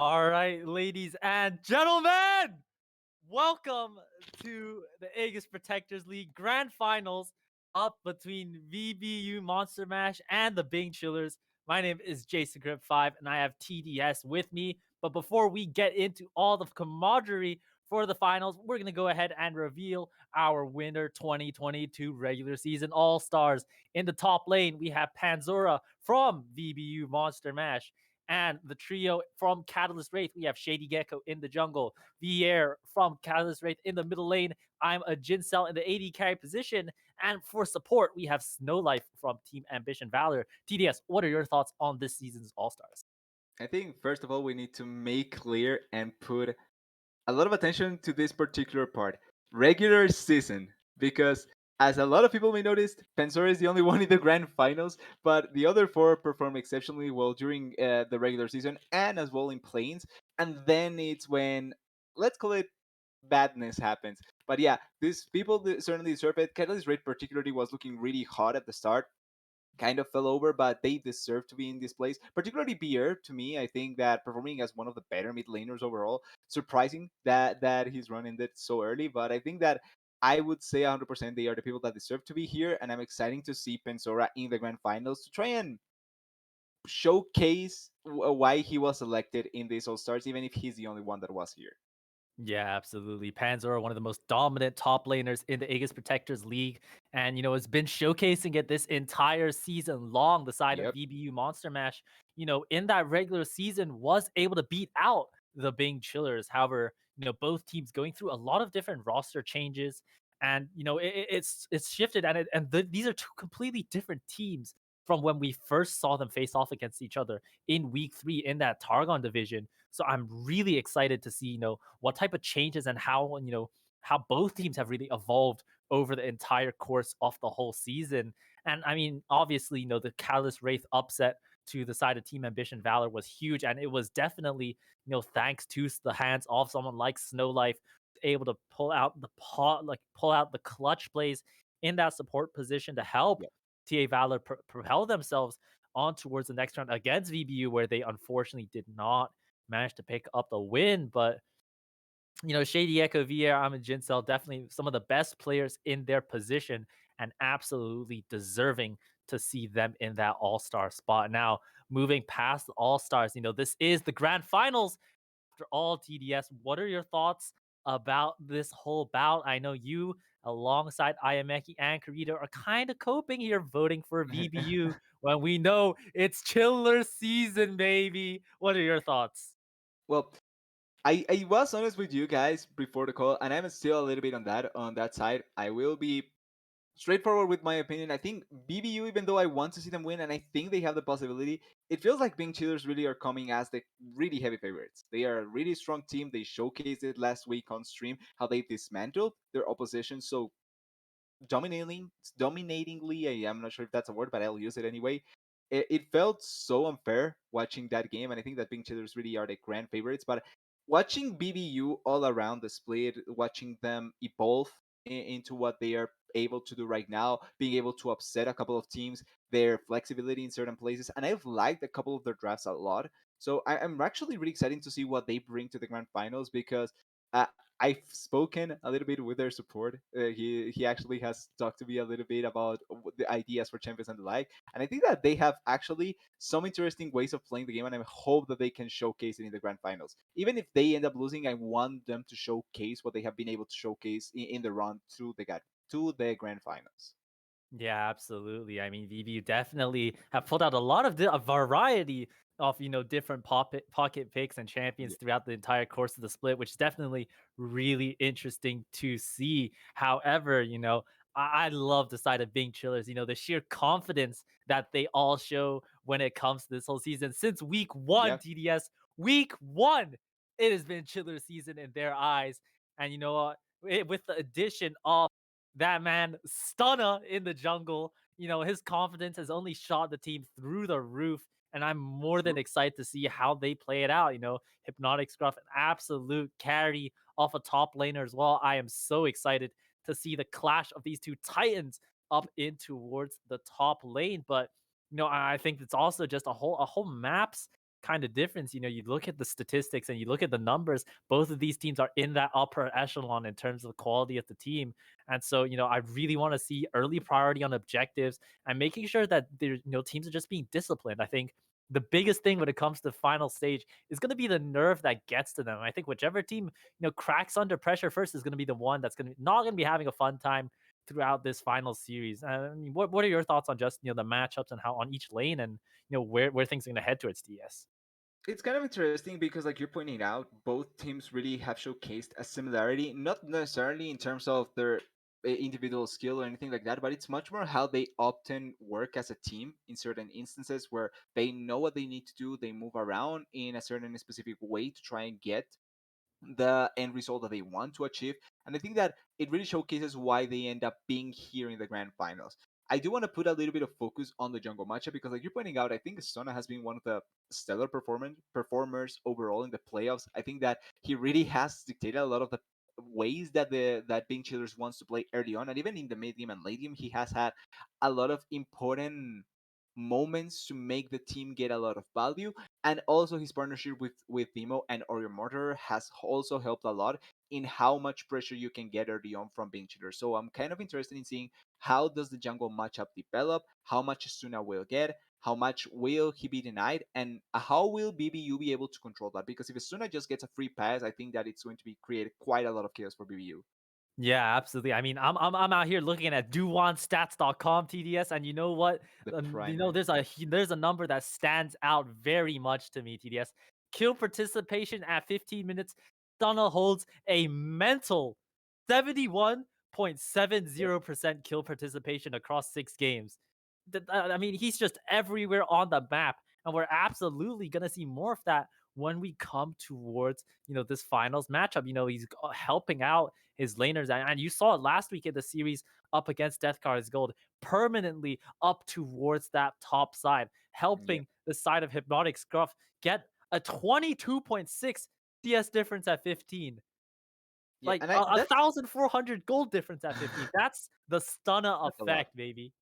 All right, ladies and gentlemen, welcome to the Aegis Protectors League Grand Finals up between VBU Monster Mash and the Bing Chillers. My name is Jason Grip 5 and I have TDS with me. But before we get into all the camaraderie for the finals, we're going to go ahead and reveal our winner 2022 regular season All-Stars. In the top lane, we have Panzora from VBU Monster Mash. And the trio from Catalyst Wraith, we have Shady Gecko in the jungle, Vier from Catalyst Wraith in the middle lane. I'm a Jincell in the AD carry position. And for support, we have Snowlife from Team Ambition Valor. TDS, what are your thoughts on this season's All-Stars? I think first of all we need to make clear and put a lot of attention to this particular part. Regular season, because as a lot of people may notice, Pensora is the only one in the grand finals, but the other four perform exceptionally well during the regular season and as well in planes. And then it's when, let's call it, badness happens. But yeah, these people certainly deserve it. Catalyst Rate particularly was looking really hot at the start, kind of fell over, but they deserve to be in this place. Particularly Beer, to me, I think that performing as one of the better mid laners overall. Surprising that he's running it so early, but I think that I would say 100% they are the people that deserve to be here, and I'm excited to see Pensora in the grand finals to try and showcase why he was selected in these All Stars, even if he's the only one that was here. Yeah, absolutely. Panzer, one of the most dominant top laners in the Aegis Protectors League. And, has been showcasing it this entire season long, the side of Yep. VBU Monster Mash, in that regular season was able to beat out the Bing Chillers. However, both teams going through a lot of different roster changes. And, it's shifted. These are two completely different teams from when we first saw them face off against each other in week 3 in that Targon division. So I'm really excited to see, what type of changes and how both teams have really evolved over the entire course of the whole season. And I mean, obviously, the Catalyst Wraith upset to the side of Team Ambition Valor was huge. And it was definitely, thanks to the hands of someone like Snowlife, able to pull out the clutch plays in that support position to help Yep. TA Valor propel themselves on towards the next round against VBU, where they unfortunately did not manage to pick up the win. But Shady Echo, Vieira, Amin Jincell, definitely some of the best players in their position and absolutely deserving to see them in that all-star spot. Now, moving past the all-stars, this is the grand finals. After all, TDS, what are your thoughts about this whole bout? I know you, alongside Ayameki and Karita, are kind of coping here, voting for VBU when we know it's chiller season, baby. What are your thoughts? Well, I was honest with you guys before the call, and I'm still a little bit on that side. I will be straightforward with my opinion. I think BBU, even though I want to see them win and I think they have the possibility, it feels like Bing Cheaters really are coming as the really heavy favorites. They are a really strong team. They showcased it last week on stream how they dismantled their opposition so dominatingly. I'm not sure if that's a word, but I'll use it anyway. It felt so unfair watching that game, and I think that Bing Cheaters really are the grand favorites. But watching BBU all around the split, watching them evolve into what they are able to do right now, being able to upset a couple of teams, their flexibility in certain places, and I've liked a couple of their drafts a lot. So I'm actually really excited to see what they bring to the grand finals because uh, I've spoken a little bit with their support. He actually has talked to me a little bit about the ideas for champions and the like, and I think that they have actually some interesting ways of playing the game, and I hope that they can showcase it in the grand finals. Even if they end up losing, I want them to showcase what they have been able to showcase in the run to the grand finals. Yeah, absolutely. I mean, VBU definitely have pulled out a lot of a variety of different pocket picks and champions Yeah. throughout the entire course of the split, which is definitely really interesting to see. However, I love the side of being chillers. The sheer confidence that they all show when it comes to this whole season since week one. Yeah. TDS week one, it has been chiller season in their eyes, and with the addition of that man stunner in the jungle. His confidence has only shot the team through the roof. And I'm more than True. excited to see how they play it out. Hypnotic Scruff, an absolute carry off a top laner as well. I am so excited to see the clash of these two titans up in towards the top lane. But I think it's also just a whole maps kind of difference. You look at the statistics and you look at the numbers. Both of these teams are in that upper echelon in terms of the quality of the team. And so, I really want to see early priority on objectives and making sure that teams are just being disciplined. I think the biggest thing when it comes to the final stage is going to be the nerve that gets to them. I think whichever team cracks under pressure first is going to be the one that's going to not going to be having a fun time throughout this final series. I mean, what are your thoughts on just the matchups and how on each lane and where things are going to head towards DS? It's kind of interesting because, like you're pointing out, both teams really have showcased a similarity, not necessarily in terms of their individual skill or anything like that, but it's much more how they often work as a team in certain instances where they know what they need to do, they move around in a certain specific way to try and get the end result that they want to achieve. And I think that it really showcases why they end up being here in the grand finals. I do want to put a little bit of focus on the jungle matchup because, like you're pointing out, I think Sona has been one of the stellar performers overall in the playoffs. I think that he really has dictated a lot of the ways that that Bing Chillers wants to play early on, and even in the mid game and late game, he has had a lot of important moments to make the team get a lot of value, and also his partnership with Timo and Oreo Mortar has also helped a lot in how much pressure you can get early on from being cheater. So I'm kind of interested in seeing how does the jungle matchup develop, how much Suna will get, how much will he be denied, and how will BBU be able to control that? Because if Suna just gets a free pass, I think that it's going to be create quite a lot of chaos for BBU. Yeah, absolutely. I mean, I'm out here looking at DuWanStats.com TDS, and you know what? The primary. There's a number that stands out very much to me. TDS kill participation at 15 minutes. Stunna holds a mental 71.70% kill participation across 6 games. I mean, he's just everywhere on the map, and we're absolutely gonna see more of that when we come towards this finals matchup. He's helping out his laners, and you saw it last week in the series up against Death Guard's Gold, permanently up towards that top side, Yeah. helping the side of Hypnotic Scruff get a 22.6 CS difference at 15. Yeah, Like and I a that's 1,400 gold difference at 15. That's the stunner that's a lot. effect, baby.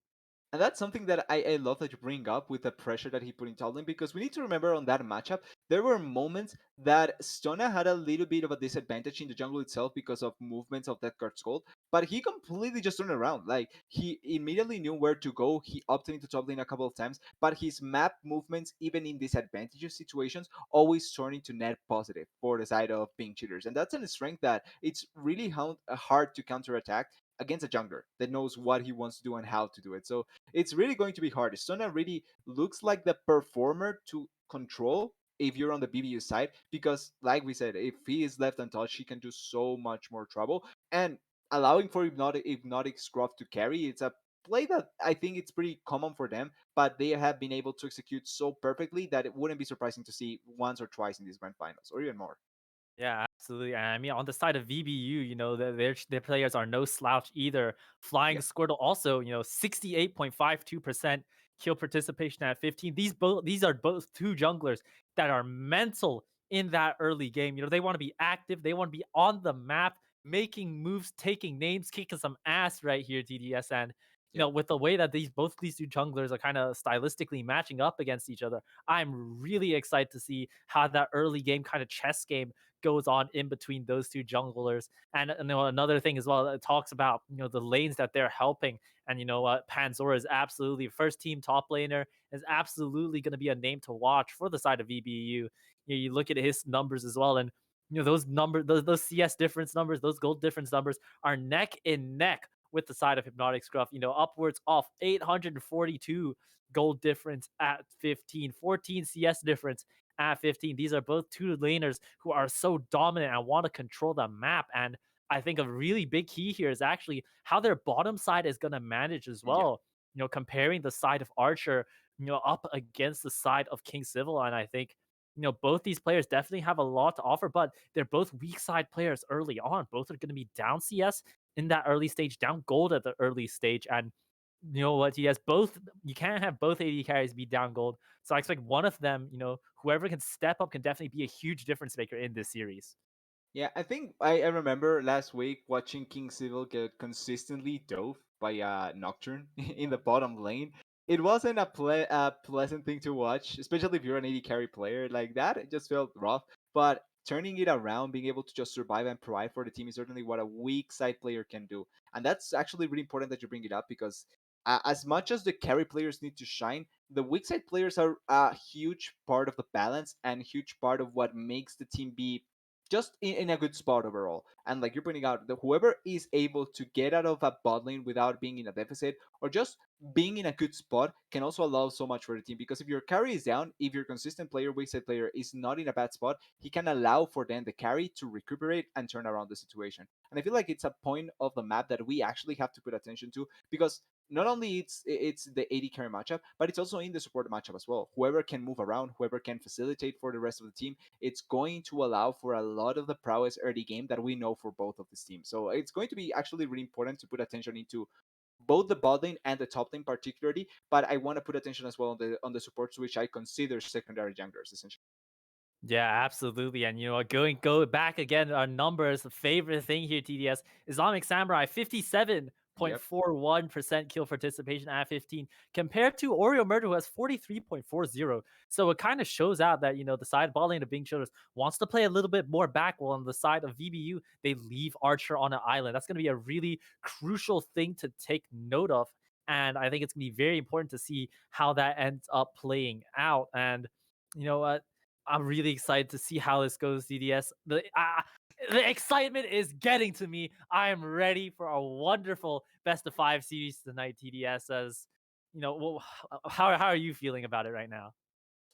And that's something that I love that you bring up with the pressure that he put in Talon, because we need to remember on that matchup, there were moments that Stona had a little bit of a disadvantage in the jungle itself because of movements of that guard's gold, but he completely just turned around. Like, he immediately knew where to go. He opted into top lane a couple of times, but his map movements, even in disadvantageous situations, always turn into net positive for the side of being cheaters. And that's a strength that it's really hard to counterattack against a jungler that knows what he wants to do and how to do it. So it's really going to be hard. Sona really looks like the performer to control if you're on the BBU side, because, like we said, if he is left untouched, he can do so much more trouble. And allowing for Hypnotic Scruff to carry, it's a play that I think it's pretty common for them, but they have been able to execute so perfectly that it wouldn't be surprising to see once or twice in these grand finals, or even more. Yeah, absolutely. And I mean, on the side of VBU, their players are no slouch either. Flying Yep. Squirtle also, 68.52% kill participation at 15. These are both two junglers that are mental in that early game. They want to be active, they want to be on the map, making moves, taking names, kicking some ass right here, TDS. And Yep. with the way that both these two junglers are kind of stylistically matching up against each other, I'm really excited to see how that early game kind of chess game goes on in between those two junglers. And another thing as well, it talks about the lanes that they're helping. And Panzora is absolutely first team top laner, is absolutely going to be a name to watch for the side of VBU. You look at his numbers as well, and those those CS difference numbers, those gold difference numbers are neck and neck with the side of Hypnotic Scruff. Upwards of 842 gold difference at 15, 14 CS difference at 15. These are both two laners who are so dominant and want to control the map. And I think a really big key here is actually how their bottom side is going to manage as Yeah. well. Comparing the side of Archer, up against the side of King Civil. And I think, both these players definitely have a lot to offer, but they're both weak side players early on. Both are going to be down CS in that early stage, down gold at the early stage. And you know what? He has both. You can't have both AD carries be down gold. So I expect one of them, whoever can step up can definitely be a huge difference maker in this series. Yeah, I think I remember last week watching King Civil get consistently dove by Nocturne in the bottom lane. it wasn't a pleasant thing to watch, especially if you're an AD carry player like that. It just felt rough. But turning it around, being able to just survive and provide for the team is certainly what a weak side player can do. And that's actually really important that you bring it up because as much as the carry players need to shine, the weak side players are a huge part of the balance and huge part of what makes the team be just in a good spot overall. And like you're pointing out, whoever is able to get out of a bot lane without being in a deficit or just being in a good spot can also allow so much for the team because if your carry is down, if your consistent player, weak side player is not in a bad spot, he can allow for then the carry to recuperate and turn around the situation. And I feel like it's a point of the map that we actually have to put attention to because not only it's the AD carry matchup, but it's also in the support matchup as well. Whoever can move around, whoever can facilitate for the rest of the team, it's going to allow for a lot of the prowess early game that we know for both of these teams. So it's going to be actually really important to put attention into both the bot lane and the top lane particularly, but I want to put attention as well on the supports which I consider secondary junglers essentially. Yeah, absolutely. And go back again, our numbers, the favorite thing here, TDS, Islamic Samurai, Yep. 57.41% kill participation at 15, compared to Oreo Murder, who has 43.40. So it kind of shows out that, the side ball lane of Bing Chillers wants to play a little bit more back, while on the side of VBU, they leave Archer on an island. That's going to be a really crucial thing to take note of. And I think it's going to be very important to see how that ends up playing out. And you know what? I'm really excited to see how this goes, DDS. The excitement is getting to me. I am ready for a wonderful best of five series tonight, TDS. How are you feeling about it right now?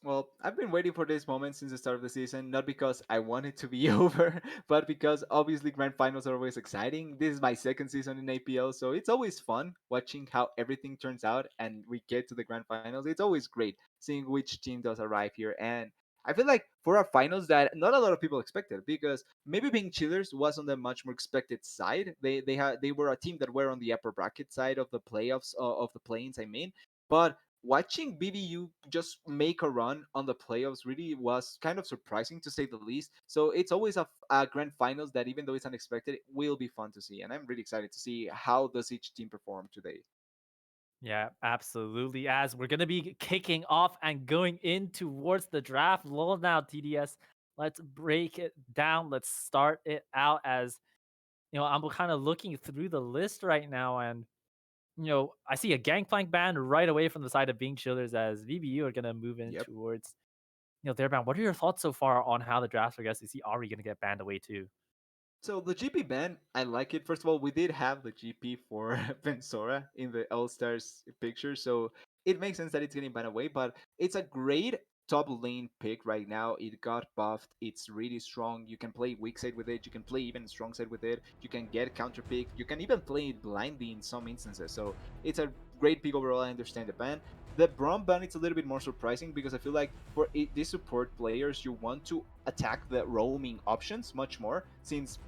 Well, I've been waiting for this moment since the start of the season, not because I want it to be over, but because obviously grand finals are always exciting. This is my second season in APL, so it's always fun watching how everything turns out and we get to the grand finals. It's always great seeing which team does arrive here. And I feel like for our finals that not a lot of people expected because maybe being chillers was on the much more expected side. They were a team that were on the upper bracket side of the playoffs of the play-ins, I mean. But watching BBU just make a run on the playoffs really was kind of surprising to say the least. So it's always a grand finals that even though it's unexpected, will be fun to see, and I'm really excited to see how does each team perform today. Yeah, absolutely. As we're gonna be kicking off and going in towards the draft. Lol now, TDS. Let's break it down. Let's start it out as I'm kind of looking through the list right now, and I see a Gangplank ban right away from the side of Bing Chillers as VBU are gonna move in Yep. towards their ban. What are your thoughts so far on how the draft progresses? Is Ari gonna get banned away too? So the GP ban, I like it. First of all, we did have the GP for Bensora in the All Stars picture, so it makes sense that it's getting banned away. But it's a great top lane pick right now. It got buffed. It's really strong. You can play weak side with it. You can play even strong side with it. You can get counter pick. You can even play it blindly in some instances. So it's a great pick overall. I understand the ban. The Braum ban it's a little bit more surprising because I feel like for these support players, you want to attack the roaming options much more since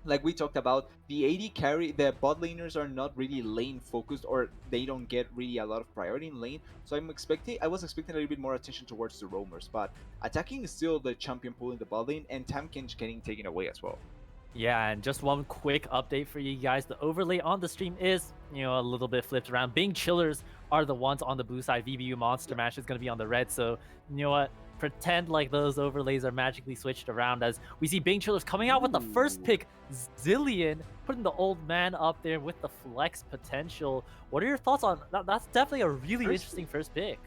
like we talked about, the AD carry, the bot laners are not really lane focused or they don't get really a lot of priority in lane. So I was expecting a little bit more attention towards the roamers, but attacking is still the champion pool in the bot lane and Tamkin's getting taken away as well. Yeah, and just one quick update for you guys. The overlay on the stream is, a little bit flipped around. Bing Chillers are the ones on the blue side. VBU Monster Yep. Mash is going to be on the red. So, you know what? Pretend like those overlays are magically switched around as we see Bing Chillers coming out with the first Ooh. pick, Zillion, putting the old man up there with the flex potential. What are your thoughts on that? That's definitely a really First interesting first pick.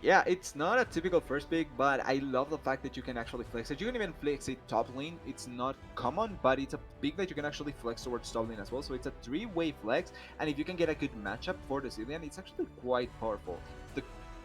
Yeah, it's not a typical first pick, but I love the fact that you can actually flex it. You can even flex it top lane. It's not common, but it's a pick that you can actually flex towards top lane as well. So it's a three-way flex, and if you can get a good matchup for the Zillion, it's actually quite powerful. The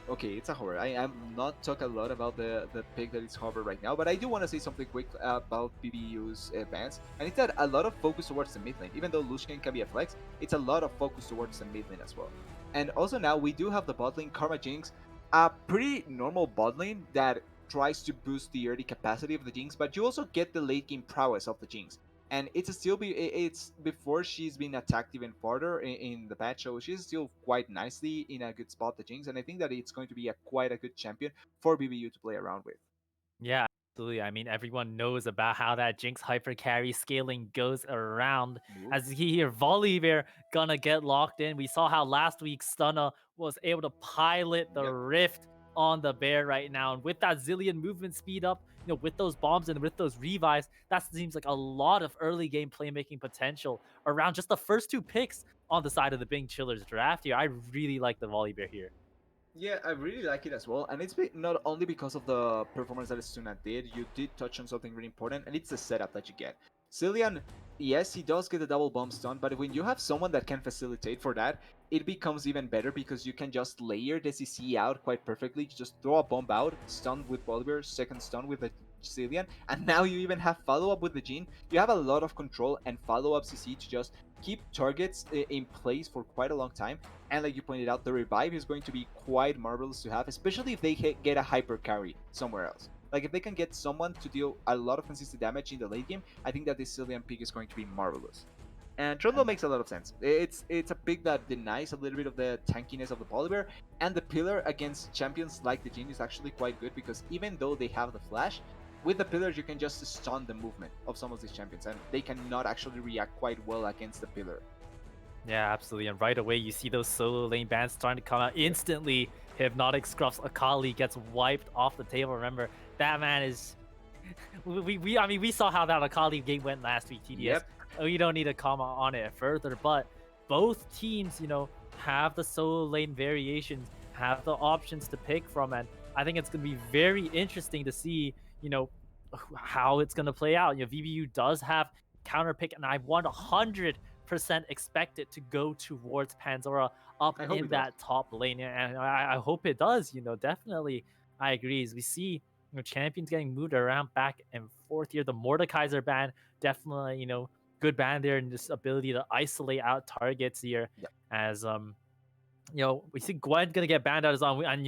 Okay, it's a hover. I am not talk a lot about the pick that is hover right now, but I do want to say something quick about BBU's bans, and it's that a lot of focus towards the mid lane. Even though Lucian can be a flex, it's a lot of focus towards the mid lane as well. And also now we do have the bot lane Karma Jinx, a pretty normal bot lane that tries to boost the early capacity of the Jinx, but you also get the late game prowess of the Jinx. And it's before she's been attacked even further in the patch, so she's still quite nicely in a good spot, the Jinx, and I think that it's going to be a quite a good champion for BBU to play around with. Yeah. Absolutely. I mean, everyone knows about how that Jinx hyper carry scaling goes around. Ooh, As he here, Volibear gonna get locked in. We saw how last week Stunna was able to pilot the yep. rift on the bear right now. And with that Zillion movement speed up, with those bombs and with those revives, that seems like a lot of early game playmaking potential around just the first two picks on the side of the Bing Chillers draft here. I really like the Volibear here. Yeah, I really like it as well, and not only because of the performance that Suna did. You did touch on something really important, and it's the setup that you get. Cillian, yes, he does get the double bomb stun, but when you have someone that can facilitate for that, it becomes even better because you can just layer the CC out quite perfectly. You just throw a bomb out, stun with Bolivar, second stun with the Cillian, and now you even have follow up with the Jhin. You have a lot of control and follow up CC to just keep targets in place for quite a long time. And like you pointed out, the revive is going to be quite marvelous to have, especially if they get a hyper carry somewhere else. Like if they can get someone to deal a lot of consistent damage in the late game, I think that this Cillian pick is going to be marvelous. And Trundle makes a lot of sense. It's a pick that denies a little bit of the tankiness of the Polybear, and the pillar against champions like the Jhin is actually quite good because even though they have the flash, with the pillar you can just stun the movement of some of these champions, and they cannot actually react quite well against the pillar. Yeah, absolutely. And right away, you see those solo lane bans starting to come out Yep. instantly. Hypnotic Scruff's Akali gets wiped off the table. Remember, that man is. I mean, we saw how that Akali game went last week, TDS. Yep. We don't need to comment on it further, but both teams, have the solo lane variations, have the options to pick from, and I think it's going to be very interesting to see, how it's going to play out. VBU does have counter pick, and I 100% expect it to go towards Panzora up I hope in it does. that top lane, and I hope it does. Definitely, I agree. As we see, champions getting moved around back and forth here. The Mordekaiser ban, definitely, good ban there, and this ability to isolate out targets here. Yep. As we see Gwen gonna get banned out as well, and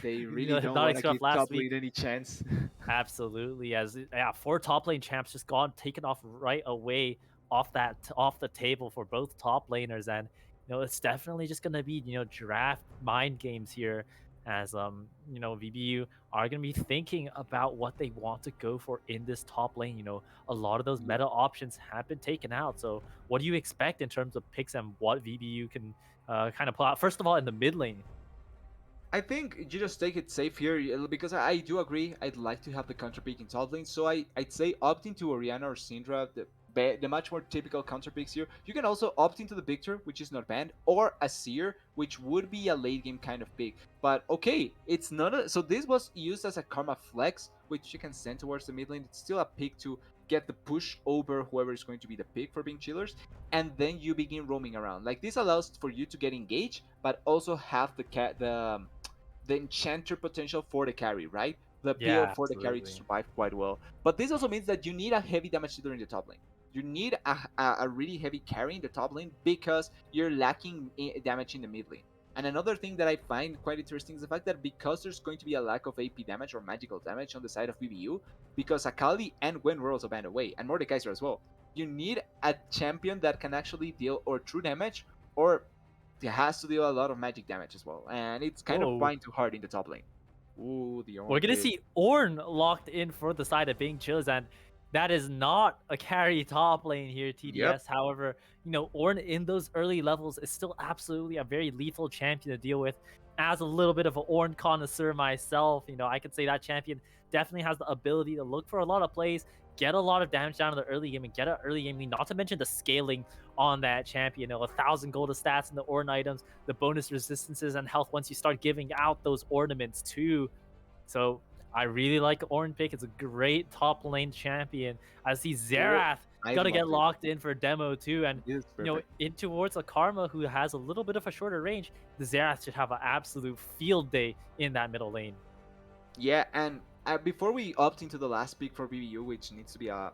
They really don't Hypnotic want to Scruff give last top week. lane any chance. Absolutely, as yeah, four top lane champs just gone taken off right away off the table for both top laners, and it's definitely just gonna be draft mind games here, as VBU are gonna be thinking about what they want to go for in this top lane. A lot of those Yep. meta options have been taken out. So what do you expect in terms of picks and what VBU can kind of pull out? First of all, in the mid lane. I think you just take it safe here because I do agree. I'd like to have the counter pick in top lane, so I'd say opt into Orianna or Syndra, the much more typical counter picks here. You can also opt into the Victor, which is not banned, or a Seer, which would be a late game kind of pick. But okay, it's not a, so this was used as a Karma flex, which you can send towards the mid lane. It's still a pick to get the push over whoever is going to be the pick for being chillers, and then you begin roaming around. Like this allows for you to get engaged, but also have the enchanter potential for the carry, right? The appeal Yeah, for the carry to absolutely. survive quite well. But this also means that you need a heavy damage dealer in the top lane. You need a really heavy carry in the top lane because you're lacking damage in the mid lane. And another thing that I find quite interesting is the fact that because there's going to be a lack of AP damage or magical damage on the side of VBU, because Akali and Gwen were also banned away, and Mordekaiser as well, you need a champion that can actually deal or true damage or it has to deal a lot of magic damage as well, and it's kind of Whoa. trying too hard in the top lane. Ooh, the We're Ornn gonna pick. see Ornn locked in for the side of being chills, and that is not a carry top lane here, Yep. TDS. However, Ornn in those early levels is still absolutely a very lethal champion to deal with. As a little bit of an Ornn connoisseur myself, I could say that champion definitely has the ability to look for a lot of plays, get a lot of damage down in the early game, and get an early game lead. Not to mention the scaling on that champion. 1,000 gold of stats in the Ornn items, the bonus resistances and health once you start giving out those ornaments too. So I really like Ornn pick. It's a great top lane champion. I see Oh, Xerath I gonna get love it. locked in for demo too, and It is perfect. in towards a Karma who has a little bit of a shorter range. The Xerath should have an absolute field day in that middle lane. Yeah, and before we opt into the last pick for BBU, which needs to be a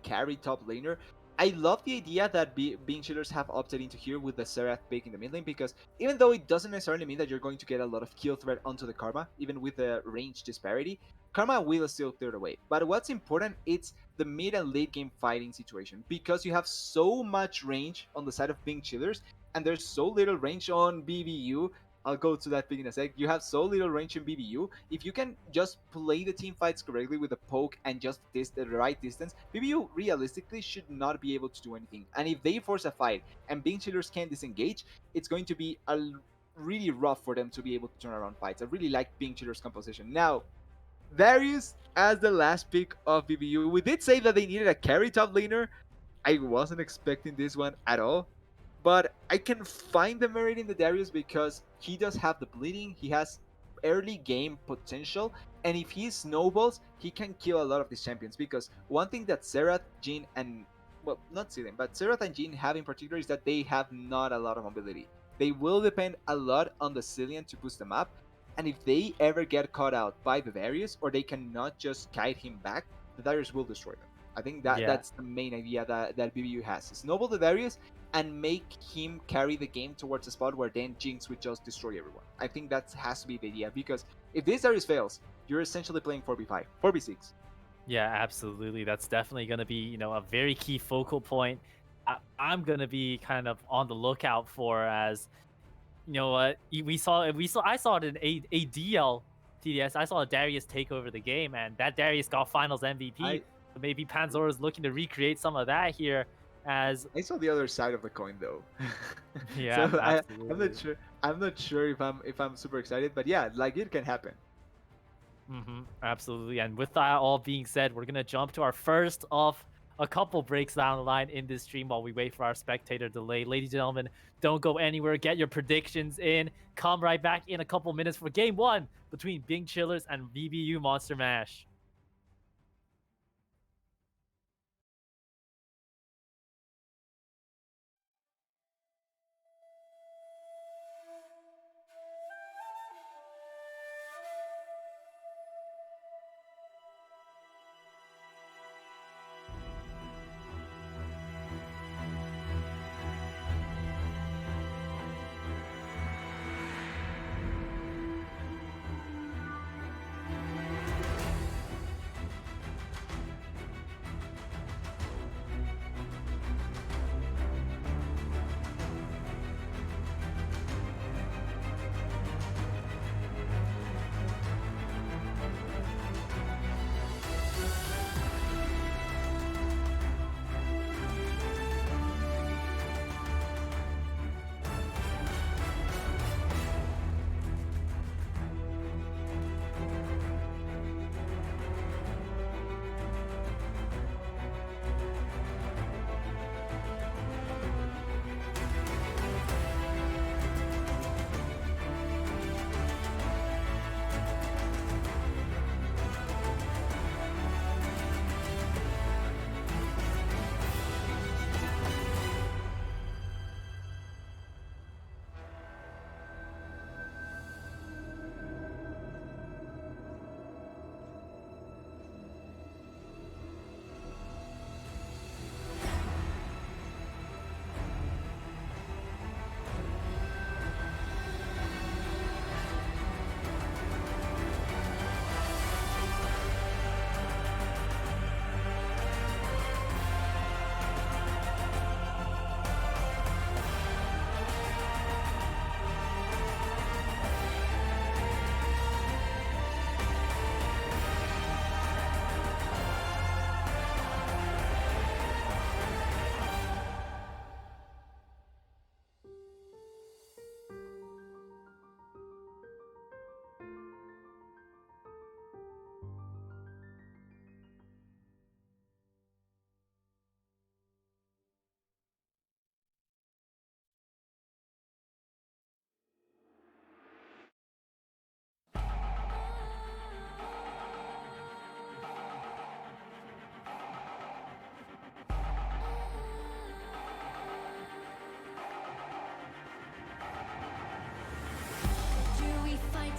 carry top laner, I love the idea that Being Cheaters have opted into here with the Serath pick in the mid lane because even though it doesn't necessarily mean that you're going to get a lot of kill threat onto the Karma, even with the range disparity, Karma will still clear the way. But what's important is the mid and late game fighting situation because you have so much range on the side of Being Chillers and there's so little range on BBU. I'll go to that pick in a sec. You have so little range in BBU. If you can just play the team fights correctly with a poke and just the right distance, BBU realistically should not be able to do anything. And if they force a fight and Bing Chillers can disengage, it's going to be really rough for them to be able to turn around fights. I really like Bing Chillers' composition. Now, Darius as the last pick of BBU. We did say that they needed a carry top laner. I wasn't expecting this one at all. But I can find the merit in the Darius because he does have the bleeding, he has early game potential, and if he snowballs, he can kill a lot of these champions. Because one thing that Serath, Jhin, and well, not Silen, but Serath and Jhin have in particular is that they have not a lot of mobility. They will depend a lot on the Cillian to boost them up, and if they ever get caught out by the Darius, or they cannot just kite him back, the Darius will destroy them. I think that Yeah. that's the main idea that BBU has. Snowball the Darius and make him carry the game towards a spot where then Jinx would just destroy everyone. I think that has to be the idea, because if this Darius fails, you're essentially playing 4v5, 4v6. Yeah, absolutely. That's definitely going to be, a very key focal point. I'm going to be kind of on the lookout for, as you know what I saw it in a DL TDS. I saw Darius take over the game, and that Darius got Finals MVP. I So maybe Panzora is looking to recreate some of that here, as I saw the other side of the coin though. yeah, So I'm absolutely. not sure. I'm not sure if I'm super excited, but yeah, like it can happen. Absolutely. And with that all being said, we're gonna jump to our first of a couple breaks down the line in this stream while we wait for our spectator delay. Ladies and gentlemen, don't go anywhere. Get your predictions in. Come right back in a couple minutes for game one between Bing Chillers and VBU Monster Mash.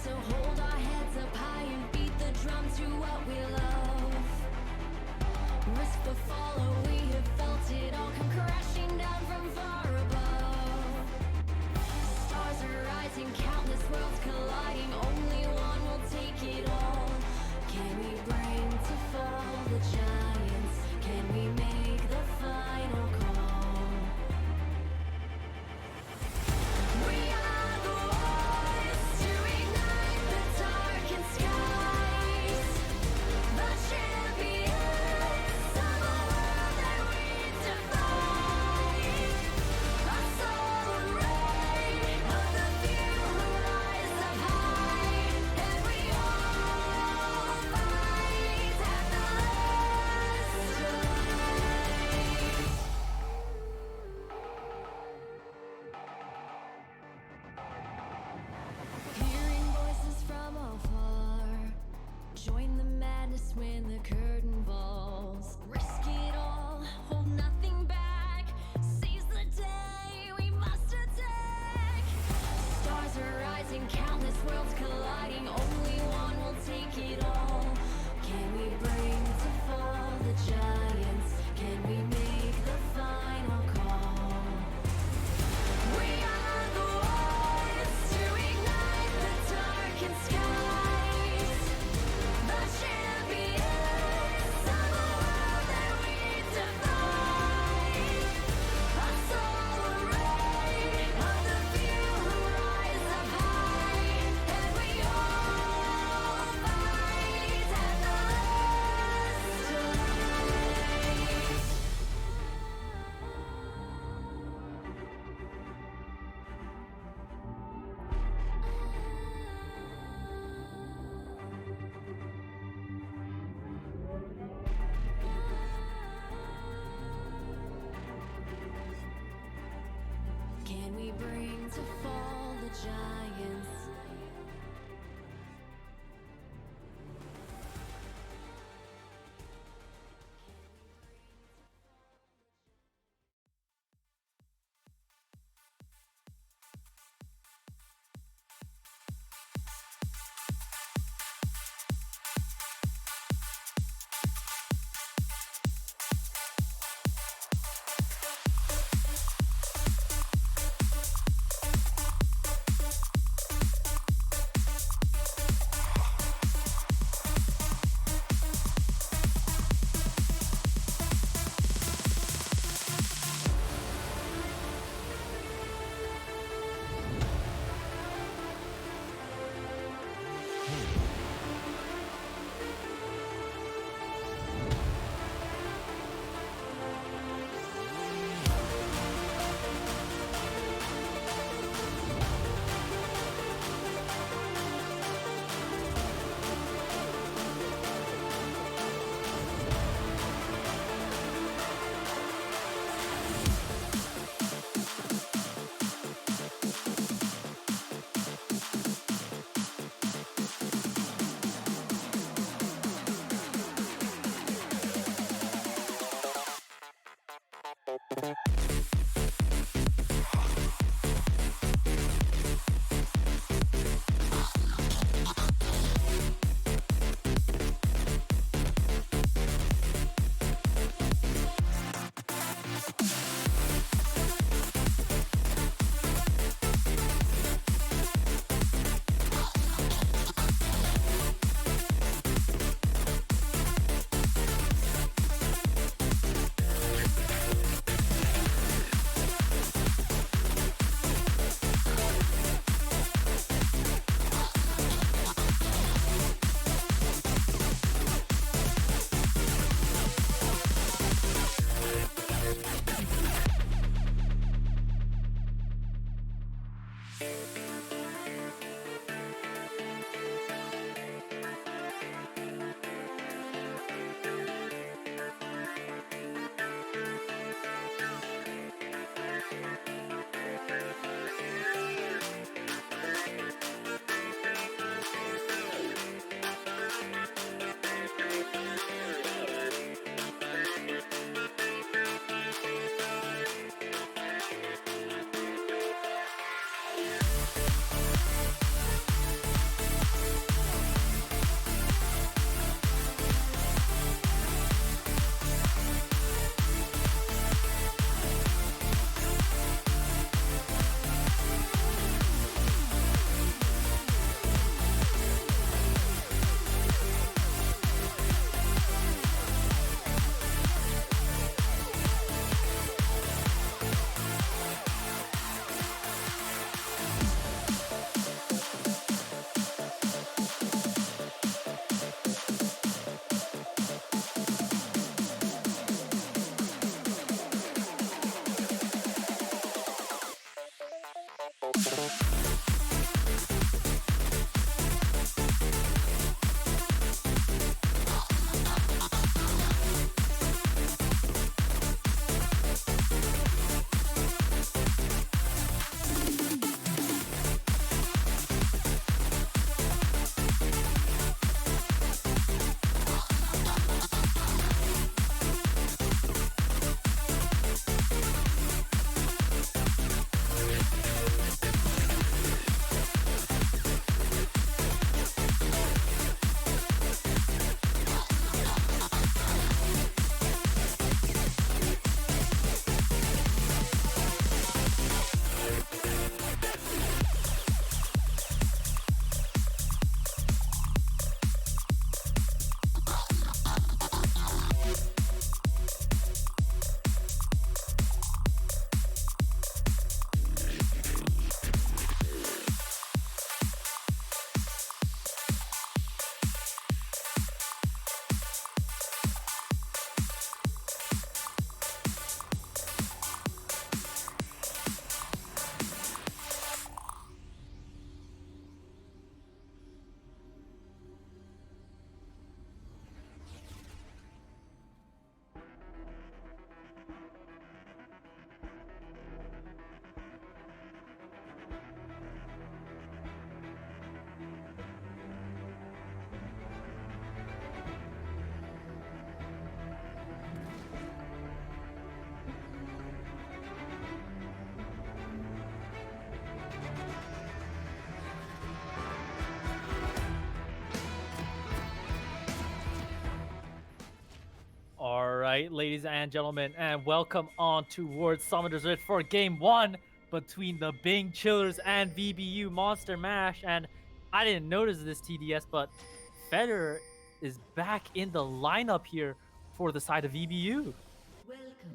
So hold our heads up high and beat the drums to what we love. Risk the follow, we have felt it all come crashing down from far above. Stars are rising, countless worlds colliding, only one will take it all. Can we bring to fall the giants? Can we make the final call? We are the warriors. bring to fall the giants? right, ladies and gentlemen, and welcome on towards Summoner's Rift for Game 1 between the Bing Chillers and VBU Monster Mash. And I didn't notice this TDS, but Federer is back in the lineup here for the side of VBU.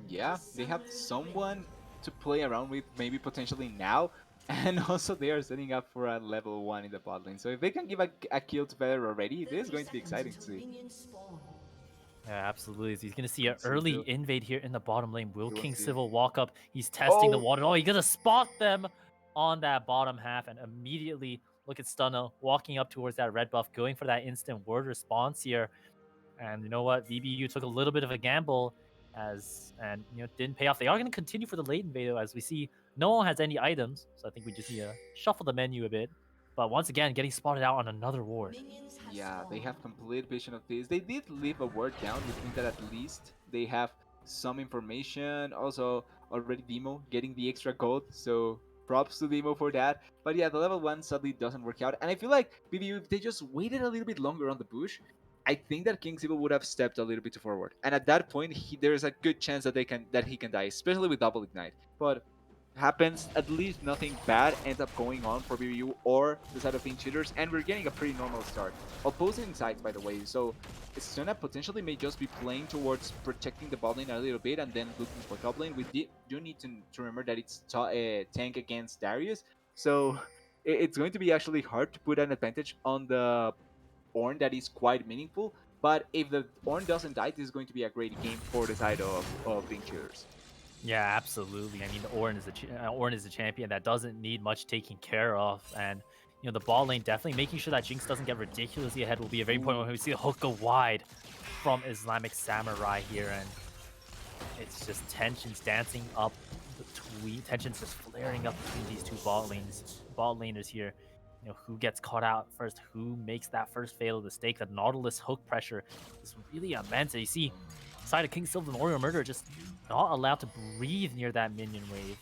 Yeah, they have someone to play around with, maybe potentially now. And also, they are setting up for a level 1 in the bot lane. So if they can give a kill to Feather already, this is going to be exciting to see. Yeah, absolutely. So he's going to see an King early Civil. invade here in the bottom lane. Will We'll King see. Civil walk up? He's testing the Oh, water. Oh, he's going to spot them on that bottom half and immediately look at Stunna walking up towards that red buff, going for that instant word response here. And you know what? VBU took a little bit of a gamble and didn't pay off. They are going to continue for the late invade though, as we see no one has any items. So I think we just need to shuffle the menu a bit. But once again, getting spotted out on another ward. yeah, they have complete vision of this. They did leave a word down, which means that at least they have some information. Also, already Demo getting the extra gold, so props to Demo for that. But yeah, the level 1 sadly doesn't work out. And I feel like BBU, if they just waited a little bit longer on the bush, I think that King Sibyl would have stepped a little bit forward. And at that point, there's a good chance that he can die, especially with double ignite. But happens, at least nothing bad ends up going on for BBU or the side of Pink Cheaters, and we're getting a pretty normal start. Opposing sides, by the way, so Sona potentially may just be playing towards protecting the bot lane a little bit and then looking for top lane. We do need to remember that it's tank against Darius, so it's going to be actually hard to put an advantage on the Ornn that is quite meaningful. But if the Ornn doesn't die, this is going to be a great game for the side of Pink Cheaters. Yeah, absolutely. I mean, the Ornn is a champion that doesn't need much taking care of, and the ball lane definitely making sure that Jinx doesn't get ridiculously ahead will be a very important when we see the hook go wide from Islamic Samurai here, and it's just tensions dancing up between tensions just flaring up between these two bot laners here. Who gets caught out first, who makes that first fatal mistake. The Nautilus hook pressure is really immense. And you see side of King Silver and Warrior Murder just not allowed to breathe near that minion wave.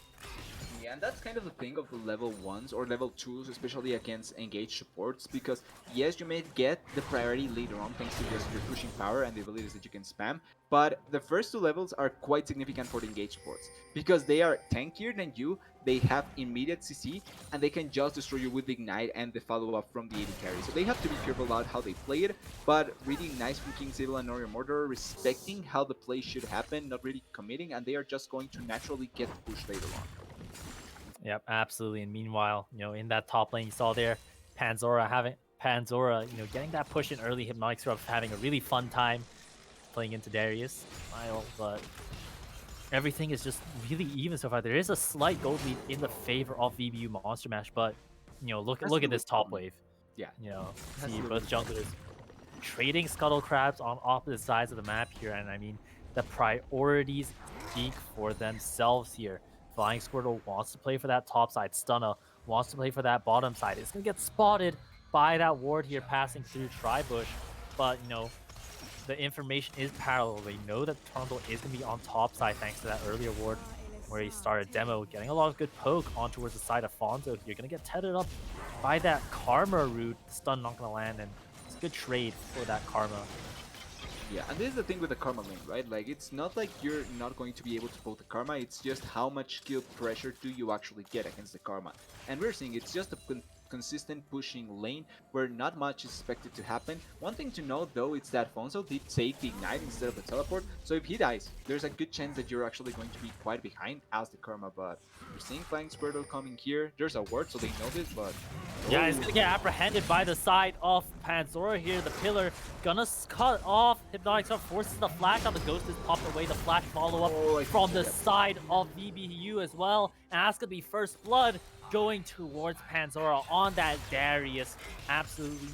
Yeah, and that's kind of the thing of the level 1s or level 2s, especially against engaged supports, because yes, you may get the priority later on thanks to just your pushing power and the abilities that you can spam, but the first 2 levels are quite significant for the engaged supports, because they are tankier than you, they have immediate CC, and they can just destroy you with the Ignite and the follow-up from the AD carry. So they have to be careful about how they play it, but really nice from King Civil and Warrior Murder, respecting how the play should happen, not really committing, and they are just going to naturally get the push later on. Yep, absolutely. And meanwhile, in that top lane you saw there, Panzora, getting that push in early. Hypnotic Scrub having a really fun time playing into Darius. But everything is just really even so far. There is a slight gold lead in the favor of VBU Monster Mash, but look at this top wave. Yeah. See both junglers trading scuttle crabs on opposite sides of the map here, and I mean the priorities speak for themselves here. Flying Squirtle wants to play for that top side. Stunna wants to play for that bottom side. It's going to get spotted by that ward here passing through Tribush. But, the information is parallel. They know that Trundle is going to be on top side thanks to that earlier ward where he started demo, getting a lot of good poke on towards the side of Fonzo. You're going to get tethered up by that Karma root. Stun not going to land, and it's a good trade for that Karma. Yeah, and this is the thing with the Karma lane, right? Like, it's not like you're not going to be able to pull the Karma, it's just how much skill pressure do you actually get against the Karma. And we're seeing it's just a consistent pushing lane where not much is expected to happen. One thing to note though is that Fonzo did take the Ignite instead of the Teleport, so if he dies, there's a good chance that you're actually going to be quite behind as the Karma, but you're seeing Flying Squirtle coming here. There's a ward, so they know this, but... Yeah, he's gonna get apprehended by the side of Panzora here. The pillar gonna cut off. Hypnotic Storm forces the flash out. The ghost is popped away. The flash follow-up from the side of VBU as well. And that's gonna be first blood going towards Panzora on that Darius. Absolutely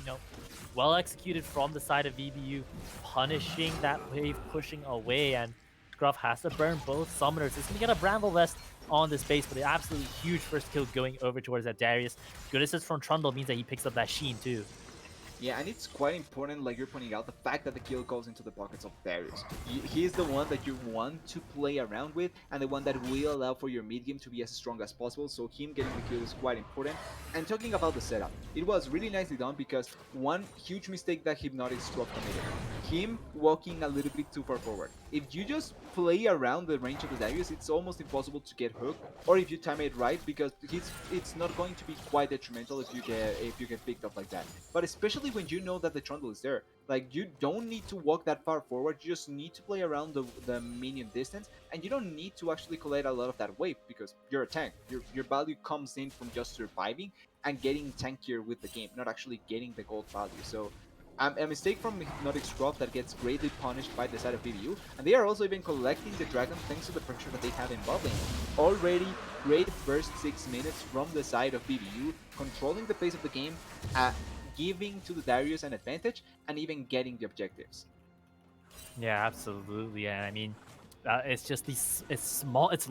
well executed from the side of VBU, punishing that wave, pushing away, and Scruff has to burn both summoners. He's gonna get a Bramble Vest on this base, but an absolutely huge first kill going over towards that Darius. Good assist from Trundle means that he picks up that Sheen too. Yeah, and it's quite important, like you're pointing out, the fact that the kill goes into the pockets of Darius. He's the one that you want to play around with, and the one that will allow for your mid game to be as strong as possible, so him getting the kill is quite important. And talking about the setup, it was really nicely done because one huge mistake that Hypnotic Scrub committed. him walking a little bit too far forward. If you just play around the range of the Darius, it's almost impossible to get hooked, or if you time it right, because it's not going to be quite detrimental if you get picked up like that. But especially when you know that the Trundle is there, like you don't need to walk that far forward. You just need to play around the minion distance, and you don't need to actually collect a lot of that wave because you're a tank. Your value comes in from just surviving and getting tankier with the game, not actually getting the gold value. So a mistake from Hypnotic Scruff that gets greatly punished by the side of VBU, and they are also even collecting the dragon thanks to the pressure that they have in bot lane. Already great first 6 minutes from the side of VBU, controlling the pace of the game, giving to the Darius an advantage, and even getting the objectives. Yeah, absolutely. And I mean, it's just it's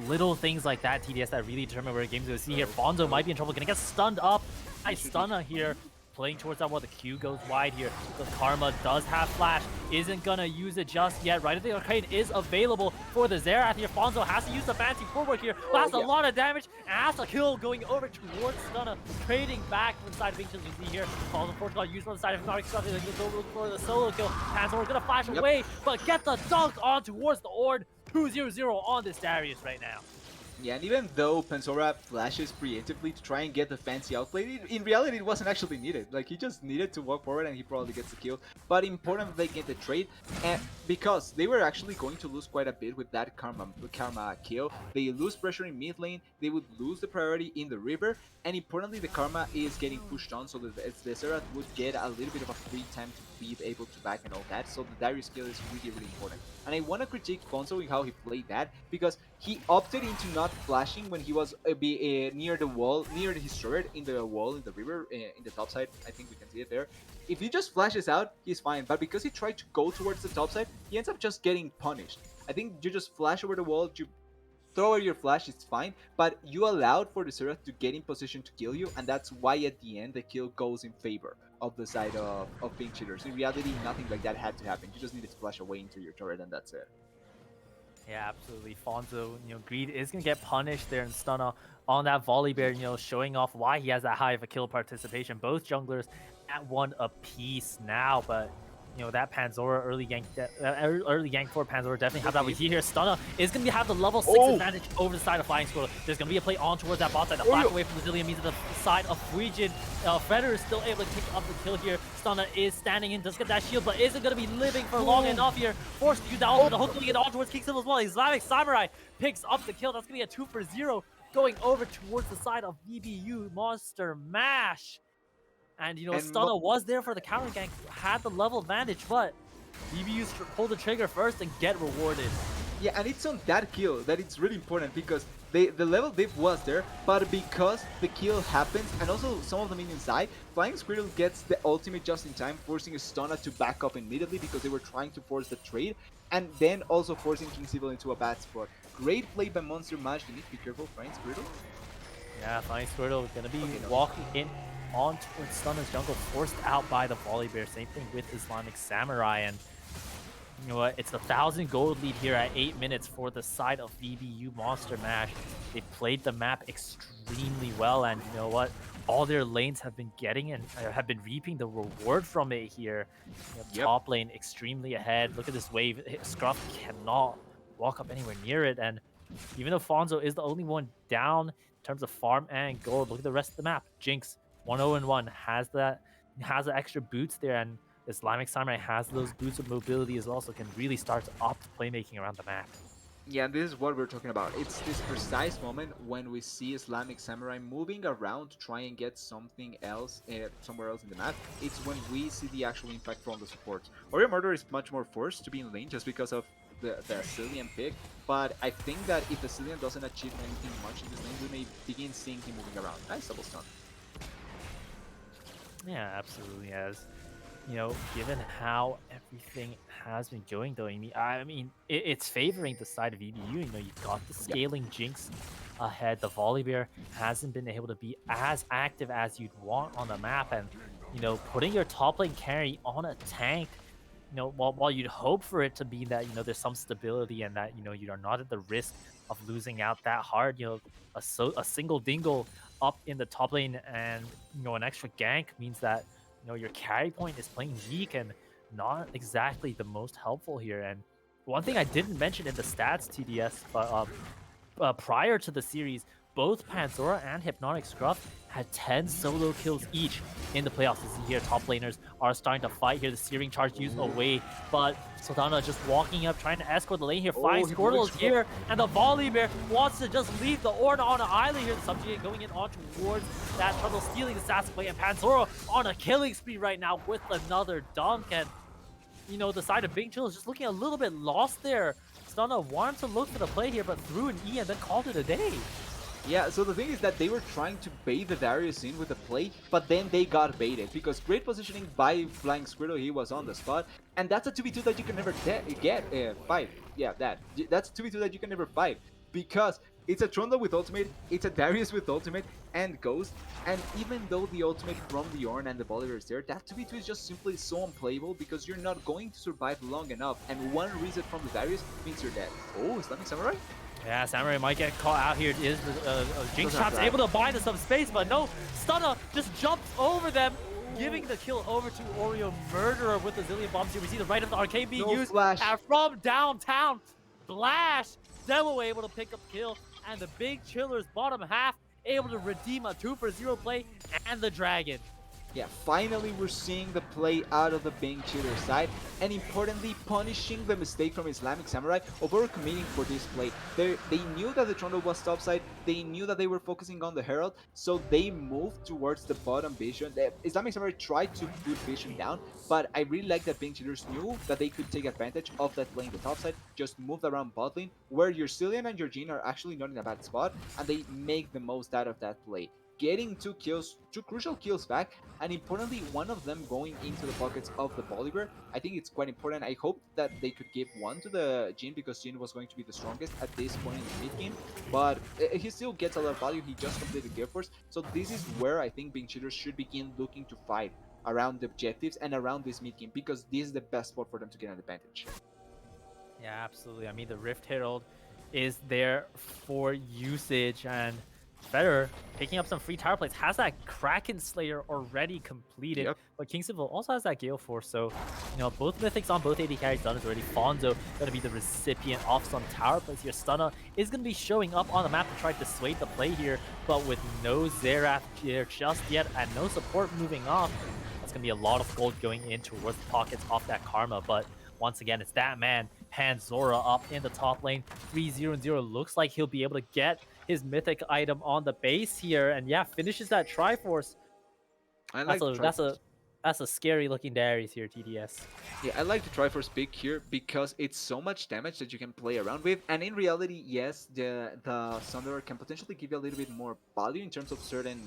little things like that, TDS, that really determine where a game's going to see here. Fonzo might be in trouble, gonna get stunned up. Nice stunner here. Playing towards that one, the Q goes wide here. The Karma does have flash, isn't gonna use it just yet. Right, the arcade is available for the Xerath here. Fonzo has to use the fancy footwork here, but has a lot of damage and has a kill going over towards Stunna, trading back from the side of Bing. You see here, Fonzo Portugal used from the side of Hypnotic Scruff. He's gonna go look for the solo kill. Panzor gonna flash away, but get the dunk on towards the Ord. 2-0-0 on this Darius right now. Yeah, and even though Panzora flashes preemptively to try and get the fancy outplay, in reality it wasn't actually needed. Like, he just needed to walk forward and he probably gets the kill. But important that they get the trade, and because they were actually going to lose quite a bit with that Karma kill. They lose pressure in mid lane, they would lose the priority in the river, and importantly the Karma is getting pushed on, so that the Xerath would get a little bit of a free time to be able to back and all that, so the Darius kill is really important. And I want to critique Fonzo in how he played that, because he opted into not flashing when he was near the wall, near his turret in the wall in the river, in the top side. I think we can see it there. If he just flashes out, he's fine, but because he tried to go towards the top side, he ends up just getting punished. I think you just flash over the wall, you throw out your flash, it's fine, but you allowed for the Xerath to get in position to kill you, and that's why at the end the kill goes in favor of the side of pink cheaters. In reality, nothing like that had to happen. You just needed to flash away into your turret, and that's it. Yeah, absolutely. Fonzo, Greed is going to get punished there, and Stunna on that volley bear, showing off why he has that high of a kill participation. Both junglers at 1 apiece now, but that Panzora early gank for Panzora definitely have that. We see here Stunna is going to have the level 6 advantage over the side of Flying Squirrel. There's going to be a play on towards that bot side. The flash away from the Zillion means that the side of Fuijin, Fredder is still able to pick up the kill here. Stunna is standing in, does get that shield, but isn't going to be living for long enough here. Forced you down, the hook going to get on towards Kingston as well. Islamic Samurai picks up the kill. That's going to be a 2 for 0 going over towards the side of VBU Monster Mash. And Stunna was there for the counter gank, had the level advantage, but VBU pull the trigger first and get rewarded. Yeah, and it's on that kill that it's really important, because the level diff was there, but because the kill happens and also some of the minions die, Flying Squirrel gets the ultimate just in time, forcing Stunna to back up immediately because they were trying to force the trade, and then also forcing King Civil into a bad spot. Great play by Monster Mash. You need to be careful, Flying Squirrel. Yeah, Flying Squirtle gonna be walking in on towards Stunna's jungle, forced out by the volley bear. Same thing with Islamic Samurai, and you know what? It's the 1,000 gold lead here at 8 minutes for the side of VBU Monster Mash. They played the map extremely well, and you know what? All their lanes have been getting and have been reaping the reward from it here. Top lane extremely ahead. Look at this wave. Scruff cannot walk up anywhere near it, and even though Fonzo is the only one down in terms of farm and gold, look at the rest of the map. Jinx 1-0-1 has the extra boots there, and Islamic Samurai has those boots of mobility as well, so can really start to opt playmaking around the map. Yeah, and this is what we're talking about. It's this precise moment when we see Islamic Samurai moving around to try and get something else, somewhere else in the map. It's when we see the actual impact from the supports. Warrior Murder is much more forced to be in lane just because of the Cillian pick, but I think that if the Cillian doesn't achieve anything much in this lane, we may begin seeing him moving around. Nice double stun. Yeah, absolutely. As you know, given how everything has been going, though, I mean, it's favoring the side of VBU. You know, you've got the scaling Jinx ahead. The volley bear hasn't been able to be as active as you'd want on the map, and you know, putting your top lane carry on a tank, you know, while you'd hope for it to be that, you know, there's some stability and that, you know, you are not at the risk of losing out that hard. You know, a single dingle up in the top lane and, you know, an extra gank means that, you know, your carry point is playing weak, and not exactly the most helpful here. And one thing I didn't mention in the stats, TDS, but prior to the series, both Panzora and Hypnotic Scruff had 10 solo kills each in the playoffs. This is here, top laners are starting to fight here. The Searing Charge used away, but Sultana just walking up, trying to escort the lane here. Flying Squirtle is here, and the Volley Bear wants to just leave the Ornn on an island here. The Subjugate going in on towards that Turtle, stealing the Assassin Blade, and Panzora on a killing spree right now with another dunk. And you know, the side of Big Chill is just looking a little bit lost there. Stunna wanted to look for the play here, but threw an E and then called it a day. Yeah, so the thing is that they were trying to bait the Darius in with the play, but then they got baited because great positioning by Flying Squirtle, he was on the spot, and that's a 2v2 that you can never fight. Yeah, that's a 2v2 that you can never fight because it's a Trundle with ultimate, it's a Darius with ultimate, and Ghost, and even though the ultimate from the Ornn and the Bolivar is there, that 2v2 is just simply so unplayable because you're not going to survive long enough, and one reset from the Darius means you're dead. Oh, Islamic Samurai? Yeah, Samurai might get caught out here. Is Jinx Trap's able to buy some space, but no, Stunna just jumps over them, giving the kill over to Oreo Murderer with the Zillion Bombs here. We see the right of the arcade being used Flash. And from downtown. Flash, Demo able to pick up kill, and the Big Chillers bottom half able to redeem a 2-for-0 play and the Dragon. Yeah, finally we're seeing the play out of the Bang Chiller side, and importantly, punishing the mistake from Islamic Samurai of overcommitting for this play. They knew that the Trundle was topside, they knew that they were focusing on the Herald, so they moved towards the bottom Vision. Islamic Samurai tried to put Vision down, but I really like that Bang Chillers knew that they could take advantage of that playing the topside, just moved around bot lane, where your Cillian and your Jhin are actually not in a bad spot, and they make the most out of that play. Getting 2 kills, 2 crucial kills back, and importantly, one of them going into the pockets of the Bolivar. I think it's quite important. I hope that they could give one to the Jhin because Jhin was going to be the strongest at this point in the mid game, but he still gets a lot of value. He just completed Gear Force, so this is where I think Bing Cheaters should begin looking to fight around the objectives and around this mid game because this is the best spot for them to get an advantage. Yeah, absolutely. I mean, the Rift Herald is there for usage, and Federer picking up some free tower plates, has that Kraken Slayer already completed, but Kingstonville also has that Gale Force, so, you know, both Mythics on both AD carries done is already. Fonzo going to be the recipient of some tower plates here. Stunna is going to be showing up on the map to try to dissuade the play here, but with no Xerath here just yet and no support moving off, that's going to be a lot of gold going in towards the pockets off that Karma, but once again, it's that man, Panzora, up in the top lane. 3-0-0. Looks like he'll be able to get his mythic item on the base here, and yeah, finishes that Triforce. That's a scary looking Darius here, TDS. Yeah, I like the Triforce pick here because it's so much damage that you can play around with, and in reality, yes, the Sunderer can potentially give you a little bit more value in terms of certain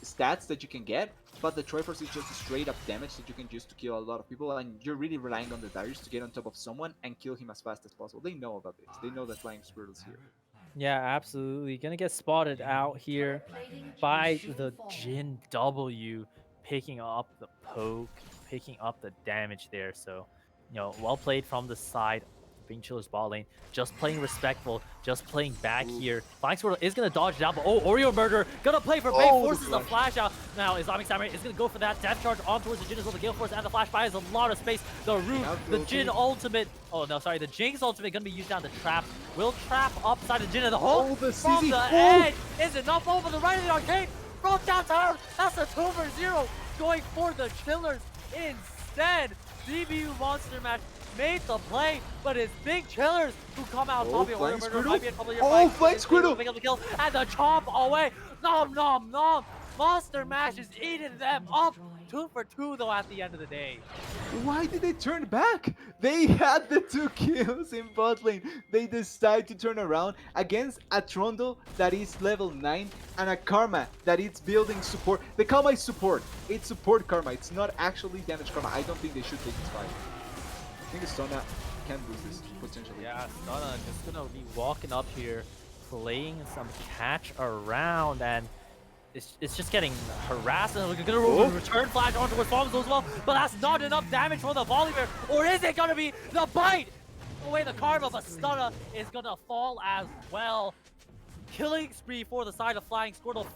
stats that you can get, but the Triforce is just straight up damage that you can use to kill a lot of people, and you're really relying on the Darius to get on top of someone and kill him as fast as possible. They know about this. They know that Flying Squirtle's here. Yeah, absolutely. Gonna get spotted out here by the Jhin W, picking up the poke, picking up the damage there. So, you know, well played from the side. Being Chiller's bot lane, just playing respectful, just playing back here. Flying Squirtle is gonna dodge down, but Oreo Murderer gonna play for Bay, forces the flash out. Now Islamic Samurai is gonna go for that death charge on towards the Jhin as well. The Gale Force and the flash buys a lot of space. The root, the Jhin ultimate. Oh no, sorry, the Jinx ultimate gonna be used down to trap. Will trap upside the Jhin and the whole from the edge is enough over the right of the arcade from downtown. That's a 2-for-0 going for the Chillers instead. VBU Monster Match made the play, but it's Big Chillers who come out. Flying Squirtle! Flying Squirtle! Pick up the kill and the chomp away. Nom nom nom. Monster Mash is eating them up. 2-for-2 though at the end of the day. Why did they turn back? They had the 2 kills in bot lane. They decide to turn around against a Trundle that is level 9 and a Karma that is building support. The Karma is support. It's support Karma. It's not actually damage Karma. I don't think they should take this fight. I think Stunna can lose this potentially. Yeah, Stunna just gonna be walking up here, playing some catch around, and it's just getting harassed. And we're gonna return flash onto his bombs as well, but that's not enough damage for the Volley Bear. Or is it gonna be the bite? Away the Karma, but Stunna is gonna fall as well. Killing spree for the side of Flying Squirtle.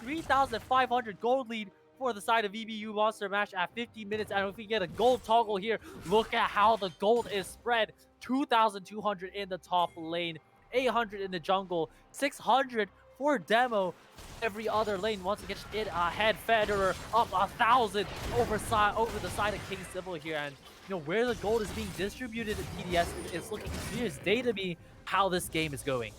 3,500 gold lead for the side of VBU Monster Mash at 15 minutes. And if we get a gold toggle here, look at how the gold is spread. 2,200 in the top lane, 800 in the jungle, 600 for Demo. Every other lane once it gets it ahead. Federer up 1,000 over the side of King Civil here. And where the gold is being distributed in TDS, it's looking clear as day to me how this game is going.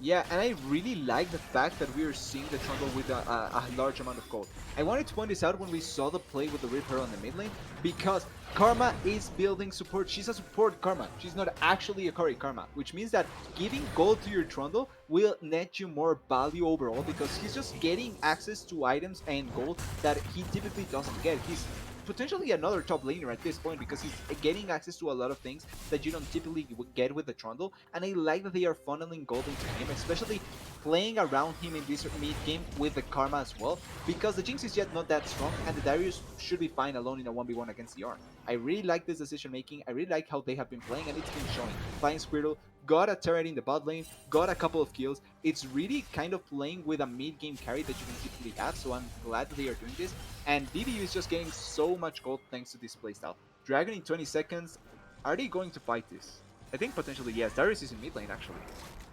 Yeah, and I really like the fact that we are seeing the Trundle with a large amount of gold. I wanted to point this out when we saw the play with the Ripper on the mid lane, because Karma is building support. She's a support Karma. She's not actually a carry Karma, which means that giving gold to your Trundle will net you more value overall, because he's just getting access to items and gold that he typically doesn't get. He's potentially another top laner at this point, because he's getting access to a lot of things that you don't typically get with the Trundle, and I like that they are funneling gold into him, especially playing around him in this mid game with the Karma as well, because the Jinx is yet not that strong, and the Darius should be fine alone in a 1v1 against the Yarn. I really like this decision making, I really like how they have been playing, and it's been showing. Flying Squirtle got a turret in the bot lane, got a couple of kills. It's really kind of playing with a mid-game carry that you can typically have, so I'm glad that they are doing this. And VBU is just getting so much gold thanks to this playstyle. Dragon in 20 seconds, are they going to fight this? I think potentially yes. Darius is in mid lane actually.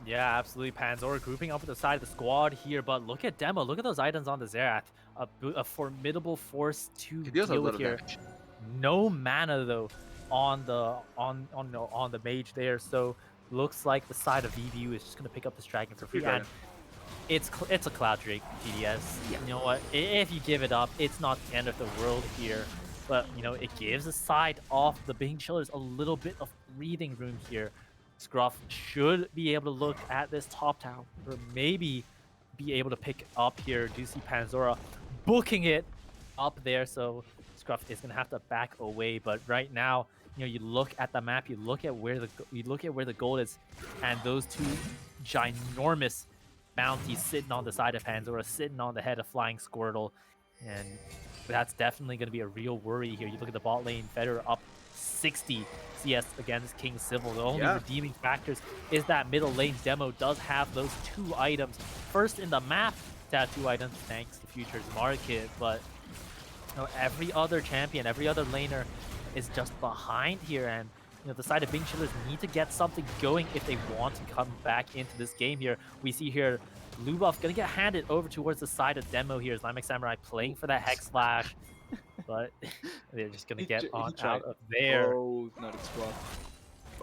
Yeah, absolutely. Panzora grouping up with the side of the squad here, but look at Demo. Look at those items on the Xerath. A formidable force to deal with here. Damage. No mana though on the mage there, so looks like the side of VBU is just gonna pick up this dragon for free. And it's a Cloud Drake TDS. Yeah. You know what? If you give it up, it's not the end of the world here. But it gives the side of the Bing Chillers a little bit of breathing room here. Scruff should be able to look at this top tower, or maybe be able to pick up here. Do see Panzora booking it up there, so Scruff is gonna have to back away. But right now, you look at the map, you look at where the gold is, and those two ginormous bounties sitting on the side of Panzora, sitting on the head of Flying Squirtle, and that's definitely going to be a real worry here. You look at the bot lane, Federer up 60 CS against King Civil. The only redeeming factors is that middle lane Demo does have those two items. First in the map to have two items thanks to Futures Market, but every other champion, every other laner is just behind here, and the side of Bing Chillers need to get something going if they want to come back into this game here. We see here Lubov gonna get handed over towards the side of Demo here. Islamic Samurai playing for that Hex Slash, but they're just gonna get on out of there. Oh, not a Scruff.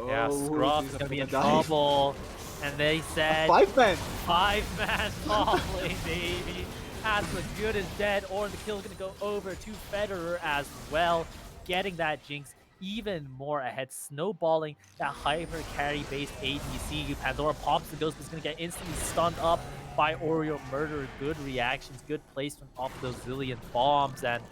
Yeah, Scruff is gonna be in trouble. And they said 5-man. 5-man top lane, baby. As the good is dead, or the kill is gonna go over to Federer as well, getting that Jinx even more ahead, snowballing that hyper carry based ADC. Pandora pops the ghost, but is gonna get instantly stunned up by Oreo Murderer. Good reactions, good placement off those zillion bombs, and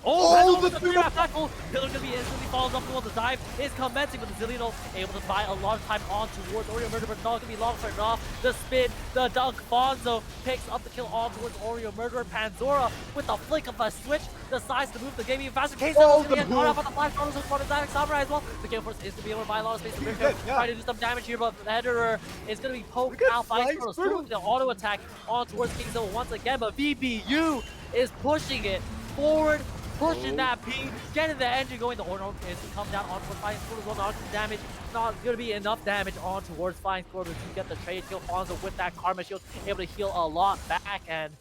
the three-up tackle! Pillar gonna be instantly falls up towards the dive, is commencing with the Zillion ult, able to buy a lot of time on towards Oreo Murderer, but not gonna be long for it off. The spin, the dunk, Fonzo picks up the kill on towards Oreo Murderer. Panzora with the flick of a switch decides to move the game even faster. Case is gonna get caught up on the flash bonus with Dynamic Samurai as well. The Gale Force is gonna be able to buy a lot of space to try to do some damage here, but Federer is gonna be poked out by Squirtle. The auto attack on towards King Zilla once again, but VBU is pushing it forward, pushing that P, getting the engine going. The Ornor is to come down on towards Flying Squirtle as well. Not damage, not going to be enough damage on towards Flying Squirtle to get the trade kill. Fonzo with that Karma Shield, able to heal a lot back, and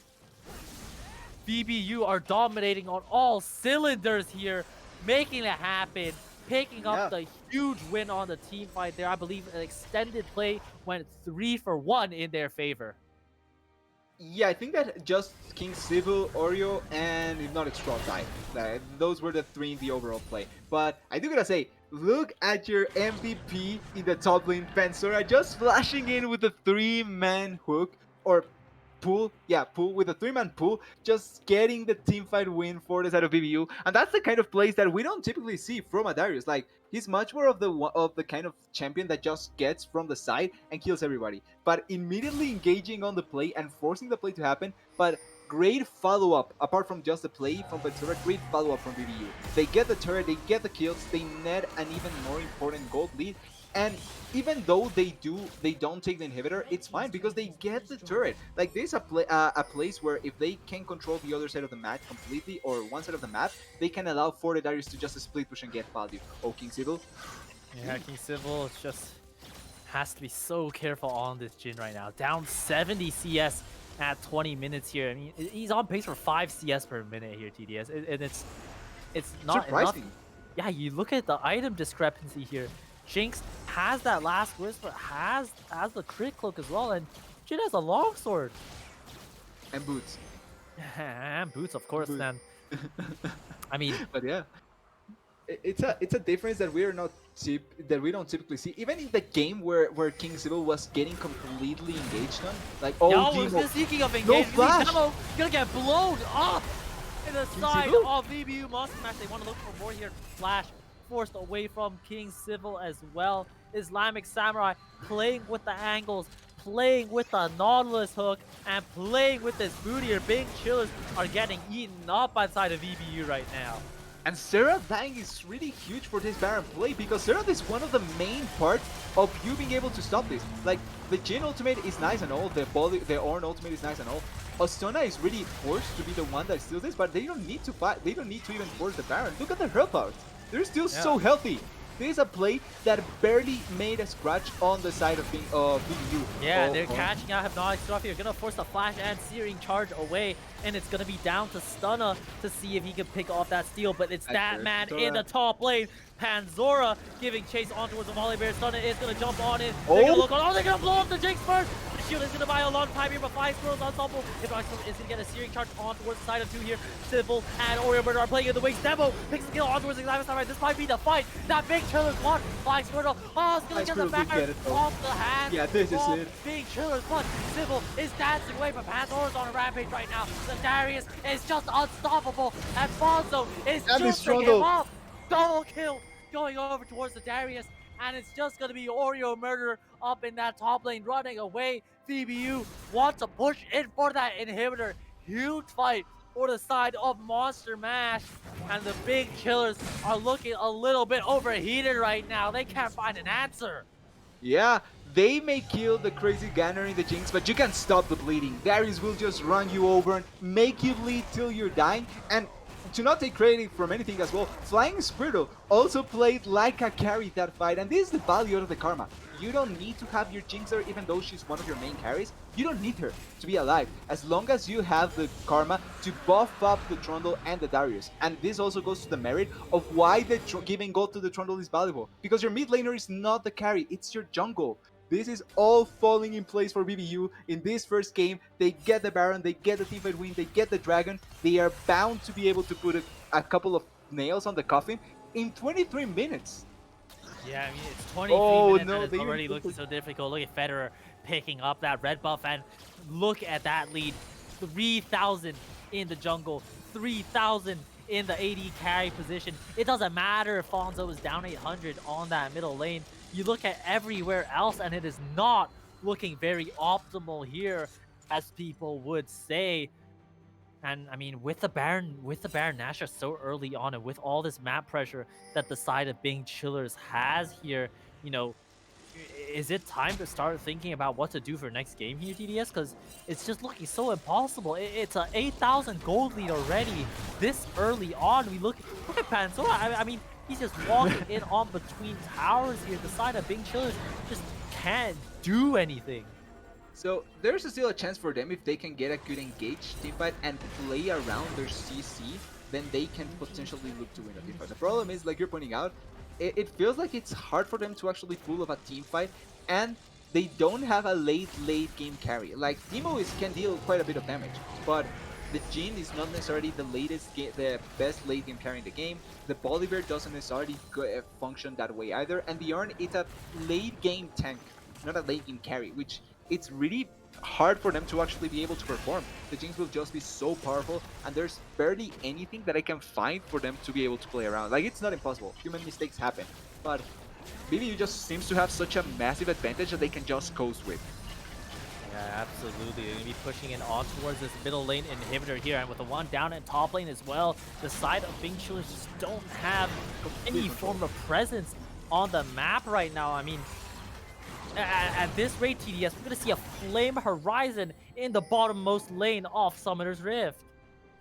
VBU are dominating on all cylinders here, making it happen, picking up the huge win on the team fight there. I believe an extended play went 3 for 1 in their favor. Yeah, I think that just King Civil, Oreo, and if not, it's Straw died. Those were the three in the overall play. But I do gotta say, look at your MVP in the top lane, Panzora, just flashing in with the 3-man hook, or pull, pull with a 3-man pull, just getting the teamfight win for the side of VBU. And that's the kind of plays that we don't typically see from a Darius. Like, he's much more of the kind of champion that just gets from the side and kills everybody, but immediately engaging on the play and forcing the play to happen. But great follow-up, apart from just the play from Panzora, great follow-up from VBU. They get the turret, they get the kills, they net an even more important gold lead, And even though they don't take the inhibitor, it's fine because they get the turret. Like there's a place where if they can control the other side of the map completely or one side of the map, they can allow for the Darius to just split push and get value. Oh, King Civil. Yeah, King Civil is just has to be so careful on this Jhin right now. Down 70 CS at 20 minutes here. I mean, he's on pace for 5 CS per minute here, TDS. And it's not enough. Surprising. Yeah, you look at the item discrepancy here. Jinx has that last whisper, has the crit cloak as well, and Jhin has a longsword. And boots. And boots, of course, Boots. man. I mean, But yeah, it's a difference that we don't typically see. Even in the game where King Civil was getting completely engaged on, like yo, speaking of engagement, flash. Demo gonna get blown up in the King side Civil? of VBU Monster Mash. They want to look for more here. Flash forced away from King Civil as well. Islamic Samurai playing with the angles, playing with the Nautilus hook, and playing with this booty here. Big Chillers are getting eaten up outside of VBU right now. And Seraph dying is really huge for this Baron play because Seraph is one of the main parts of you being able to stop this. Like, the Jhin ultimate is nice and all, the Ornn ultimate is nice and all. Ostona is really forced to be the one that steals this, but they don't need to fight, they don't need to even force the Baron. Look at their health bars. They're still so healthy. This is a play that barely made a scratch on the side of VBU. Yeah, they're catching out Hypnotic stuff here. Gonna force the flash and searing charge away, and it's gonna be down to Stunna to see if he can pick off that steal. But it's that man in the top lane, Panzora, giving chase on towards the volley bear. Stunna is gonna jump on it. They're gonna look on. Oh, they're gonna blow up the Jinx first. The shield is gonna buy a lot of time here, but 5 Squirrels ensemble. Hypnotic is gonna get a searing charge on towards the side of 2 here. Civil and Oreo Murder are playing in the wings. Demo picks the kill on towards the Exilus Samurai. This might be the fight. That big Chiller's one. 5 Squirtle. Oh, it's gonna get the back off the hand. Yeah, this is it. Big Chiller's one. Civil is dancing away, but Pandora's on a rampage right now. The Darius is just unstoppable, and Bonzo is juicing him up. Double kill going over towards the Darius, and it's just going to be Oreo Murder up in that top lane running away. VBU wants to push in for that inhibitor. Huge fight for the side of Monster Mash, and the Big Chillers are looking a little bit overheated right now. They can't find an answer. Yeah, they may kill the crazy Gunner in the Jinx, but you can stop the bleeding. Darius will just run you over and make you bleed till you're dying. And to not take credit from anything as well, Flying Squirtle also played like a carry that fight, and this is the value out of the Karma. You don't need to have your Jinxer, even though she's one of your main carries. You don't need her to be alive, as long as you have the Karma to buff up the Trundle and the Darius. And this also goes to the merit of why the giving gold to the Trundle is valuable. Because your mid laner is not the carry, it's your jungle. This is all falling in place for VBU. In this first game, they get the Baron, they get the teamfight win, they get the Dragon. They are bound to be able to put a couple of nails on the coffin in 23 minutes. Yeah, I mean, it's 23 minutes and it's already looking so difficult. Look at Federer picking up that red buff, and look at that lead. 3,000 in the jungle, 3,000 in the AD carry position. It doesn't matter if Fonzo is down 800 on that middle lane. You look at everywhere else, and it is not looking very optimal here, as people would say. And I mean, with the Baron Nashor so early on, and with all this map pressure that the side of Bing Chillers has here, you know, is it time to start thinking about what to do for next game here, DDS? Because it's just looking so impossible. It's a 8,000 gold lead already this early on. We look at Panzora. I mean, he's just walking in on between towers here. The side of Bing Chillers just can't do anything. So there's still a chance for them if they can get a good engaged teamfight and play around their CC, then they can potentially look to win a teamfight. The problem is, like you're pointing out, it feels like it's hard for them to actually pull off a teamfight, and they don't have a late game carry. Like Demo can deal quite a bit of damage, but the Jhin is not necessarily the best late game carry in the game. The Bolivar doesn't necessarily function that way either, and the Ornn is a late game tank, not a late game carry, which it's really hard for them to actually be able to perform. The Jinx will just be so powerful, and there's barely anything that I can find for them to be able to play around. Like, it's not impossible. Human mistakes happen, but BBU just seems to have such a massive advantage that they can just coast with. Yeah, absolutely. They're going to be pushing in on towards this middle lane inhibitor here, and with the one down in top lane as well, the side of Bing Chillers just don't have any form of presence on the map right now. I mean, at this rate, TDS, we're gonna see a Flame Horizon in the bottommost lane of Summoner's Rift.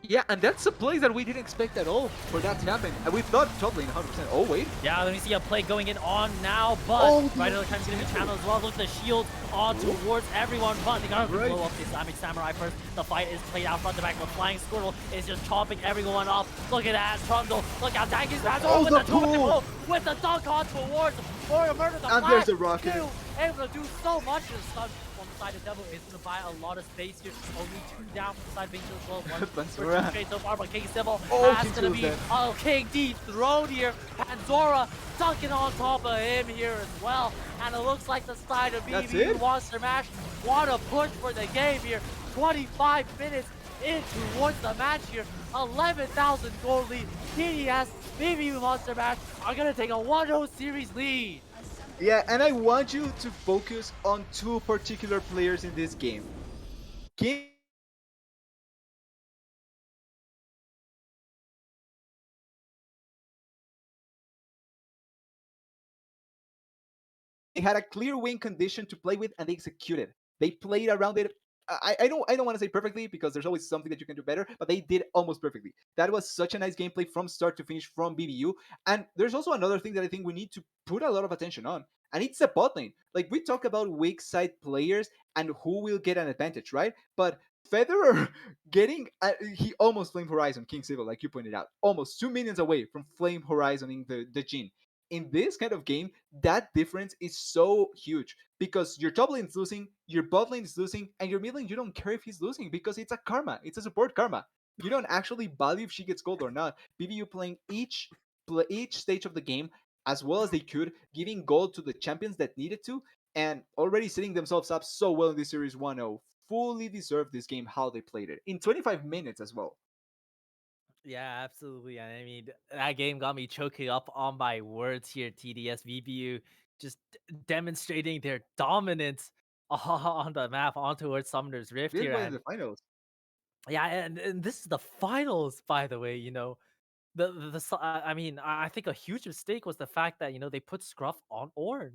Yeah, and that's a play that we didn't expect at all for that to happen. And we thought top lane 100%. Oh, wait. Yeah, let me see a play going in on now, but Oh, right at the time he's gonna be channeled as well. Look at the shield on towards everyone, but they gotta Right. blow up the Islamic Samurai first. The fight is played out front to back. The flying Squirtle is just chopping everyone up. Look at that, Trundle. Look how Danky's back Oh, with the the two-man pull. blow, with the dunk on towards for a murder. The And flash, there's the rocket. too, able to do so much. The stun on the side of Devil is gonna buy a lot of space here. Only 2 down from the side of Angel as well. One for Pansora. 2 trades so far, but King Sybil Oh, has King gonna Sybil's be dead. a King dethroned here. Panzora dunking on top of him here as well. And it looks like the side of That's BBU it? Monster Mash want to push for the game here. 25 minutes in towards the match here. 11,000 gold lead. TDS, BBU Monster Mash are going to take a 1-0 series lead. Yeah, and I want you to focus on 2 particular players in this game. King they had a clear win condition to play with, and they executed. They played around it. I don't want to say perfectly because there's always something that you can do better, but they did almost perfectly. That was such a nice gameplay from start to finish from BBU. And there's also another thing that I think we need to put a lot of attention on, and it's the bot lane. Like we talk about weak side players and who will get an advantage, right? But Federer he almost Flame Horizon King Civil, like you pointed out, almost 2 minions away from Flame Horizoning the Jin. In this kind of game, that difference is so huge because your top lane is losing, your bot lane is losing, and your mid lane, you don't care if he's losing because it's a karma. It's a support karma. You don't actually value if she gets gold or not. BBU playing each stage of the game as well as they could, giving gold to the champions that needed to, and already setting themselves up so well in this series 1-0. Fully deserved this game how they played it in 25 minutes as well. Yeah, absolutely. And I mean, that game got me choking up on my words here. TDS VBU just demonstrating their dominance on the map on towards Summoner's Rift Did here. well in And the finals. yeah, and this is the finals, by the way. I mean, I think a huge mistake was the fact that they put Scruff on Ornn,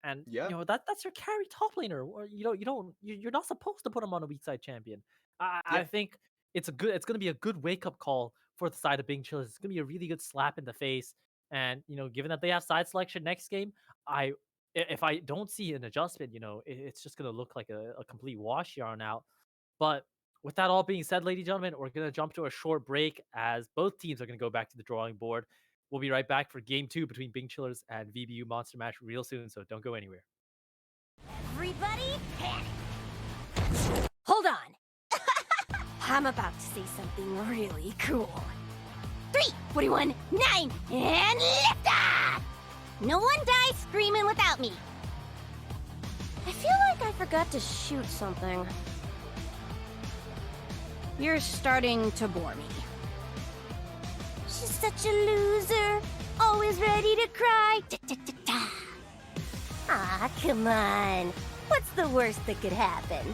and Yeah, that's your carry top laner. Or you're not supposed to put him on a weak side champion. I yeah. think it's gonna be a good wake up call for the side of Bing Chillers. It's gonna be a really good slap in the face, and given that they have side selection next game, if I don't see an adjustment, it's just gonna look like a complete wash here on out. But with that all being said, ladies and gentlemen, we're going to jump to a short break as both teams are going to go back to the drawing board. We'll be right back for game 2 between Bing Chillers and VBU Monster Mash real soon, so don't go anywhere. Everybody panic. Hold on. I'm about to say something really cool. 3, 41, 9, and lift off! No one dies screaming without me. I feel like I forgot to shoot something. You're starting to bore me. She's such a loser, always ready to cry. Ah, come on. What's the worst that could happen?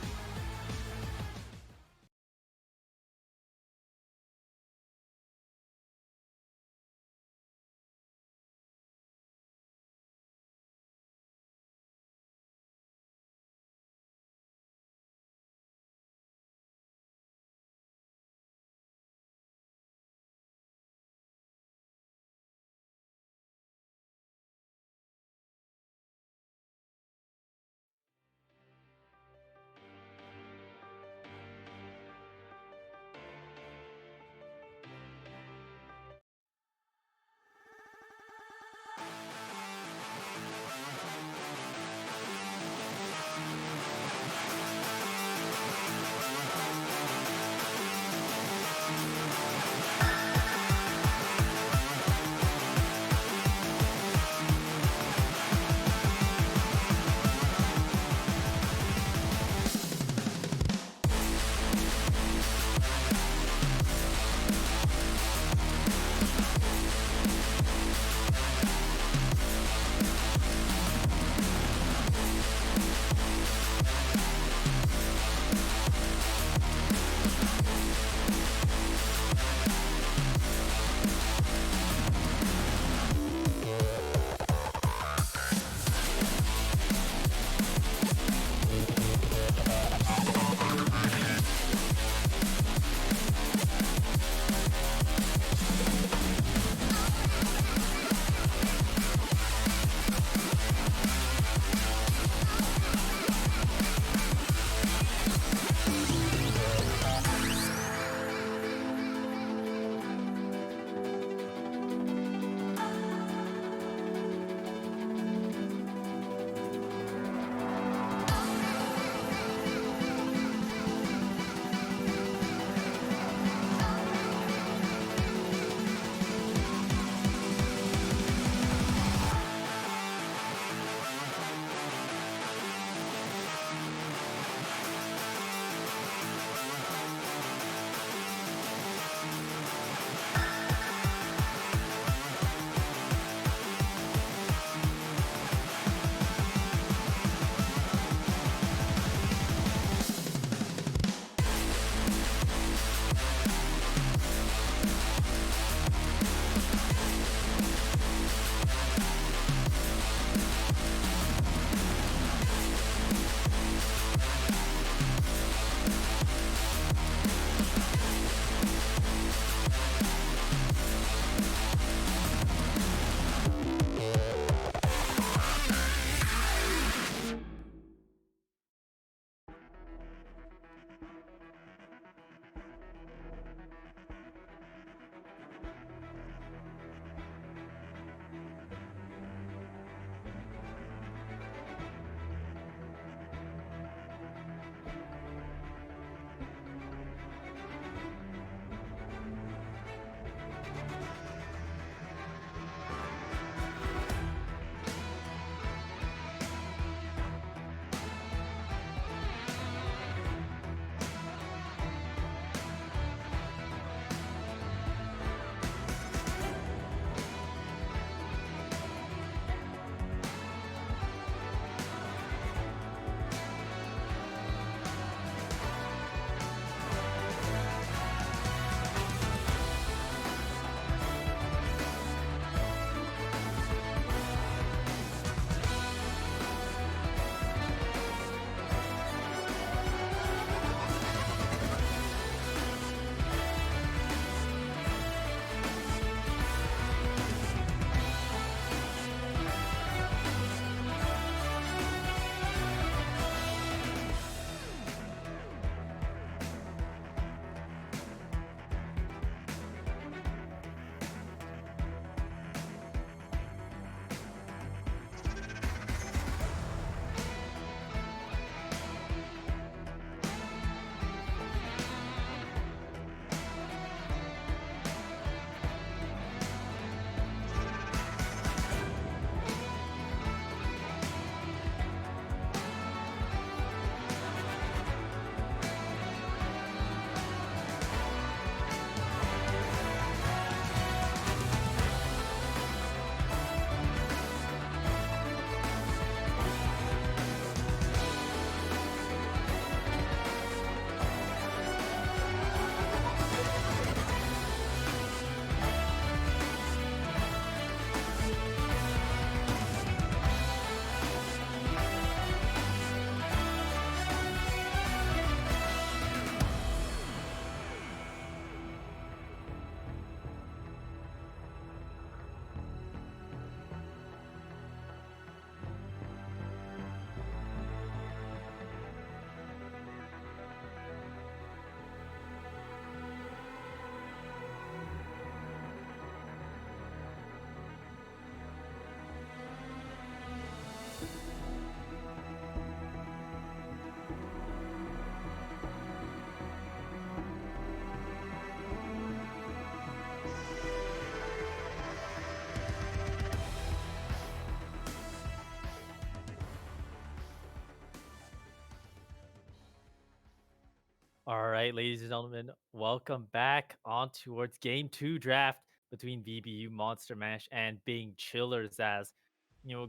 right, ladies and gentlemen, welcome back on towards game two draft between VBU Monster Mash and Bing Chillers. As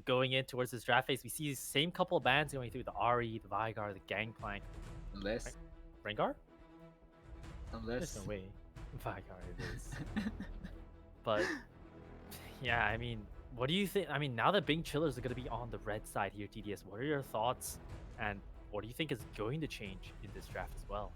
going in towards this draft phase, we see the same couple of bands going through the Ari, the Vigar, the Gangplank. Unless, Right? Rengar? There's no unless. way. Vigar it is. But yeah, I mean, what do you think? I mean, now that Bing Chillers are going to be on the red side here, TDS, what are your thoughts? And what do you think is going to change in this draft as well?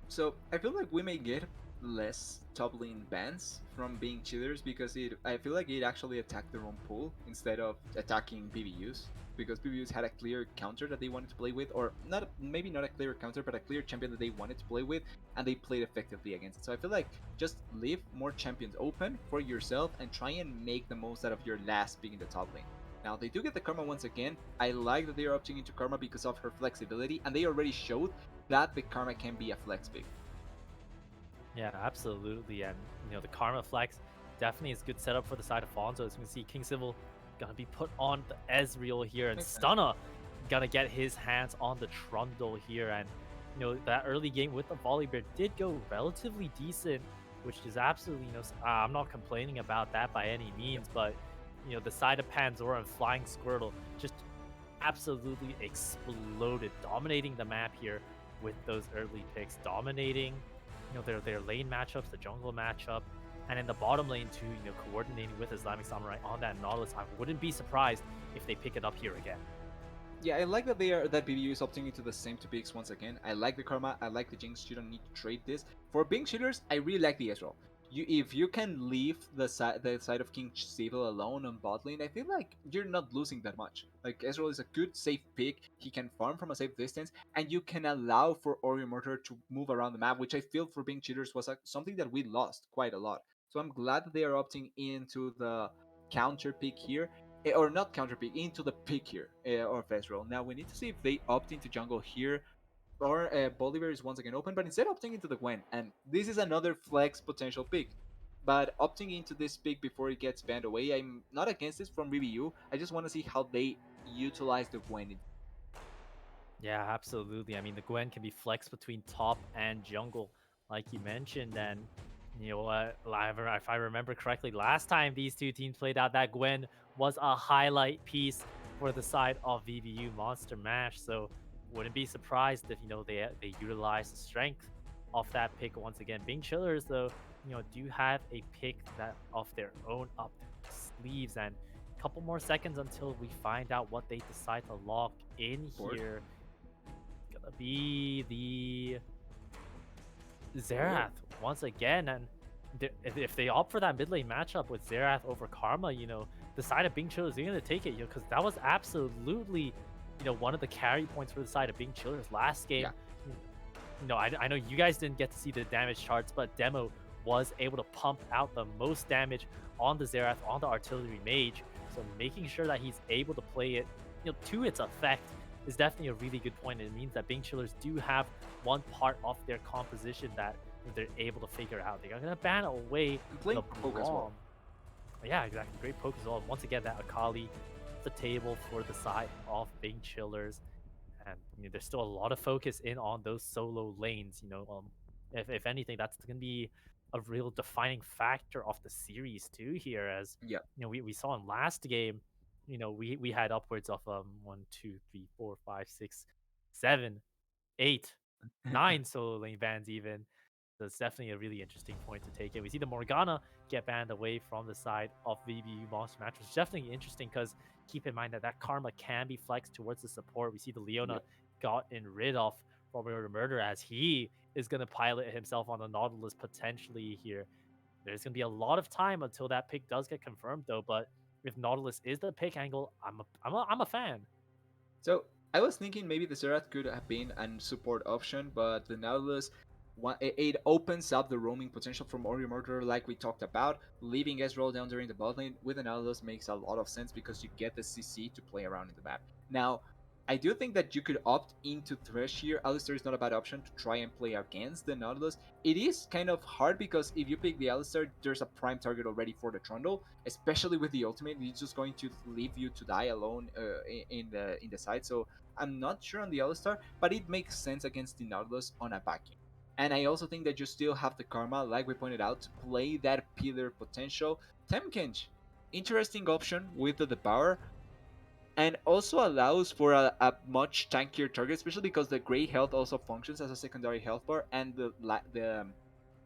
So I feel like we may get less top lane bans from being cheaters because I feel like it actually attacked their own pool instead of attacking BBUs, because BBUs had a clear counter that they wanted to play with, or not, maybe not a clear counter, but a clear champion that they wanted to play with, and they played effectively against it. So I feel like just leave more champions open for yourself and try and make the most out of your last pick in the top lane. Now they do get the Karma once again. I like that they are opting into Karma because of her flexibility, and they already showed that the Karma can be a flex pick. Yeah, absolutely. And the Karma Flex definitely is good setup for the side of Fonzo. As you can see, King Civil gonna be put on the Ezreal here, and Makes sense. Stunna gonna get his hands on the Trundle here. And that early game with the Volibear did go relatively decent, which is absolutely I'm not complaining about that by any means, but the side of Panzora and Flying Squirtle just absolutely exploded, dominating the map here with those early picks, dominating their lane matchups, the jungle matchup, and in the bottom lane too, coordinating with Islamic Samurai on that Nautilus. I wouldn't be surprised if they pick it up here again. Yeah, I like that BBU is opting into the same two picks once again. I like the Karma, I like the Jinx. You don't need to trade this. For being cheaters, I really like the Ezreal. If you can leave the side of King Civil alone on bot lane, I feel like you're not losing that much. Like, Ezreal is a good safe pick. He can farm from a safe distance, and you can allow for Ori Mortar to move around the map, which I feel for being cheaters was something that we lost quite a lot. So I'm glad that they are opting into the counter pick here, or not counter pick, into the pick here of Ezreal. Now we need to see if they opt into jungle here, or Bolivar is once again open, but instead opting into the Gwen, and this is another flex potential pick. But opting into this pick before it gets banned away, I'm not against this from VBU. I just want to see how they utilize the Gwen. Yeah, absolutely. I mean, the Gwen can be flexed between top and jungle, like you mentioned. And if I remember correctly, last time these two teams played out, that Gwen was a highlight piece for the side of VBU Monster Mash. So wouldn't be surprised if they utilize the strength of that pick once again. Bing Chillers though, do have a pick that of their own up their sleeves, and a couple more seconds until we find out what they decide to lock in Board. here. Gonna be the Xerath once again, and if they opt for that mid lane matchup with Xerath over Karma, the side of Bing Chillers are gonna take it, because that was absolutely, one of the carry points for the side of Bing Chillers last game. Yeah. I know you guys didn't get to see the damage charts, but Demo was able to pump out the most damage on the Xerath, on the Artillery Mage. So making sure that he's able to play it, to its effect is definitely a really good point. It means that Bing Chillers do have one part of their composition that they're able to figure out. They're gonna ban away Playing the poke as well. Braum. Yeah, exactly. Great poke as well. Once again, that Akali, the table for the side of Bing Chillers. And there's still a lot of focus in on those solo lanes. If anything, that's going to be a real defining factor of the series too. Here, as Yeah. we saw in last game, we had upwards of 1, 2, 3, 4, 5, 6, 7, 8, 9 solo lane bans even. So it's definitely a really interesting point to take in. We see the Morgana get banned away from the side of VBU Monster Match, which is definitely interesting because keep in mind that Karma can be flexed towards the support. We see the Leona gotten rid of for Murder, as he is going to pilot himself on the Nautilus potentially here. There's going to be a lot of time until that pick does get confirmed though, but if Nautilus is the pick angle, I'm a fan. So I was thinking maybe the Xerath could have been a support option, but the Nautilus, it opens up the roaming potential from Ori Murder, like we talked about. Leaving Ezreal down during the bot lane with the Nautilus makes a lot of sense because you get the CC to play around in the map. Now, I do think that you could opt into Thresh here. Alistar is not a bad option to try and play against the Nautilus. It is kind of hard because if you pick the Alistar, there's a prime target already for the Trundle, especially with the ultimate. It's just going to leave you to die alone in the side. So I'm not sure on the Alistar, but it makes sense against the Nautilus on a backing. And I also think that you still have the Karma, like we pointed out, to play that pillar potential. Temkinch, interesting option with the power, and also allows for a much tankier target, especially because the great health also functions as a secondary health bar, and the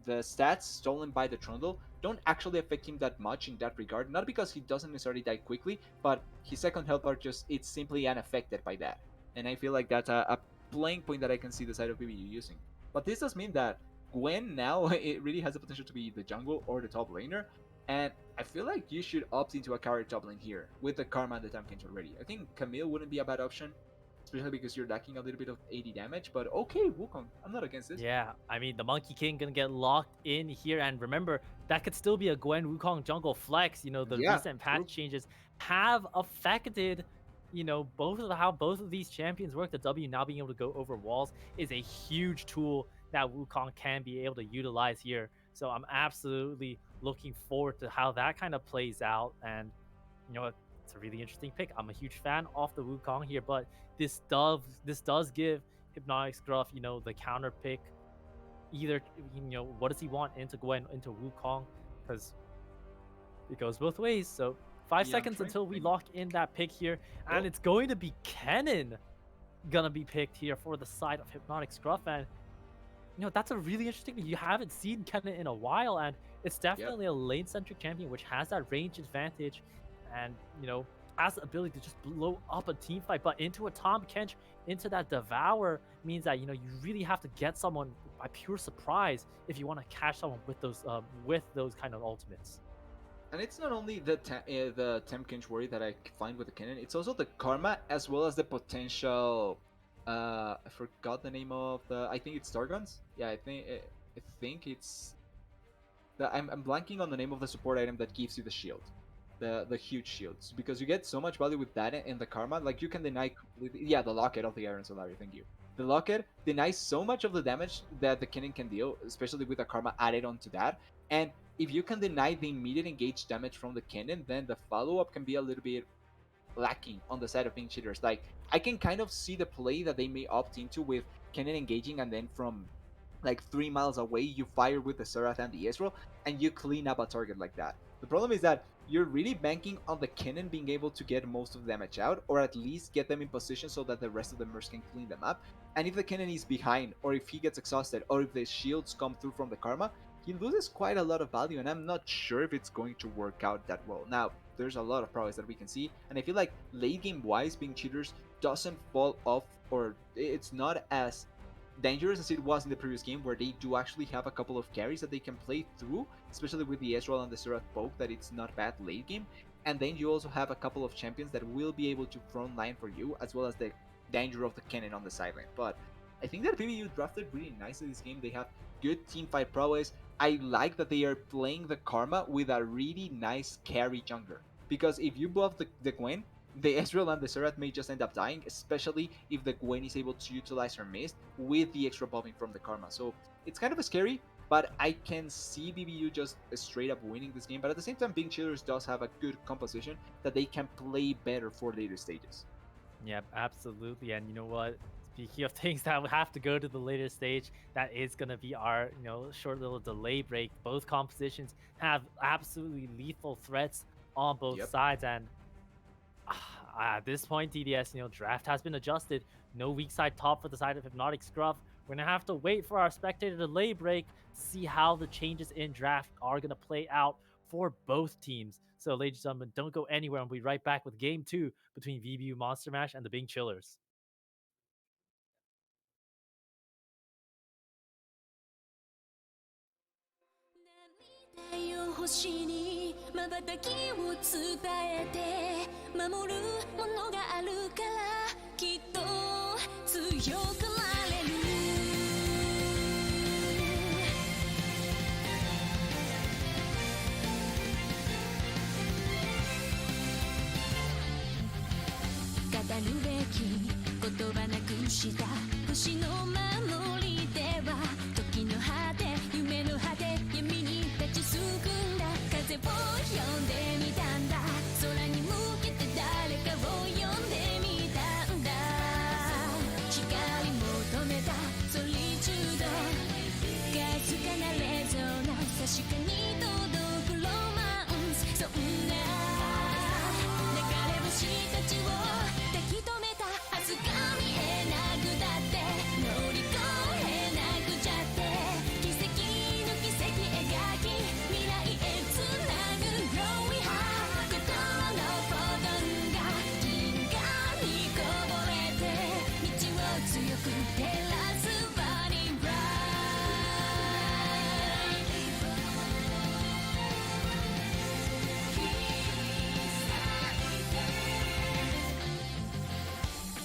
stats stolen by the Trundle don't actually affect him that much in that regard. Not because he doesn't necessarily die quickly, but his second health bar just it's simply unaffected by that. And I feel like that's a playing point that I can see the side of BBU using. But this does mean that Gwen now it really has the potential to be the jungle or the top laner, and I feel like you should opt into a carry top lane here with the Karma and the Tankage already. I think Camille wouldn't be a bad option, especially because you're lacking a little bit of AD damage. But okay, Wukong, I'm not against this. Yeah, I mean, the Monkey King gonna get locked in here, and remember, that could still be a Gwen Wukong jungle flex. You know, the Yeah, recent patch true. changes have affected, both of how both of these champions work. The W now being able to go over walls is a huge tool that Wukong can be able to utilize here. So I'm absolutely looking forward to how that kind of plays out, and you know what? It's a really interesting pick. I'm a huge fan of the Wukong here, but this does give Hypnotic Scruff, the counter pick. Either, what does he want into Gwen, into Wukong? Because it goes both ways. So 5 seconds trying to until we think. lock in that pick here, and Oh. it's going to be Kennen gonna be picked here for the side of Hypnotic Scruff, and that's a really interesting thing. You haven't seen Kennen in a while, and it's definitely a lane-centric champion which has that range advantage, and has the ability to just blow up a team fight. But into a Tom Kench, into that Devour means that you really have to get someone by pure surprise if you want to catch someone with those kind of ultimates. And it's not only the Temkinch worry that I find with the Kennen, it's also the Karma as well as the potential. I forgot the name of the. I think it's Starguns. Yeah, I think it's. I'm blanking on the name of the support item that gives you the shield, the huge shields, because you get so much value with that in the Karma. Like you can deny completely. Yeah, the Locket of the Iron Solari. Thank you. The Locket denies so much of the damage that the Kennen can deal, especially with the Karma added onto that. And if you can deny the immediate engage damage from the Kennen, then the follow-up can be a little bit lacking on the side of being cheaters. Like I can kind of see the play that they may opt into with Kennen engaging, and then from like 3 miles away you fire with the Serath and the Ezreal, and you clean up a target like that. The problem is that you're really banking on the Kennen being able to get most of the damage out, or at least get them in position so that the rest of the Mercs can clean them up. And if the Kennen is behind, or if he gets exhausted, or if the shields come through from the Karma, he loses quite a lot of value, and I'm not sure if it's going to work out that well. Now, there's a lot of prowess that we can see, and I feel like late game wise, being cheaters doesn't fall off, or it's not as dangerous as it was in the previous game, where they do actually have a couple of carries that they can play through, especially with the Ezreal and the Serath poke, that it's not bad late game. And then you also have a couple of champions that will be able to front line for you, as well as the danger of the Kennen on the sideline. But I think that VBU drafted really nicely this game. They have good team fight prowess. I like that they are playing the Karma with a really nice carry jungler. Because if you buff the Gwen, the Ezreal and the Serath may just end up dying, especially if the Gwen is able to utilize her mist with the extra buffing from the Karma. So it's kind of scary, but I can see BBU just straight up winning this game. But at the same time, Being Chillers does have a good composition that they can play better for later stages. Yep, absolutely. And you know what? Speaking of things that will have to go to the later stage, that is going to be our, short little delay break. Both compositions have absolutely lethal threats on both Yep. sides. And at this point, TDS, draft has been adjusted. No weak side top for the side of Hypnotic Scruff. We're going to have to wait for our spectator delay break to see how the changes in draft are going to play out for both teams. So, ladies and gentlemen, don't go anywhere. And we'll be right back with game 2 between VBU Monster Mash and the Bing Chillers. 太陽星に瞬きを伝えて守るものがあるからきっと強くなれる語るべき言葉なくした星の守りでは時の果て夢の果て闇に立ちすくんだ風を呼んでみたんだ空に向けて誰かを呼んでみたんだ光も確かに届くロマンス、そんな流れ星たちを抱き留めた明日が見えなくだって乗り越えなくちゃって奇跡の奇跡描き未来へつなぐ Growing High 心のフォトンが銀河にこぼれて道を強く照らすバニーブライ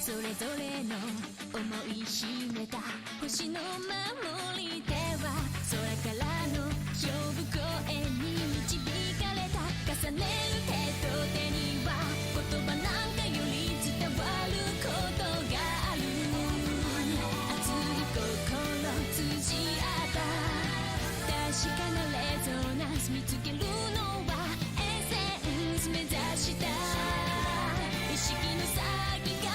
それぞれの思い秘めた星の守り手は空からの勝負声に導かれた重ねる手と手には言葉なんかより伝わることがある熱い心通じ合った確かなレゾナンス見つけるのはエッセンス目指した意識の先が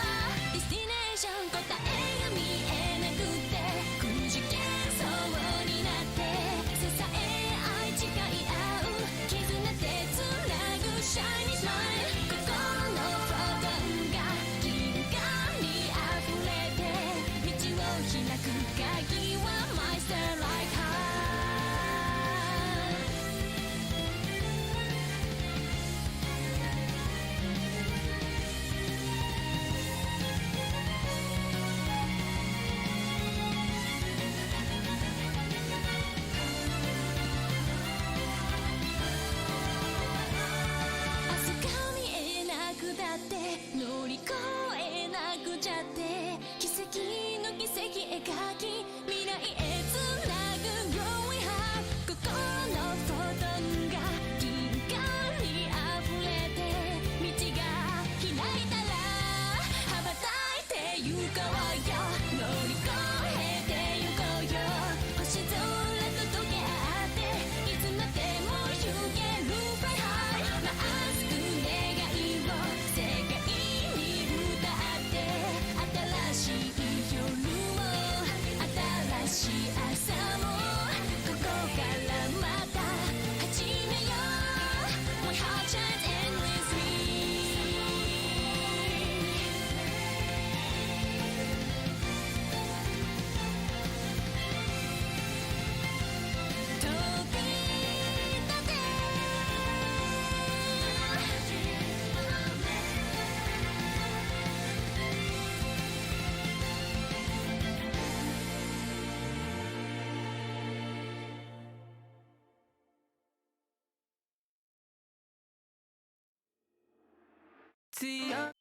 ディスティネーション答えが見えなくてくじけそうになって支え合い誓い合う絆でつなぐシャイニースマイル心のフォトンが銀河に溢れて道を開く鍵はマイスターライト明日が見えなくだって乗り越えなくちゃって奇跡の奇跡描き未来へつなぐ Growing High 心のフォトンが銀河に溢れて道が開いたら羽ばたいてゆこうよ乗り越えてゆこうよ星空と溶け合っていつまでも行ける Fly High まっすぐ願いを世界に歌って新しい夜も新しい朝もここからまた始めよう My heart shines endlessly 飛び立て強い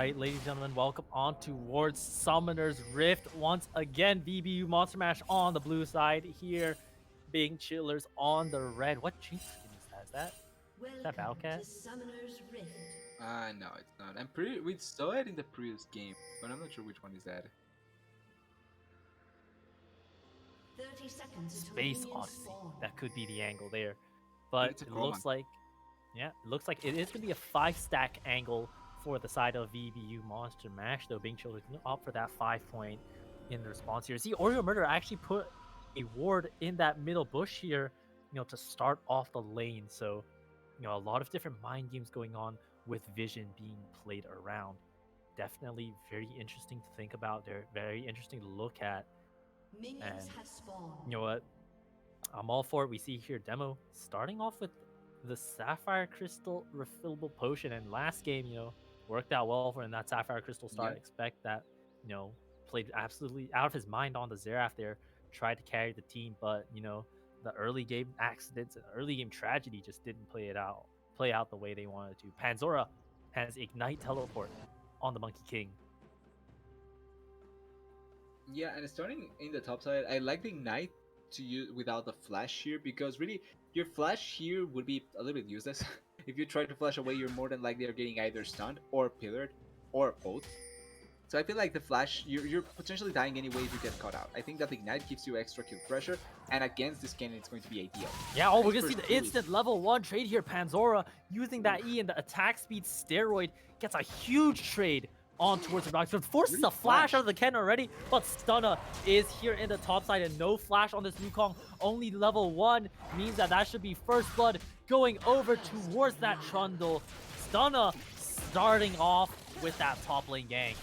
right, ladies and gentlemen, welcome on towards Summoner's Rift. Once again, VBU Monster Mash on the blue side here, being Chillers on the red. What Jinx skin is that? Is that Welcome Bowcat? to Summoner's Rift. No, it's not. I'm pretty. We saw it in the previous game, but I'm not sure which one is that. 30 seconds until Space minions Odyssey. spawn. That could be the angle there. think But it's a it Chroma. looks like, yeah, it looks like it is going to be a 5-stack angle for the side of VBU Monster Mash, though being Chillers going to opt for that 5-point in the response here. See, Oreo Murder actually put a ward in that middle bush here, to start off the lane. So, a lot of different mind games going on with Vision being played around. Definitely very interesting to think about. They're very interesting to look at. Minions And have spawned. you know what? I'm all for it. We see here demo starting off with the Sapphire Crystal refillable potion, and last game, worked out well for him. That Sapphire Crystal start. Yeah. Expect that, played absolutely out of his mind on the Xerath there, tried to carry the team, but the early game accidents and early game tragedy just didn't play out the way they wanted to. Panzora has Ignite Teleport on the Monkey King. Yeah, and starting in the top side, I like the Ignite to use without the flash here, because really your flash here would be a little bit useless. If you try to flash away, you're more than likely are getting either stunned or pillared or both. So I feel like the flash, you're potentially dying anyway if you get caught out. I think that the Ignite gives you extra kill pressure, and against this cannon, it's going to be ideal. Yeah, we're Nice gonna see first the two. instant level 1 trade here. Panzora using that E and the attack speed steroid gets a huge trade on towards the box. So forces Really a flash flash. out of the cannon already, but Stunna is here in the top side and no flash on this Wukong. Only level 1 means that should be first blood going over towards that Trundle. Stunna starting off with that top lane gank.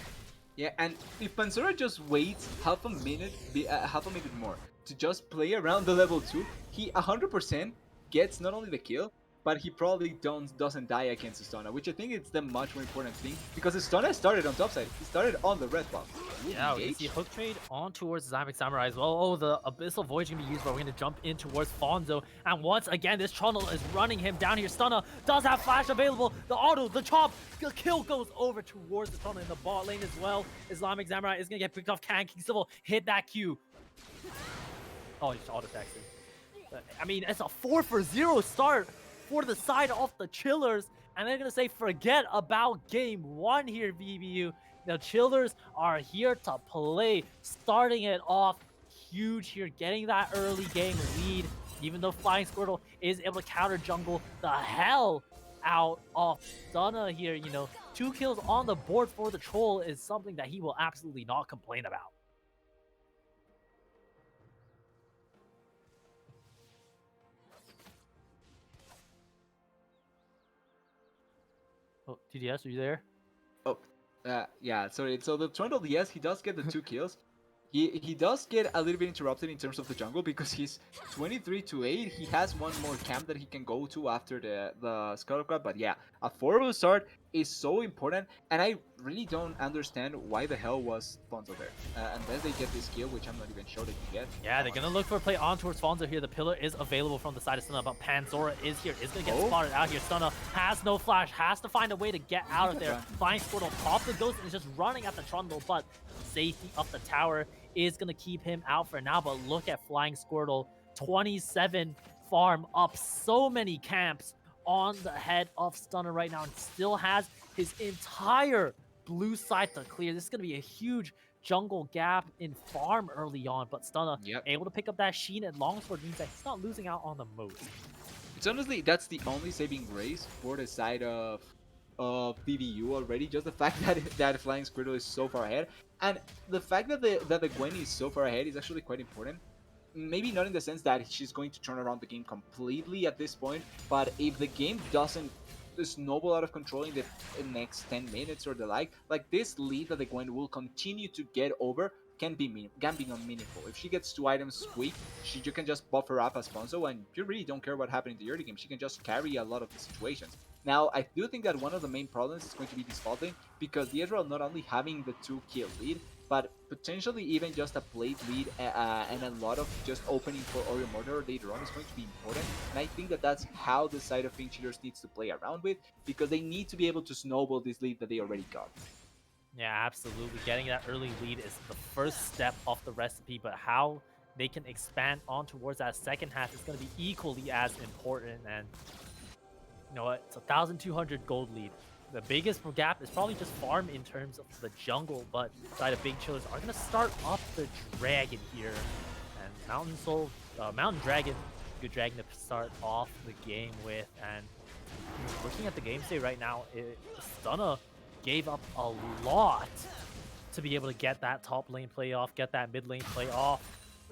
Yeah, and if Panzora just waits half a minute more to just play around the level 2, he 100% gets not only the kill, but he probably doesn't die against Stunna, which I think is the much more important thing, because Stunna started on top side. He started on the red buff. Yeah, we see a hook trade on towards Zymic Samurai as well. Oh, the Abyssal Void's gonna be used, but we're gonna jump in towards Fonzo. And once again, this Trundle is running him down here. Stunna does have flash available. The auto, the chop, the kill goes over towards the Trundle in the bot lane as well. Islamic Samurai is gonna get picked off. Can King Civil hit that Q? Oh, he's auto texting. I mean, it's a 4-for-0 start for the side of the Chillers, and they're gonna say forget about game 1 here, VBU. The Chillers are here to play, starting it off huge here, getting that early game lead, even though Flying Squirtle is able to counter jungle the hell out of Stunna here. 2 kills on the board for the Troll is something that he will absolutely not complain about. Oh, TDS, are you there? Yeah, sorry. So the Trundle, yes, he does get the 2 kills. He does get a little bit interrupted in terms of the jungle, because he's 23-8. He has one more camp that he can go to after the Scuttle Crab. But yeah, a 4-0 start is so important, and I really don't understand why the hell was Fonzo there. Unless they get this kill, which I'm not even sure they can get. Yeah, they're gonna look for a play on towards Fonzo here. The pillar is available from the side of Stunna, but Panzora is here. Is gonna get spotted out here. Stunna has no flash, has to find a way to get out of there. Flying Squirtle pops the ghost and is just running at the Trundle, but safety up the tower is gonna keep him out for now. But look at Flying Squirtle, 27 farm up, so many camps on the head of Stunna right now, and still has his entire blue side to clear. This is going to be a huge jungle gap in farm early on, but Stunna able to pick up that Sheen and Longsword means that he's not losing out on the most. It's honestly, that's the only saving grace for the side of VBU already. Just the fact that Flying Squirtle is so far ahead, and the fact that the Gwen is so far ahead is actually quite important. Maybe not in the sense that she's going to turn around the game completely at this point, but if the game doesn't snowball out of control in the next 10 minutes or the like this lead that the Gwen will continue to get over can be meaningful. If she gets 2 items quick, you can just buff her up as Fonzo, and you really don't care what happened in the early game. She can just carry a lot of the situations. Now, I do think that one of the main problems is going to be defaulting, because the Ezreal not only having the 2-kill lead, but potentially even just a plate lead and a lot of just opening for Oreo Murder later on is going to be important. And I think that that's how the side of Pink Cheaters needs to play around with, because they need to be able to snowball this lead that they already got. Yeah, absolutely. Getting that early lead is the first step of the recipe, but how they can expand on towards that second half is going to be equally as important. And you know what? It's 1,200 gold lead. The biggest gap is probably just farm in terms of the jungle, but side of Big Chillers are going to start up the dragon here. And Mountain Dragon, good dragon to start off the game with. And looking at the game state right now, Stunna gave up a lot to be able to get that top lane play off, get that mid lane play off.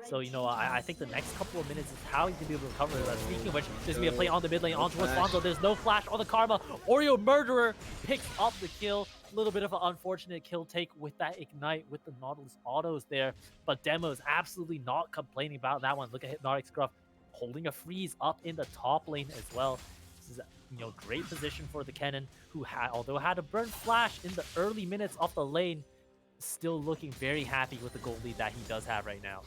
So, you know, I think the next couple of minutes is how you can be able to recover that. Speaking of which, there's going to be a play on the mid lane on towards Fonzo. There's no flash on the Karma. Oreo Murderer picks up the kill. A little bit of an unfortunate kill take with that Ignite with the Nautilus autos there. But Demo is absolutely not complaining about that one. Look at Hypnotic Scruff holding a freeze up in the top lane as well. This is, you know, great position for the Kennen, who although had a burn flash in the early minutes of the lane, still looking very happy with the gold lead that he does have right now.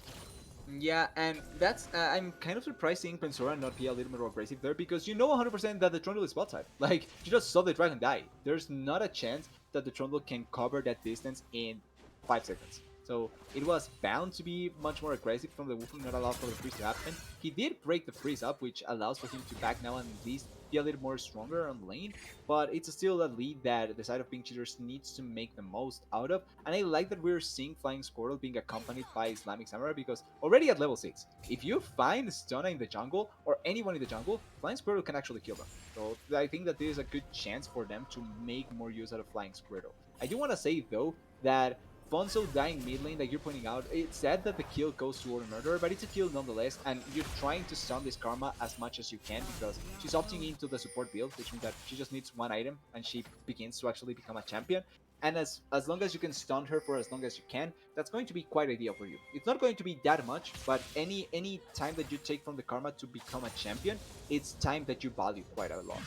Yeah, and that's I'm kind of surprised seeing Pensora not be a little more aggressive there, because you know 100% that the Trundle is spot side. Like, you just saw the dragon die. There's not a chance that the Trundle can cover that distance in 5 seconds. So it was bound to be much more aggressive from the Wukong, not allow for the freeze to happen. He did break the freeze up, which allows for him to back now and at least be a little more stronger on lane, but it's still a lead that the side of Pink Cheaters needs to make the most out of. And I like that we're seeing Flying Squirtle being accompanied by Islamic Samurai, because already at level 6, if you find Stunna in the jungle or anyone in the jungle, Flying Squirtle can actually kill them. So I think that this is a good chance for them to make more use out of Flying Squirtle. I do want to say though that Fonzo dying mid lane that you're pointing out, it's sad that the kill goes to Order Murderer, but it's a kill nonetheless, and you're trying to stun this Karma as much as you can, because she's opting into the support build, which means that she just needs one item and she begins to actually become a champion. And as long as you can stun her for as long as you can, that's going to be quite ideal for you. It's not going to be that much, but any time that you take from the Karma to become a champion, it's time that you value quite a lot.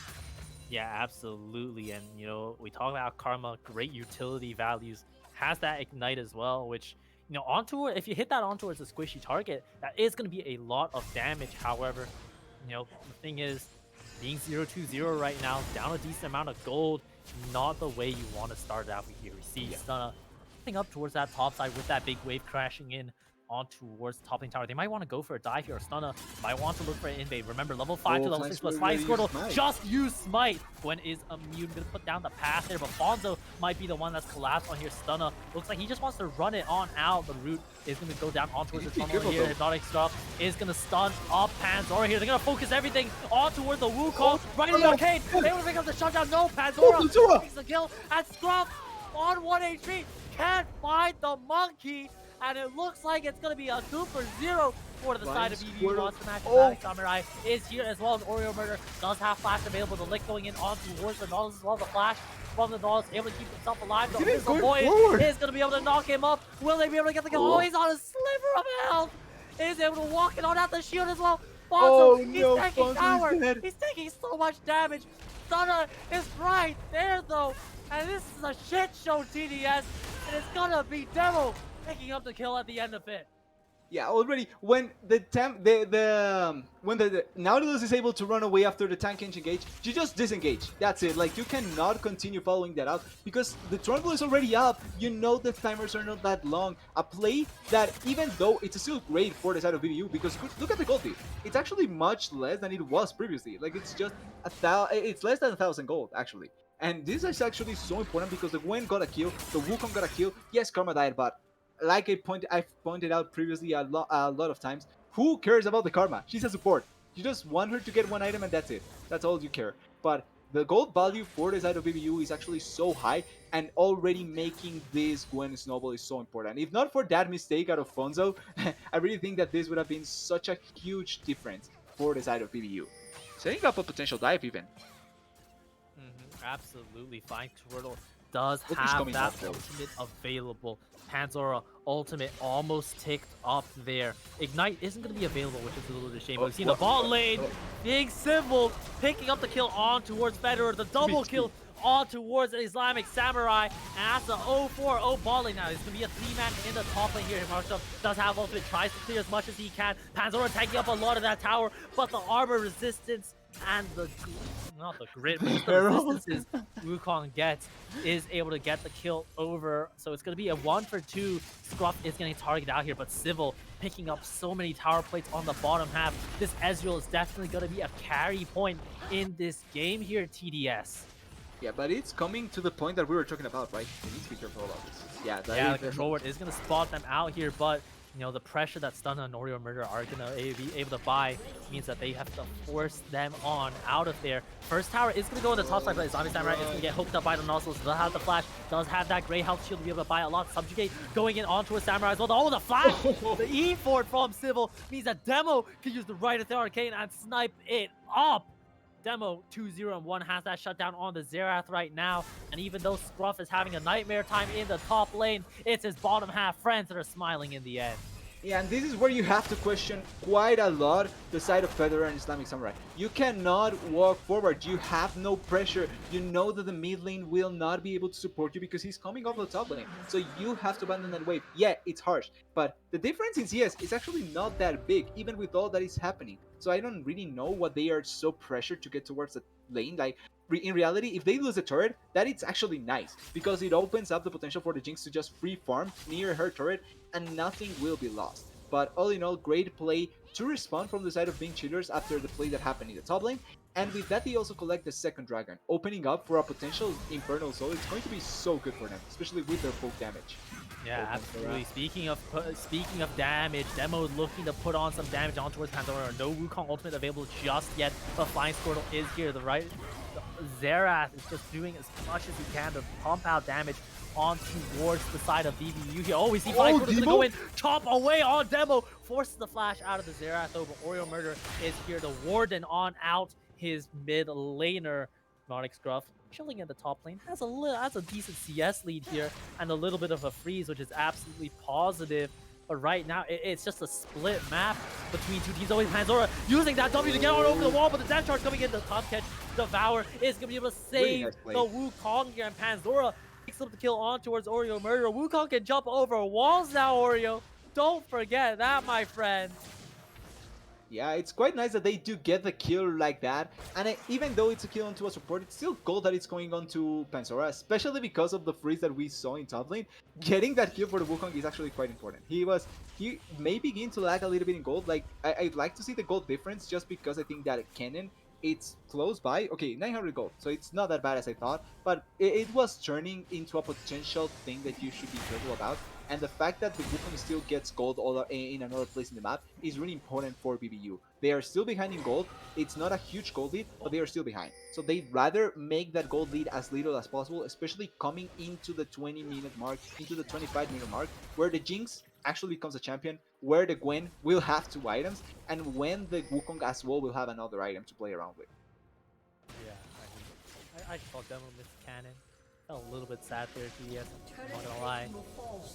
Yeah, absolutely. And, you know, we talk about Karma, great utility values, has that Ignite as well, which, you know, onto it, if you hit that onto as a squishy target, that is going to be a lot of damage. However, you know, the thing is, being 0-2-0 right now, down a decent amount of gold, not the way you want to start out here. We see Stunna coming up towards that top side with that big wave crashing in on towards the top lane tower. They might want to go for a dive here. Stunna might want to look for an invade. Remember, level 5 to level 6 plus Flying Squirtle. Just use Smite. Gwen is immune. Gonna put down the pass there, but Fonzo might be the one that's collapsed on here. Stunna looks like he just wants to run it on out. The root is gonna go down on towards the tunnel here. Hypnotic Stuff is gonna stun up Panzora here. They're gonna focus everything on towards the Wukong. Right in the arcade. They want to pick up the shutdown. No, Panzora takes the kill. And Scruff on 1 HP can't find the monkey. And it looks like it's going to be a 2-for-0 for the side of VBU. Monster Mash Samurai is here as well as Oreo Murder does have flash available. The lick going in on towards the Nautilus as well. The flash from the Nautilus able to keep himself alive. The Missile Boy is going to be able to knock him up. Will they be able to get the kill? Oh, he's on a sliver of health. Is able to walk it on out the shield as well. Fonzo, he's taking tower. He's taking so much damage. Stunna is right there though. And this is a shit show TDS. And it's going to be Demo picking up the kill at the end of it. Yeah, already when the Nautilus is able to run away after the tank engage, you just disengage. That's it. Like, you cannot continue following that out because the Trundle is already up. You know the timers are not that long. A play that, even though it's still great for the side of VBU, because look at the gold lead. It's actually much less than it was previously. Like, it's just it's less than 1,000 gold actually. And this is actually so important because the Gwen got a kill, the Wukong got a kill. Yes, Karma died, but like I've pointed out previously a lot of times, who cares about the Karma? She's a support. You just want her to get one item and that's it. That's all you care. But the gold value for the side of VBU is actually so high, and already making this Gwen snowball is so important. If not for that mistake out of Fonzo, I really think that this would have been such a huge difference for the side of VBU. Setting up a potential dive even. Absolutely. Flying Squirtle does have that ultimate available. Panzora ultimate almost ticked up there. Ignite isn't going to be available, which is a little bit of a shame. We've seen the bot lane, big symbol, picking up the kill on towards Federer. The double kill on towards Islamic Samurai. And that's the 0-4-0 bot lane now. It's going to be a 3-man in the top lane here. Marshall does have ultimate, tries to clear as much as he can. Panzora taking up a lot of that tower, but the armor resistance and not the grit, but just the Herald. resistances Wukong gets is able to get the kill over. So it's going to be a 1-for-2. Scruff is getting targeted out here, but Civil picking up so many tower plates on the bottom half. This Ezreal is definitely going to be a carry point in this game here, TDS. Yeah, but it's coming to the point that we were talking about, right? We need to be careful about this. Yeah, Yeah, the control ward is going to spot them out here, but the pressure that Stun and Oreo Murder are going to be able to buy means that they have to force them on out of there. First tower is going to go on the top side, but Zombie Samurai is going to get hooked up by the nozzles. Does have the flash, does have that gray health shield to be able to buy a lot. Subjugate going in onto a Samurai as well. Oh, the flash! The E fort from Civil means that Demo can use the right of the arcane and snipe it up. Demo 2-0 and 1 has that shutdown on the Xerath right now. And even though Scruff is having a nightmare time in the top lane, it's his bottom half friends that are smiling in the end. Yeah, and this is where you have to question quite a lot the side of Federer and Islamic Samurai. You cannot walk forward. You have no pressure. You know that the mid lane will not be able to support you because he's coming off the top lane. So you have to abandon that wave. Yeah, it's harsh, but the difference in CS is actually not that big, even with all that is happening. So I don't really know what they are so pressured to get towards the lane. Like, in reality, if they lose a turret, that it's actually nice because it opens up the potential for the Jinx to just free farm near her turret and nothing will be lost. But all in all, great play to respond from the side of being cheaters after the play that happened in the top lane. And with that, they also collect the second dragon, opening up for a potential Infernal Soul. It's going to be so good for them, especially with their poke damage. Yeah, absolutely. Speaking of damage, Demo looking to put on some damage on towards Pandora. No Wukong ultimate available just yet, but Flying Squirtle is here. The Xerath is just doing as much as he can to pump out damage on towards the side of VBU here. Oh, we see Flying Squirtle's gonna go in, chop away on Demo, forces the flash out of the Xerath though, but Oreo Murder is here to warden on out his mid laner. Nordic Scruff chilling in the top lane, has a decent CS lead here and a little bit of a freeze, which is absolutely positive. But right now, it's just a split map between two teams. Always Panzora using that W to get on over the wall, but the Death Charge coming in, the top catch. Devour is going to be able to save the Wukong here, and Panzora picks up the kill on towards Oreo Murder. Wukong can jump over walls now, Oreo. Don't forget that, my friend. Yeah, it's quite nice that they do get the kill like that, and even though it's a kill onto a support, it's still gold that it's going on to Panzora, especially because of the freeze that we saw in top lane. Getting that kill for the Wukong is actually quite important. He may begin to lag a little bit in gold. Like, I'd like to see the gold difference just because I think that Cannon, it's close by. Okay, 900 gold, so it's not that bad as I thought, but it was turning into a potential thing that you should be careful about. And the fact that the Wukong still gets gold in another place in the map is really important for BBU. They are still behind in gold. It's not a huge gold lead, but they are still behind. So they'd rather make that gold lead as little as possible, especially coming into the 20-minute mark, into the 25-minute mark, where the Jinx actually becomes a champion, where the Gwen will have 2 items, and when the Wukong as well will have another item to play around with. Yeah, I saw Demo miss Cannon. Felt a little bit sad there, TDS, I'm not gonna lie.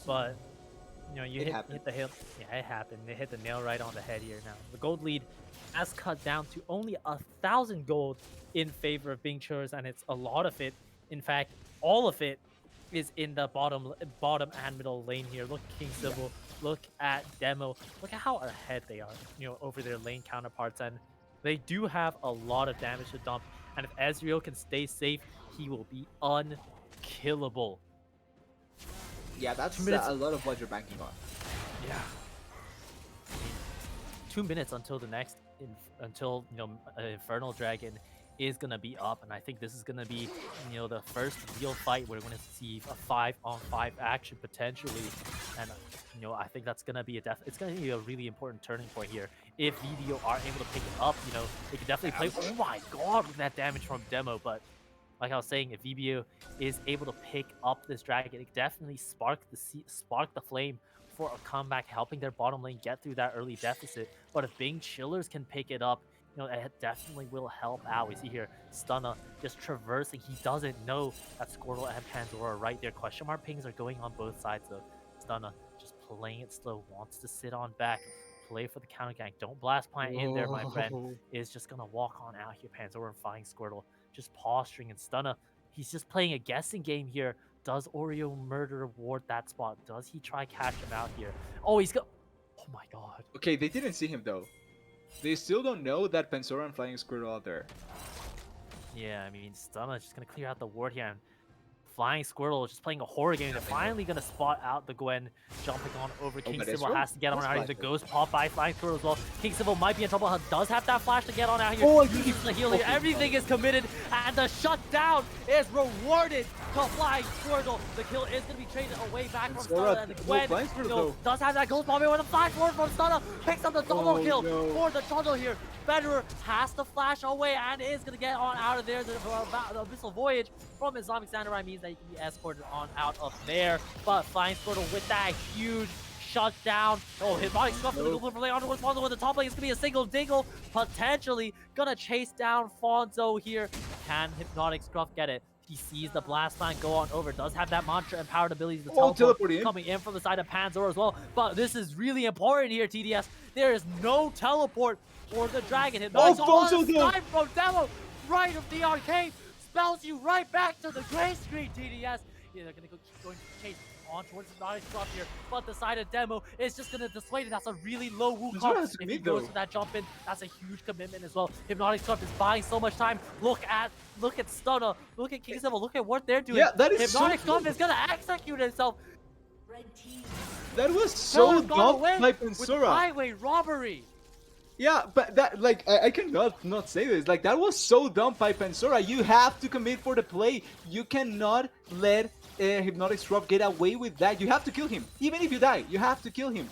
But, you hit the hill. Yeah, it happened. They hit the nail right on the head here now. The gold lead has cut down to only 1,000 gold in favor of Bing Churs, and it's a lot of it. In fact, all of it is in the bottom and middle lane here. Look at King Civil, look at Demo, look at how ahead they are, over their lane counterparts, and they do have a lot of damage to dump. And if Ezreal can stay safe, he will be unkillable. Yeah, that's a lot of what you're banking on. Yeah. 2 minutes until the next, Infernal Dragon is gonna be up, and I think this is gonna be, the first real fight where we're gonna see a 5-on-5 action potentially, and I think that's gonna be it's gonna be a really important turning point here. If VBU are able to pick it up, they can definitely play. Oh my god, with that damage from Demo, but like I was saying, if VBU is able to pick up this dragon, it definitely spark the flame for a comeback, helping their bottom lane get through that early deficit. But if Bing Chillers can pick it up, it definitely will help out. We see here Stunna just traversing. He doesn't know that Squirtle and Pandora are right there. Question mark pings are going on both sides though. Stunna just playing it slow, wants to sit on back, play for the counter gank. Don't blast plant in there, my friend. Is just gonna walk on out here. Pandora and Flying Squirtle just posturing, and Stunna, he's just playing a guessing game here. Does Oreo Murder ward that spot? Does he try catch him out here? Oh, he's got... Oh my god. Okay, they didn't see him though. They still don't know that Pensora and Flying Squirrel are there. Yeah, I mean, Stunna's just gonna clear out the ward here, and Flying Squirtle is just playing a horror game. They're finally gonna spot out the Gwen jumping on over. King but Sybil Ezreal has to get on does out here. flash The it. ghost pop by Flying Squirtle as well. King Sybil might be in trouble. Does have that flash to get on out here. Oh, Uses the heal here. Everything is committed, and the shutdown is rewarded to Flying Squirtle. The kill is gonna be traded away back from Stunna, and the Gwen does have that ghost bombing with a flash forward from Stunna. Picks up the double kill for the Trundle here. Federer has to flash away and is going to get on out of there. The Abyssal Voyage from Islamic Samurai means that he can be escorted on out of there. But Flying Squirtle with that huge shutdown. Oh, Hypnotic Scruff for the Goblin from Leon with Fonzo in the top lane. It's going to be a single dingle. Potentially going to chase down Fonzo here. Can Hypnotic Scruff get it? He sees the Blast Plant go on over. Does have that mantra empowered abilities to teleport coming in from the side of Panzer as well. But this is really important here, TDS. There is no teleport for the Dragon. Hypnotic snipe from Demo right of the arcade. Spells you right back to the gray screen, TDS. Yeah, they're going to keep going to chase on towards Hypnotic Scruff here, but the side of Demo is just going to dissuade it. That's a really low Wukong. If he goes for that jump in, that's a huge commitment as well. Hypnotic Scruff is buying so much time. Look at Stunna, look at King Sybil, look at what they're doing. Yeah, that is Hypnotic Scruff is going to execute himself. That was so dumb by Pensora. Highway robbery. Yeah, but that, like, I cannot not say this. Like, that was so dumb by Pensora. You have to commit for the play. You cannot let Hypnotic Scruff get away with that. You have to kill him. Even if you die, you have to kill him.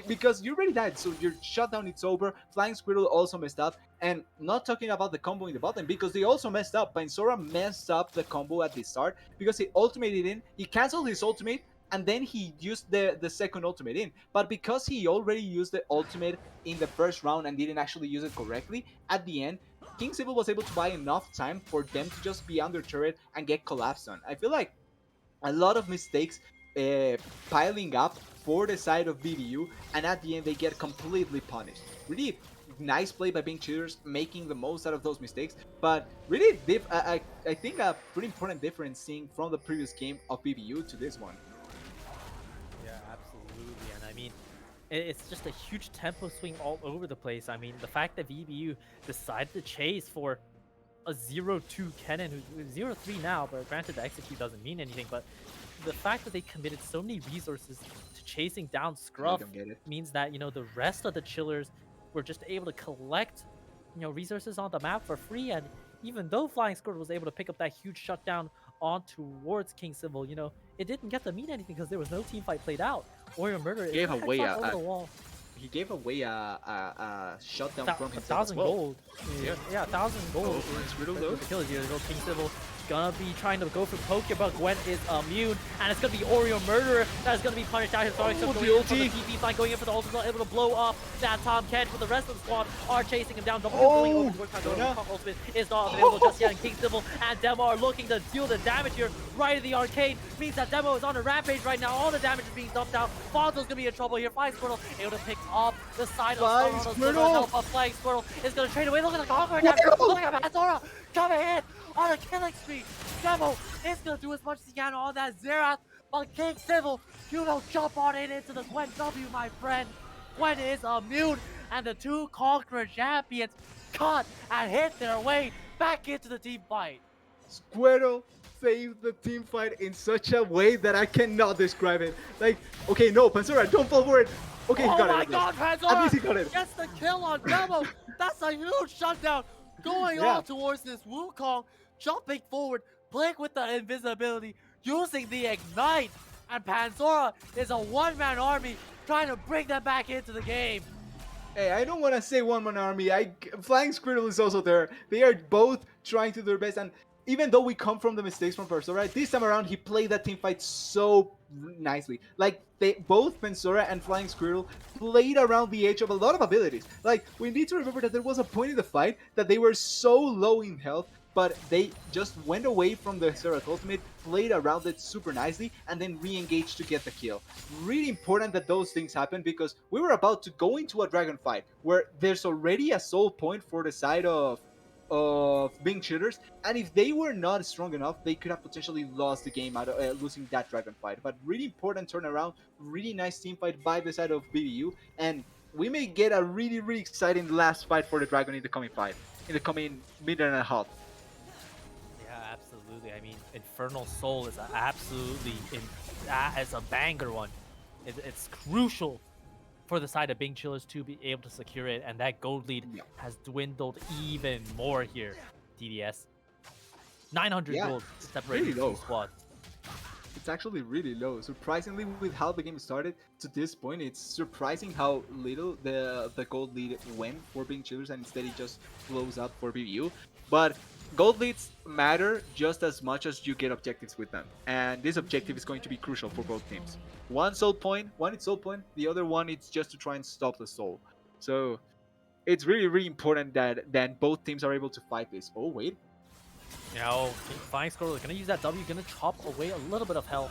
Because you already died, so your shutdown is over. Flying Squirrel also messed up. And not talking about the combo in the bottom, because they also messed up. Pensora messed up the combo at the start because he ultimated in. He canceled his ultimate, and then he used the second ultimate in. But because he already used the ultimate in the first round and didn't actually use it correctly, at the end, King Sybil was able to buy enough time for them to just be under turret and get collapsed on. I feel like a lot of mistakes piling up for the side of VBU, and at the end they get completely punished. Really nice play by being cheaters, making the most out of those mistakes, but really I think a pretty important difference seeing from the previous game of VBU to this one. Yeah, absolutely. And I mean, it's just a huge tempo swing all over the place. I mean, the fact that VBU decided to chase for a 0-2 Kennen, who's 0-3 now, but granted the execute doesn't mean anything, but the fact that they committed so many resources to chasing down Scruff means that, you know, the rest of the chillers were just able to collect, you know, resources on the map for free. And even though Flying Squirrel was able to pick up that huge shutdown on towards King Sybil, you know, it didn't get to mean anything because there was no team fight played out. Warrior Murder gave away over the wall. He gave away a shutdown from himself 1,000 gold. Yeah, 1,000 gold. It's riddle though. The kill is here. King Sybil gonna be trying to go for poke here, but Gwen is immune, and it's gonna be Oreo Murderer that is gonna be punished out here. Sorry, so going in for the TP flank, going in for the ultimate, able to blow up that Tom Kent, but the rest of the squad are chasing him down. Double going over to ultimate is not available just yet, and King Sybil and Demo are looking to deal the damage here right in the arcade. Means that Demo is on a rampage right now. All the damage is being dumped out. Fonzo's gonna be in trouble here. Flying Squirtle able to pick up the side of Squirtle. Flying Squirtle is gonna trade away. Look at the conqueror damage. Look at Pandora coming in on a killing spree. Demo is gonna do as much as he can on that Xerath, but King Sybil, you don't jump on it into the Gwen W, my friend. Gwen is immune, and the two Conqueror champions cut and hit their way back into the team fight. Squirtle saved the team fight in such a way that I cannot describe it. Like, okay, no, Pensora, don't fall for it. Okay, he got it. Oh my god, Pandora! At least he got it. Gets the kill on Demo. That's a huge shutdown. Going on towards this Wukong, jumping forward, playing with the invisibility, using the ignite, and Panzora is a one-man army trying to bring them back into the game. Hey, I don't want to say one-man army. Flying Squirtle is also there. They are both trying to do their best, and even though we come from the mistakes from Pensora, this time around he played that team fight so nicely. Like, both Pensora and Flying Squirrel played around the edge of a lot of abilities. Like, we need to remember that there was a point in the fight that they were so low in health, but they just went away from the Xerath ultimate, played around it super nicely, and then re-engaged to get the kill. Really important that those things happen, because we were about to go into a dragon fight where there's already a soul point for the side of being cheaters, and if they were not strong enough, they could have potentially lost the game out of losing that dragon fight. But really important turnaround, really nice team fight by the side of VBU, and we may get a really, really exciting last fight for the Dragon in the coming minute and a half. Yeah, absolutely. I mean, Infernal Soul is it's a banger one. It's crucial for the side of Bing Chillers to be able to secure it, and that gold lead Yeah. has dwindled even more here. TDS 900 Yeah, gold it's separating really the low. two squads. It's actually really low. Surprisingly, with how the game started to this point, it's surprising how little the gold lead went for Bing Chillers, and instead it just blows up for VBU. But gold leads matter just as much as you get objectives with them, and this objective is going to be crucial for both teams. One is soul point, the other one is just to try and stop the soul. So it's really, really important that both teams are able to fight this. Oh wait, You know, Flying Squirrel gonna use that W, gonna chop away a little bit of health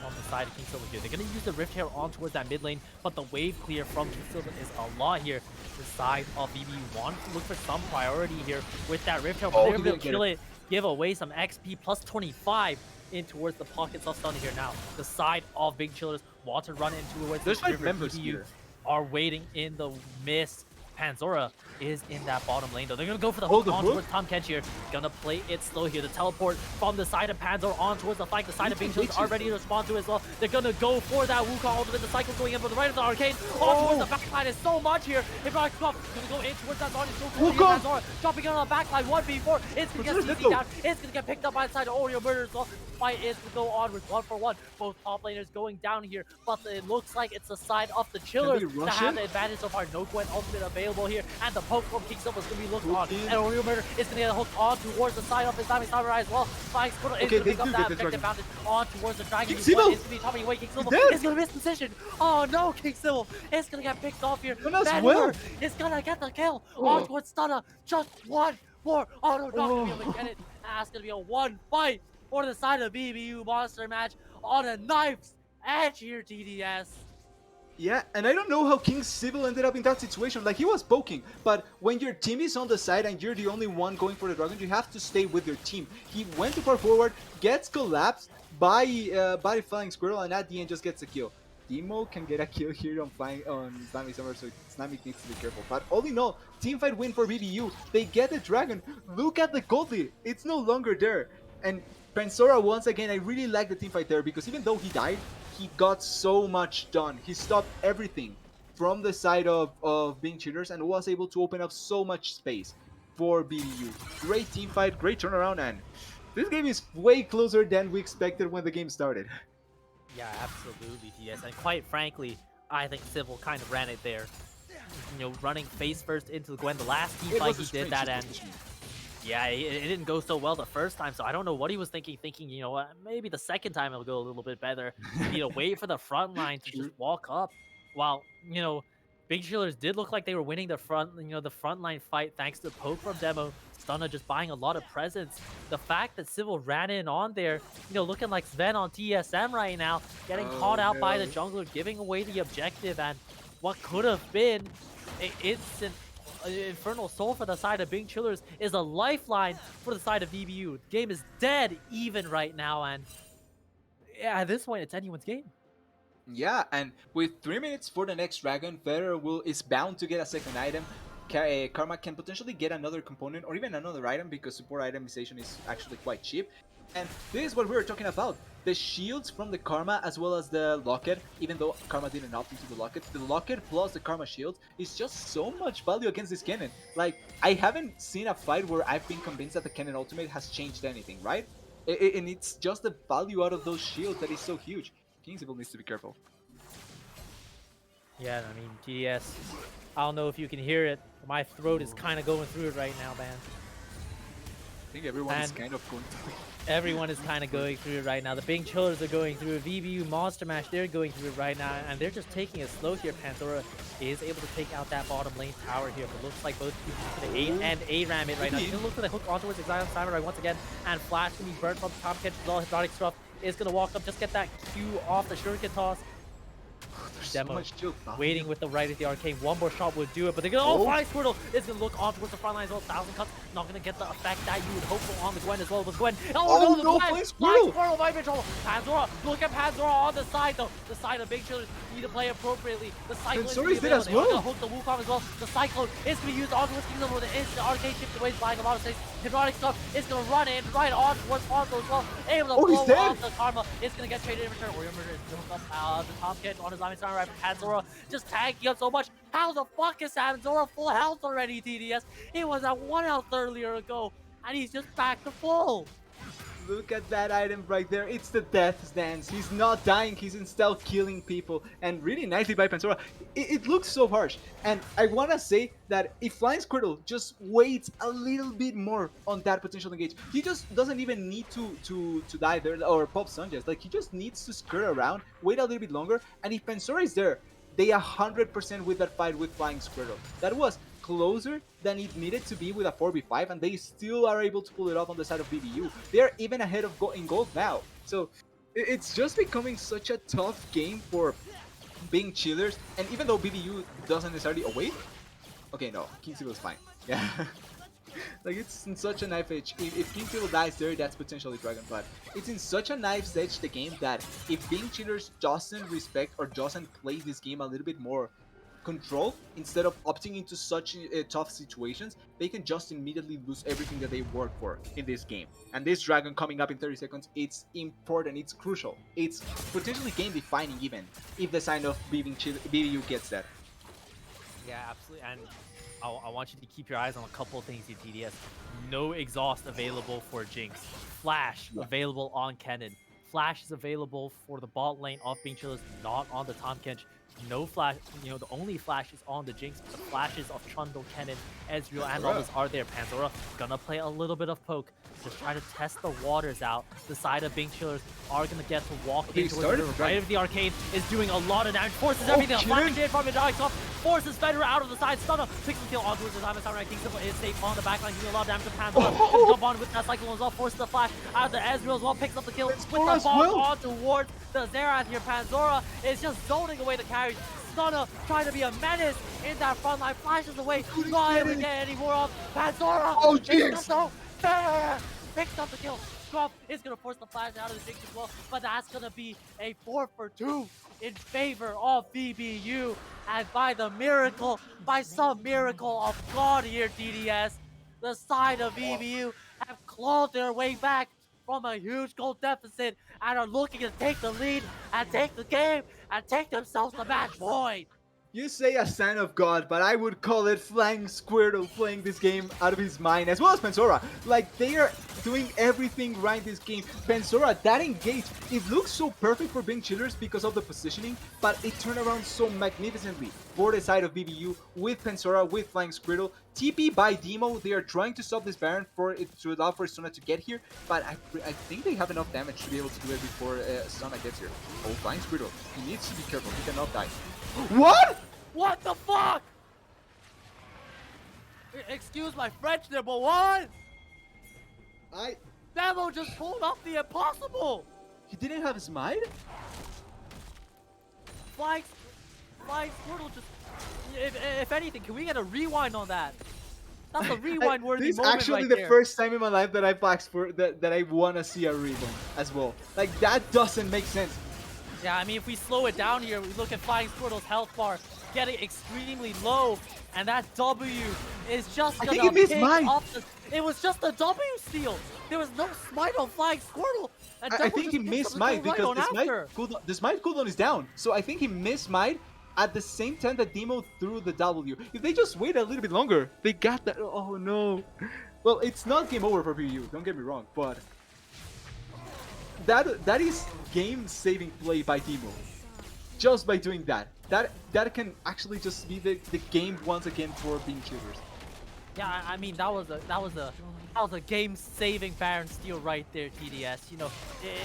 on the side of King Silver here. They're gonna use the Rift Hair on towards that mid lane, but the wave clear from King Silver is a lot here. The side of VBU want to look for some priority here with that Rift Hair. Oh, They're he able to didn't get kill it, give away some XP plus 25 in towards the pockets of Stun here now. The side of Big Chillers want to run into towards there's the like river. members VBU here. are waiting in the mist. Panzora is in that bottom lane though. They're gonna go for the Oh, hook the on hook? towards Tom Kench here. Gonna play it slow here. The teleport from the side of Panzora on towards the flank. The side of Bing Chillers are ready to respond to as well. They're gonna go for that Wukong ultimate. The cycle going in for the right of the arcade. On towards the backline is so much here. Hypnotic Scuff gonna go in towards that Zon. So cool here. Wukong! Panzora dropping on the backline 1v4. It's gonna get Let's CC go. down. It's gonna get picked up by the side of Oreo Murder as well. Fight is to go on with 1-for-1. Both top laners going down here, but it looks like it's the side of the Chillers we to rush have it? the advantage so far. No Gwen ultimate available here, and the poke from King Silver is going to be looked on. Okay. And Oreo Murder is going to get hooked on towards the side of Islamic Samurai as well. Flying Squirrel is Okay, going to they pick up do that get the objective dragon. bounded on towards the Dragon. King He's Silver! going to be chopping away. King Silver dead! is going to miss position. Oh no, King Silver is going to get picked off here. And as Van well. Moor is going to get the kill on towards Stunner. Just one more. Oh no, not going to be able to get it. That's going to be a one fight for the side of BBU monster match on a knife's edge here, TDS. Yeah, and I don't know how King Civil ended up in that situation. Like, he was poking, but when your team is on the side and you're the only one going for the dragon, you have to stay with your team. He went too far forward, gets collapsed by Flying Squirrel, and at the end just gets a kill. Demo can get a kill here on Islamic Summer, so Islamic needs to be careful. But all in all, teamfight win for BBU. They get the dragon. Look at the gold lead. It's no longer there. And Pansora, once again, I really like the teamfight there because even though he died, he got so much done. He stopped everything from the side of being cheaters and was able to open up so much space for BBU. Great teamfight, great turnaround, and this game is way closer than we expected when the game started. Yeah, absolutely, TS. And quite frankly, I think Civil kind of ran it there. You know, running face first into the Gwen. The last team fight he did that, and yeah, it didn't go so well the first time. So I don't know what he was thinking. You know what, maybe the second time it'll go a little bit better. You know, wait for the front line to just walk up. While, you know, Big Chillers did look like they were winning the front line fight thanks to poke from Demo. Stunna just buying a lot of presence. The fact that Civil ran in on there, you know, looking like Sven on TSM right now, getting caught out by the jungler, giving away the objective, and what could have been an instant Infernal Soul for the side of Bing Chillers is a lifeline for the side of VBU. The game is dead even right now, and yeah, at this point, it's anyone's game. Yeah, and with 3 minutes for the next dragon, Federer is bound to get a second item. Karma can potentially get another component or even another item because support itemization is actually quite cheap. And this is what we were talking about. The shields from the Karma as well as the Locket, even though Karma didn't opt into the Locket plus the Karma shield is just so much value against this cannon. Like, I haven't seen a fight where I've been convinced that the cannon ultimate has changed anything, right? And it's just the value out of those shields that is so huge. Kingsville needs to be careful. Yeah, I mean, GS, I don't know if you can hear it. My throat is kind of going through it right now, man. I think everyone is kind of going through it. Everyone is kind of going through it right now. The Bing Chillers are going through it. VBU Monster Mash, they're going through it right now, and they're just taking it slow here. Panthora is able to take out that bottom lane tower here, but looks like both teams are going to A-ram it right now. It's going to look for the hook on towards Exile Samurai once again, and Flash going to be burnt from Tom Catch as well. Hypnotic Stuff is going to walk up, just get that Q off the Shuriken toss. so Demo much shield. waiting with the right of the arcane. One more shot would do it, but they're gonna Flying Squirtle is gonna look on towards the front line as well. 1,000 cuts, not gonna get the effect that you would hope for on the Gwen as well. With Gwen, Oh, the no, Gwen! Flying Flying Squirtle! Squirtle might be in trouble. Panzora, look at Panzora on the side though. The side of Big Chillers need to play appropriately. The Cyclone is Panzora's gonna there as well. hook the Wukong as well. The Cyclone is gonna be used on towards Kingdom with the instant arcade shift away, buying a lot of space. Hypnotic stuff is gonna run in right on towards Fonzo as well. Able to he's blow dead. off the Karma. It's gonna get traded in return. Warrior Murder is gonna hook up the top catch on his Diamond Samurai. Panzora just tanking up so much. How the fuck is Panzora full health already, TDS? He was at 1 health earlier ago, and he's just back to full. Look at that item right there. It's the Death Dance. He's not dying. He's instead killing people. And really nicely by Panzora. It looks so harsh. And I want to say that if Flying Squirtle just waits a little bit more on that potential engage, he just doesn't even need to die there or pop Sunjust. Like, he just needs to skirt around, wait a little bit longer. And if Panzora is there, they 100% with that fight with Flying Squirtle. That was closer than it needed to be with a 4v5, and they still are able to pull it off on the side of VBU. They're even ahead of in gold now. So it's just becoming such a tough game for being chillers. And even though VBU doesn't necessarily... Oh, wait. Okay, no. King Sibil's fine. Yeah. Like, it's in such a knife edge. If King Sibyl dies there, that's potentially Dragon. But it's in such a knife's edge, the game, that if being chillers doesn't respect or doesn't play this game a little bit more control, instead of opting into such tough situations, they can just immediately lose everything that they worked for in this game. And this Dragon coming up in 30 seconds, it's important, it's crucial. It's potentially game defining even, if the sign of BBU gets that. Yeah, absolutely. And I want you to keep your eyes on a couple of things in TDS. No exhaust available for Jinx. Flash available on Kennen. Flash is available for the bot lane off being chillers, not on the Tahm Kench. No flash, you know, the only flash is on the Jinx. The flashes of Trundle, Kennen, Ezreal, and others are there. Panzora gonna play a little bit of poke, just try to test the waters out. The side of Bing Chillers are gonna get to walk into the river. Right of the arcade is doing a lot of damage, forces everything. Flash shade from the off, forces Federer out of the side. Stunner picks the kill on towards the Diamond Samurai. King Simple is safe on the backline, doing a lot of damage to Panzora. Jump on with that cycle as well, forces the flash out of the Ezreal as well, picks up the kill with the bomb on towards the Xerath here. Panzora is just zoning away the carry. Stunner trying to be a menace in that front line, flashes away, not able to get any more off. Panzora! Oh, jeez! Picks up the kill. Scruff is going to force the flash out of the Jinx as well, but that's going to be a 4-for-2 in favor of VBU. And by the miracle, by some miracle of God here, DDS, the side of VBU have clawed their way back from a huge goal deficit and are looking to take the lead and take the game and take themselves the match void. You say a sign of God, but I would call it Flying Squirtle playing this game out of his mind, as well as Panzora. Like, they are doing everything right this game. Panzora, that engage, it looks so perfect for being chillers because of the positioning, but it turned around so magnificently for the side of BBU with Panzora, with Flying Squirtle. TP by Demo, they are trying to stop this Baron for it to allow for Sona to get here, but I think they have enough damage to be able to do it before Sona gets here. Oh, Flying Squirtle, he needs to be careful, he cannot die. What? What the fuck? Excuse my French there, but what? Demo just pulled off the impossible. He didn't have Smite? Flying Squirtle just... If anything, can we get a rewind on that? That's a rewind-worthy moment. This is actually right the there. first time in my life that I've asked for that I want to see a rewind as well. Like, that doesn't make sense. Yeah, I mean, if we slow it down here, we look at Flying Squirtle's health bar getting extremely low, and that W is just gonna pick up the... It was just a W steal. There was no smite on Flying Squirtle. And I think he missed smite because the smite cooldown is down. So I think he missed smite at the same time that Demo threw the W. If they just wait a little bit longer, they got that. Oh no. Well, it's not game over for VBU, don't get me wrong, but that is game-saving play by Demo. Just by doing that. That can actually just be the game once again for being cheaters. Yeah, I mean, that was a game-saving Baron steal right there, TDS. You know,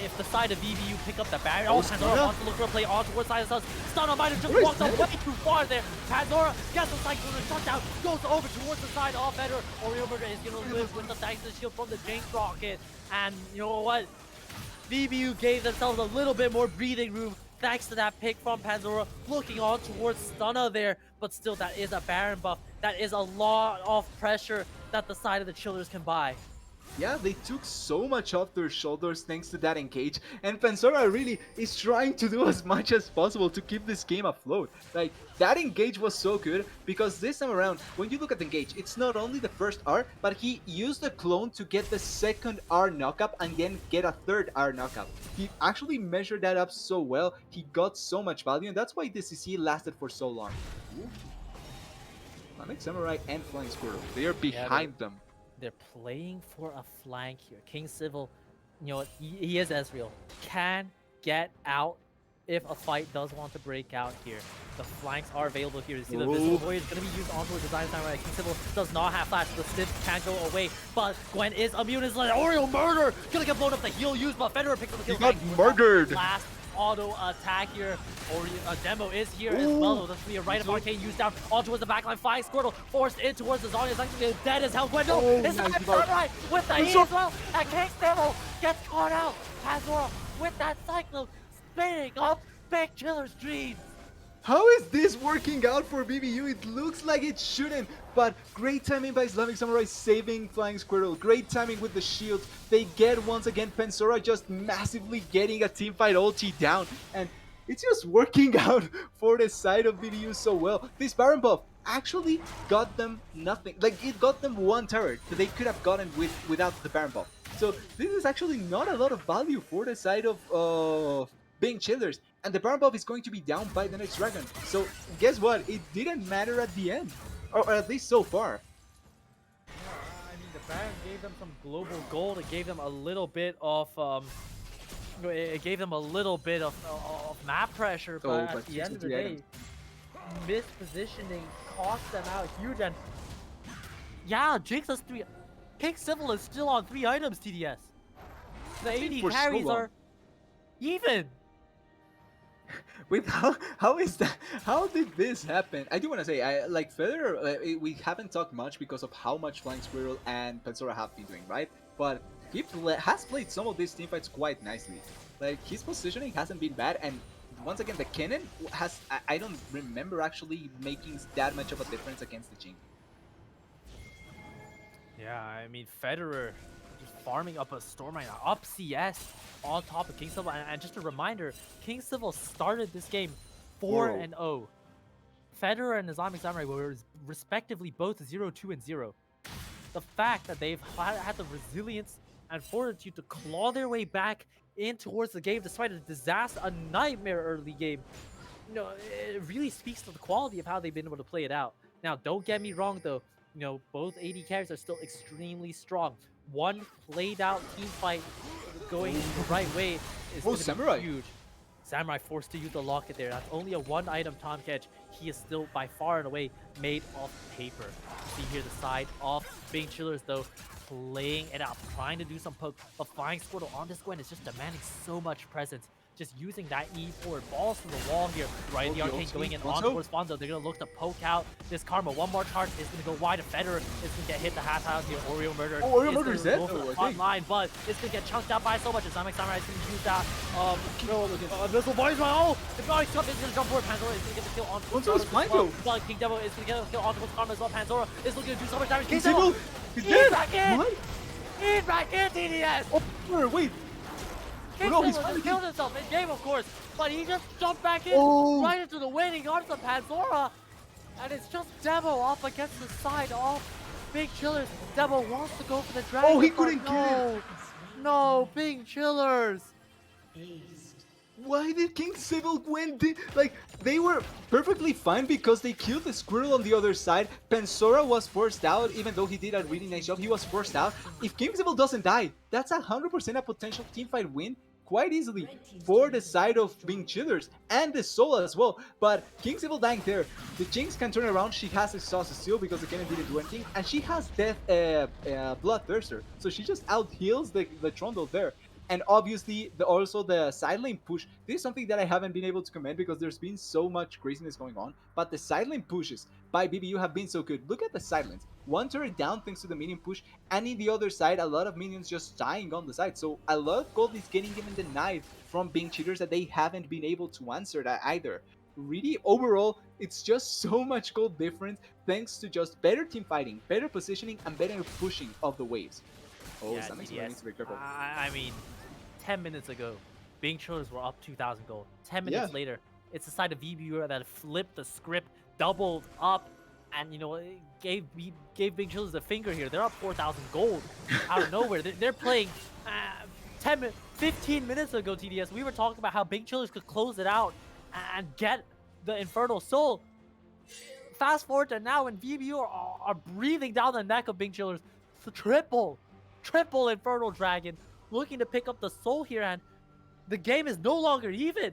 if the side of VBU pick up the Baron, Panzora wants to look for a play on towards side of us. Stunner might have just walked way too far there. Panzora gets the cycle and shutdown, goes over towards the side of Federer. Oriomurder is going to live with the Dyson shield from the Jinx rocket. And you know what? VBU gave themselves a little bit more breathing room thanks to that pick from Panzora, looking on towards Stunner there, but still that is a Baron buff. That is a lot of pressure that the side of the Chillers can buy. Yeah, they took so much off their shoulders thanks to that engage, and Pansora really is trying to do as much as possible to keep this game afloat. Like, that engage was so good, because this time around, when you look at the engage, it's not only the first R, but he used the clone to get the second R knockup and then get a third R knockup. He actually measured that up so well, he got so much value, and that's why this CC lasted for so long. Ooh. Sonic Samurai and Flying Squirrel, they are behind them. They're playing for a flank here. King Civil, you know what, he is Ezreal. Can get out if a fight does want to break out here. The flanks are available here. You see the Visible Void is going to be used onto a design time right. King Civil does not have flash. The stiff can't go away, but Gwen is immune. It's like Oreo murder! Gonna get blown up. The heal used, but Federer picks up the kill. He got murdered! Last auto attack here. Demo is here as well. That's be a right of Arcane used down on towards the backline. Flying Squirtle forced in towards the Zarya. It's actually dead as hell. Gwendol is right with the heat as well. And King Demo gets caught out. Panzora with that Cyclone spinning up Big Chiller's dreams. How is this working out for VBU? It looks like it shouldn't, but great timing by Islamic Samurai saving Flying Squirrel. Great timing with the shield. They get once again Pansora just massively getting a teamfight ulti down, and it's just working out for the side of VBU so well. This Baron buff actually got them nothing. Like, it got them one turret that they could have gotten without the Baron buff. So this is actually not a lot of value for the side of being Chillers, and the Baron buff is going to be down by the next dragon. So guess what? It didn't matter at the end, or at least so far. Yeah, I mean, the Baron gave them some global gold. It gave them a little bit of map pressure, but at the end of the day, mispositioning cost them out huge. And yeah, Jinx has 3. King Civil is still on 3 items. TDS. The 80 carries are even. Wait, how is that? How did this happen? I do want to say, like Federer, we haven't talked much because of how much Flying Squirrel and Pansora have been doing, right? But he has played some of these teamfights quite nicely. Like, his positioning hasn't been bad, and once again, the cannon has, I don't remember actually making that much of a difference against the Jing. Yeah, I mean, Federer just farming up a storm right now, up CS on top of King Civil. And just a reminder, King Civil started this game 4-0. Federer and Islamic Samurai were respectively both 0-2 and 0. The fact that they've had the resilience and fortitude to claw their way back in towards the game despite a disaster, a nightmare early game, you know, it really speaks to the quality of how they've been able to play it out. Now, don't get me wrong though, you know, both AD carries are still extremely strong. One played out team fight going the right way is Samurai huge. Samurai forced to use the locket there. That's only a 1-item Tom catch. He is still by far and away made of paper. See here the side of Bing Chillers though, playing it out, trying to do some poke. But Flying Squirtle on this Gwen is just demanding so much presence. Just using that E forward, balls to the wall here. Right, the Arcane going in on towards Fonzo. They're gonna look to poke out this Karma. One more charge is gonna go wide to Federer. It's gonna get hit the half house here. Oreo murder. Oreo murder is dead. Front line, but it's gonna get chunked out by so much. Islamic Samurai is gonna use that. Missile boys, oh! The guy is gonna jump forward. Panzora is gonna get the kill on. Panzora's fine though. But King Devil is gonna get the kill on towards Karma as well. Panzora is looking to do so much damage. King Devil, he's dead. Back in. What? He's back in. TDS. Oh, wait. King No, he's killed himself in game, of course, but he just jumped back in right into the win. He got some Panzora, and it's just Demo up against the side of Big Chillers. Demo wants to go for the dragon. Oh, he couldn't kill it. No, Big Chillers. Why did King Civil win? Like, they were perfectly fine because they killed the squirrel on the other side. Pansora was forced out, even though he did a really nice job. He was forced out. If King Civil doesn't die, that's 100% a potential teamfight win quite easily for the side of being Chillers and the Soul as well. But King Civil dying there, the Jinx can turn around. She has Exhaust Steel because the cannon didn't do anything, and she has Death Bloodthirster, so she just out heals the Trundle there. And obviously, also the side lane push. This is something that I haven't been able to comment because there's been so much craziness going on. But the side lane pushes by VBU have been so good. Look at the side lanes. One turret down thanks to the minion push, and in the other side, a lot of minions just dying on the side. So a lot of gold is getting even denied from being cheaters that they haven't been able to answer that either. Really, overall, it's just so much gold difference thanks to just better team fighting, better positioning, and better pushing of the waves. Oh, Yeah, something's TDS. needs to be careful. I mean, 10 minutes ago, Bing Chillers were up 2,000 gold. 10 minutes Yeah. later, it's the side of VBU that flipped the script, doubled up, and it gave Bing Chillers the finger here. They're up 4,000 gold out of nowhere. They're playing 15 minutes ago, TDS. We were talking about how Bing Chillers could close it out and get the Infernal Soul. Fast forward to now, when VBU are breathing down the neck of Bing Chillers. The triple Infernal Dragon looking to pick up the soul here, and the game is no longer even.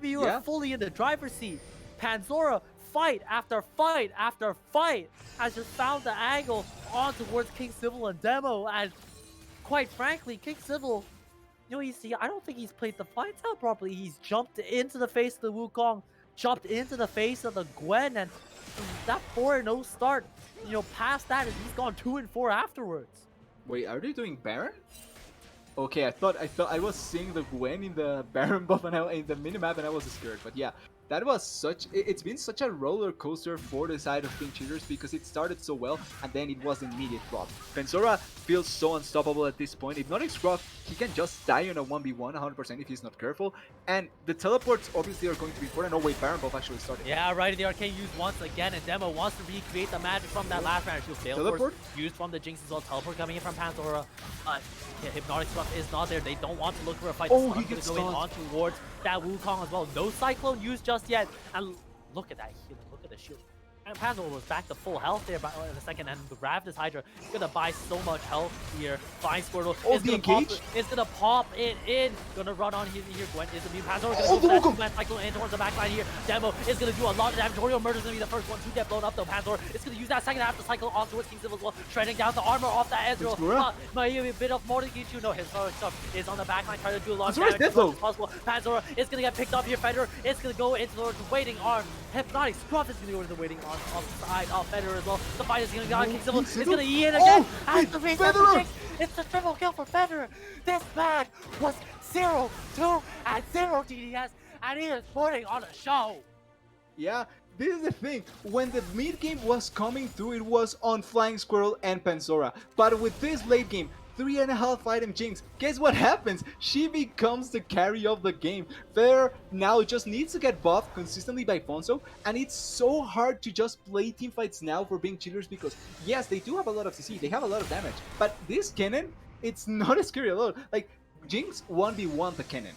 VBU are fully in the driver's seat. Panzora, fight after fight after fight, has just found the angle on towards King Civil and Demo, and quite frankly, King Civil, I don't think he's played the fights out properly. He's jumped into the face of the Wukong, jumped into the face of the Gwen, and that 4-0 start, past that, he's gone 2-4 afterwards. Wait, are they doing Baron? Okay, I thought I was seeing the Gwen in the Baron buff and in the minimap, and I was scared. But yeah, that was it's been such a roller coaster for the side of Pink Cheaters because it started so well and then it was an immediate drop. Panzora feels so unstoppable at this point. If not Scruff, he can just die on a 1v1 100% if he's not careful. And the teleports obviously are going to be important. Oh wait, Baron buff actually started. Yeah, right. The arcane used once again, and Demo wants to recreate the magic from that last round. She'll fail. Teleport used from the Jinx as well. Teleport coming in from Panzora. Yeah, Hypnotic Scruff is not there. They don't want to look for a fight. Oh, he gets gets going on towards that Wukong as well. No Cyclone used just yet. And look at that healing. Look at the shield. And Panzora was back to full health there in a second, and the Ravnus Hydra is gonna buy so much health here. Flying Squirtle is gonna pop it in. Gonna run on here. Gwen is immune. Panzora gonna go that Cyclone in towards the backline here. Demo is gonna do a lot of damage. Oriole Murder's gonna be the first one to get blown up though. Panzora is gonna use that second half to cycle on towards King Civil as well, shredding down the armor off that Ezreal. Might be a bit of more to get you. No, his stuff is on the backline, trying to do a lot of damage as much as possible. Panzora is gonna get picked up here. Federer is gonna go into the waiting arm. Hypnotic Scruff is gonna go to the waiting arm on the side. Federer as well. The fight is gonna go on. King Civil is gonna E in again. It's the triple kill for Federer. This match was 0-2 and 0 DDS, and he is putting on a show. Yeah, this is the thing. When the mid game was coming through, it was on Flying Squirrel and Panzora. But with this late game, 3.5 item Jinx, guess what happens? She becomes the carry of the game. Fair now just needs to get buffed consistently by Fonso, and it's so hard to just play teamfights now for being cheaters because yes, they do have a lot of CC, they have a lot of damage, but this cannon, it's not as scary at all. Like, Jinx 1v1 the cannon.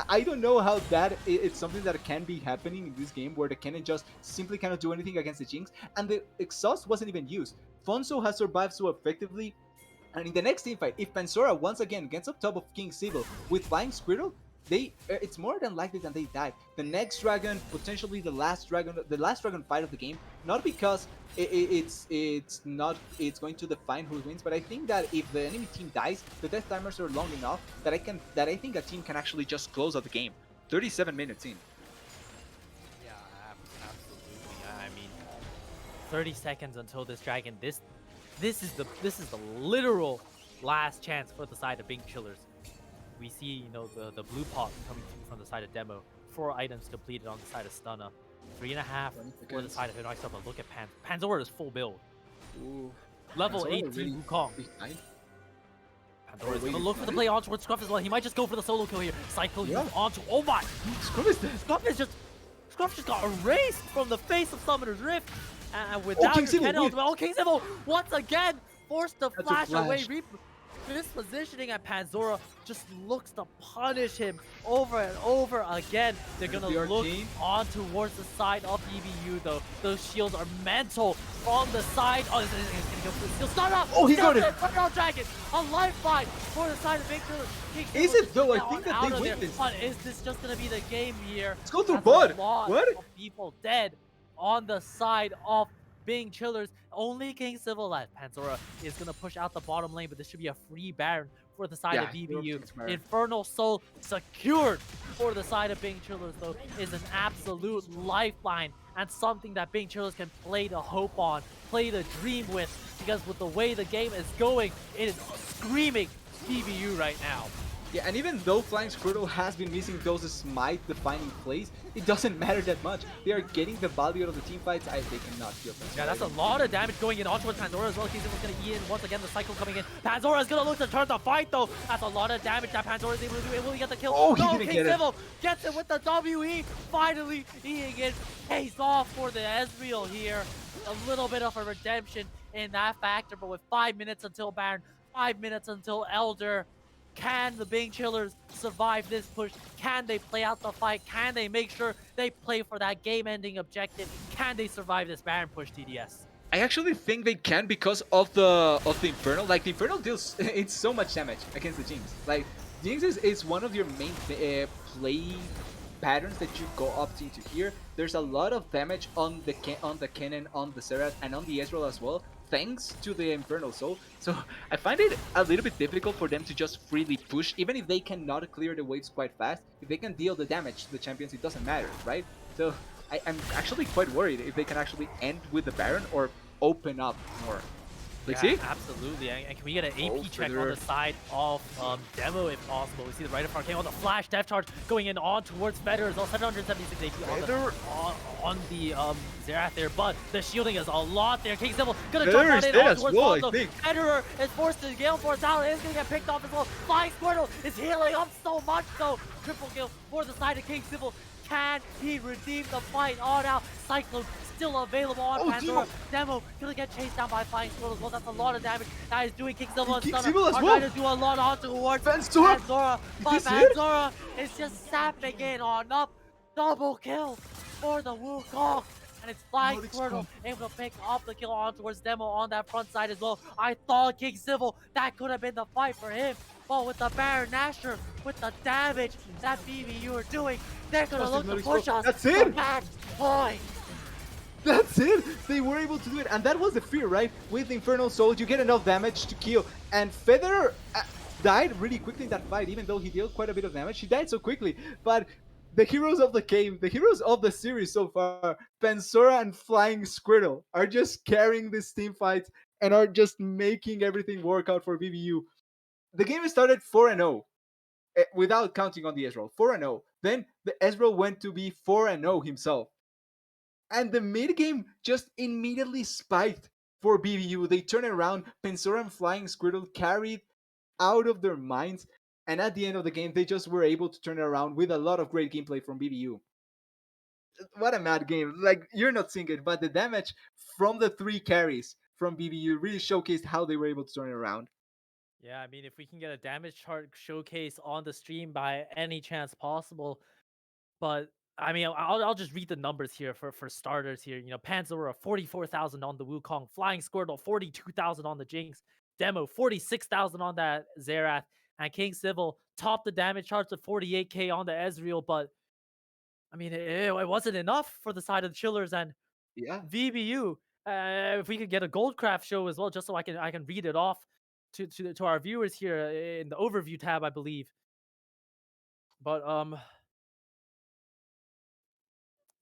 I don't know how it's something that can be happening in this game where the cannon just simply cannot do anything against the Jinx, and the exhaust wasn't even used. Fonso has survived so effectively. And in the next teamfight, if Panzora once again gets up top of King Civil with Flying Squirtle, it's more than likely that they die. The next dragon, potentially the last dragon fight of the game, not because it's going to define who wins, but I think that if the enemy team dies, the death timers are long enough that I think a team can actually just close out the game. 37 minutes in. Yeah, absolutely. I mean, 30 seconds until this dragon. This is the literal last chance for the side of Bing Chillers. We see, the blue pot coming through from the side of Demo. 4 items completed on the side of Stunna. 3.5 for the side of Hypnotic Scruff. But look at Panzora is full build. Ooh. Level 18 Wukong. Panzora is gonna look for the play on towards Scruff as well. He might just go for the solo kill here. Cycle onto. Oh my! Scruff is dead. Scruff just got erased from the face of Summoner's Rift. And without King Civil once again forced to flash away. This positioning, and Panzora just looks to punish him over and over again. They're gonna look on towards the side of VBU though. Those shields are mental from the side. Oh, he's gonna go for the steal. Start up! Oh, he got it! Dragon! A lifeline for the side of Victor. Is it though? I think that they win this. But is this just gonna be the game here? Let's go through Bud. What? People dead on the side of Bing Chillers. Only King Civil left. Panzora is going to push out the bottom lane, but this should be a free Baron for the side Yeah, of you're VBU. opting Smurf. Infernal Soul secured for the side of Bing Chillers, though, is an absolute lifeline and something that Bing Chillers can play the hope on, play the dream with, because with the way the game is going, it is screaming VBU right now. Yeah, and even though Flying Squirtle has been missing those smite defining plays, it doesn't matter that much. They are getting the value out of the team fights. They cannot kill them. Yeah, that's a lot of damage going in onto Pandora as well. Kingsley was going to eat in once again. The cycle coming in. Pandora is going to look to turn the fight though. That's a lot of damage that Pandora is able to do. Will he get the kill? Oh, he no, didn't King get it. Civil gets it with the WE. Finally, eating it. Pays off for the Ezreal here. A little bit of a redemption in that factor, but with 5 minutes until Baron, 5 minutes until Elder. Can the Bing Chillers survive this push? Can they play out the fight? Can they make sure they play for that game-ending objective? Can they survive this Baron push, TDS? I actually think they can because of the Infernal. Like the Infernal deals it's so much damage against the Jinx. Like Jinx is one of your main play patterns that you go up into here. There's a lot of damage on the cannon, on the Seraph, and on the Ezreal as well, thanks to the Infernal Soul. So I find it a little bit difficult for them to just freely push, even if they cannot clear the waves quite fast. If they can deal the damage to the champions, it doesn't matter, right? So I'm actually quite worried if they can actually end with the Baron or open up more. Let's see. Absolutely. And can we get an AP Oh, check on Feather. the side of Demo if possible? We see the right of Arcane on the flash death charge going in on towards Feather as well. 776 AP on the Xerath there, but the shielding is a lot there. King Sybil gonna jump Feather on is in dead on as towards well, I Lonzo. think. Federer is forced to Gale Force out. Is gonna get picked off as well. Flying Squirtle is healing up so much though. Triple kill for the side of King Sybil. Can he redeem the fight on out? Cyclone still available on Pandora. Demo gonna get chased down by Flying Squirtle as well. That's a lot of damage that is doing King Silva and King Stunner. Silva as Are well. trying to do a lot on towards Pandora. Pandora. But Is this it? Pandora is just sapping in on up. Double kill for the Wukong. And it's Flying What is Squirtle going- able to pick up the kill on towards Demo on that front side as well. I thought King Civil, that could have been the fight for him. But with the Baron Nashor, with the damage that BBU are doing, they're gonna Just look to ignore push his us That's to it. match point. That's it! They were able to do it, and that was the fear, right? With the Infernal Soul, you get enough damage to kill, and Feather died really quickly in that fight, even though he dealt quite a bit of damage. He died so quickly, but the heroes of the game, the heroes of the series so far, Pansora and Flying Squirtle, are just carrying this team fight and are just making everything work out for VBU. The game started 4-0. Without counting on the Ezreal, 4-0. Then the Ezreal went to be 4-0 himself. And the mid game just immediately spiked for BBU. They turned around. Pensora and Flying Squirtle carried out of their minds. And at the end of the game, they just were able to turn it around with a lot of great gameplay from BBU. What a mad game. Like, you're not seeing it, but the damage from the three carries from BBU really showcased how they were able to turn it around. Yeah, I mean, if we can get a damage chart showcase on the stream by any chance possible, but I mean, I'll just read the numbers here for starters here. You know, Panzera 44,000 on the Wukong, Flying Squirtle 42,000 on the Jinx, Demo 46,000 on that Xerath, and King Civil topped the damage charts with 48k on the Ezreal. But I mean, it wasn't enough for the side of the Chillers and Yeah. VBU. If we could get a Goldcraft show as well, just so I can read it off to our viewers here in the overview tab, I believe. But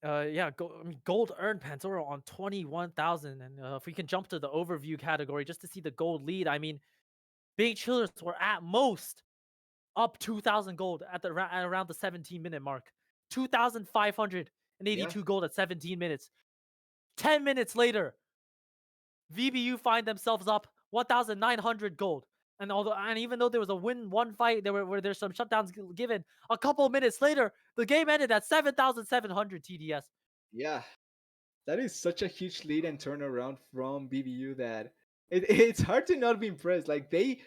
yeah, I mean, gold earned Panzora on 21,000, and if we can jump to the overview category just to see the gold lead, I mean, Big Chillers were at most up 2,000 gold at around the 17-minute mark, 2,582 gold at 17 minutes. 10 minutes later, VBU find themselves up 1,900 gold. And even though there was a one fight where there's some shutdowns given, a couple minutes later, the game ended at 7,700 TDS. Yeah. That is such a huge lead and turnaround from BBU that it's hard to not be impressed. Like, they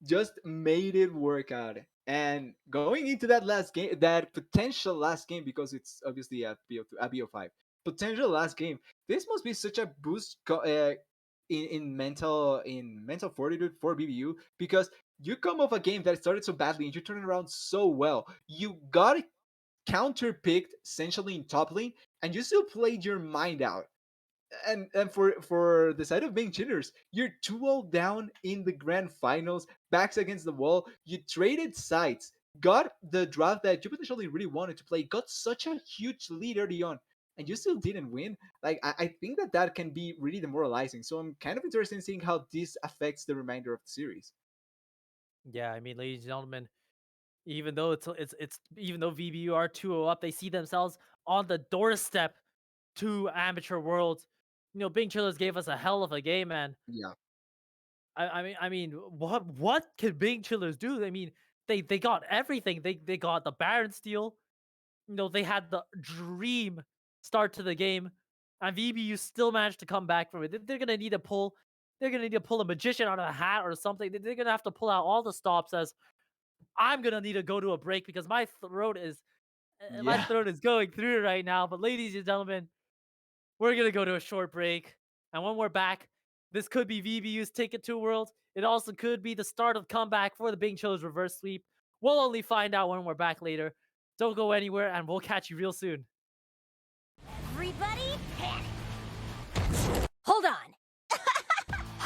just made it work out. And going into that last game, that potential last game, because it's obviously a BO5 potential last game, this must be such a boost in mental fortitude for BBU, because you come off a game that started so badly and you turn it around so well. You got counter picked essentially in top lane, and you still played your mind out. and for the side of being cheaters, you're 2-0 down in the grand finals, backs against the wall. You traded sides, got the draft that you potentially really wanted to play, got such a huge lead early on, and you still didn't win. Like I think that can be really demoralizing. So I'm kind of interested in seeing how this affects the remainder of the series. Yeah, I mean, ladies and gentlemen, even though it's even though VBU are 2-0 up, they see themselves on the doorstep to amateur worlds. You know, Bing Chillers gave us a hell of a game, man. Yeah. I mean, what can Bing Chillers do? I mean, they got everything. They got the Baron steal. You know, they had the dream start to the game, and VBU still managed to come back from it. They're gonna need to pull. They're gonna need to pull a magician out of a hat or something. They're gonna have to pull out all the stops. As I'm gonna need to go to a break because my Yeah. throat is going through right now. But ladies and gentlemen, we're gonna go to a short break, and when we're back, this could be VBU's ticket to Worlds. It also could be the start of comeback for the Bing Chillers reverse sweep. We'll only find out when we're back later. Don't go anywhere, and we'll catch you real soon. Everybody panic! Hold on!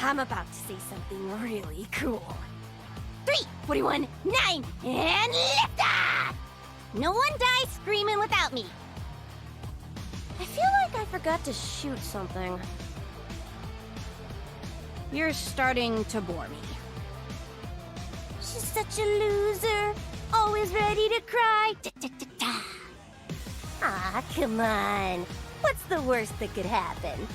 I'm about to say something really cool. 3, 41, 9, and lift off! No one dies screaming without me. I feel like I forgot to shoot something. You're starting to bore me. She's such a loser, always ready to cry. Ah, come on. What's the worst that could happen?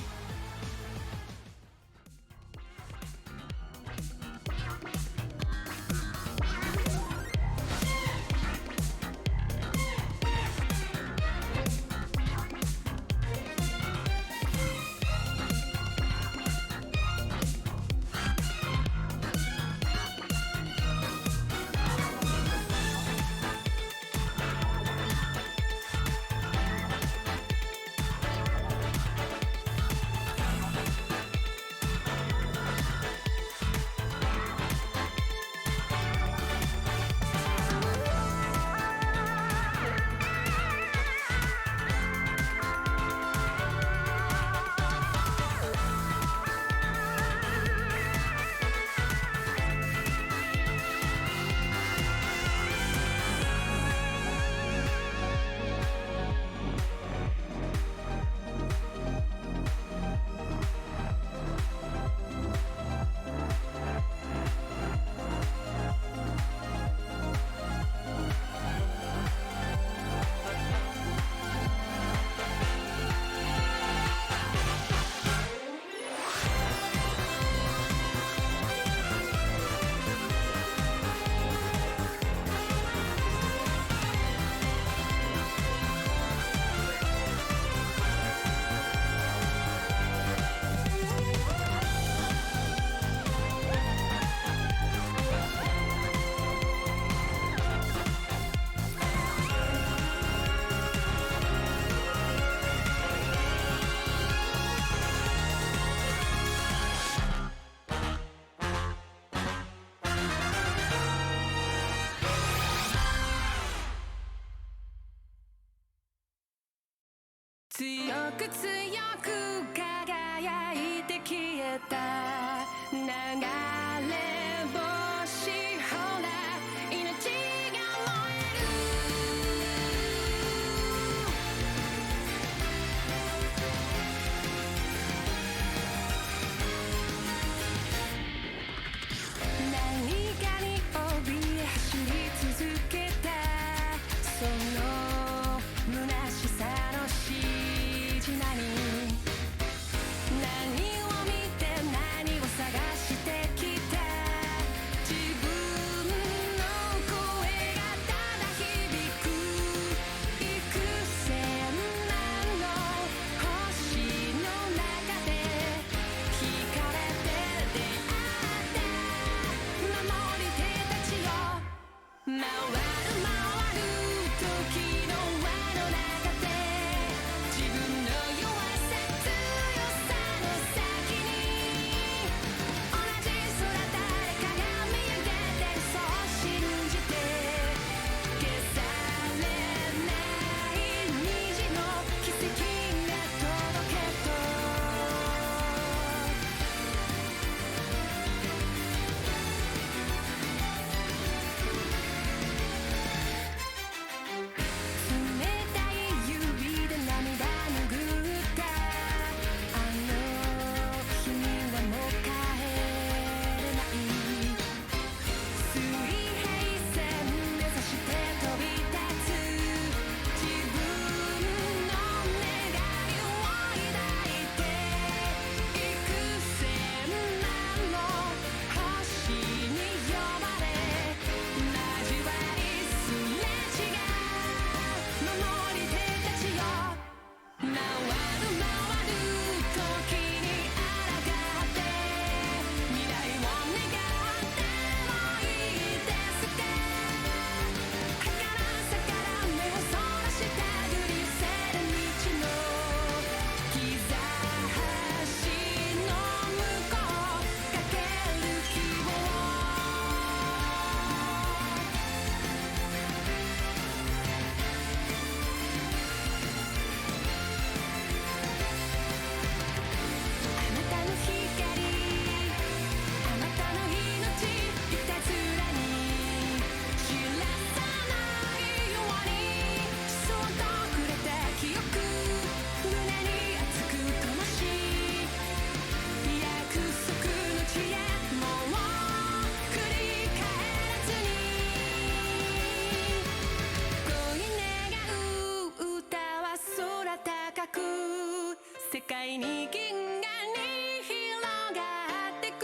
世界に銀河に広がってく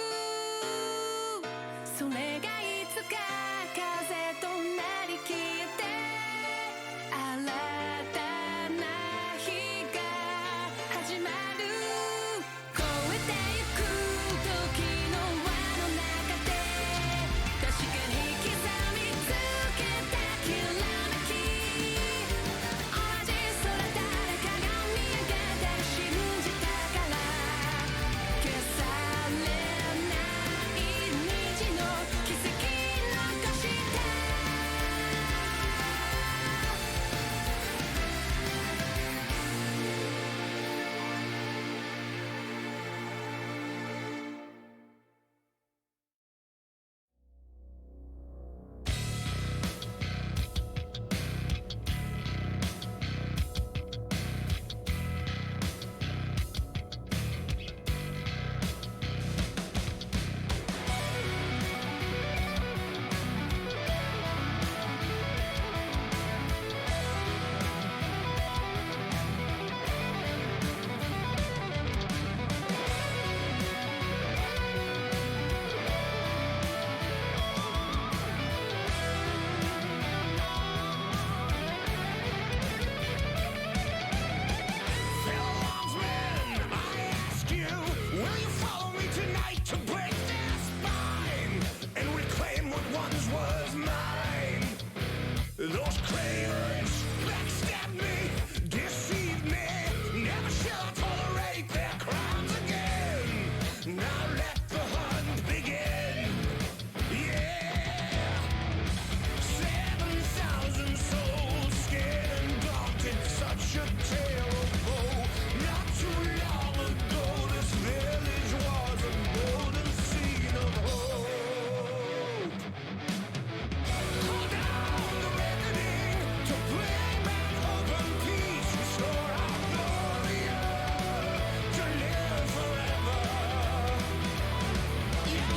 それがいつか風となりきって新たな日が始まる越えてゆく時の輪の中で確かに刻みつけたきらめき同じ空誰かが見上げて信じたから消されない虹の奇跡残してThose cravens backstab me, deceive me. Never shall I tolerate their crimes again. Now let the hunt begin. Yeah, 7,000 souls scared and daunted. Such a tale of woe. Not too long ago, this village was a golden scene of hope. Hold down the reckoning to blame and hope and peace. Restore our glory to live forever. Yeah,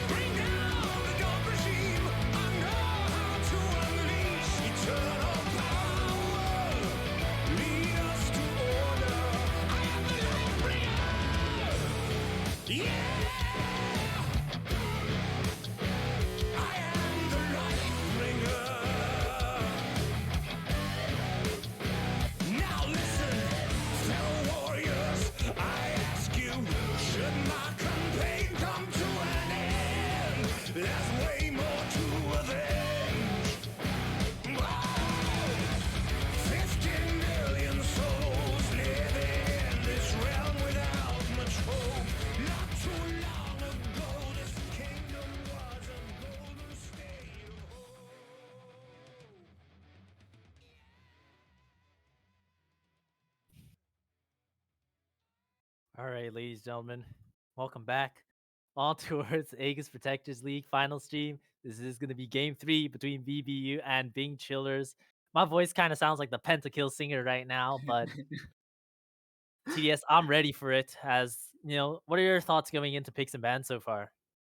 bring down the dark regime. I know how to unleash eternal power. Lead us to order. I am the light bringer. Yeah. I am the light bringer. Now listen, fellow warriors, I ask you, should my campaign come to an end? There's way more to avenge. Oh, 50 million souls living in this realm without much hope. Not too long ago, this kingdom was a golden state of hope. All right, ladies and gentlemen, welcome back. On towards Aegis Protectors League final stream. This is going to be game 3 between VBU and Bing Chillers. My voice kind of sounds like the Pentakill singer right now, but TDS, I'm ready for it. As you know, what are your thoughts going into picks and bans so far?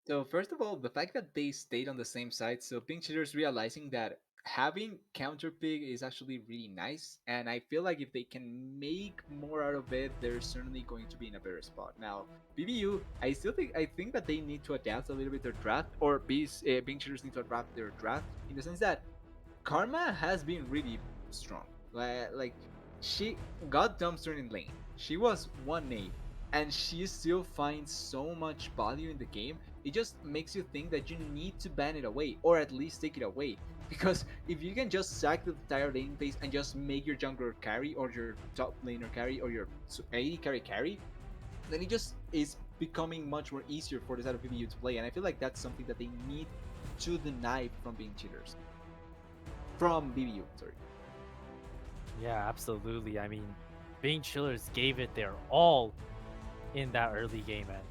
So first of all, the fact that they stayed on the same side, so pink cheaters realizing that having counter pig is actually really nice, and I feel like if they can make more out of it, they're certainly going to be in a better spot. Now, BBU, I think that they need to adapt a little bit their draft, or pink cheaters need to adapt their draft in the sense that Karma has been really strong. Like she got dumpstered in lane. She was 1A, and she still finds so much value in the game. It just makes you think that you need to ban it away, or at least take it away. Because if you can just sack the entire lane phase and just make your jungler carry, or your top laner carry, or your AD carry, then it just is becoming much more easier for the side of BBU to play. And I feel like that's something that they need to deny from being cheaters. From BBU, sorry. Yeah, absolutely. I mean, Bing Chillers gave it their all in that early game, and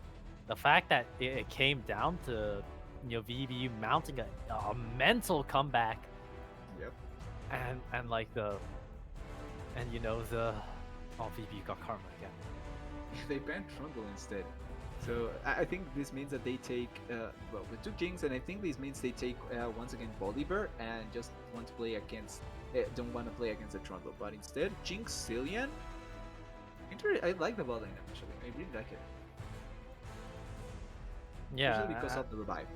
the fact that it came down to VBU mounting a mental comeback, Yep. and like the VBU got karma again. They banned Trundle instead. So I think this means that they take, well, we took Jinx, and I think this means they take once again Bolivar and just want to play against, don't want to play against the Trundle, but instead Jinx Cillian. I like the bot lane actually. I really like it, especially because Yeah, of the revive.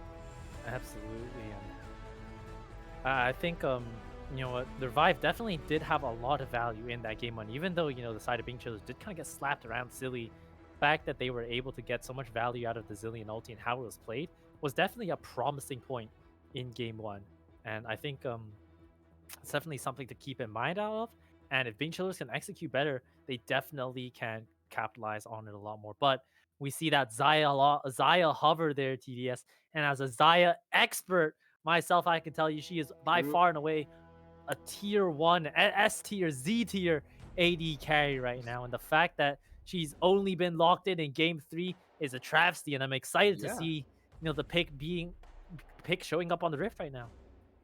absolutely. And I think you know what, the revive definitely did have a lot of value in that game one, even though the side of Bing Chillers did kind of get slapped around silly. Fact that they were able to get so much value out of the Zillion ulti and how it was played was definitely a promising point in game one. And I think it's definitely something to keep in mind out of. And if Bing Chillers can execute better, they definitely can capitalize on it a lot more. But we see that Zaya hover there, TDS. And as a Zaya expert myself, I can tell you she is by True. far and away a tier one, S tier, Z tier AD carry right now. And the fact that she's only been locked in game three is a travesty. And I'm excited to Yeah. see, the pick showing up on the Rift right now.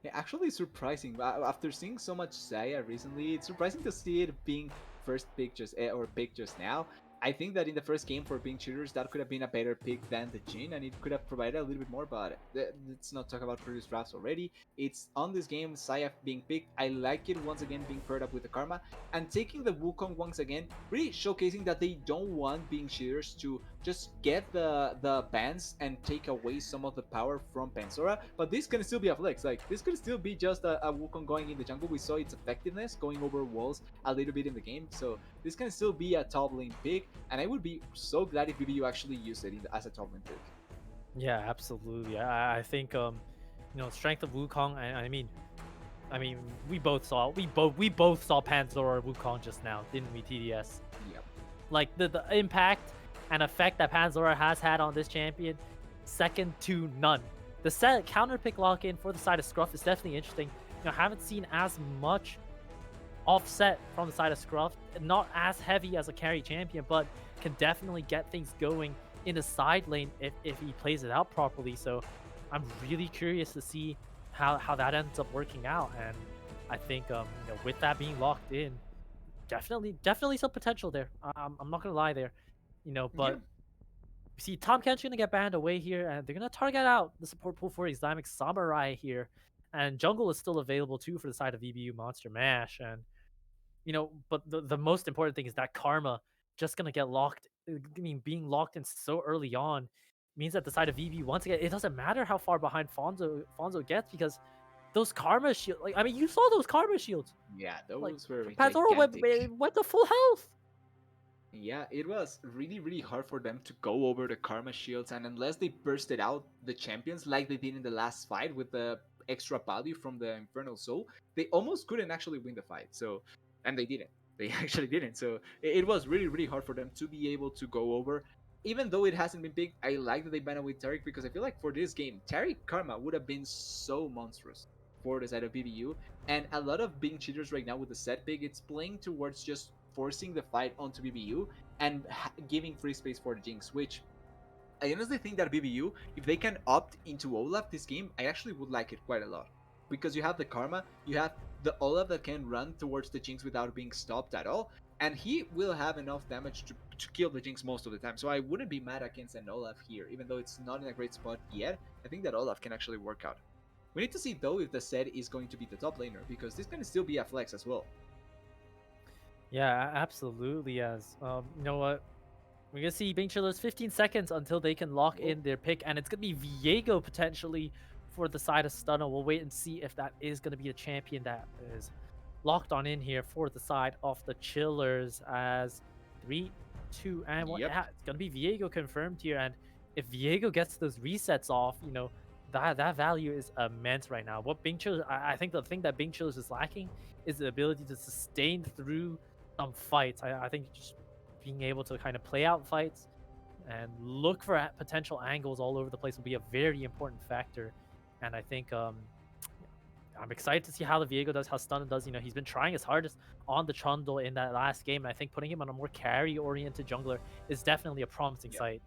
Yeah, actually surprising. After seeing so much Saya recently, it's surprising to see it being first pick or pick just now. I think that in the first game for being cheaters, that could have been a better pick than the Jhin, and it could have provided a little bit more. But let's not talk about previous drafts already. It's on this game, Saya being picked. I like it once again being paired up with the Karma and taking the Wukong once again, really showcasing that they don't want being cheaters to just get the bans and take away some of the power from Pansora. But this can still be a flex. Like this could still be just a Wukong going in the jungle. We saw its effectiveness going over walls a little bit in the game, so this can still be a top lane pick, and I would be so glad if VBU actually used it as a top lane pick. Yeah, absolutely. I think strength of Wukong. I mean, we both saw Panzor Wukong just now, didn't we, TDS? Yep. Like the impact and effect that Panzora has had on this champion, second to none. The set counter pick lock in for the side of Scruff is definitely interesting. Haven't seen as much offset from the side of Scruff, not as heavy as a carry champion, but can definitely get things going in the side lane if he plays it out properly. So I'm really curious to see how that ends up working out. And I think with that being locked in, definitely some potential there. I'm not gonna lie there, Yeah. but you see Tom Ken's gonna get banned away here, and they're gonna target out the support pool for Islamic Samurai here. And jungle is still available too for the side of VBU Monster Mash. And but the most important thing is that Karma just gonna get locked. I mean, being locked in so early on means that the side of VB once again, it doesn't matter how far behind Fonzo gets, because those Karma shield, like I mean, you saw those Karma shields. Yeah, Like those were Panzoro gigantic. went to full health. Yeah, it was really, really hard for them to go over the Karma shields, and unless they bursted out the champions like they did in the last fight with the extra value from the Infernal Soul, they almost couldn't actually win the fight. So, and they didn't. They actually didn't. So it was really, really hard for them to be able to go over. Even though it hasn't been big, I like that they banned with Taric because I feel like for this game, Taric Karma would have been so monstrous for the side of BBU. And a lot of being cheaters right now with the set pick, it's playing towards just forcing the fight onto BBU and giving free space for the Jinx, which I honestly think that BBU, if they can opt into Olaf this game, I actually would like it quite a lot. Because you have the Karma, you have the Olaf that can run towards the Jinx without being stopped at all, and he will have enough damage to kill the Jinx most of the time. So I wouldn't be mad against an Olaf here, even though it's not in a great spot yet. I think that Olaf can actually work out. We need to see though if the set is going to be the top laner, because this can still be a flex as well. Yeah, absolutely. As you know what, we're gonna see Bing Chillers 15 seconds until they can lock Whoa. in their pick, and it's gonna be Viego potentially for the side of Stunner. We'll wait and see if that is gonna be a champion that is locked on in here for the side of the Chillers. As 3, 2, and 1. Yep. Yeah, it's gonna be Viego confirmed here, and if Viego gets those resets off, that value is immense right now. What Bing Chillers, I think the thing that Bing Chillers is lacking is the ability to sustain through some fights. I think just being able to kind of play out fights and look for potential angles all over the place will be a very important factor. And I think I'm excited to see how the Viego does, how Stunner does. He's been trying his hardest on the Trundle in that last game, and I think putting him on a more carry-oriented jungler is definitely a promising Yep. sight.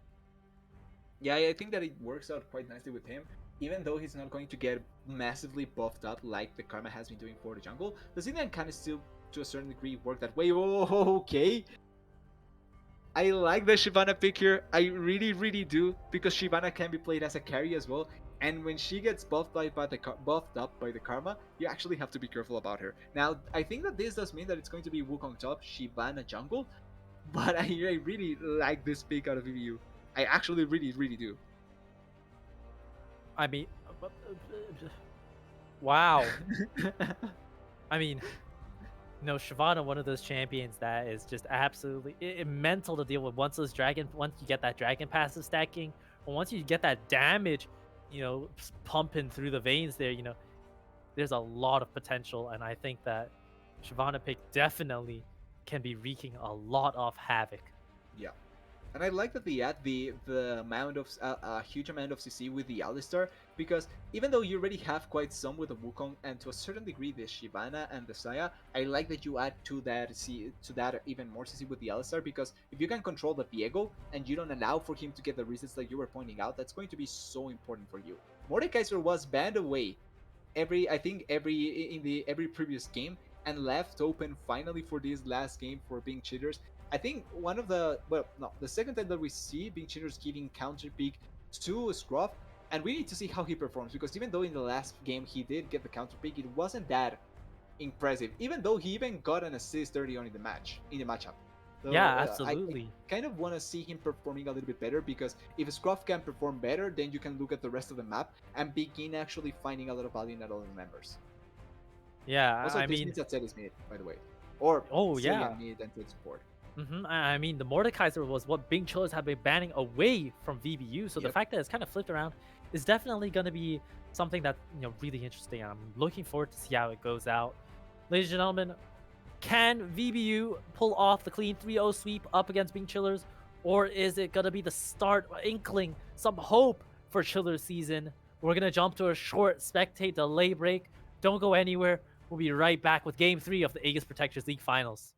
Yeah, I think that it works out quite nicely with him. Even though he's not going to get massively buffed up like the Karma has been doing for the jungle, the Zindan kind of still, to a certain degree, work that way. Oh, okay. I like the Shyvana pick here. I really, really do, because Shyvana can be played as a carry as well. And when she gets buffed up by the Karma, you actually have to be careful about her. Now, I think that this does mean that it's going to be Wukong top, Shyvana jungle. but I really like this pick out of VBU. I actually really do. I mean, wow. I mean, Shyvana, one of those champions that is just absolutely mental to deal with. Once you get that dragon passive stacking, or once you get that damage, pumping through the veins there, there's a lot of potential, and I think that Shyvana pick definitely can be wreaking a lot of havoc. Yeah. And I like that they add the amount of a huge amount of CC with the Alistar, because even though you already have quite some with the Wukong and to a certain degree the Shyvana and the Saya, I like that you add to that even more CC with the Alistar, because if you can control the Viego and you don't allow for him to get the resets like you were pointing out, that's going to be so important for you. Mordekaiser was banned away every previous game and left open finally for this last game for being cheaters. I think one of the second time that we see being cheaters giving counter pick to Scruff, and we need to see how he performs, because even though in the last game he did get the counter pick, it wasn't that impressive. Even though he even got an assist early on in the matchup. So Yeah, I absolutely. kind of want to see him performing a little bit better, because if Scruff can perform better, then you can look at the rest of the map and begin actually finding a lot of value in other members. Yeah, Also, I this mean, means that Zed is mid, by the way, or oh yeah. Cillian mid and Zed support. I mean, the Mordekaiser was what Bing Chillers have been banning away from VBU, so the Yep. fact that it's kind of flipped around is definitely going to be something that really interesting. I'm looking forward to see how it goes out. Ladies and gentlemen, can VBU pull off the clean 3-0 sweep up against Bing Chillers, or is it going to be the start, inkling, some hope for Chillers season? We're going to jump to a short spectate delay break. Don't go anywhere. We'll be right back with Game 3 of the Aegis Protectors League Finals.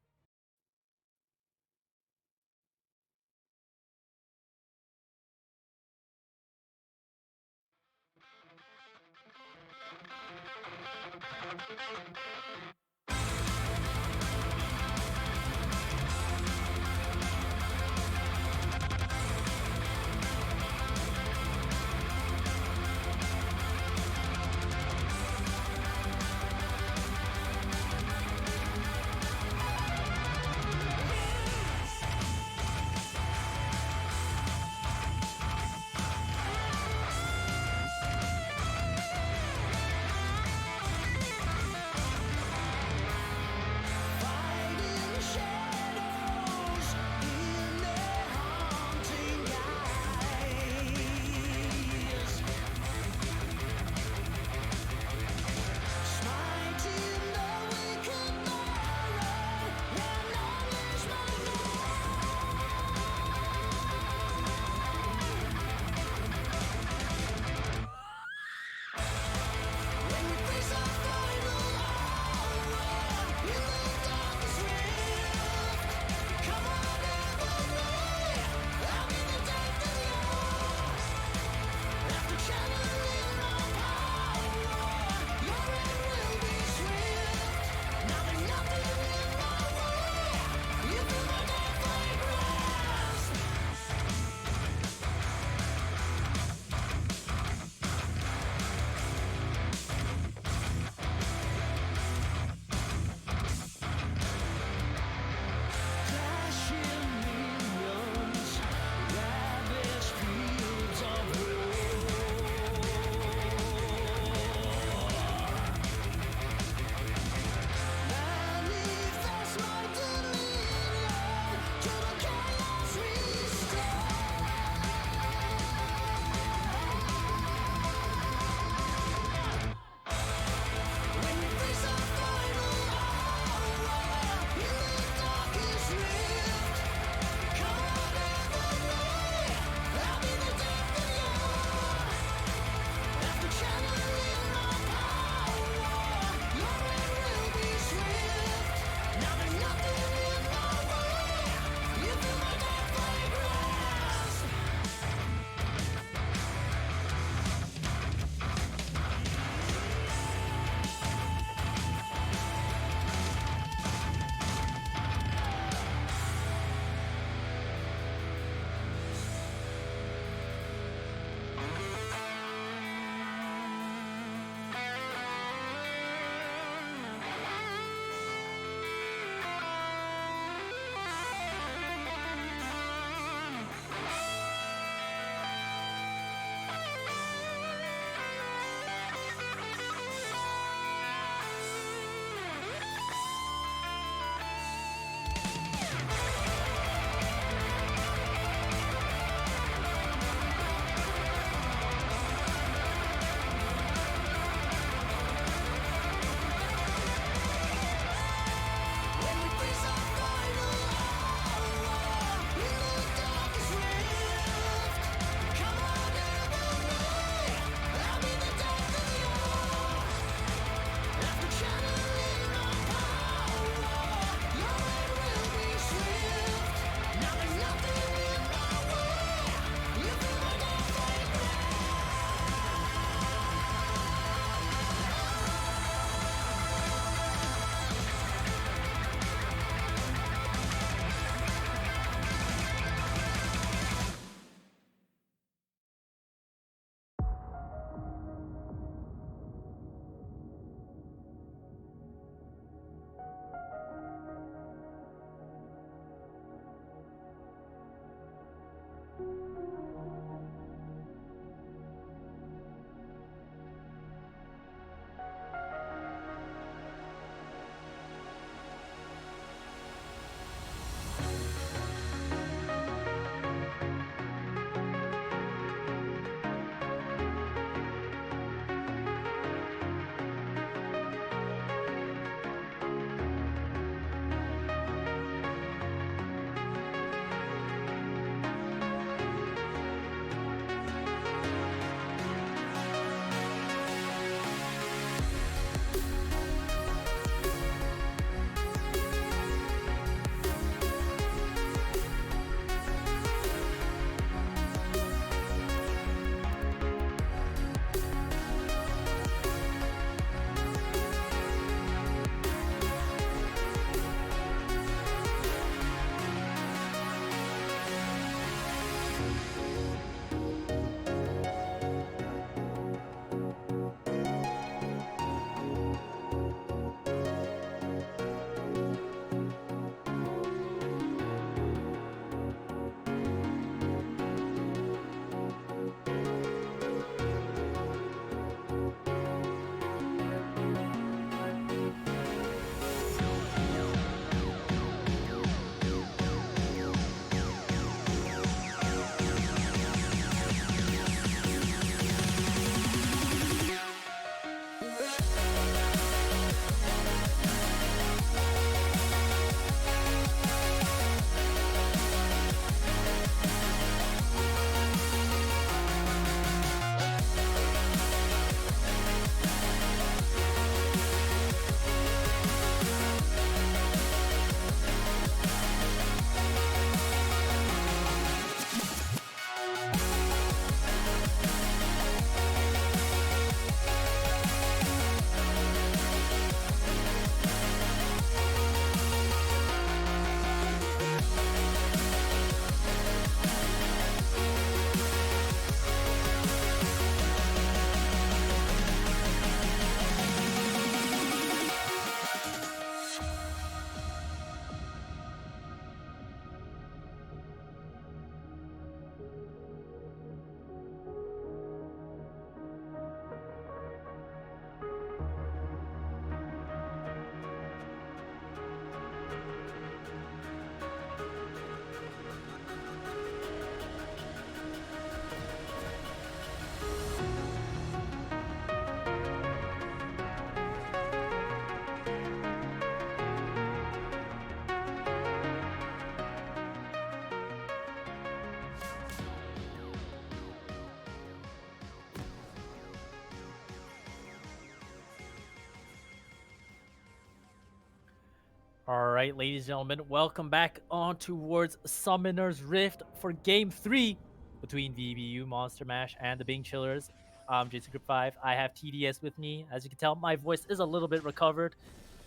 All right, ladies and gentlemen, welcome back on towards Summoner's Rift for Game 3 between VBU, Monster Mash, and the Bing Chillers. I'm Jason Group 5. I have TDS with me. As you can tell, my voice is a little bit recovered.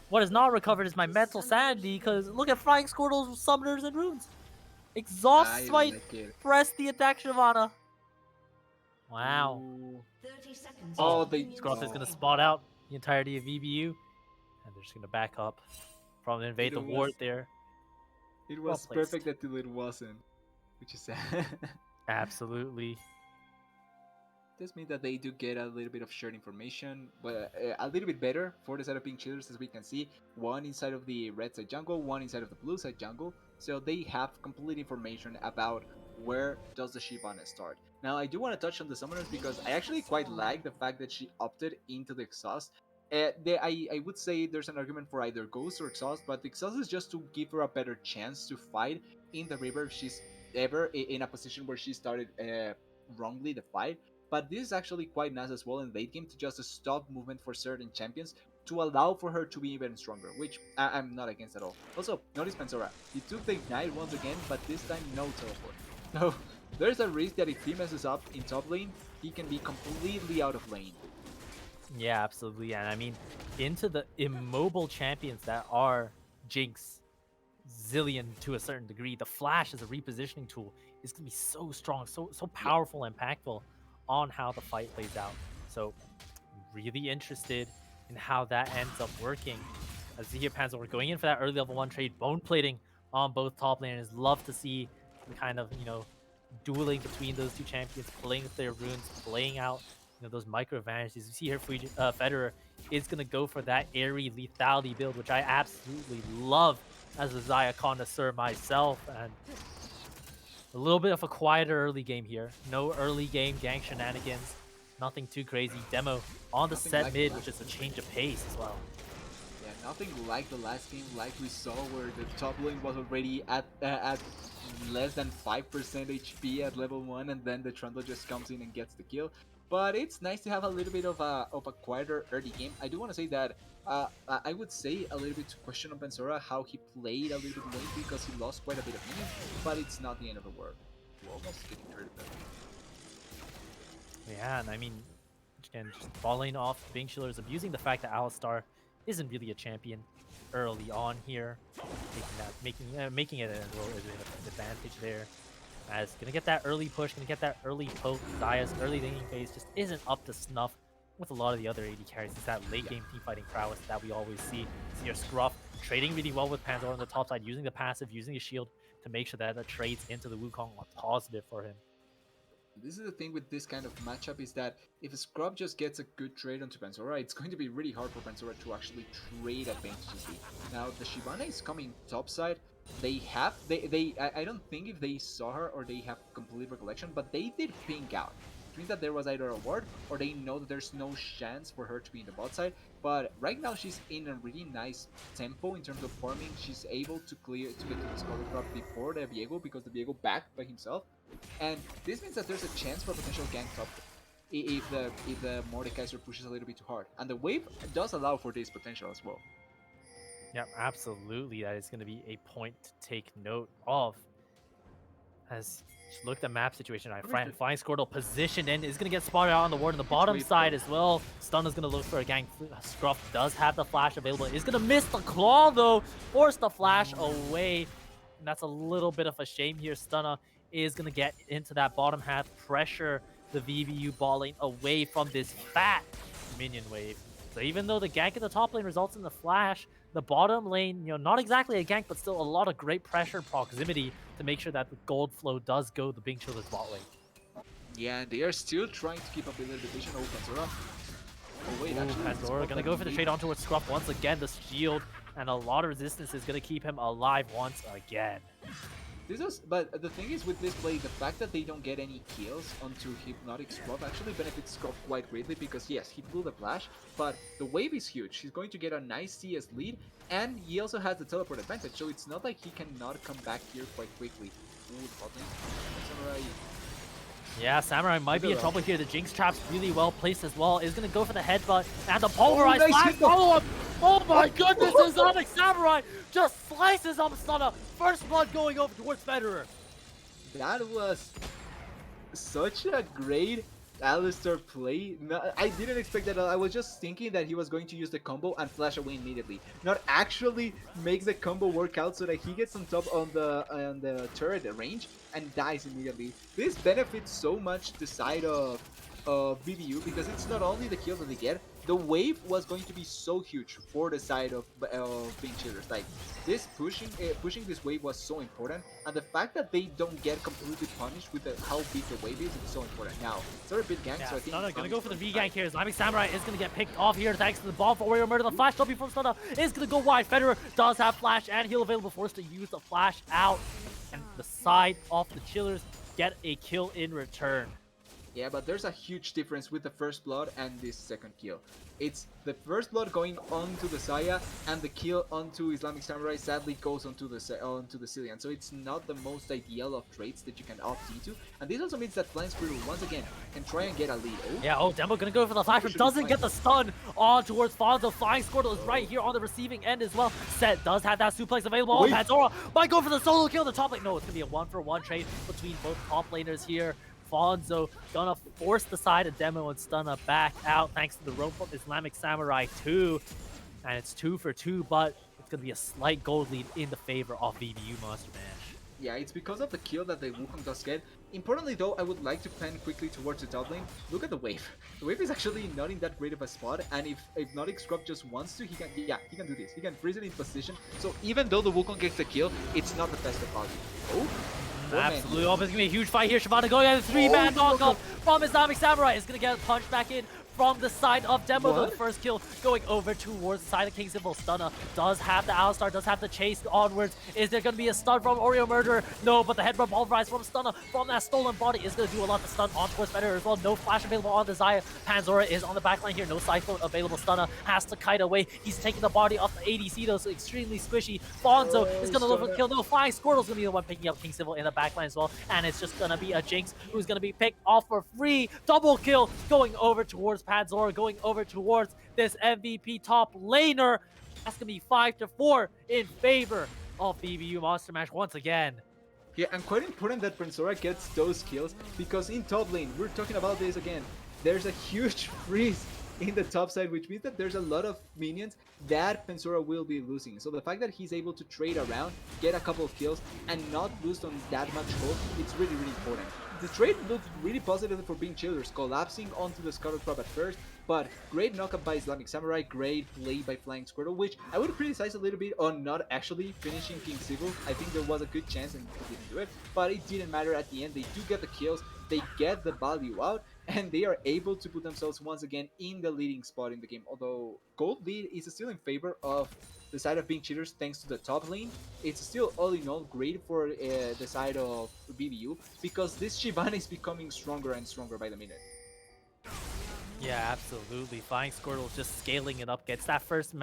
What is not recovered is my mental sanity, because look at Flying Squirtle's Summoners and Runes. Exhaust I Smite, like it. press the attack Shyvana. Wow. Ooh. 30 seconds. Oh, Oh, they- Scruff is going oh. to spot out the entirety of VBU, and they're just going to back up from the invade It the ward was- there. It Well was placed. perfect until it wasn't, which is sad. Absolutely. This means that they do get a little bit of shared information, but a little bit better for the side of Pink Chillers, as we can see. One inside of the red side jungle, one inside of the blue side jungle. So they have complete information about where does the Shyvana start. Now, I do want to touch on the summoners because I actually quite like the fact that she opted into the exhaust. I would say there's an argument for either Ghost or Exhaust, but the Exhaust is just to give her a better chance to fight in the river if she's ever in a position where she started wrongly the fight. But this is actually quite nice as well in late game to just stop movement for certain champions to allow for her to be even stronger, which I'm not against at all. Also, notice Pansora, he took the Ignite once again, but this time no teleport. So there's a risk that if he messes up in top lane, he can be completely out of lane. Yeah, absolutely. And I mean, into the immobile champions that are Jinx, Zillion to a certain degree, the Flash as a repositioning tool is going to be so strong, so powerful and impactful on how the fight plays out. So, really interested in how that ends up working. As Zia Panzer, we're going in for that early level 1 trade, bone plating on both top laners. Love to see the kind of, dueling between those two champions, playing with their runes, playing out those micro advantages. You see here, Federer is going to go for that airy lethality build, which I absolutely love as a Xayah connoisseur myself. And a little bit of a quieter early game here. No early game gank shenanigans. Nothing too crazy. Demo on the Nothing set like mid, that. which is a change of pace as well. Yeah, nothing like the last game, like we saw where the top lane was already at less than 5% HP at level 1, and then the Trundle just comes in and gets the kill. But it's nice to have a little bit of a quieter early game. I do want to say that I would say a little bit to question on Pansora how he played a little bit late because he lost quite a bit of minions, but it's not the end of the world. We're almost getting rid of that. Yeah, and I mean, again, just falling off Bing Chillers, abusing the fact that Alistar isn't really a champion early on here, making it a little advantage there. As gonna get that early push, gonna get that early poke. Xayah's early laning phase just isn't up to snuff with a lot of the other AD carries. It's that late game team fighting prowess that we always see. See your Scruff trading really well with Panzer on the top side, using the passive, using his shield to make sure that the trades into the Wukong are positive for him. This is the thing with this kind of matchup is that if a Scrub just gets a good trade onto Pansora, it's going to be really hard for Pansora to actually trade advantageously. Now, the Shyvana is coming topside. I don't think if they saw her or they have complete recollection, but they did ping out. It means that there was either a ward or they know that there's no chance for her to be in the bot side. But right now she's in a really nice tempo in terms of farming. She's able to get to the Scholar Crop before the Viego because the Viego backed by himself. And this means that there's a chance for a potential gank top if the Mordekaiser pushes a little bit too hard. And the wave does allow for this potential as well. Yeah, absolutely. That is going to be a point to take note of. As just look at the map situation. Flying Squirtle positioned in is going to get spotted out on the ward on the bottom side as well. Stun is going to look for a gank. Scruff does have the flash available. Is going to miss the claw though. Force the flash away. And that's a little bit of a shame here. Stunna is going to get into that bottom half. Pressure the VBU ball lane away from this fat minion wave. So even though the gank in the top lane results in the flash, the bottom lane, not exactly a gank, but still a lot of great pressure and proximity to make sure that the gold flow does go the Bing Chillers bot lane. Yeah, and they are still trying to keep up a little bit vision over Pansora. Oh wait, actually, Pandora gonna go for the trade on towards Scruff once again. The shield and a lot of resistance is gonna keep him alive once again. But the thing is with this play, the fact that they don't get any kills onto Hypnotic Scruff actually benefits Scruff quite greatly because yes, he blew the flash, but the wave is huge. He's going to get a nice CS lead, and he also has the teleport advantage, so it's not like he cannot come back here quite quickly. Ooh, the bot lane. Samurai. Yeah, Samurai might be in trouble here. The Jinx trap's really well placed as well. Is going to go for the headbutt and the pulverized flash follow-up. Oh my goodness, Islamic Samurai just slices up Stunna. First blood going over towards Federer. That was such a great Alistar play. No, I didn't expect that. I was just thinking that he was going to use the combo and flash away immediately, not actually make the combo work out so that he gets on top on the turret range and dies immediately. This benefits so much the side of VBU because it's not only the kill that they get. The wave was going to be so huge for the side of being cheaters. Like this pushing this wave was so important, and the fact that they don't get completely punished with how big the wave is so important. Now, it's a bit gank, so I think Stunna gonna go for the V gank here. Islamic Samurai is gonna get picked off here thanks to the bomb for Warrior Murder. The flash W from Stunna is gonna go wide. Federer does have flash and heal available, forced to use the flash out, and the side of the chillers get a kill in return. Yeah, but there's a huge difference with the first blood and this second kill. It's the first blood going onto the Saya, and the kill onto Islamic Samurai sadly goes onto the Cillian. So it's not the most ideal of traits that you can opt into. And this also means that Flying Squirrel once again can try and get a lead. Oh. Yeah, Demo gonna go for the flash, but doesn't get the stun on towards Fonzo. Flying Squirtle is right here on the receiving end as well. Set does have that suplex available. Oh, Panzora might go for the solo kill. The top lane, no, it's gonna be a 1-for-1 trade between both top laners here. Fonzo gonna force the side of Demo and Stunna back out thanks to the rope from Islamic Samurai 2. And it's 2 for 2, but it's gonna be a slight gold lead in the favor of VBU Monster Mash. Yeah, it's because of the kill that the Wukong does get. Importantly though, I would like to pan quickly towards the top lane. Look at the wave. The wave is actually not in that great of a spot, and if Hypnotic Scrub just wants to, he can do this. He can freeze it in position. So even though the Wukong gets the kill, it's not the best of value. Oh! Absolutely. Oh, it's gonna be a huge fight here. Shyvana going at a 3-man knockup from Islamic Samurai. Is gonna get punched back in from the side of Demo. The first kill going over towards the side of King Symbol. Stunna does have the Alistar, does have the chase onwards. Is there gonna be a stun from Oreo Murderer? No, but the headbutt pulverize from Stunna from that stolen body is gonna do a lot to stun on towards Federer as well. No flash available on the Xayah. Panzora is on the backline here. No Cyclone available. Stunna has to kite away. He's taking the body off the ADC though, so extremely squishy. Fonzo is gonna look for the kill. No, Flying Squirtle's gonna be the one picking up King Symbol in the backline as well. And it's just gonna be a Jinx who's gonna be picked off for free. Double kill going over towards Panzora, going over towards this MVP top laner. That's gonna be 5-4 in favor of VBU Monster Mash once again. Yeah, and quite important that Panzora gets those kills, because in top lane, we're talking about this again, there's a huge freeze in the top side, which means that there's a lot of minions that Panzora will be losing. So the fact that he's able to trade around, get a couple of kills, and not lose on that much hope, it's really, really important. The trade looked really positive for being chillers, collapsing onto the Scarlet Crab at first, but great knockup by Islamic Samurai, great play by Flying Squirtle, which I would criticize a little bit on not actually finishing King Civil. I think there was a good chance and he didn't do it, but it didn't matter at the end. They do get the kills, they get the value out, and they are able to put themselves once again in the leading spot in the game. Although gold lead is still in favor of the side of being cheaters thanks to the top lane, it's still all in all great for the side of VBU, because this Shyvana is becoming stronger and stronger by the minute. Yeah, absolutely. Flying Squirtle just scaling it up, gets that first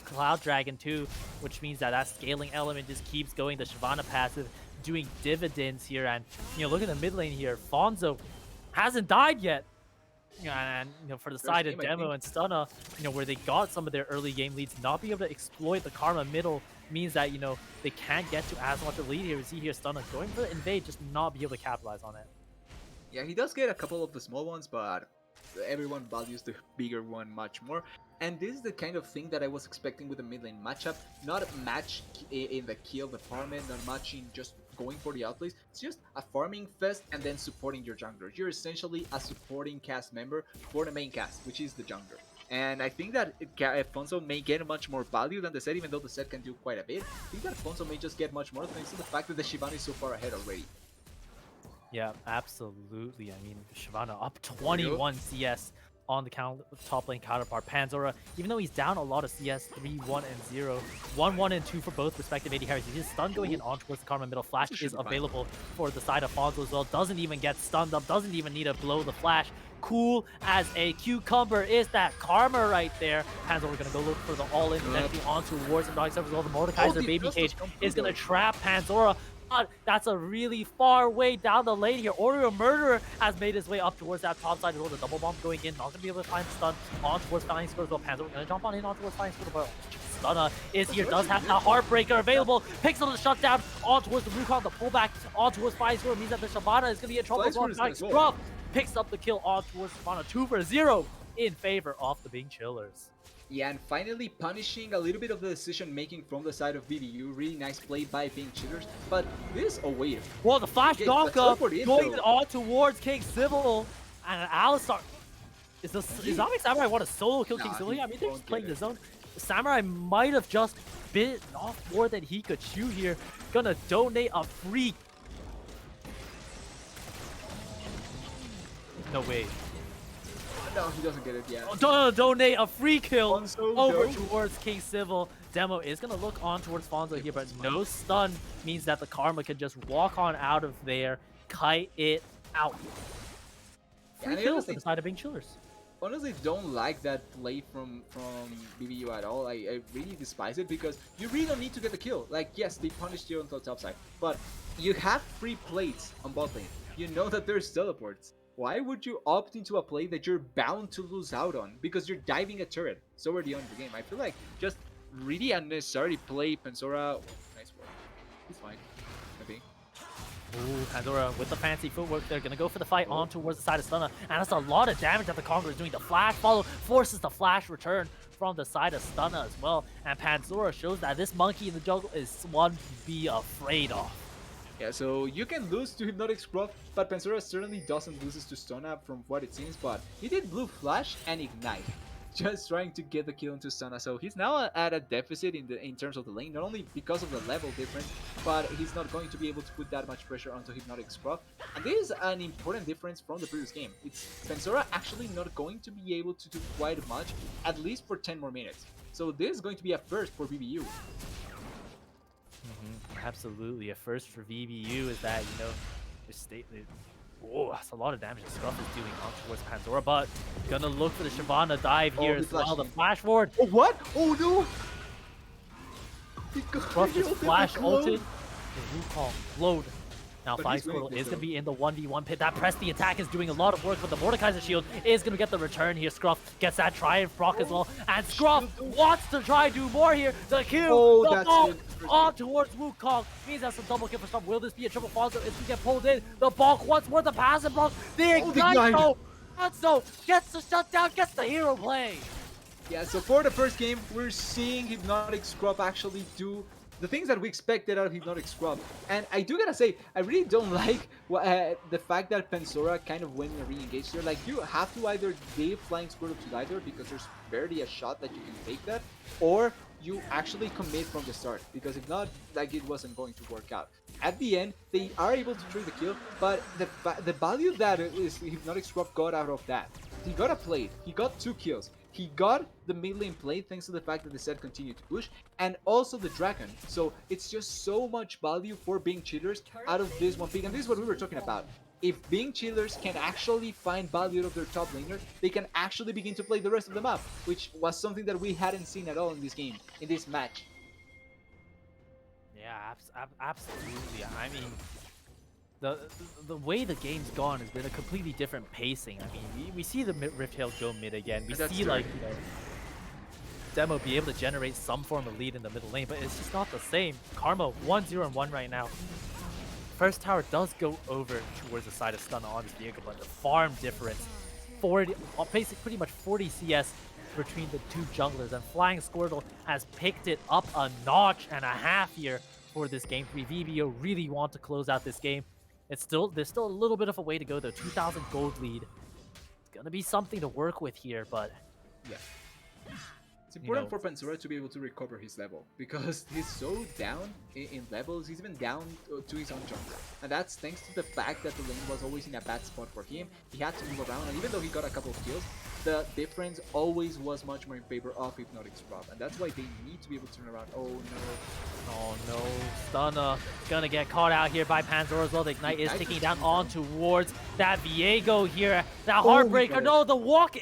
Cloud Dragon too, which means that that scaling element just keeps going. The Shyvana passive doing dividends here, and look at the mid lane here. Fonzo hasn't died yet. And for the side of Demo and Stunna, where they got some of their early game leads, not being able to exploit the Karma middle means that they can't get to as much of a lead here. We see here Stunna going for the invade, just not be able to capitalize on it. Yeah, he does get a couple of the small ones, but everyone values the bigger one much more. And this is the kind of thing that I was expecting with the mid lane matchup. Not a match in the kill department, not much in just going for the outplays. It's just a farming fest and then supporting your jungler. You're essentially a supporting cast member for the main cast, which is the jungler. And I think that Fonzo may get much more value than the set, even though the set can do quite a bit. I think that Fonzo may just get much more thanks to the fact that the Shyvana is so far ahead already. Yeah, absolutely. I mean, Shyvana up 21 CS on the top lane counterpart. Panzora, even though he's down a lot of CS, 3-1 and 0, 1-1 and 2 for both respective AD carries. His stun going in on towards the Karma middle. Flash is available for the side of Fonzo as well. Doesn't even get stunned up, doesn't even need to blow the flash. Cool as a cucumber is that Karma right there. Panzora gonna go look for the all-in, eventually on towards the Dark Server as well. The Mordekaiser Baby Cage is gonna trap Panzora. But that's a really far way down the lane here. Oreo Murderer has made his way up towards that top side as well. The double bomb going in, not going to be able to find stun on towards Flying Squirrel as well. Panzer going to jump on in on towards Flying Squirrel, but Stunna is here, does have the Heartbreaker available. Picks up the shutdown on towards the Wukong. The pullback on towards Flying Squirrel means that the Shyvana is going to be in trouble as well. Scruff picks up the kill on towards Shyvana. 2-0 in favor of the Bing Chillers. Yeah, and finally punishing a little bit of the decision making from the side of VBU. Really nice play by Bing Chillers. But this, oh wait. Well, the flash knock-up going on towards King Civil, and Alistar. Is Zombie Samurai want to solo kill King Civil? I mean, they're just playing the zone. Samurai might have just bitten off more than he could chew here. Gonna donate a free. No way. No, he doesn't get it yet. Donate a free kill Fonzo, over no. towards King Civil. Demo is going to look on towards Fonzo here, but no stun means that the Karma can just walk on out of there, kite it out. Free kills to the side of Bing Chillers. Honestly, don't like that play from BBU at all. I really despise it because you really don't need to get the kill. Like, yes, they punished you on the top side, but you have free plates on bot lane. You know that there's teleports. Why would you opt into a play that you're bound to lose out on because you're diving a turret so early on in the game? I feel like just really unnecessary play. Pensora, nice work. He's fine, I think. Ooh, Pandora with the fancy footwork. They're going to go for the fight on towards the side of Stunna. And that's a lot of damage that the Conqueror is doing. The flash follow forces the flash return from the side of Stunna as well. And Panzora shows that this monkey in the jungle is one to be afraid of. Yeah, so you can lose to Hypnotic Scruff, but Pensora certainly doesn't lose to Stunna from what it seems, but he did Blue Flash and Ignite, just trying to get the kill into Stunna. So he's now at a deficit in terms of the lane, not only because of the level difference, but he's not going to be able to put that much pressure onto Hypnotic Scruff. And this is an important difference from the previous game. It's Pensora actually not going to be able to do quite much, at least for 10 more minutes. So this is going to be a first for VBU. Absolutely, a first for VBU is that, you know, oh, that's a lot of damage that Scruff is doing on towards Pandora, but gonna look for the Shyvana dive here as well. The flash forward. Oh, what? Oh, no! Scruff just flash ulted. The Wukong flowed. Now, Flying Squirrel is going to be in the 1v1 pit. That press the attack is doing a lot of work, but the Mordekaiser shield is going to get the return here. Scruff gets that Triumph proc as well. And Scruff wants to try do more here. The kill, the ball on towards Wukong. Means that's a double kill for Scruff. Will this be a triple Fonzo? It's going to get pulled in. The bulk once more, the passive block. The Ignite though. Fonzo gets the shutdown, gets the hero play. Yeah, so for the first game, we're seeing Hypnotic Scrub actually do the things that we expected out of Hypnotic Scrub. And I do gotta say, I really don't like the fact that Pensora kind of went and re-engaged here. Like, you have to either give Flying Squirrel to either because there's barely a shot that you can take that, or you actually commit from the start, because if not, like, it wasn't going to work out. At the end, they are able to trade the kill, but the value that is Hypnotic Scrub got out of that, he got a plate, he got 2 kills, he got the mid lane plate thanks to the fact that the set continued to push, and also the dragon. So it's just so much value for Bing Chillers out of this one pick, and this is what we were talking about. If Bing Chillers can actually find value out of their top laner, they can actually begin to play the rest of the map, which was something that we hadn't seen at all in this game, in this match. Yeah, absolutely. I mean, the way the game's gone has been a completely different pacing. I mean, we see the Rift Hill go mid again. We see, like, you know, Demo be able to generate some form of lead in the middle lane, but it's just not the same. Karma 1-0-1 right now. First tower does go over towards the side of Stunna on this vehicle, but the farm difference, 40, basically pretty much 40 CS between the two junglers, and Flying Squirtle has picked it up a notch and a half here for this game 3. VBO really want to close out this game. There's still a little bit of a way to go though. 2,000 gold lead. It's gonna be something to work with here, but yeah. It's important for Pensora to be able to recover his level, because he's so down in levels. He's even down to his own jungle, and that's thanks to the fact that the lane was always in a bad spot for him. He had to move around, and even though he got a couple of kills, the difference always was much more in favor of Hypnotic Scrub, and that's why they need to be able to turn around. Oh no. Oh no, Stunna gonna get caught out here by Panzora as well. The Ignite is taking down on towards that Viego here. That Heartbreaker, no, the walk.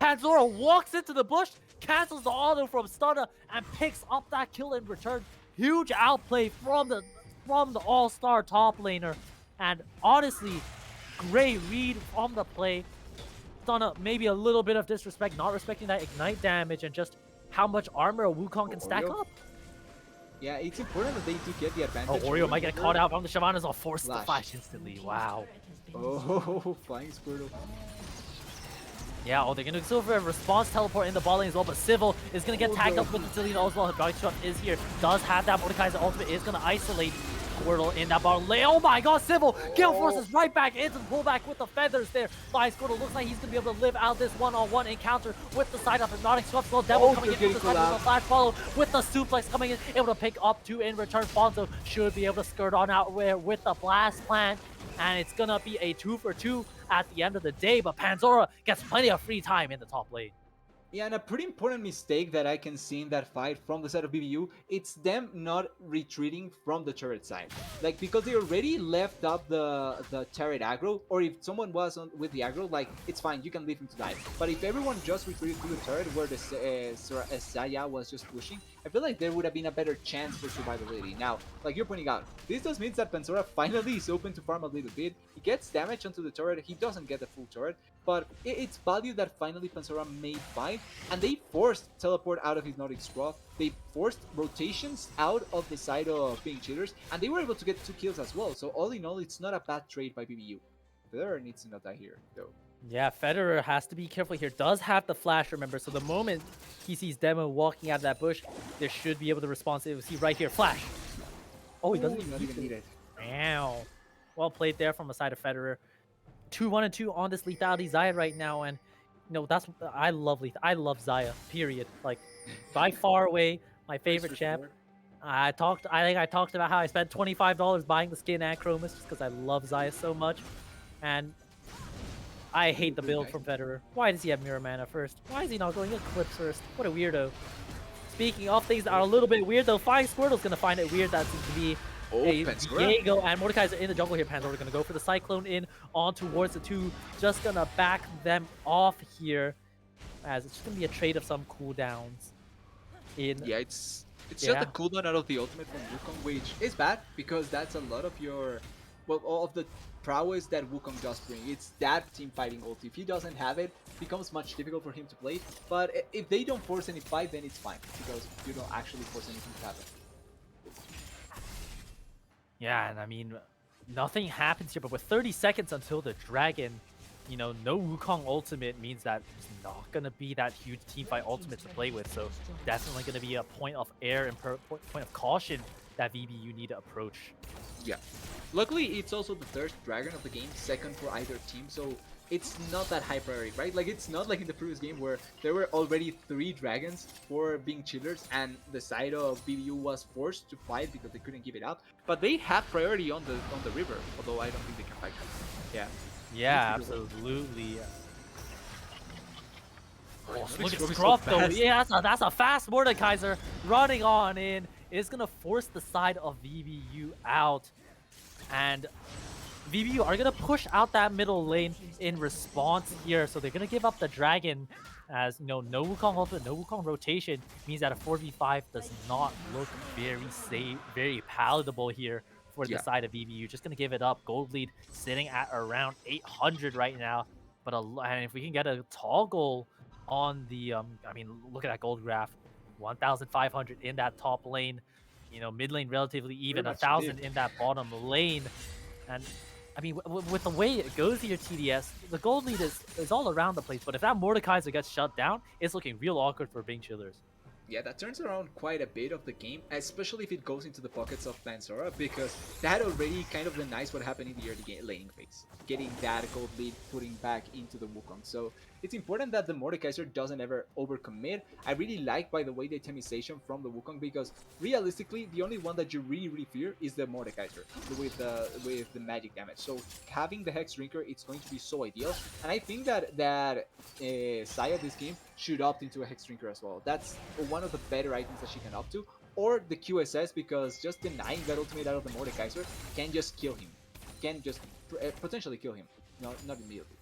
Panzora walks into the bush, cancels the auto from Stunna, and picks up that kill in return. Huge outplay from the from the all-star top laner. And honestly, great read from the play. Done maybe a little bit of disrespect, not respecting that ignite damage and just how much armor a Wukong can stack Oreo? up. Yeah, it's important that they do get the Oh, advantage. Oreo might get over- caught out from the Shyvana's all forced to Flash. flash instantly. Wow. Oh, flying Squirtle. Yeah, oh, they're going to go for a response teleport in the bot lane as well, but Civil is going to get tagged up with the Zillion as well. Hydraulic Shot is here, does have that Mordekaiser ultimate, is going to isolate Squirtle in that bottom lane. Oh my god, Civil! Gale forces right back into the pullback with the feathers there by Squirtle. Looks like he's going to be able to live out this one-on-one encounter with the side of Hypnotic Swept. So Devil coming in with the side of the flash follow with the suplex coming in, able to pick up two in return. Fonzo should be able to skirt on out with the blast plant, and it's going to be a 2-for-2 at the end of the day, but Panzora gets plenty of free time in the top lane. Yeah, and a pretty important mistake that I can see in that fight from the side of VBU, it's them not retreating from the turret side. Like, because they already left up the turret aggro, or if someone was with the aggro, like, it's fine, you can leave him to die. But if everyone just retreated to the turret where the Saya was just pushing, I feel like there would have been a better chance for survivability. Now, like you're pointing out, this just means that Panzora finally is open to farm a little bit. He gets damage onto the turret, he doesn't get the full turret, but it's value that finally Panzora made fight, and they forced teleport out of his Nordic Scrawl, they forced rotations out of the side of being cheaters, and they were able to get 2 kills as well. So all in all, it's not a bad trade by BBU. Federer needs to not die here, though. Yeah, Federer has to be careful here. Does have the flash, remember, so the moment he sees Demo walking out of that bush, there should be able to respond. So see right here, flash. Oh, he doesn't not even need it. Wow. Well played there from the side of Federer. 2-1-2 on this lethality Xayah right now, and you know that's I love Xayah. Period. Like by far away my favorite champ. I think I talked about how I spent $25 buying the skin and Chromus just because I love Xayah so much, and I hate the build from Federer. Why does he have Mirror Mana first? Why is he not going Eclipse first? What a weirdo. Speaking of things that are a little bit weird though, Flying Squirtle's gonna find it weird that seems to be Diego and Mordekaiser in the jungle here. Panzora gonna go for the Cyclone in on towards the two. Just gonna back them off here, as it's just gonna be a trade of some cooldowns. Yeah, it's just a cooldown out of the ultimate from Wukong, which is bad because that's a lot of your, well, all of the prowess that Wukong does bring. It's that team fighting ult. If he doesn't have it, it becomes much difficult for him to play. But if they don't force any fight, then it's fine because you don't actually force anything to happen. Yeah, and I mean, nothing happens here, but with 30 seconds until the dragon, you know, no Wukong ultimate means that there's not going to be that huge teamfight ultimate to play with, so definitely going to be a point of error and point of caution that VBU need to approach. Yeah. Luckily, it's also the third dragon of the game, second for either team, so it's not that high priority, right? Like, it's not like in the previous game where there were already 3 dragons for being chillers and the side of BBU was forced to fight because they couldn't give it up. But they have priority on the river, although I don't think they can fight. Yeah. Yeah, absolutely. Oh, look at Scruff Scruff so though. fast. Yeah, that's a fast Mordekaiser running on in. It's going to force the side of VBU out. And VBU are going to push out that middle lane in response here. So they're going to give up the dragon, as you know, no Wukong ultimate, no Wukong rotation means that a 4v5 does not look very safe, very palatable here for the side of VBU. Just going to give it up. Gold lead sitting at around 800 right now. But and if we can get a toggle on the, I mean, look at that gold graph. 1,500 in that top lane. You know, mid lane relatively even, 1,000 in that bottom lane. And I mean, with the way it goes here, TDS, the gold lead is all around the place. But if that Mordekaiser gets shut down, it's looking real awkward for Bing Chillers. Yeah, that turns around quite a bit of the game, especially if it goes into the pockets of Panzora, because that already kind of denies what happened in the early game laning phase. Getting that gold lead, putting back into the Wukong. So it's important that the Mordekaiser doesn't ever overcommit. I really like, by the way, the itemization from the Wukong, because realistically, the only one that you really fear is the Mordekaiser with the magic damage. So having the Hex Drinker, it's going to be so ideal. And I think that Saya this game should opt into a Hex Drinker as well. That's one of the better items that she can opt to. Or the QSS, because just denying that ultimate out of the Mordekaiser can just kill him. Can just potentially kill him. Not immediately.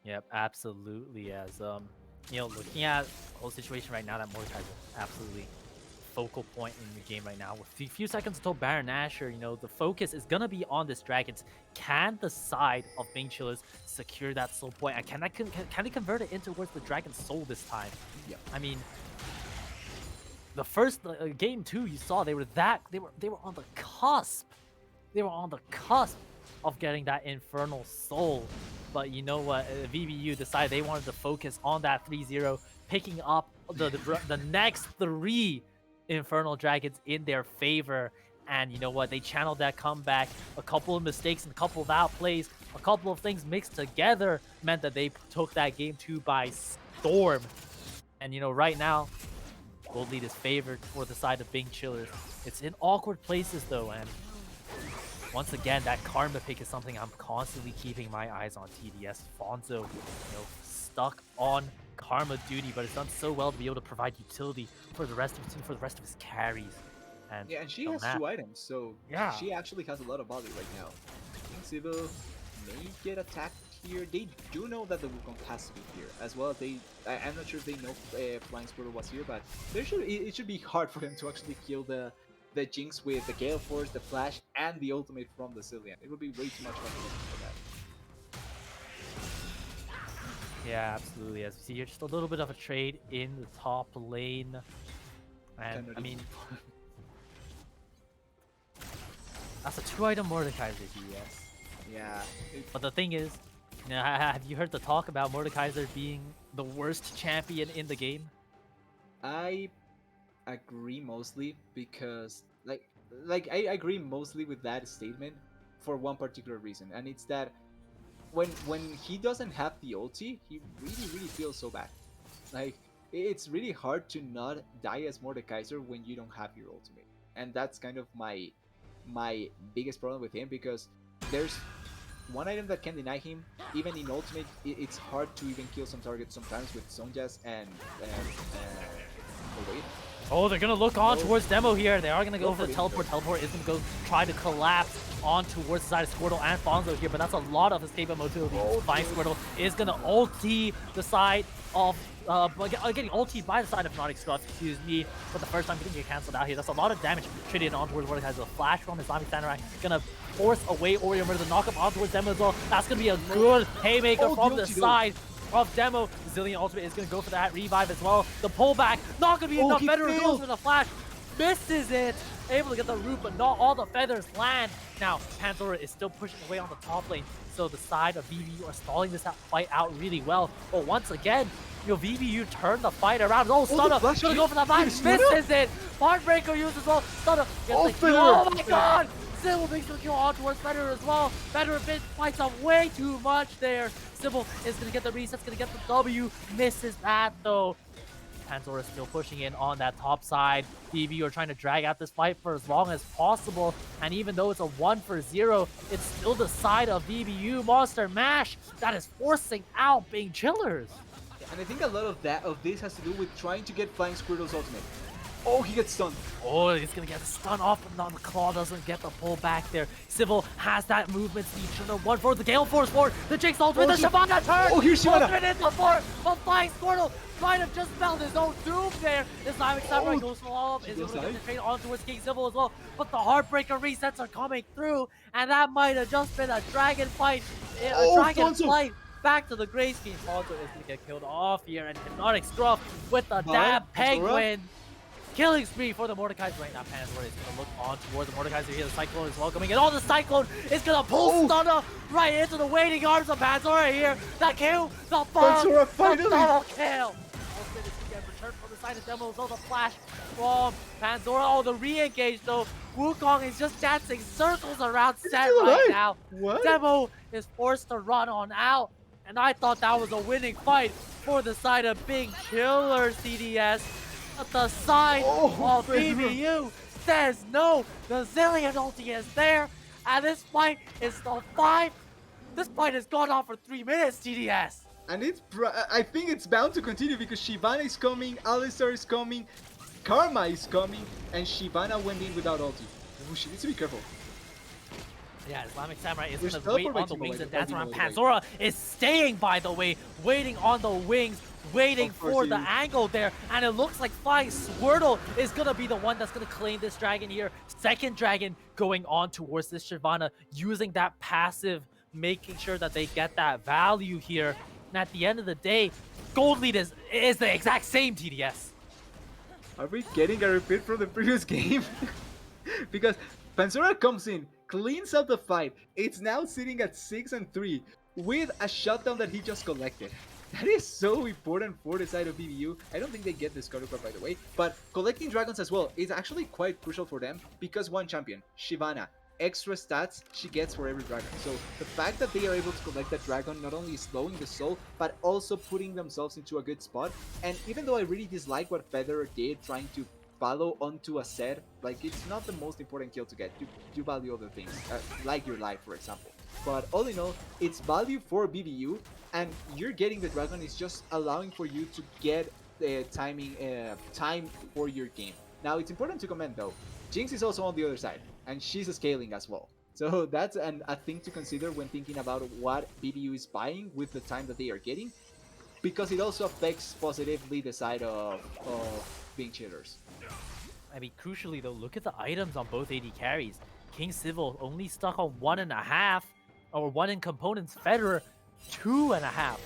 Yep, absolutely. As you know, looking at the whole situation right now, that Mordekaiser absolutely focal point in the game right now. With a few seconds until Baron Nashor, you know, the focus is gonna be on this Dragons. Can the side of Bing Chillers secure that soul point? And can they convert it into towards the Dragon Soul this time? Yeah. I mean, the first game too, you saw they were on the cusp. They were on the cusp of getting that Infernal Soul. But you know what? VBU decided they wanted to focus on that 3-0, picking up the next 3 Infernal Dragons in their favor. And you know what? They channeled that comeback. A couple of mistakes and a couple of outplays, a couple of things mixed together meant that they took that game 2 by storm. And you know, right now, Gold Lead is favored for the side of Bing Chillers. It's in awkward places though, and once again, that Karma pick is something I'm constantly keeping my eyes on. TDS Fonzo, you know, stuck on Karma duty, but it's done so well to be able to provide utility for the rest of his team, for the rest of his carries. And yeah, and she has 2 items, so yeah, she actually has a lot of value right now. I think Sybil may get attacked here. They do know that the Wukong has to be here, as well as I'm not sure if they know Flying Squirtle was here, but it should be hard for them to actually kill the Jinx with the Gale Force, the Flash, and the ultimate from the Cillian. It would be way too much fun for that. Yeah, absolutely. As we see here, just a little bit of a trade in the top lane. And I mean, that's a 2-item Mordekaiser, yes. Yeah. But the thing is, you know, have you heard the talk about Mordekaiser being the worst champion in the game? I agree mostly because like I agree mostly with that statement for one particular reason, and it's that when he doesn't have the ulti, he really feels so bad. Like, it's really hard to not die as Mordekaiser when you don't have your ultimate, and that's kind of my biggest problem with him, because there's one item that can deny him. Even in ultimate, it's hard to even kill some targets sometimes with Sonjas and wait. Oh, they're gonna look on towards Demo here. They are gonna go for the teleport. Teleport is gonna go try to collapse on towards the side of Squirtle and Fonzo here, but that's a lot of escape motility. Flying Squirtle is gonna ulti the side of getting ultied by the side of Hypnotic Scruff, excuse me, for the first time getting it cancelled out here. That's a lot of damage traded on towards Mordekaiser. A flash from Islamic Samurai gonna force away Oreo Murder, knock him on towards Demo as well. That's gonna be a good haymaker from the side of Demo. Zillion ultimate is gonna go for that revive as well. The pullback, not gonna be enough. Federer goes for the flash, misses it. Able to get the root, but not all the feathers land. Now, Panzora is still pushing away on the top lane, so the side of VBU are stalling this fight out really well. But once again, you know, VBU turned the fight around. Oh, Stunner, gonna go for the flash, misses it. Heartbreaker uses as well. Stunner gets the kill. Oh my god! Sybil makes the kill on towards Federer as well. Federer fights up way too much there. Sybil is gonna get the resets, gonna get the W. Misses that though. Panzora is still pushing in on that top side. VBU are trying to drag out this fight for as long as possible. And even though it's a 1-for-0, it's still the side of VBU Monster Mash that is forcing out Bing Chillers. And I think a lot of this has to do with trying to get Flying Squirtle's ultimate. Oh, he gets stunned. Oh, he's gonna get the stun off, but the claw doesn't get the pull back there. Sybil has that movement speed. Should have won for the Gale Force for the Jinx ultimate. The Shyvana turn. Oh, here's Shyvana. Ultimate in the fort, but Flying Squirtle might have just felt his own doom there. Islamic Samurai goes for all of, is going to get the trade on towards King Sybil as well. But the Heartbreaker resets are coming through, and that might have just been a dragon fight. A dragon flight back to the Gray Scheme. Fonzo is going to get killed off here, and Hypnotic Scruff with the dab penguin. Killing spree for the Mordekaiser right now. Panzora is going to look on towards the Mordekaiser here. The Cyclone is welcoming it. Oh, the Cyclone is going to pull Stunner right into the waiting arms of Panzora here. The kill, the bomb, the double kill. Ultimate is going to get returned from the side of Demo. So the flash from Panzora. Oh, the re-engage though. Wukong is just dancing circles around set right now. What? Demo is forced to run on out. And I thought that was a winning fight for the side of Bing Chillers, CDS. But the side of VBU says no. The Zillion ulti is there, and this fight is still 5. This fight has gone on for 3 minutes, TDS. And I think it's bound to continue because Shyvana is coming, Alistar is coming, Karma is coming, and Shyvana went in without ulti. Ooh, she needs to be careful. Yeah, Islamic Samurai is going to wait on the wings and dance around. Panzora is staying, by the way, waiting on the wings waiting Of course for he the is. angle there, and it looks like Flying Squirtle is gonna be the one that's gonna claim this dragon here. Second dragon going on towards this Shyvana, using that passive, making sure that they get that value here. And at the end of the day, gold lead is the exact same TDS. Are we getting a repeat from the previous game? Because Panzera comes in, cleans up the fight. It's now sitting at 6-3 with a shutdown that he just collected. That is so important for the side of VBU. I don't think they get this card, by the way, but collecting dragons as well is actually quite crucial for them because one champion, Shyvana, extra stats she gets for every dragon. So the fact that they are able to collect that dragon not only is slowing the soul, but also putting themselves into a good spot. And even though I really dislike what Federer did, trying to follow onto a set, like it's not the most important kill to get. You value other things, like your life, for example. But all in all, it's value for BBU, and you're getting the dragon is just allowing for you to get the time for your game. Now it's important to comment though, Jinx is also on the other side, and she's scaling as well. So that's a thing to consider when thinking about what BBU is buying with the time that they are getting, because it also affects positively the side of being cheaters. I mean, crucially though, look at the items on both AD carries. King Civil only stuck on 1.5, or 1 in components. Federer, 2.5.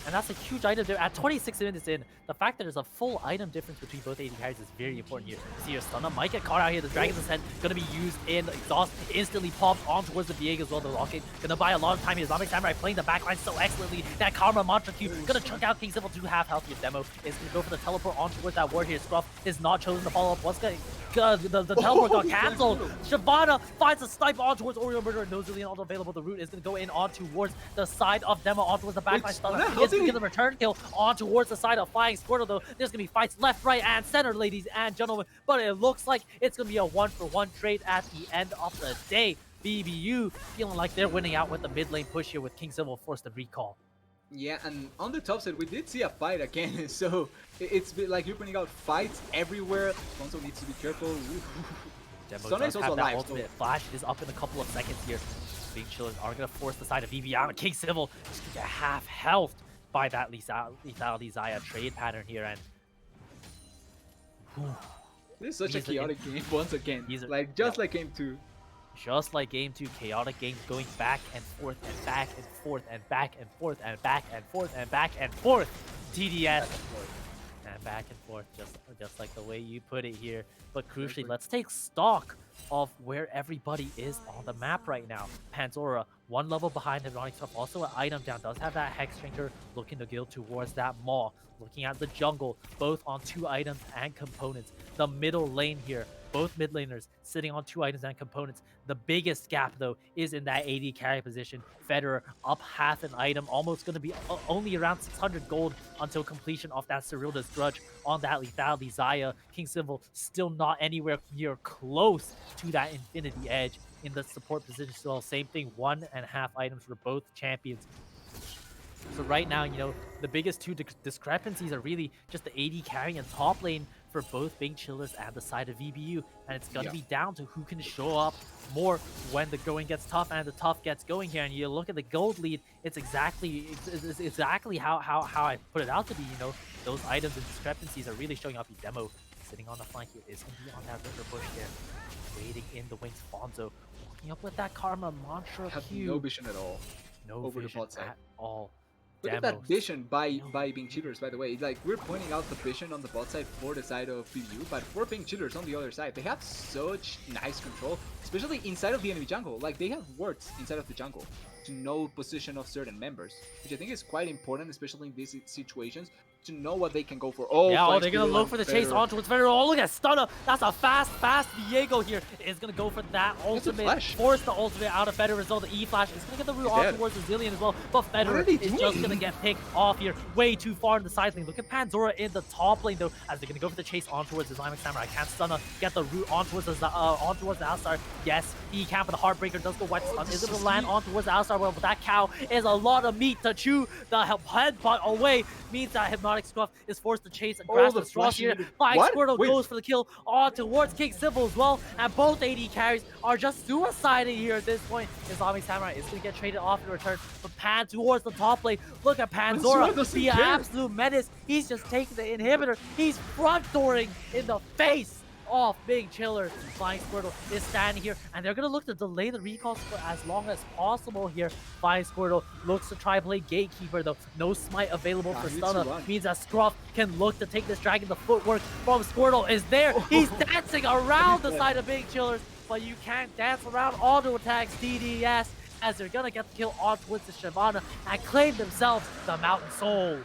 And that's a huge item there. At 26 minutes in, the fact that there's a full item difference between both AD carries is very important here. See your stunner might get caught out here. The Dragon's Ascent gonna be used in Exhaust. Instantly popped on towards the Viego as well. The locking gonna buy a lot of time here. Islamic Samurai playing the backline so excellently. That Karma Mantra Q gonna chunk out King Civil to half health here. Demo is gonna go for the teleport on towards that ward here. Scruff is not chosen to follow up. What's gonna the teleport got cancelled. Shyvana finds a snipe on towards Oreo Murder. No Zillion auto available. The root is going to go in on towards the side of Demo, on towards the backline stunner. It's going to get the return kill on towards the side of Flying Squirtle though. There's going to be fights left, right, and center, ladies and gentlemen. But it looks like it's going to be a 1-for-1 trade at the end of the day. BBU feeling like they're winning out with the mid lane push here with King Civil forced to recall. Yeah, and on the top side, we did see a fight again, so it's been like you're pointing out fights everywhere. Fonzo needs to be careful. Demo Stunner does is have also that alive, ultimate. so Flash is up in a couple of seconds here. Big Chillers are going to force the side of VBU. King Civil just going to get half health by that lethality Zaya trade pattern here. And this is such a These are chaotic game once again. these are- Like just like game 2. just like game 2, chaotic games going back and forth and back and forth and back and forth and back and forth and back and forth. TDS. And back and forth, just like the way you put it here. But crucially, let's take stock of where everybody is on the map right now. Panzora, 1 level behind Hypnotic Stuff, also an item down, does have that Hex Drinker looking to go towards that Maw. Looking at the jungle, both on 2 items and components. The middle lane here, both mid laners sitting on 2 items and components. The biggest gap though is in that AD carry position. Federer up half an item, almost going to be only around 600 gold until completion of that Cyrilda's Grudge on that lethality Zaya. King Civil still not anywhere near close to that Infinity Edge in the support position. So same thing, 1.5 items for both champions. So right now, you know, the biggest 2 discrepancies are really just the AD carry and top lane for both Big Chillers and the side of VBU. And it's going to be down to who can show up more when the going gets tough and the tough gets going here. And you look at the gold lead, it's exactly how I put it out to be. You know, those items and discrepancies are really showing up. Demo sitting on the flank here is going to be on that river bush there, waiting in the wings. Fonzo walking up with that Karma Mantra Have Q. no vision at all. No over the vision bot side. at all. Look at that vision by being cheaters, by the way. Like, we're pointing out the vision on the bot side for the side of BBU, but for being cheaters on the other side, they have such nice control, especially inside of the enemy jungle. Like, they have wards inside of the jungle to know position of certain members, which I think is quite important, especially in these situations, to know what they can go for. Oh, yeah, they're gonna look for the chase on towards Federer. Oh, look at Stunner. That's a fast Viego here. Is gonna go for that ultimate. Force the ultimate out of Federer as well. The E-Flash is gonna get the root on towards the Zillion as well. But Federer is just gonna get picked off here. Way too far in the side lane. Look at Panzora in the top lane though, as they're gonna go for the chase on towards Islamic Samurai. Can't Stunner get the root on towards the Alistar. Yes, he can, but the Heartbreaker does go wet stun. Is it gonna land on towards the Alistar? Well, but that cow is a lot of meat to chew. The headbutt away means that Hypnotic Scruff is forced to chase and Oh, grasp the the straws here. flashing- Flying What? Squirtle Wait. goes for the kill on towards King Sybil as well. And both AD carries are just suiciding here at this point. Islamic Samurai is going to get traded off in return. But Pan towards the top lane. Look at Panzora Panzora. doesn't Be an care. absolute menace. He's just taking the inhibitor. He's front dooring in the face off Big Chiller. Flying Squirtle is standing here, and they're gonna look to delay the recalls for as long as possible here. Flying Squirtle looks to try play Gatekeeper though. No smite available for he needs to Stunner. run. Means that Scruff can look to take this dragon. The footwork from Squirtle is there. He's dancing around the side of Big Chillers, but you can't dance around auto attacks DDS as they're gonna get the kill on towards the Shyvana and claim themselves the Mountain Soul.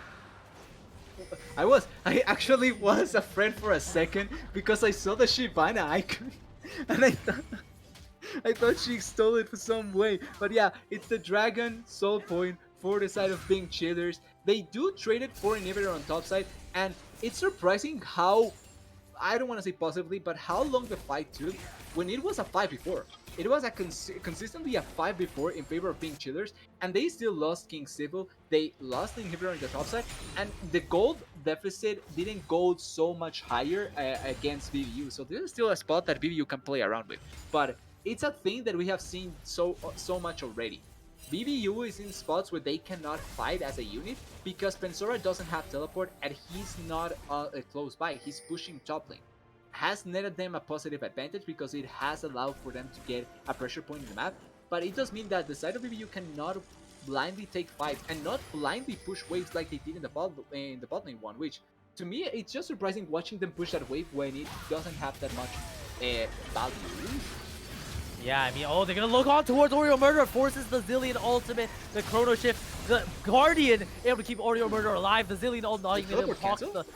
I actually was a friend for a second because I saw the Shyvana icon and I thought she stole it for some way. But yeah, it's the Dragon Soul Point for the side of Pink Chillers. They do trade it for inhibitor on top side, and it's surprising how, I don't want to say possibly, but how long the fight took when it was a 5 before. It was a consistently a 5 before in favor of Pink Chillers, and they still lost King Sybil. They lost the inhibitor on the top side, and the gold deficit didn't go so much higher against VBU. So this is still a spot that VBU can play around with. But it's a thing that we have seen so much already. VBU is in spots where they cannot fight as a unit because Panzora doesn't have teleport and he's not close by. He's pushing top lane. Has netted them a positive advantage because it has allowed for them to get a pressure point in the map, but it does mean that the side of VBU cannot blindly take fights and not blindly push waves like they did in the bot lane one, which to me it's just surprising watching them push that wave when it doesn't have that much value. Yeah, I mean, they're gonna look on towards Oreo Murder, forces the Zillion ultimate, the Chrono Shift, the Guardian able to keep Oreo Murder alive, the Zillion ult not even able to proc the...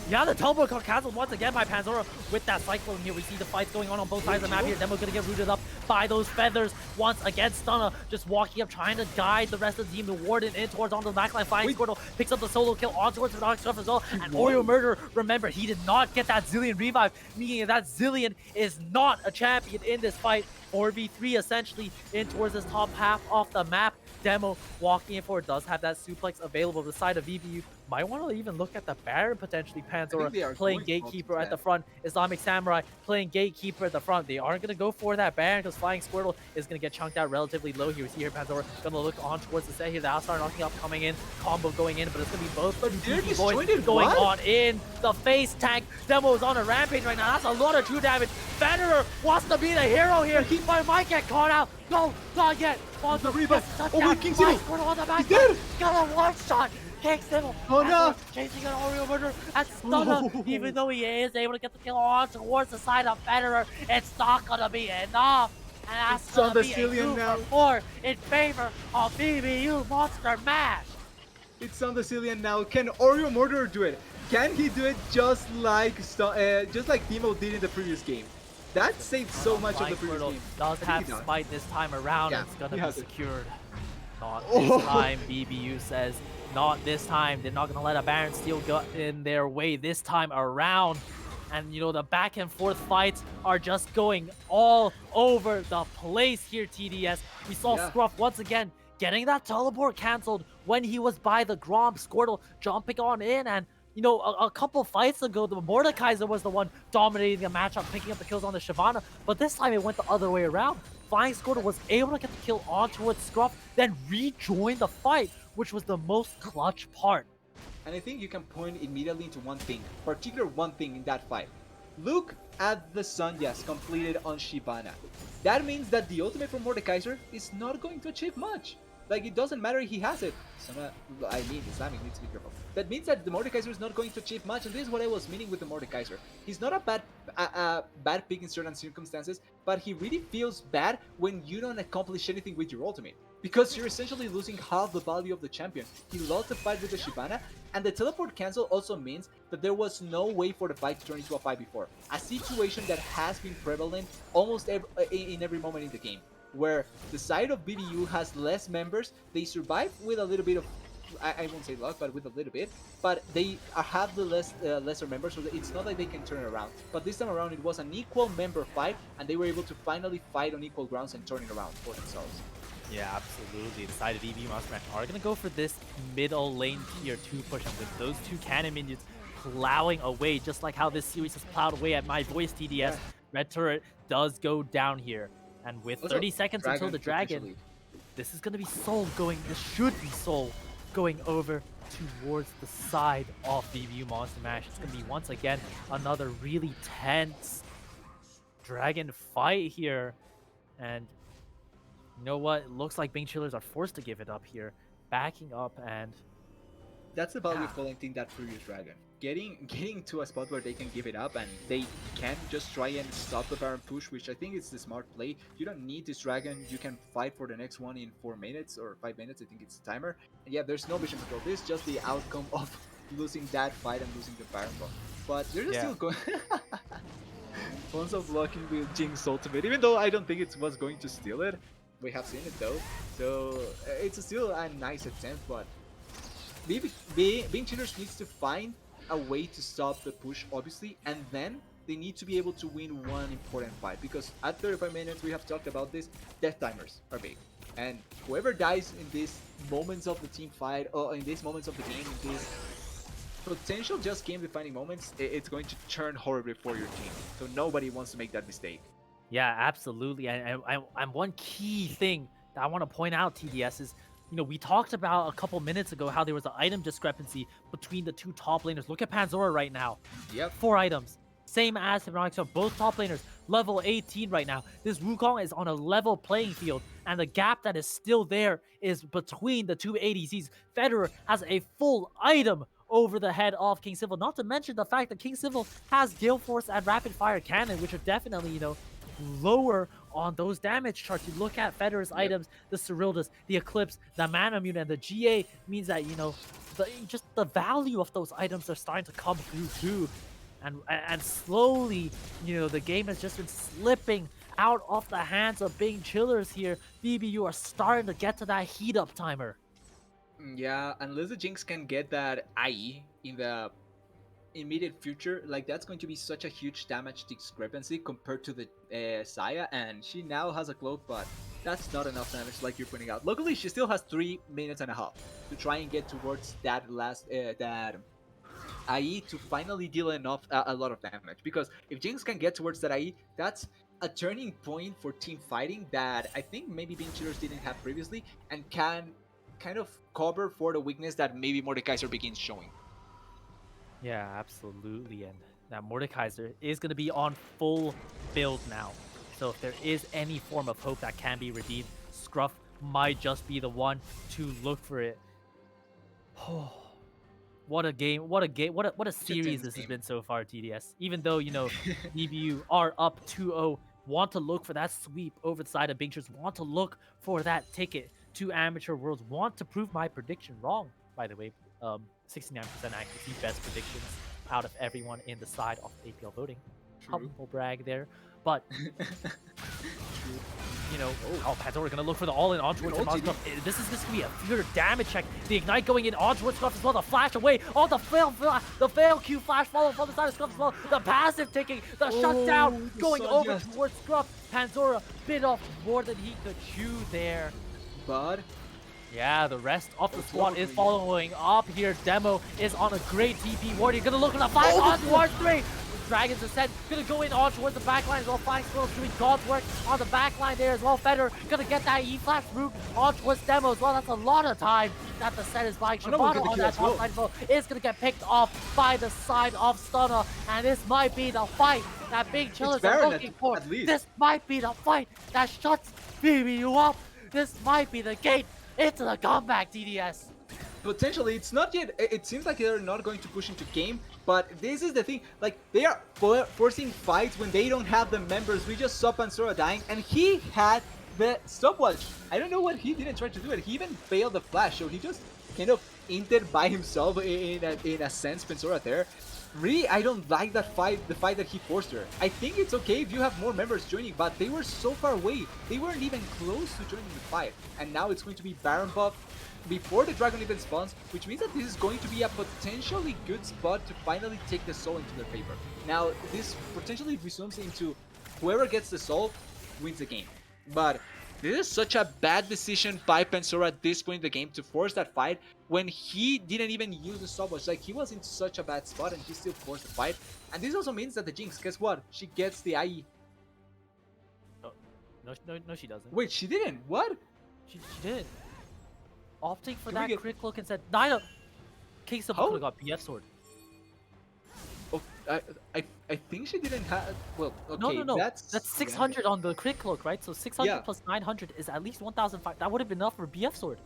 Yeah, the teleport got cancelled once again by Panzora with that Cyclone here. We see the fights going on both sides of the map here. Demo gonna get rooted up by those feathers once again. Stunner just walking up, trying to guide the rest of the team. The Warden in towards onto the backline. Flying Squirtle picks up the solo kill on towards the Dark Stuff as well. And Oreo Murder, remember, he did not get that Zillion revive, meaning that Zillion is not a champion in this fight. 4v3 essentially in towards this top half of the map. Demo walking in forward, does have that suplex available. The side of VBU might want to even look at the Baron potentially. Panzora playing Gatekeeper at the front. Islamic Samurai playing Gatekeeper at the front. They aren't going to go for that Baron because Flying Squirtle is going to get chunked out relatively low here. We see here Panzora going to look on towards the set here. The Alstar knocking up, coming in, combo going in, but it's going to be both BB boys going on in. The face tank. Demo is on a rampage right now. That's a lot of true damage. Federer wants to be the hero here. But might get caught out. No, not yet. On the revive. Oh my King Sybil. On the back. He's dead. Got a one shot. King Sybil. Oh no. Chasing an Oreo Murder and Stunner. Even though he is able to get the kill on towards the side of Federer, it's not going to be enough. And that's going to be a 2-for-4 in favor of VBU Monster Mash. It's on the Cillian now. Can Oreo Murder do it? Can he do it just like Demo did in the previous game? That saved so much of the previous game. Does have Smite this time around. Yeah, it's gonna be secured. Not Oh. this time, BBU says. Not this time. They're not gonna let a Baron steal get in their way this time around. And you know, the back and forth fights are just going all over the place here, TDS. We saw Scruff once again getting that teleport cancelled when he was by the Grom. Squirtle jumping on in, and you know, a couple fights ago, the Mordekaiser was the one dominating the matchup, picking up the kills on the Shyvana, but this time it went the other way around. Flying Squirtle was able to get the kill on towards Scruff, then rejoin the fight, which was the most clutch part. And I think you can point immediately into one thing, one thing in that fight. Look at the Sanyas completed on Shyvana. That means that the ultimate from Mordekaiser is not going to achieve much. Like, it doesn't matter, he has it. Islamic needs to be careful. That means that the Mordekaiser is not going to achieve much, and this is what I was meaning with the Mordekaiser. He's not a bad pick in certain circumstances, but he really feels bad when you don't accomplish anything with your ultimate. Because you're essentially losing half the value of the champion. He lost the fight with the Shyvana, and the teleport cancel also means that there was no way for the fight to turn into a fight before. A situation that has been prevalent almost in every moment in the game, where the side of BBU has less members. They survive with a little bit of I won't say luck, but with a little bit. But they have the lesser members, so it's not like they can turn it around. But this time around, it was an equal member fight, and they were able to finally fight on equal grounds and turn it around for themselves. Yeah, absolutely. The side of VBU Monster Mash are going to go for this middle lane tier 2 push up with those 2 cannon minions plowing away, just like how this series has plowed away at my voice TDS. Yeah. Red turret does go down here. And with Also, 30 seconds until the dragon, potentially. this is going to be Soul going, this should be Soul going over towards the side of VBU Monster Mash. It's going to be once again another really tense dragon fight here. And you know what? It looks like Bing Chillers are forced to give it up here. Backing up and... That's the value Yeah. of collecting that previous dragon. Getting to a spot where they can give it up and they can just try and stop the Baron push, which I think is the smart play. You don't need this dragon. You can fight for the next one in 4 minutes or 5 minutes. I think it's the timer. And yeah, there's no vision control. This is just the outcome of losing that fight and losing the Baron ball. But they're just Yeah. still going... Tons of blocking with Jinx ultimate, even though I don't think it was going to steal it. We have seen it though, so it's still a nice attempt, but Being Cheaters needs to find a way to stop the push, obviously, and then they need to be able to win one important fight, because at 35 minutes, we have talked about this, death timers are big. And whoever dies in these moments of the team fight, or in these moments of the game, in these potential just game-defining moments, it's going to turn horribly for your team. So nobody wants to make that mistake. Yeah, absolutely. And one key thing that I want to point out, TDS, is, you know, we talked about a couple minutes ago how there was an item discrepancy between the 2 top laners. Look at Panzora right now. Yep. 4 items. Same as Hypnotic, so both top laners, level 18 right now. This Wukong is on a level playing field, and the gap that is still there is between the 2 ADCs. Federer has a full item over the head of King Civil, not to mention the fact that King Civil has Gale Force and Rapid Fire Cannon, which are definitely, you know, lower on those damage charts. You look at Federer's items, the Cyrildas, the Eclipse, the Manamune, and the GA means that, you know, just the value of those items are starting to come through too. And slowly, you know, the game has just been slipping out of the hands of Bing Chillers here. VBU are starting to get to that heat up timer. Yeah, unless the Jinx can get that IE in the immediate future, like that's going to be such a huge damage discrepancy compared to the Saya, and she now has a cloak, but that's not enough damage like you're pointing out. Luckily, she still has 3 minutes and a half to try and get towards that last that IE to finally deal enough a lot of damage, because if Jinx can get towards that IE, that's a turning point for team fighting that I think maybe Being Cheaters didn't have previously, and can kind of cover for the weakness that maybe Mordekaiser begins showing. Yeah, absolutely. And that Mordekaiser is going to be on full build now. So if there is any form of hope that can be redeemed, Scruff might just be the one to look for it. Oh, what a game. What a series this has been so far, TDS. Even though, you know, VBU are up 2-0, want to look for that sweep over the side of Bing Chillers, want to look for that ticket to Amateur Worlds, want to prove my prediction wrong, by the way. 69% accuracy, best predictions out of everyone in the side of APL voting. Humble brag there, but you know, Panzora gonna look for the all-in on towards Scruff. This gonna be a pure damage check. The ignite going in on towards Scruff as well. The flash away. Oh, the fail Q flash follow from the side of Scruff as well. The passive taking the shutdown going over towards Scruff. Panzora bit off more than he could chew there. But yeah, the rest of the squad is following up here. Demo is on a great TP ward. He's gonna look at the 5 on towards 3. Dragon's Ascent gonna go in on towards the backline as well. Flying Squirrels doing God's work on the backline there as well. Feder gonna get that E-Flash route on towards Demo as well. That's a lot of time that the set is buying. Shabana on that top side though is gonna get picked off by the side of Stunner. And this might be the fight that Big Chillers are looking for. This might be the fight that shuts VBU up. This might be the gate into the comeback, TDS. Potentially, it's not yet. It seems like they're not going to push into game, but this is the thing. Like, they are forcing fights when they don't have the members. We just saw Panzora dying, and he had the stopwatch. I don't know what he didn't try to do it. He even failed the flash, so he just kind of inted by himself in a sense, Panzora there. really, I don't like that fight, the fight that he forced her. I think it's okay if you have more members joining, but they were so far away. They weren't even close to joining the fight. And now it's going to be Baron buff before the dragon even spawns, which means that this is going to be a potentially good spot to finally take the soul into their favor. Now, this potentially resumes into whoever gets the soul wins the game. But this is such a bad decision by Pensora at this point in the game to force that fight when he didn't even use the stopwatch. Like, he was in such a bad spot and he still forced the fight. And this also means that the Jinx, guess what? She gets the IE. Oh, no, she doesn't. Wait, she didn't? What? She did. Opting for Can we that get- crit cloak instead. Nina! King Sybil How? could have got BF sword. Oh, I think she didn't have. Well, okay, No. that's 600 on the crit cloak, right? So 600 Yeah. plus 900 is at least 1,005. That would have been enough for BF sword.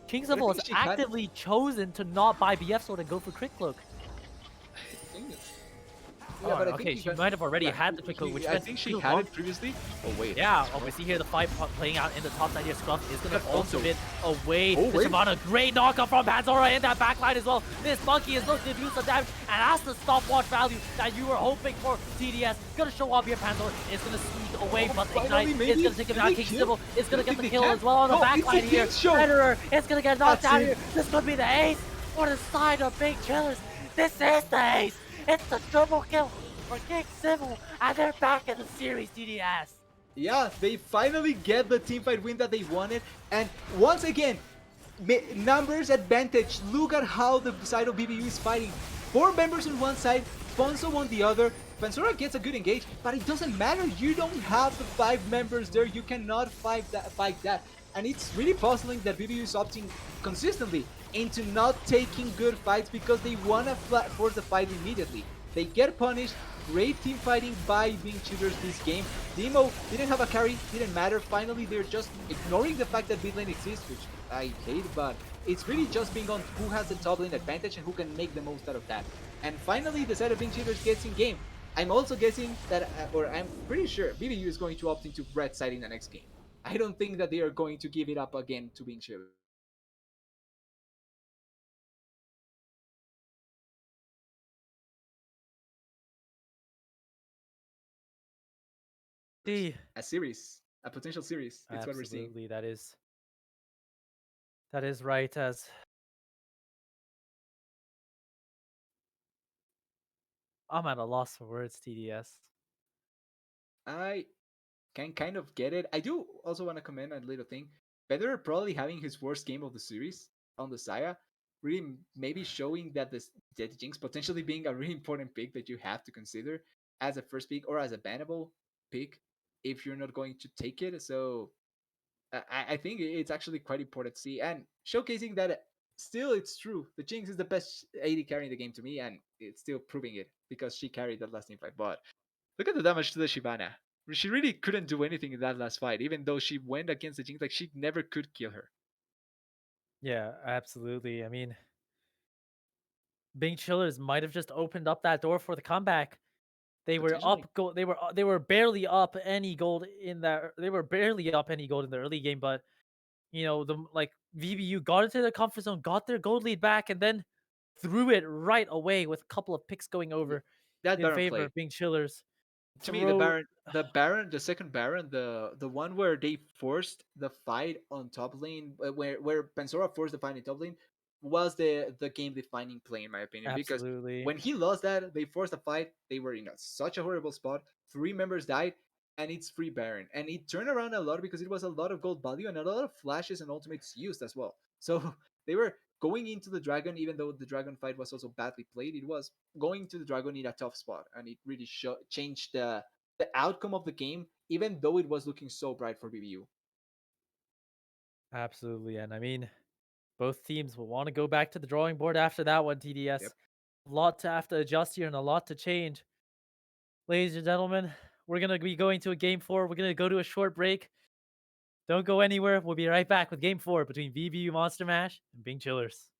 King But I Sybil has think she had- actively chosen to not buy BF sword and go for crit cloak. Dang it. Oh, but I okay, think she might have already had the crit cloak, which I meant think she too had long. it previously. Oh wait. Yeah, we see here the fight playing out in the top side here. Scruff is going to But also also- bit away. Oh, wait. Shyvana, great knockup from Panzora in that backline as well. This monkey is looking to do some damage, and that's the stopwatch value that you were hoping for. TDS going to show off here. Panzora is going to sneak away, but finally, Ignite is maybe? going to take him Did down. they King kill? Sybil is going I to get think the they kill can. as well on the No, it's a backline here. big show. Predator is going to get knocked That's out it. here. This could be the ace for the side of Big Chillers. This is the ace. It's the triple kill for King Sybil, and they're back in the series, TDS. Yeah, they finally get the teamfight win that they wanted, and once again, numbers advantage. Look at how the side of BBU is fighting. 4 members on one side, Ponzo on the other. Pansora gets a good engage, but it doesn't matter. You don't have the 5 members there. You cannot fight that. And it's really puzzling that BBU is opting consistently into not taking good fights because they want to force the fight immediately. They get punished. Great team fighting by being cheaters this game. Demo didn't have a carry, didn't matter. Finally, they're just ignoring the fact that mid lane exists, which I hate, but it's really just being on who has the top lane advantage and who can make the most out of that. And finally, the side of being cheaters gets in game. I'm also guessing that, or I'm pretty sure, BBU is going to opt into red side in the next game. I don't think that they are going to give it up again to being cheaters. A series, a potential series. It's what we're seeing. Absolutely, that is right. As I'm at a loss for words, TDS. I can kind of get it. I do also want to comment on a little thing. Federer probably having his worst game of the series on the Saya, really maybe showing that the Jinx potentially being a really important pick that you have to consider as a first pick or as a bannable pick if you're not going to take it. So I think it's actually quite important to see and showcasing that still it's true. The Jinx is the best AD carry in the game to me, and it's still proving it because she carried that last team fight. But look at the damage to the Shyvana. She really couldn't do anything in that last fight, even though she went against the Jinx. Like, she never could kill her. Yeah, absolutely. I mean, Bing Chillers might have just opened up that door for the comeback. They were Potentially. up gold. They were barely up any gold in that. They were barely up any gold in the early game, but you know, the like VBU got into the comfort zone, got their gold lead back, and then threw it right away with a couple of picks going over That in Baron favor play. of Bing Chillers. To me, the second Baron, the one where they forced the fight on top lane, where Pensora forced the fight in top lane, was the game defining play in my opinion. Absolutely. Because when he lost that, they forced the fight. They were in such a horrible spot. 3 members died, and it's free Baron, and it turned around a lot because it was a lot of gold value and a lot of flashes and ultimates used as well. So they were going into the dragon, even though the dragon fight was also badly played. It was going to the dragon in a tough spot, and it really changed the outcome of the game, even though it was looking so bright for BBU. Absolutely. And I mean, both teams will want to go back to the drawing board after that one, TDS. Yep. A lot to have to adjust here and a lot to change. Ladies and gentlemen, we're going to be going to a game 4. We're going to go to a short break. Don't go anywhere. We'll be right back with game 4 between VBU Monster Mash and Bing Chillers.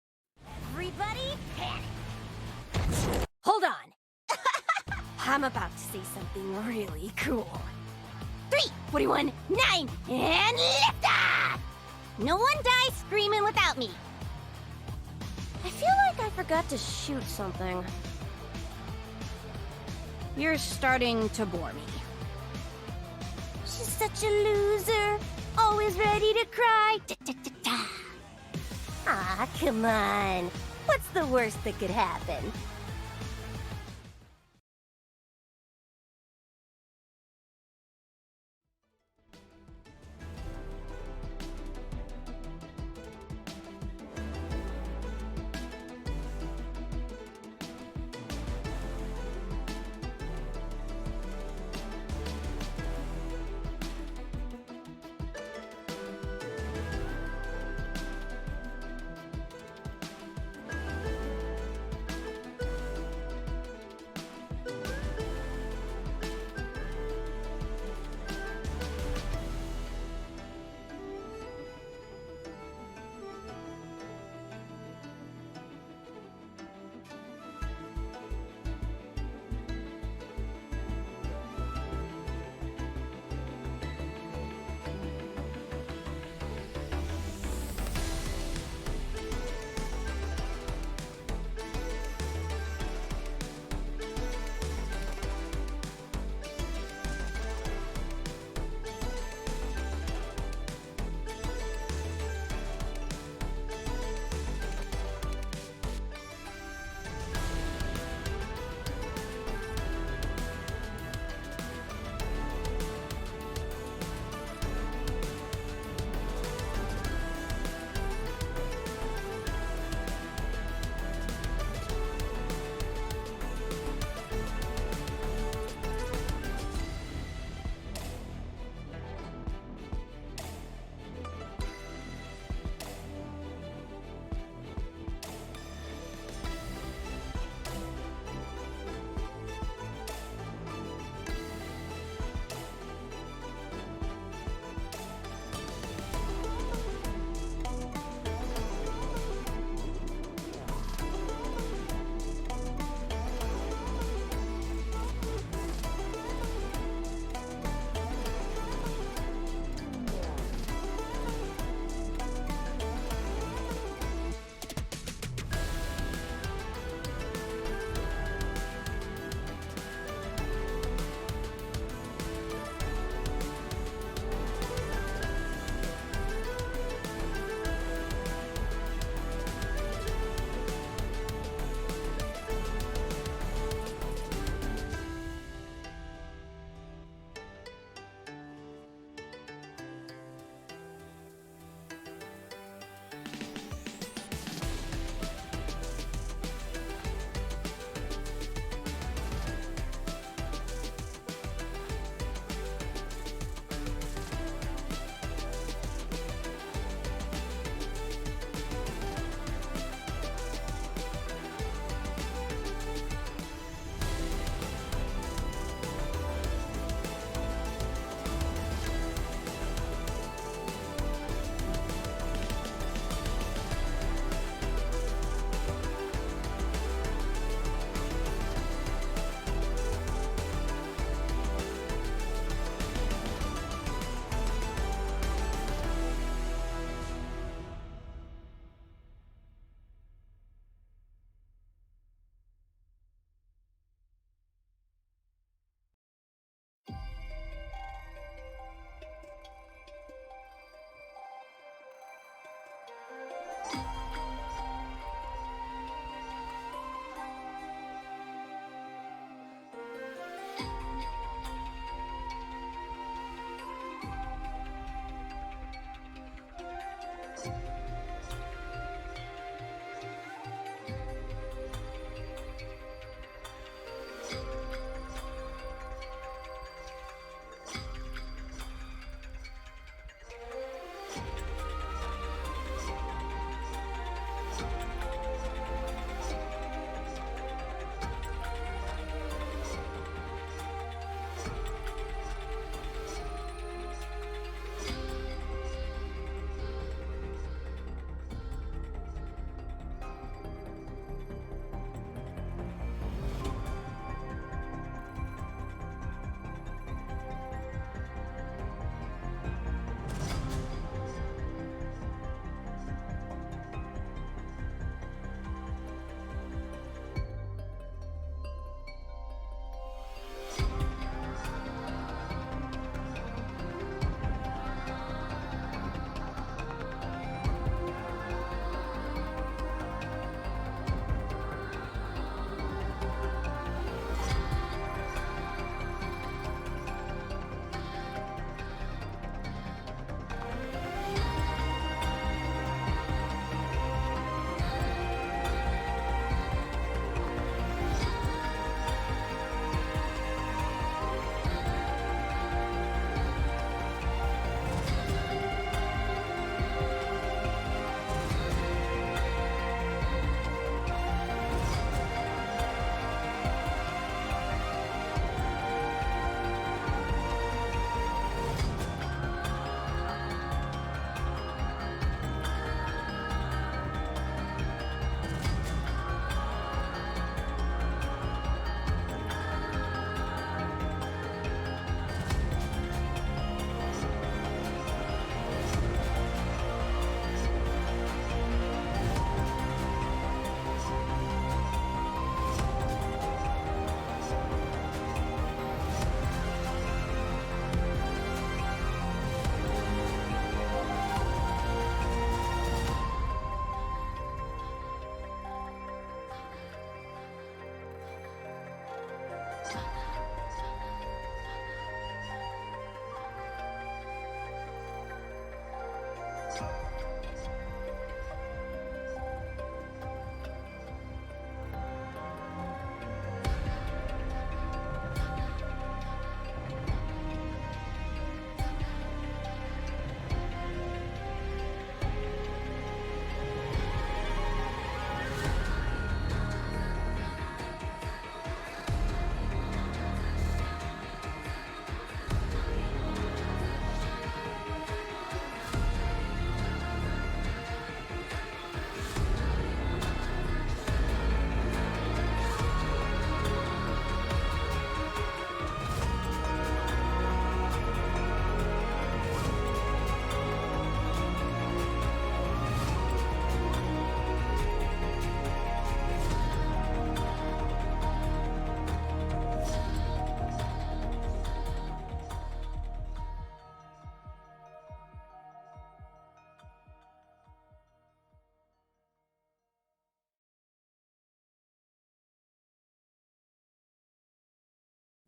Everybody, panic. Hold on. I'm about to say something really cool. 3, 41, 9, and lift off! No one dies screaming without me. I feel like I forgot to shoot something. You're starting to bore me. She's such a loser. Always ready to cry. Ah, come on. What's the worst that could happen?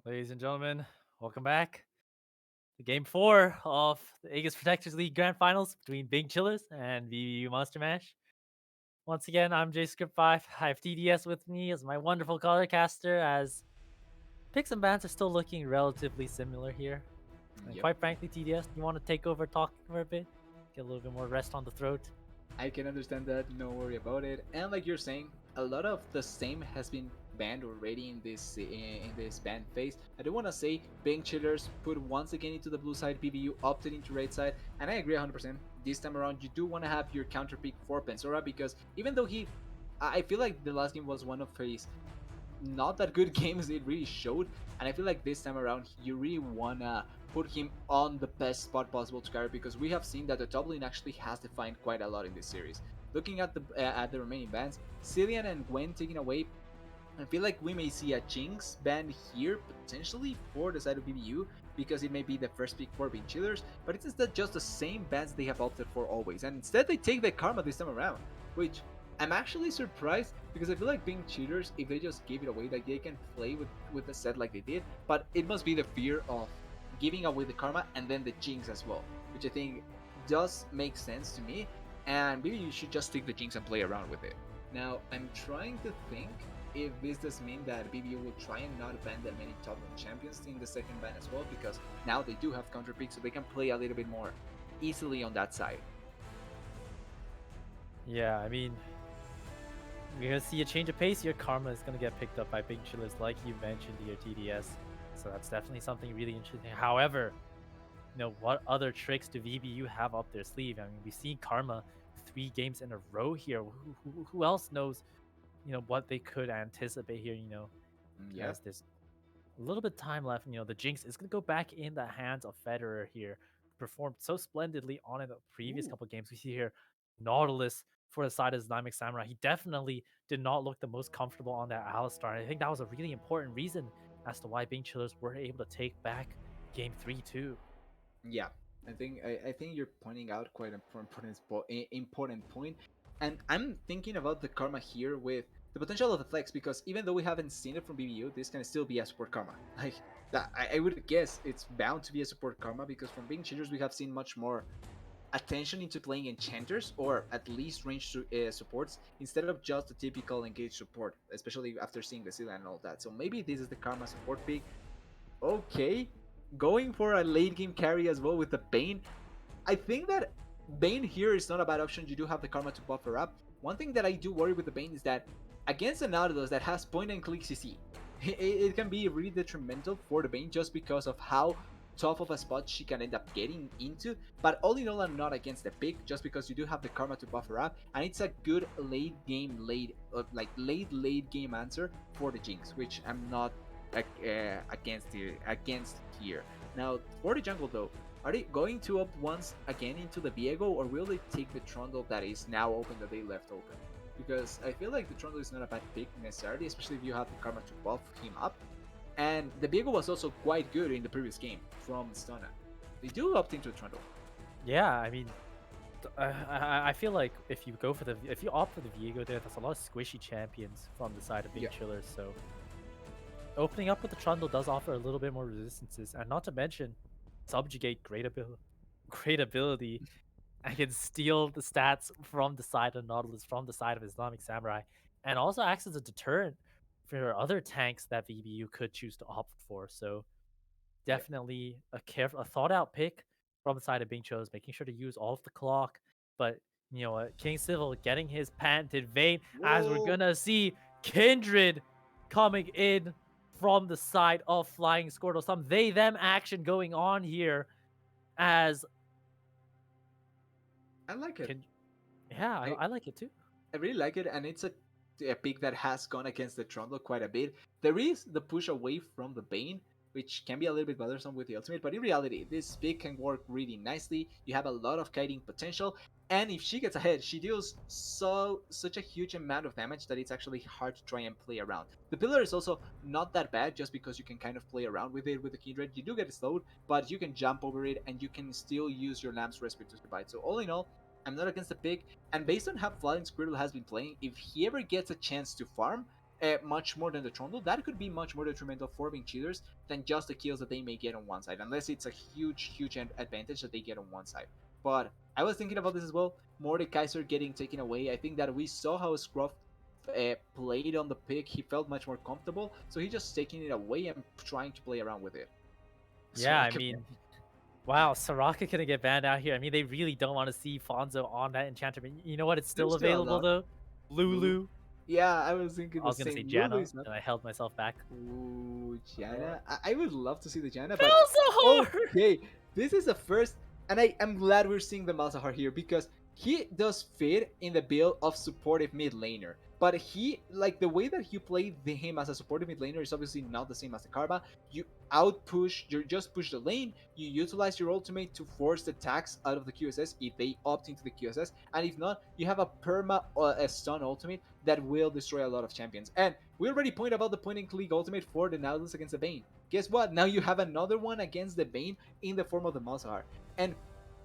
Ladies and gentlemen, welcome back to Game 4 of the Aegis Protectors League Grand Finals between Big Chillers and VBU Monster Mash. Once again, I'm Script 5. I have TDS with me as my wonderful color caster, as picks and bans are still looking relatively similar here. And Yep. quite frankly, TDS, you want to take over talking for a bit? Get a little bit more rest on the throat. I can understand that, no worry about it. And like you're saying, a lot of the same has been banned already in this ban phase. I do want to say Bang Chillers put once again into the blue side, BBU opted into red side, and I agree 100%. This time around, you do want to have your counter pick for Pensora, because even though I feel like the last game was one of his not that good games it really showed, and I feel like this time around you really wanna put him on the best spot possible to carry, because we have seen that the top lane actually has defined quite a lot in this series. Looking at the remaining bans, Cillian and Gwen taken away, I feel like we may see a Jinx ban here potentially for the side of BBU, because it may be the first pick for being chillers, but it's instead just the same bans they have opted for always, and instead they take the Karma this time around, which I'm actually surprised, because I feel like being cheaters, if they just gave it away, like they can play with the set like they did, but it must be the fear of giving away the Karma and then the Jinx as well, which I think does make sense to me, and maybe you should just take the Jinx and play around with it. Now, I'm trying to think if this does mean that BBU will try and not ban that many top lane champions in the second ban as well, because now they do have counter picks, so they can play a little bit more easily on that side. Yeah, I mean, we're gonna see a change of pace here. Karma is gonna get picked up by Big Chillers, like you mentioned here, TDS. So that's definitely something really interesting. However, what other tricks do VBU have up their sleeve? I mean, we've seen Karma 3 games in a row here. Who else knows, what they could anticipate here? Yeah. As there's a little bit of time left. The Jinx is gonna go back in the hands of Federer here. Performed so splendidly on in the previous Ooh. couple games. We see here Nautilus for the side of Dynamic Samurai. He definitely did not look the most comfortable on that Alistar. And I think that was a really important reason as to why Bing Chillers were able to take back game 3 too. Yeah, I think you're pointing out quite an important point, and I'm thinking about the Karma here with the potential of the flex, because even though we haven't seen it from BBU, this can still be a support Karma. Like that, I would guess it's bound to be a support Karma, because from being cheaters we have seen much more attention into playing enchanters, or at least range supports, instead of just the typical engage support, especially after seeing the Scylla and all that. So maybe this is the Karma support pick. Okay, going for a late game carry as well with the Bane. I think that Bane here is not a bad option. You do have the Karma to buffer up. One thing that I do worry with the Bane is that against an Nautilus that has point and click CC, it can be really detrimental for the Bane, just because of how tough of a spot she can end up getting into. But all in all, I'm not against the pick, just because you do have the Karma to buffer up, and it's a good late game answer for the Jinx, which I'm not against here. Now, for the jungle though, are they going to up once again into the Viego, or will they take the Trundle that is now open, that they left open? Because I feel like the Trundle is not a bad pick necessarily, especially if you have the Karma to buff him up. And the Viego was also quite good in the previous game from Stunna. They do opt into Trundle. Yeah, I mean, I feel like if you opt for the Viego there, that's a lot of squishy champions from the side of Big Chillers. So opening up with the Trundle does offer a little bit more resistances, and not to mention subjugate great ability and can steal the stats from the side of Nautilus, from the side of Islamic Samurai, and also acts as a deterrent for other tanks that VBU could choose to opt for. So Yeah. definitely a thought out pick from the side of Bing Cho's, making sure to use all of the clock. But you know what, King Civil getting his patented vein, as we're Whoa. gonna see Kindred coming in from the side of Flying Squirtle. Some they them action going on here as I like it. Kind- yeah, I, I like it too. I really like it, and it's a pick that has gone against the Trundle quite a bit. There is the push away from the Bane, which can be a little bit bothersome with the ultimate, but in reality, this pick can work really nicely. You have a lot of kiting potential, and if she gets ahead, she deals such a huge amount of damage that it's actually hard to try and play around. The pillar is also not that bad just because you can kind of play around with it with the Kindred. You do get slowed, but you can jump over it and you can still use your Lamb's Respite to survive. So all in all, I'm not against the pick, and based on how Flying Squirtle has been playing, if he ever gets a chance to farm much more than the Trundle, that could be much more detrimental for Being Cheaters than just the kills that they may get on one side, unless it's a huge advantage that they get on one side. But I was thinking about this as well. Mordekaiser getting taken away. I think that we saw how Scruff played on the pick. He felt much more comfortable, so he's just taking it away and trying to play around with it. Yeah, I Soraka mean, wow, Soraka gonna get banned out here. I mean, they really don't want to see Fonzo on that enchanter. But you know what? It's There's still still a available lot. though. Lulu. Yeah, I was thinking I the was gonna say same. Lulu Janna, is not. and I held myself back. Ooh, Janna. I would love to see the Janna, but Malzahar! okay, this is the first, and I'm glad we're seeing the Malzahar here because he does fit in the build of supportive mid laner. But he, like the way that you play him as a supportive mid laner is obviously not the same as the Karma. You you just push the lane, you utilize your ultimate to force the attacks out of the QSS if they opt into the QSS, and if not, you have a perma a stun ultimate that will destroy a lot of champions. And we already pointed about the point and click ultimate for the Nautilus against the Bane. Guess what? Now you have another one against the Bane in the form of the Malzahar. And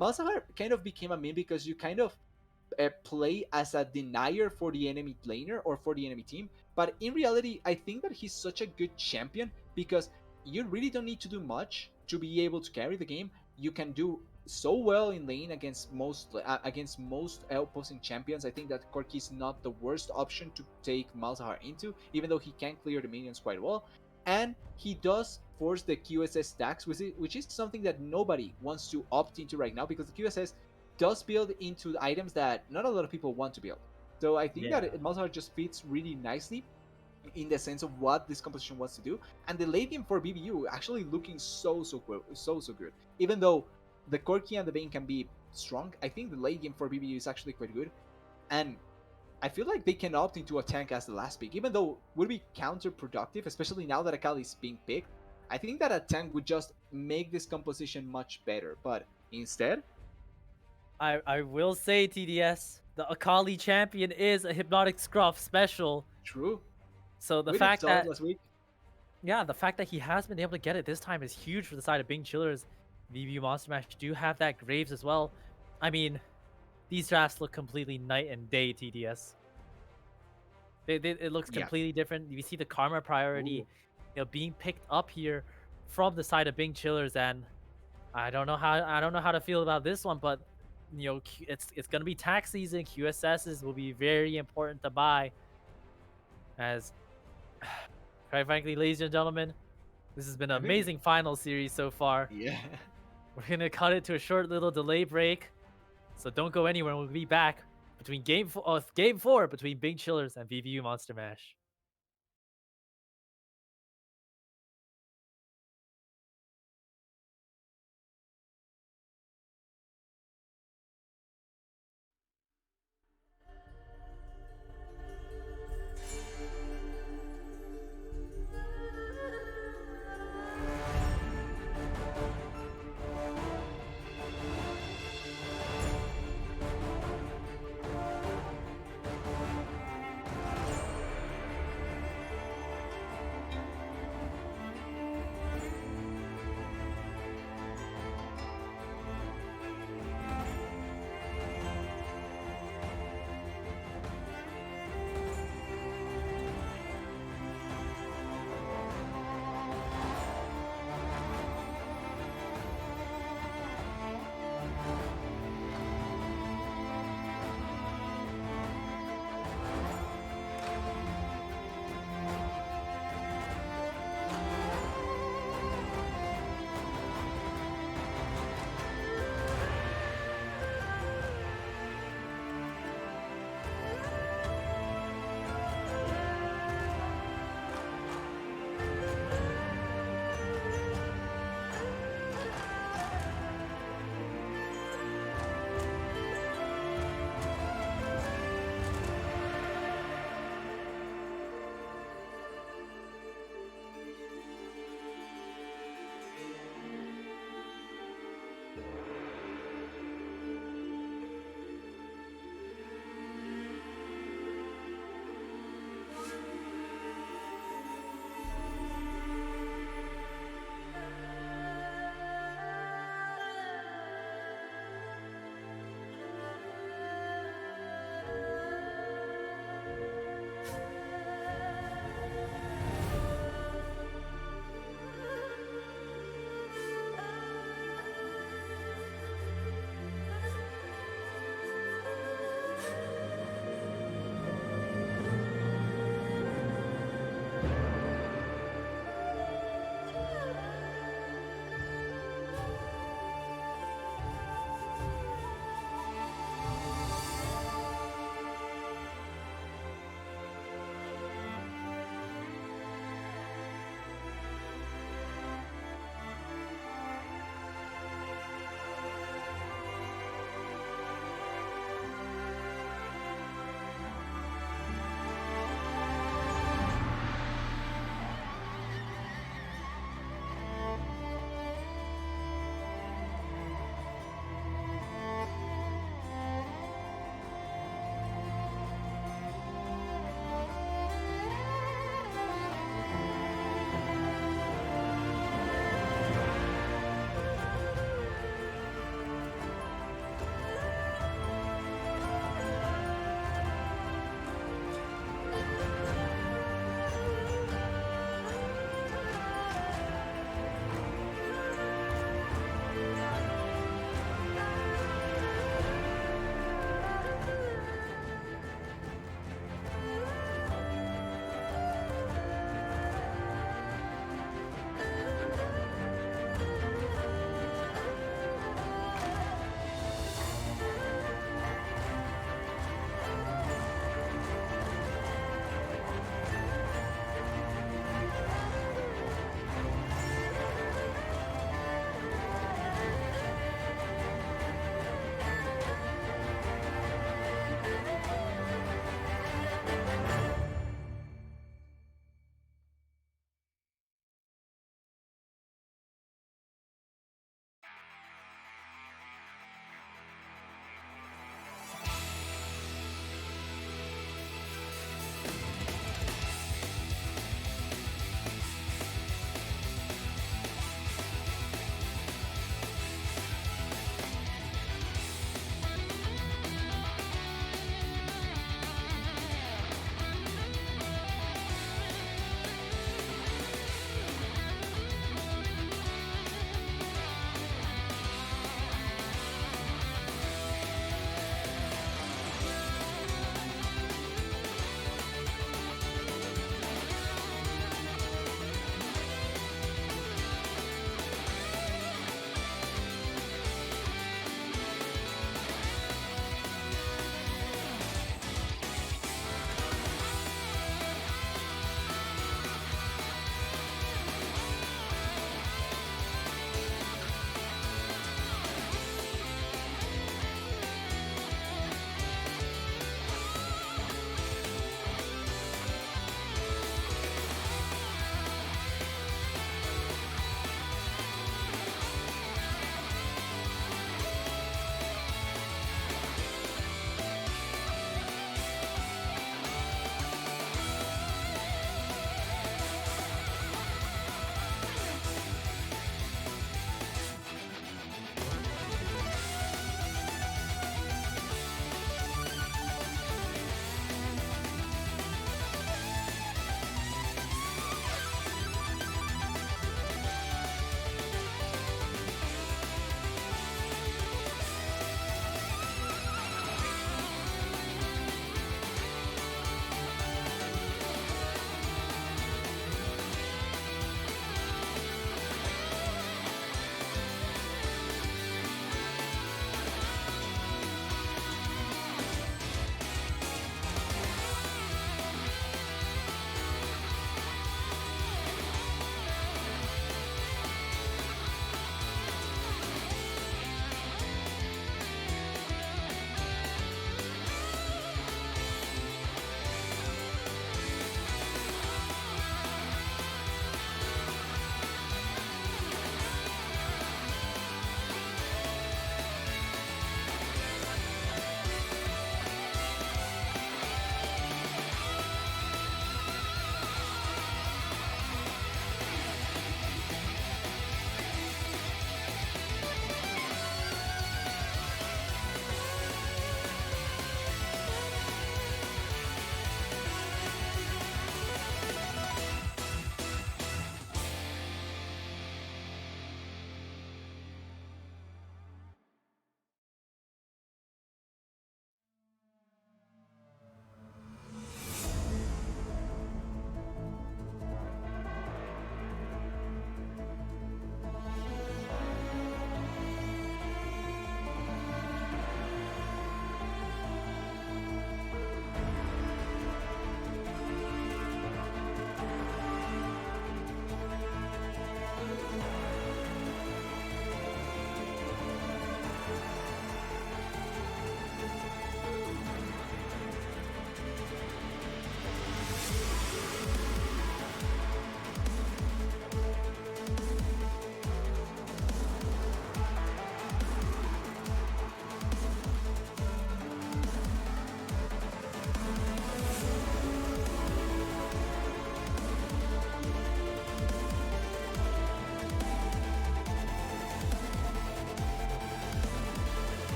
Malzahar kind of became a meme because you kind of play as a denier for the enemy laner or for the enemy team. But in reality, I think that he's such a good champion because you really don't need to do much to be able to carry the game. You can do so well in lane against most opposing champions. I think that Corki is not the worst option to take Malzahar into, even though he can clear the minions quite well. And he does force the QSS stacks, which is something that nobody wants to opt into right now because the QSS does build into items that not a lot of people want to build. So I think Yeah. that Malzahar just fits really nicely in the sense of what this composition wants to do, and the late game for BBU actually looking so good. Even though the Corki and the Bane can be strong, I think the late game for BBU is actually quite good, and I feel like they can opt into a tank as the last pick, even though it would be counterproductive, especially now that Akali is being picked. I think that a tank would just make this composition much better, but instead, I will say, TDS, the Akali champion is a Hypnotic Scruff special. true. So the We fact saw it that last week. yeah, the fact that he has been able to get it this time is huge for the side of Bing Chillers. VBU Monster Mash do have that Graves as well. I mean, these drafts look completely night and day, TDS. It looks Yeah. completely different. You see the Karma priority, Ooh. being picked up here from the side of Bing Chillers, and I don't know how to feel about this one, but it's gonna be tax season. QSSs will be very important to buy. As quite frankly, ladies and gentlemen, this has been an I think amazing final series so far. Yeah. We're gonna cut it to a short little delay break, so don't go anywhere. We'll be back between game 4 between Bing Chillers and VBU Monster Mash.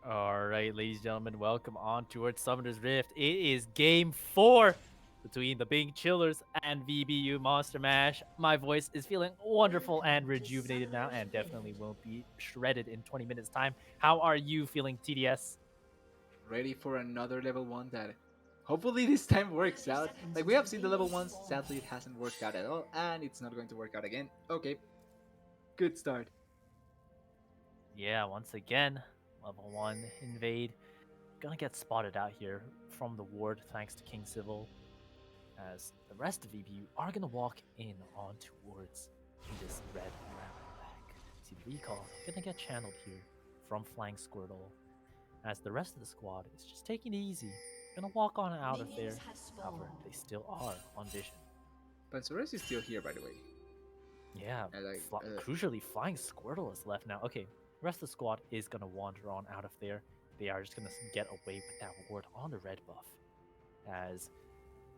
All right, ladies and gentlemen, welcome on towards Summoner's Rift. It is game 4 between the Big Chillers and VBU Monster Mash. My voice is feeling wonderful and rejuvenated now, and definitely won't be shredded in 20 minutes' time. How are you feeling, TDS? Ready for another level 1 that hopefully this time works out. Like, we have seen the level 1s, sadly it hasn't worked out at all, and it's not going to work out again. Okay, good start. Yeah, once again, level 1 invade. Gonna get spotted out here from the ward thanks to King Civil, as the rest of VBU are gonna walk in on towards this red ramp back. See, the recall gonna get channeled here from Flying Squirtle, as the rest of the squad is just taking it easy. Gonna walk on out of there. However, they still are on vision. Pansaurus is still here, by the way. Yeah, crucially, Flying Squirtle is left now. Okay, the rest of the squad is gonna wander on out of there. They are just gonna get away with that ward on the red buff, as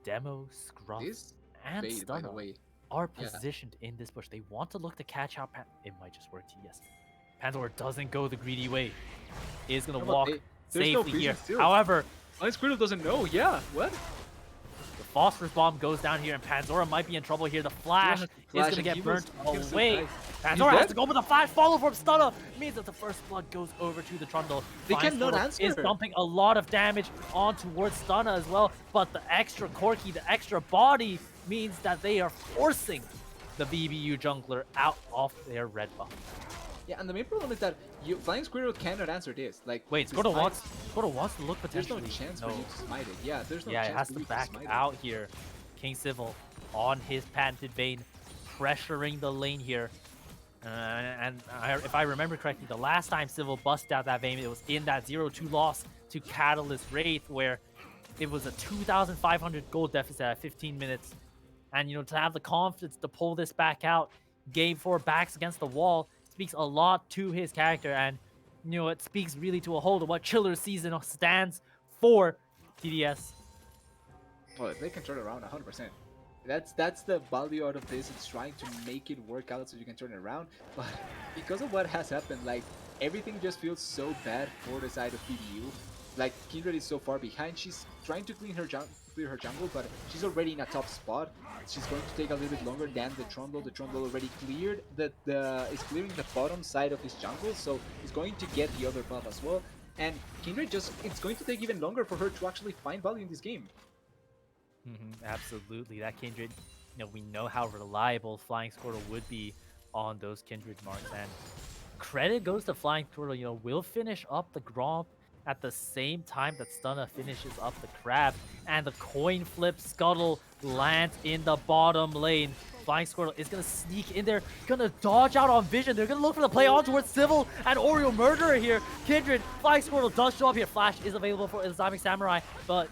Demo, Scruff, This and fade, by the Stunna way. are positioned in this bush. They want to look to catch out It might just work, TDS. Panzer doesn't go the greedy way. Is gonna walk safely here. However, Flying Squirtle doesn't know. Yeah, what? the phosphorus bomb goes down here, and Panzora might be in trouble here. The flash is gonna get burnt away. Panzora has to go with the flash follow from Stunna. Means that the first blood goes over to the Trundle. They cannot answer. Is dumping a lot of damage on towards Stunna as well, but the extra Corki, the extra body, means that they are forcing the VBU jungler out of their red buff. Yeah, and the main problem is that Flying Squirtle cannot answer this. Like, wait, Squirtle wants to look potentially. There's no chance for you to smite it. Yeah, there's no chance. chance It has for to you back smite out here. King Civil on his patented vein, pressuring the lane here. If I remember correctly, the last time Civil busted out that vein, it was in that 0-2 loss to Catalyst Wraith, where it was a 2,500 gold deficit at 15 minutes. And, you know, to have the confidence to pull this back out, game 4 backs against the wall, speaks a lot to his character, and you know, it speaks really to a whole of what Chiller season stands for. TDS. Well, they can turn it around 100%. That's the value out of this. It's trying to make it work out so you can turn it around. But because of what has happened, like, everything just feels so bad for the side of VBU. Like, Kindred is so far behind. She's trying to clear her jungle, but she's already in a top spot. She's going to take a little bit longer than the Trundle. The Trundle already cleared is clearing the bottom side of his jungle, so he's going to get the other buff as well. And Kindred it's going to take even longer for her to actually find value in this game. Absolutely, that Kindred, you know, we know how reliable Flying Squirtle would be on those Kindred marks, and credit goes to Flying Squirtle. You know, will finish up the Gromp at the same time that Stunna finishes up the Crab, and the coin flip Scuttle lands in the bottom lane. Flying Squirtle is going to sneak in there, going to dodge out on vision. They're going to look for the play on towards Civil and Oreo Murderer here. Kindred, Flying Squirtle does show up here. Flash is available for Islamic Samurai, but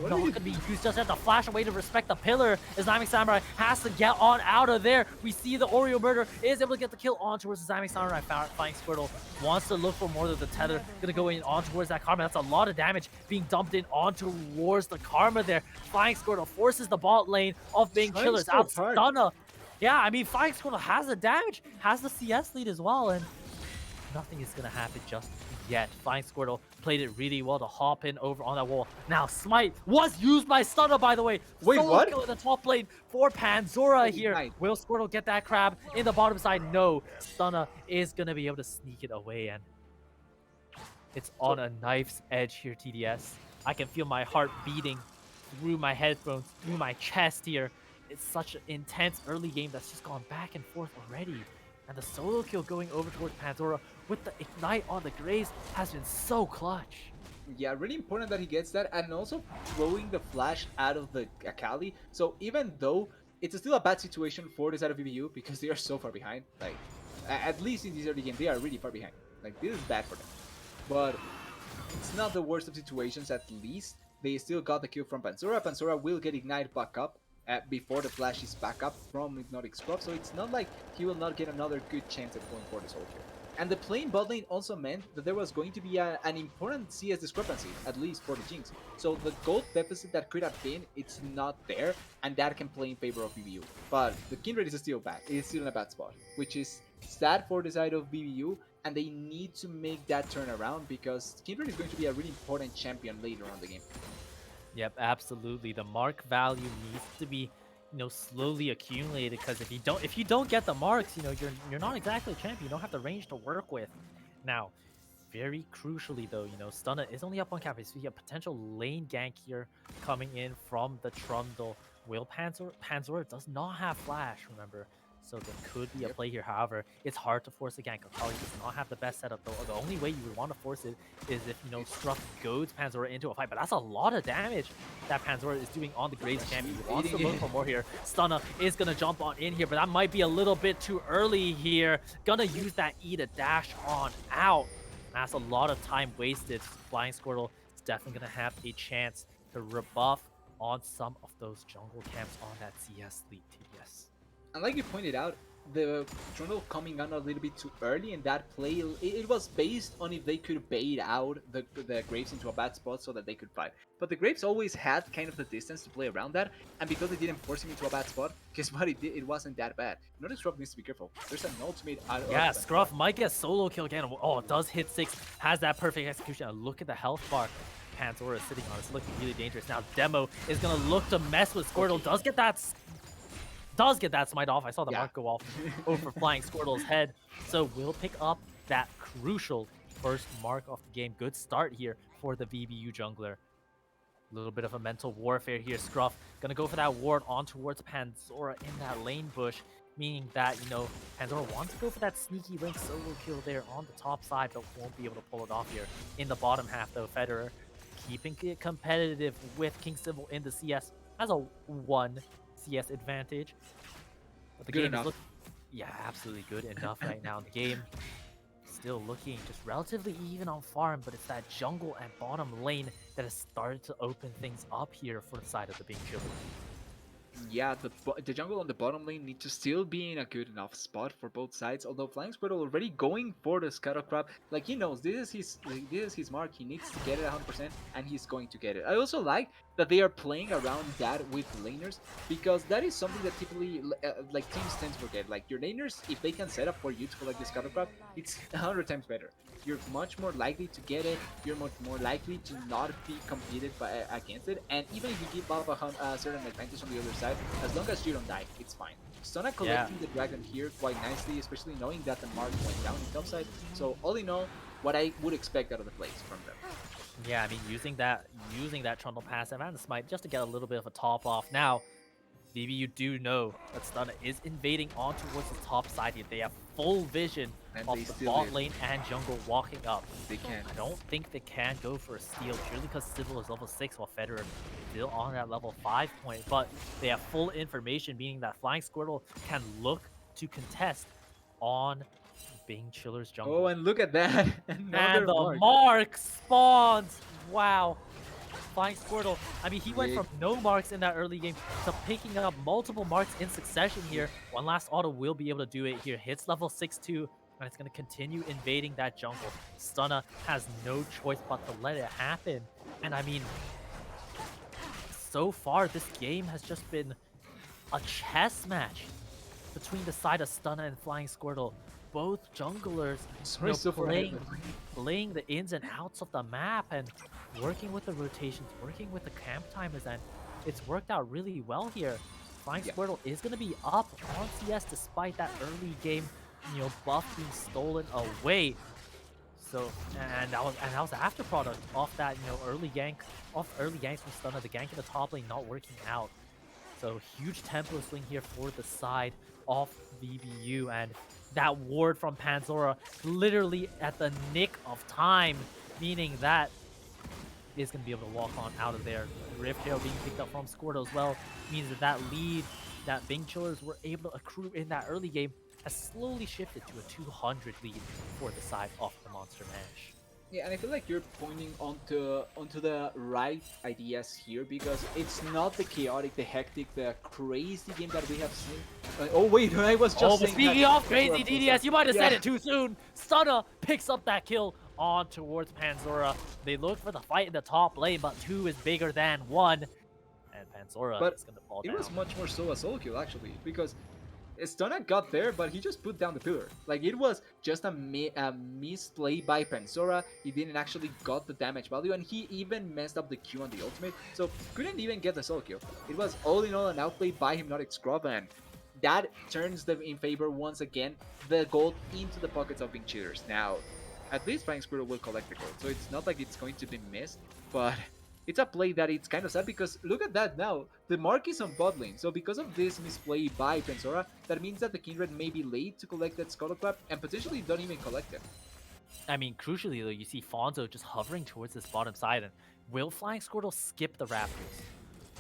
not going to be used. Just have to flash away to respect the pillar. Islamic Samurai has to get on out of there. We see the Oreo Murderer is able to get the kill on towards Islamic Samurai. Flying Squirtle wants to look for more of the tether. Going to go in on towards that Karma. That's a lot of damage being dumped in on towards the Karma there. Flying Squirtle forces the bot lane of being Chillers out. Stunna. Yeah, I mean, Flying Squirtle has the damage, has the CS lead as well, and nothing is going to happen just yet. Flying Squirtle played it really well to hop in over on that wall. Now, Smite was used by Stunna, by the way. Wait, Solo what? Kill in the top lane for Panzora here. Nice. Will Squirtle get that crab in the bottom side? No. Stunna is going to be able to sneak it away, and it's on a knife's edge here, TDS. I can feel my heart beating through my headphones, through my chest here. It's such an intense early game that's just gone back and forth already. And the solo kill going over towards Panzora with the ignite on the Graves has been so clutch. Yeah, really important that he gets that, and also throwing the flash out of the Akali. So even though it's still a bad situation for the side of VBU because they are so far behind, like, at least in this early game, they are really far behind. Like, this is bad for them. But it's not the worst of situations, at least. They still got the kill from Panzora. Panzora will get ignite back up before the flash is back up from Hypnotic Scrub, so it's not like he will not get another good chance at going for this whole kill. And the playing bot lane also meant that there was going to be an important CS discrepancy, at least for the Jinx. So the gold deficit that could have been, it's not there, and that can play in favor of VBU. But the Kindred is still bad. It is still in a bad spot, which is sad for the side of VBU, and they need to make that turnaround because Kindred is going to be a really important champion later on the game. Yep, absolutely. The mark value needs to be, slowly accumulated because if you don't get the marks, you're not exactly a champion. You don't have the range to work with. Now, very crucially though, Stunna is only up on cap. So you have potential lane gank here coming in from the Trundle. Will Panzor does not have flash, remember? So there could be a play here. However, it's hard to force a gank. Akali does not have the best setup though. The only way you would want to force it is if, Scruff goads Panzora into a fight. But that's a lot of damage that Panzora is doing on the Graves champion. He wants to look for more here. Stunna is going to jump on in here, but that might be a little bit too early here. Gonna use that E to dash on out. That's a lot of time wasted. Flying Squirtle is definitely going to have a chance to rebuff on some of those jungle camps on that CS league TBS. And like you pointed out, the Trundle coming on a little bit too early in that play, it was based on if they could bait out the Graves into a bad spot so that they could fight. But the Graves always had kind of the distance to play around that, and because they didn't force him into a bad spot, guess what, it wasn't that bad. Notice Scruff needs to be careful. There's an ultimate out of Yeah, Scruff might get solo kill again. Oh, it does hit 6, has that perfect execution. And look at the health bar Panzora is sitting on. It's looking really dangerous. Now Demo is going to look to mess with Squirtle. Does get that smite off. I saw the mark go off over Flying Squirtle's head. So we'll pick up that crucial first mark of the game. Good start here for the VBU jungler. A little bit of a mental warfare here. Scruff gonna go for that ward on towards Panzora in that lane bush, meaning that, Panzora wants to go for that sneaky link solo kill there on the top side, but won't be able to pull it off here. In the bottom half, though, Federer keeping it competitive with King Civil in the CS as a 1 CS advantage. But the game is looking, absolutely good enough right now. The game still looking just relatively even on farm, but it's that jungle and bottom lane that has started to open things up here for the side of the Big Chiller. Yeah, the jungle on the bottom lane needs to still be in a good enough spot for both sides. Although Flying Squirtle already going for the Scuttle Crab, like he knows this is his mark. He needs to get it 100%, and he's going to get it. I also like that they are playing around that with laners, because that is something that typically like teams tend to forget. Like your laners, if they can set up for you to collect the Scuttle Crab, it's 100 times better. You're much more likely to get it. You're much more likely to not be competed against it. And even if you give up a certain advantage on the other side, as long as you don't die, it's fine. Stunna collecting the dragon here quite nicely, especially knowing that the mark went down in top side. So all in all, what I would expect out of the plays from them. Yeah, I mean, using that Trundle passive and the smite just to get a little bit of a top off. Now, VBU do know that Stunna is invading on towards the top side here. They have full vision of the bot lane and jungle walking up. They can. I don't think they can go for a steal purely because Civil is level 6 while Federer is still on that level 5 point. But they have full information, meaning that Flying Squirtle can look to contest on Bing Chiller's jungle. Oh, and look at that. And the mark spawns. Wow. Flying Squirtle, I mean, he went from no marks in that early game to picking up multiple marks in succession here. One last auto will be able to do it here. Hits level 6-2, and it's going to continue invading that jungle. Stunna has no choice but to let it happen. And I mean, so far, this game has just been a chess match between the side of Stunna and Flying Squirtle. Both junglers playing the ins and outs of the map and working with the rotations, working with the camp timers, and it's worked out really well here. Flying Squirtle is going to be up on CS despite that early game, buff being stolen away. So, and that was the after product of that, early ganks from Stunna, the gank in the top lane not working out. So huge tempo swing here for the side of VBU, and that ward from Panzora literally at the nick of time, meaning that is going to be able to walk on out of there. Rift Tail being picked up from Squirtle as well means that lead that Bing Chillers were able to accrue in that early game has slowly shifted to a 200 lead for the side of the Monster Mash. Yeah, and I feel like you're pointing onto the right ideas here, because it's not the chaotic, the hectic, the crazy game that we have seen. Oh wait, I was just saying speaking of crazy DDS, you might have said it too soon. Stunna picks up that kill on towards Panzora. They look for the fight in the top lane, but 2 is bigger than 1. And Panzora is going to fall down. It was much more so a solo kill, actually, because Stunna got there, but he just put down the pillar. Like, it was just a misplay by Pansora. He didn't actually got the damage value, and he even messed up the Q on the ultimate, so couldn't even get the solo kill. It was all in all an outplay by Hypnotic Scrub, and that turns them in favor once again, the gold into the pockets of being cheaters. Now, at least Flying Squirrel will collect the gold, so it's not like it's going to be missed, but it's a play that it's kind of sad because look at that now. The mark is on bot lane, so because of this misplay by Pansora, that means that the Kindred may be late to collect that Scuttle Clap and potentially don't even collect it. I mean, crucially though, you see Fonzo just hovering towards this bottom side, and will Flying Squirtle skip the Raptors?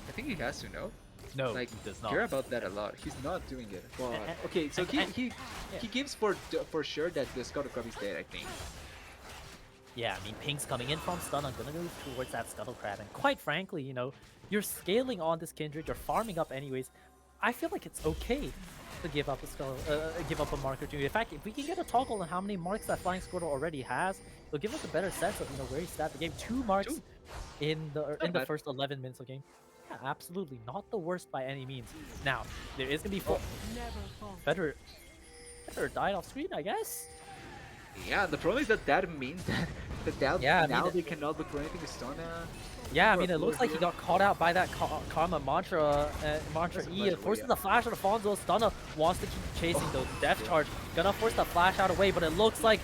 I think he has to, no? No, Like, he does not. care about that a lot. He's not doing it. But, okay, so he gives for sure that the Scuttle Clap is dead, I think. Yeah, I mean, Pink's coming in from stun. I'm gonna go towards that Scuttle Crab, and quite frankly, you know, you're scaling on this Kindred, you're farming up anyways. I feel like it's okay to give up a mark or two. In fact, if we can get a toggle on how many marks that Flying Squirtle already has, it'll give us a better sense of where he's at the game. 2 marks in the first 11 minutes of the game. Yeah, absolutely not the worst by any means. Now there is gonna be Federer died off screen, I guess. Yeah, the problem is that means that Yeah, now they cannot look for anything. Stunna. Yeah, I mean, it looks like he got caught out by that Karma Mantra E. It forces the flash out of Fonzo. Stunna wants to keep chasing though. Death Charge gonna force the flash out away, but it looks like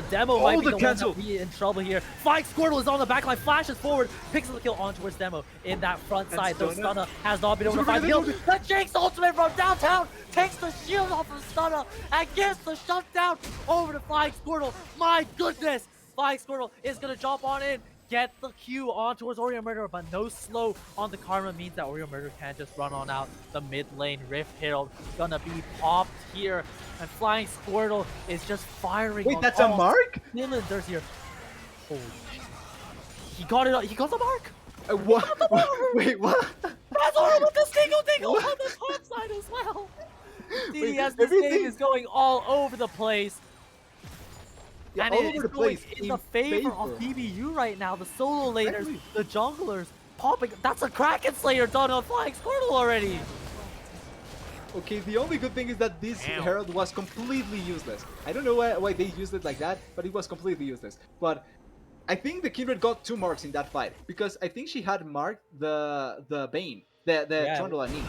Demo might be the one that be in trouble here. Flying Squirtle is on the backline, flashes forward, picks up the kill on towards Demo in that front side. Though Stunna has not been able to find the kill. The Jinx ultimate from downtown takes the shield off of Stunna and gives the shutdown over to Flying Squirtle. My goodness! Flying Squirtle is gonna jump on in, get the Q on towards Oreo Murderer, but no slow on the Karma means that Oreo Murderer can't just run on out. The mid lane Rift Herald gonna be popped here, and Flying Squirtle is just firing. Wait, on that's a all mark? cylinders here. Holy shit. He got it. He got the mark. What? Wait, what? That's all with the single dingle on the top side as well. DDS, this game is going all over the place. Yeah, And all it over is the going place. in the favor of VBU right now. The solo laners, the junglers, popping. That's a Kraken Slayer done on Flying Squirtle already. Okay, the only good thing is that this Herald was completely useless. I don't know why they used it like that, but it was completely useless. But I think the Kindred got 2 marks in that fight, because I think she had marked the Bane, the Trundle, I mean.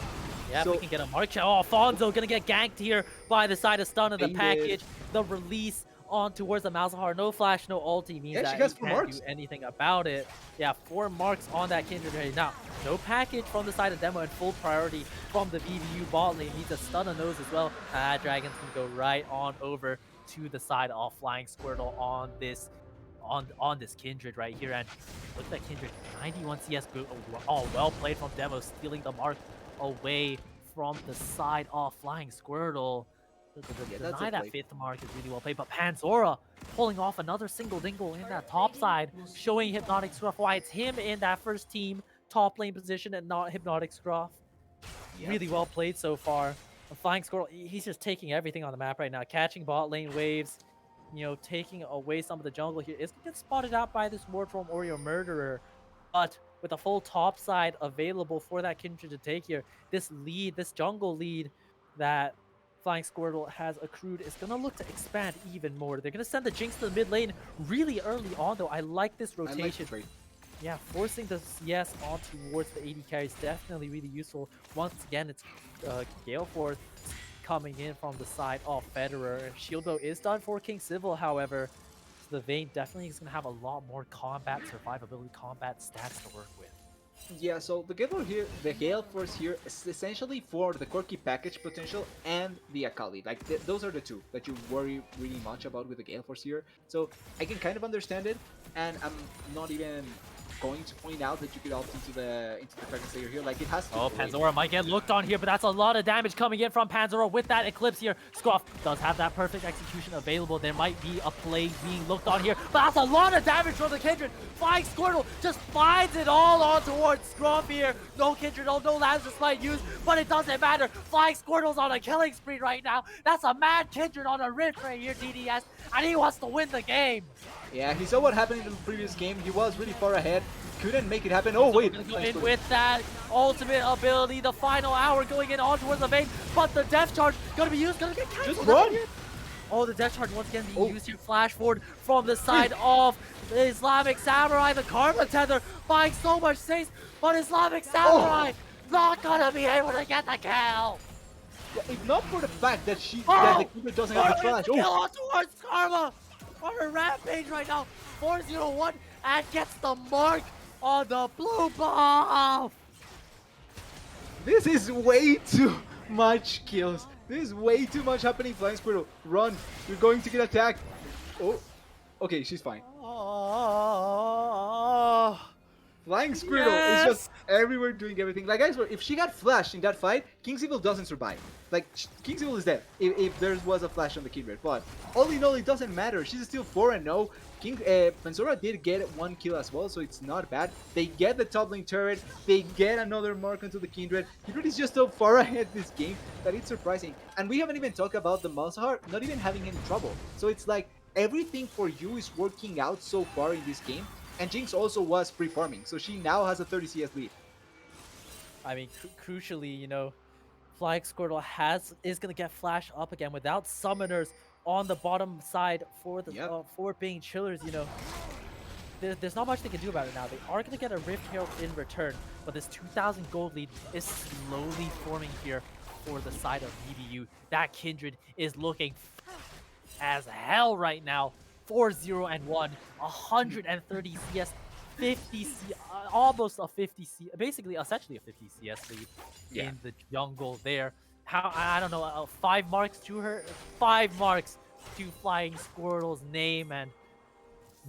Yeah, so, we can get a mark. Oh, Fonzo gonna get ganked here by the side of stun of the package. The release on towards the Malzahar. No flash, no ulti means that he can't do anything about it. Yeah, 4 marks on that Kindred right now. No package from the side of Demo, and full priority from the VBU bot lane. Needs a stun on those as well. Dragon's gonna go right on over to the side of Flying Squirtle on this Kindred right here. And look at that Kindred, 91 CS boot. Oh, well played from Demo, stealing the mark away from the side of Flying Squirtle. Deny that 5th mark is really well played, but Panzora pulling off another single dingle in that top side, showing Hypnotic Scruff why it's him in that first team top lane position and not Hypnotic Scruff. Really well played so far. Flying Squirtle, he's just taking everything on the map right now, catching bot lane waves, you know, taking away some of the jungle here. It's gonna get spotted out by this ward from Oreo Murderer, but with a full top side available for that Kindred to take here, this jungle lead that Flying Squirtle has accrued is going to look to expand even more. They're going to send the Jinx to the mid lane really early on, though. I like this rotation. Yeah, forcing the CS on towards the AD carry is definitely really useful. Once again, it's Gale Force coming in from the side of Federer. Shield Bow is done for King Civil, however. So the Vayne definitely is going to have a lot more combat survivability, combat stats to work with. Yeah, so the Gale Force here is essentially for the quirky package potential and the Akali. Like, those are the 2 that you worry really much about with the Gale Force here. So I can kind of understand it, and I'm not even going to point out that you could opt into the Kraken Slayer here. Like, it has to. Oh, Panzora might get looked on here, but that's a lot of damage coming in from Panzora with that Eclipse here. Scruff does have that perfect execution available. There might be a play being looked on here, but that's a lot of damage from the Kindred. Flying Squirtle just finds it all on towards Scruff here. No Kindred, no Lazarus might use, but it doesn't matter. Flying Squirtle's on a killing spree right now. That's a mad Kindred on a Rift right here, DDS, and he wants to win the game. Yeah, he saw what happened in the previous game. He was really far ahead, Couldn't make it happen. Oh, wait. Gonna go in with that ultimate ability, the final hour going in on towards the vein, but the death charge gonna be used, gonna get canceled. Just run. Oh, the death charge once again being Oh. used here. Flash forward from the side of the Islamic Samurai. The Karma Tether buying so much space, but Islamic Samurai not gonna be able to get the kill. Yeah, if not for the fact that that Oh, the keeper doesn't have the flash. kill Oh, on towards Karma on a rampage right now. 401 and gets the mark on the blue buff. this is way too much kills. This is way too much happening. Flying Squirtle, run. You're going to get attacked. Oh, okay, she's fine. Oh. Flying Squirtle is just everywhere doing everything. Like, I swear, if she got flashed in that fight, King's Evil doesn't survive. Like, King's Evil is dead if there was a flash on the Kindred. But all in all, it doesn't matter. She's still 4-0. Panzora did get 1 kill as well, so it's not bad. They get the top lane turret. They get another mark onto the Kindred. Kindred is just so far ahead this game that it's surprising. And we haven't even talked about the Malzahar not even having any trouble. So it's like everything for you is working out so far in this game. And Jinx also was pre-farming, so she now has a 30 CS lead. I mean, crucially, you know, Flying Squirtle is gonna get flash up again without summoners on the bottom side for the for being chillers. You know, there's not much they can do about it now. They are gonna get a Rift Herald in return, but this 2,000 gold lead is slowly forming here for the side of VBU. That Kindred is looking as hell right now. 4-0-1, 130 CS, 50 C, almost a 50 C, basically essentially a 50 CS lead in the jungle there. How, I don't know, 5 marks to her, 5 marks to Flying Squirtle's name, and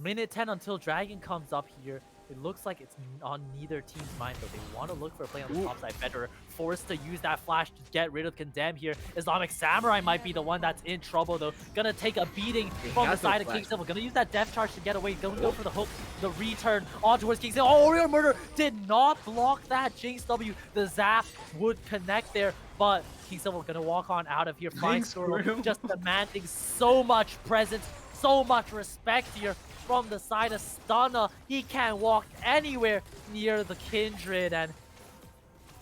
minute 10 until Dragon comes up here. It looks like it's on neither team's mind, though. They want to look for a play on the top side. Federer forced to use that flash to get rid of Condemn here. Islamic Samurai might be the one that's in trouble, though. Gonna take a beating from the side of King Civil. Gonna use that death charge to get away. Gonna go for the hook, the return on towards King Civil. Oh, Warrior Murder did not block that Jinx W. The zap would connect there, but King Civil gonna walk on out of here. Flying Squirtle just demanding so much presence, so much respect here from the side of Stunna. He can't walk anywhere near the Kindred, and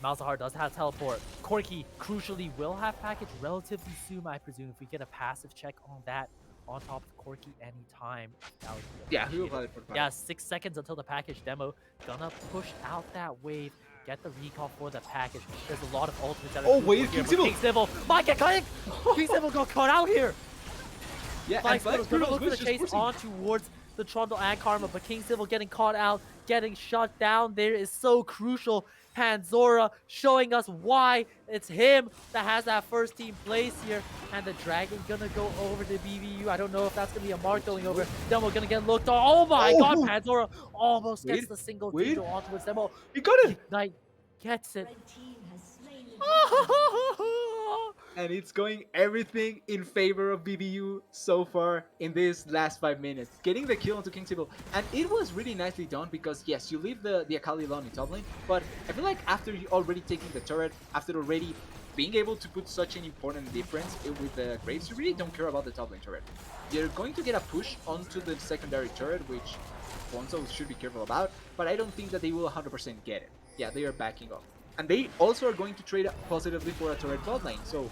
Malzahar does have teleport. Corki, crucially, will have package relatively soon, I presume, if we get a passive check on that on top of Corki anytime. That would be he will play it for the yeah, 6 seconds until the package demo. Gonna push out that wave, get the recall for the package. There's a lot of ultimates that are wait, here, King King Civil might get cut. King Civil got caught out here. Yeah, Flying and Flying Squirtle's gonna Squirtle look for the was just chase pushing. on towards the Trundle and Karma, but King Civil getting caught out, getting shut down there is so crucial. Panzora showing us why it's him that has that first team place here, and the Dragon gonna go over to BBU. I don't know if that's gonna be a mark going over. Demo gonna get looked on. Oh my god, Panzora almost gets the single Dijo onto his Demo. He got it! Ignite gets it. And it's going everything in favor of BBU so far in this last 5 minutes. Getting the kill onto King Civil. And it was really nicely done because, yes, you leave the Akali alone in top lane, but I feel like after you already taking the turret, after already being able to put such an important difference with the Graves, you really don't care about the top lane turret. You're going to get a push onto the secondary turret, which Fonzo should be careful about, but I don't think that they will 100% get it. Yeah, they are backing off. And they also are going to trade positively for a turret bot lane. So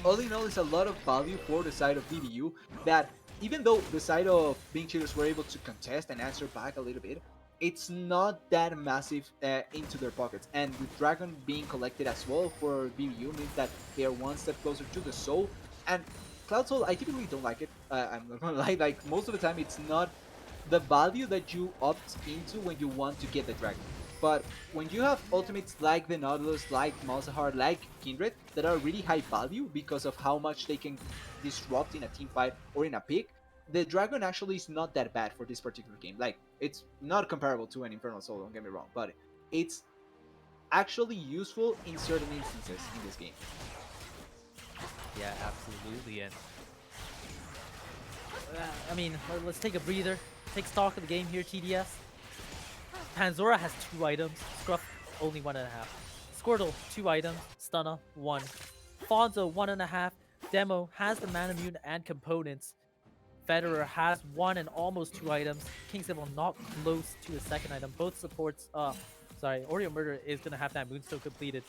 all in all, it's a lot of value for the side of VBU that even though the side of Being Cheaters were able to contest and answer back a little bit, it's not that massive into their pockets. And with Dragon being collected as well for VBU means that they are one step closer to the soul. And Cloud Soul, I typically don't like it. I'm not gonna lie, like most of the time it's not the value that you opt into when you want to get the Dragon. But when you have ultimates like the Nautilus, like Malzahar, like Kindred, that are really high value because of how much they can disrupt in a team fight or in a pick, the Dragon actually is not that bad for this particular game. Like, it's not comparable to an Infernal Soul, don't get me wrong, but it's actually useful in certain instances in this game. Yeah, absolutely. And I mean, let's take a breather. Take stock of the game here, TDS. Panzora has 2 items. Scruff only 1.5. Squirtle 2 items. Stunna 1. Fonzo 1.5. Demo has the Mana Mune and components. Federer has 1 and almost 2 items. King Civil not close to a second item. Both supports, sorry, Oreo Murder is going to have that Moonstone completed.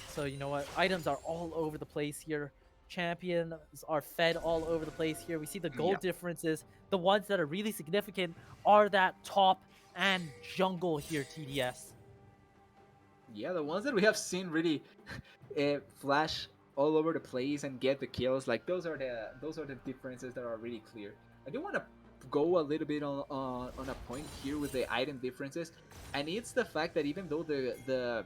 So you know what? Items are all over the place here. Champions are fed all over the place here. We see the gold differences. The ones that are really significant are that top and jungle here, TDS. Yeah, the ones that we have seen really flash all over the place and get the kills. Like those are the differences that are really clear. I do want to go a little bit on a point here with the item differences, and it's the fact that even though the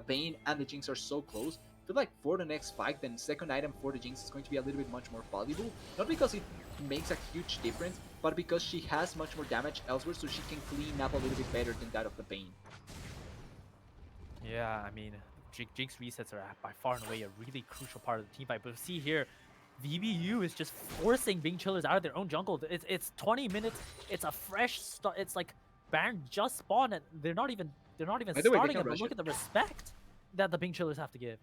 Bane and the Jinx are so close, I feel like for the next fight, then second item for the Jinx is going to be a little bit much more valuable. Not because it makes a huge difference, but because she has much more damage elsewhere, so she can clean up a little bit better than that of the Bane. Yeah, I mean, Jinx resets are by far and away a really crucial part of the team fight. But see here, VBU is just forcing Bing Chillers out of their own jungle. It's 20 minutes. It's a fresh start. It's like Baron just spawned and they're not even By the way, they starting can it. But rush look it. at the respect that the Bing Chillers have to give.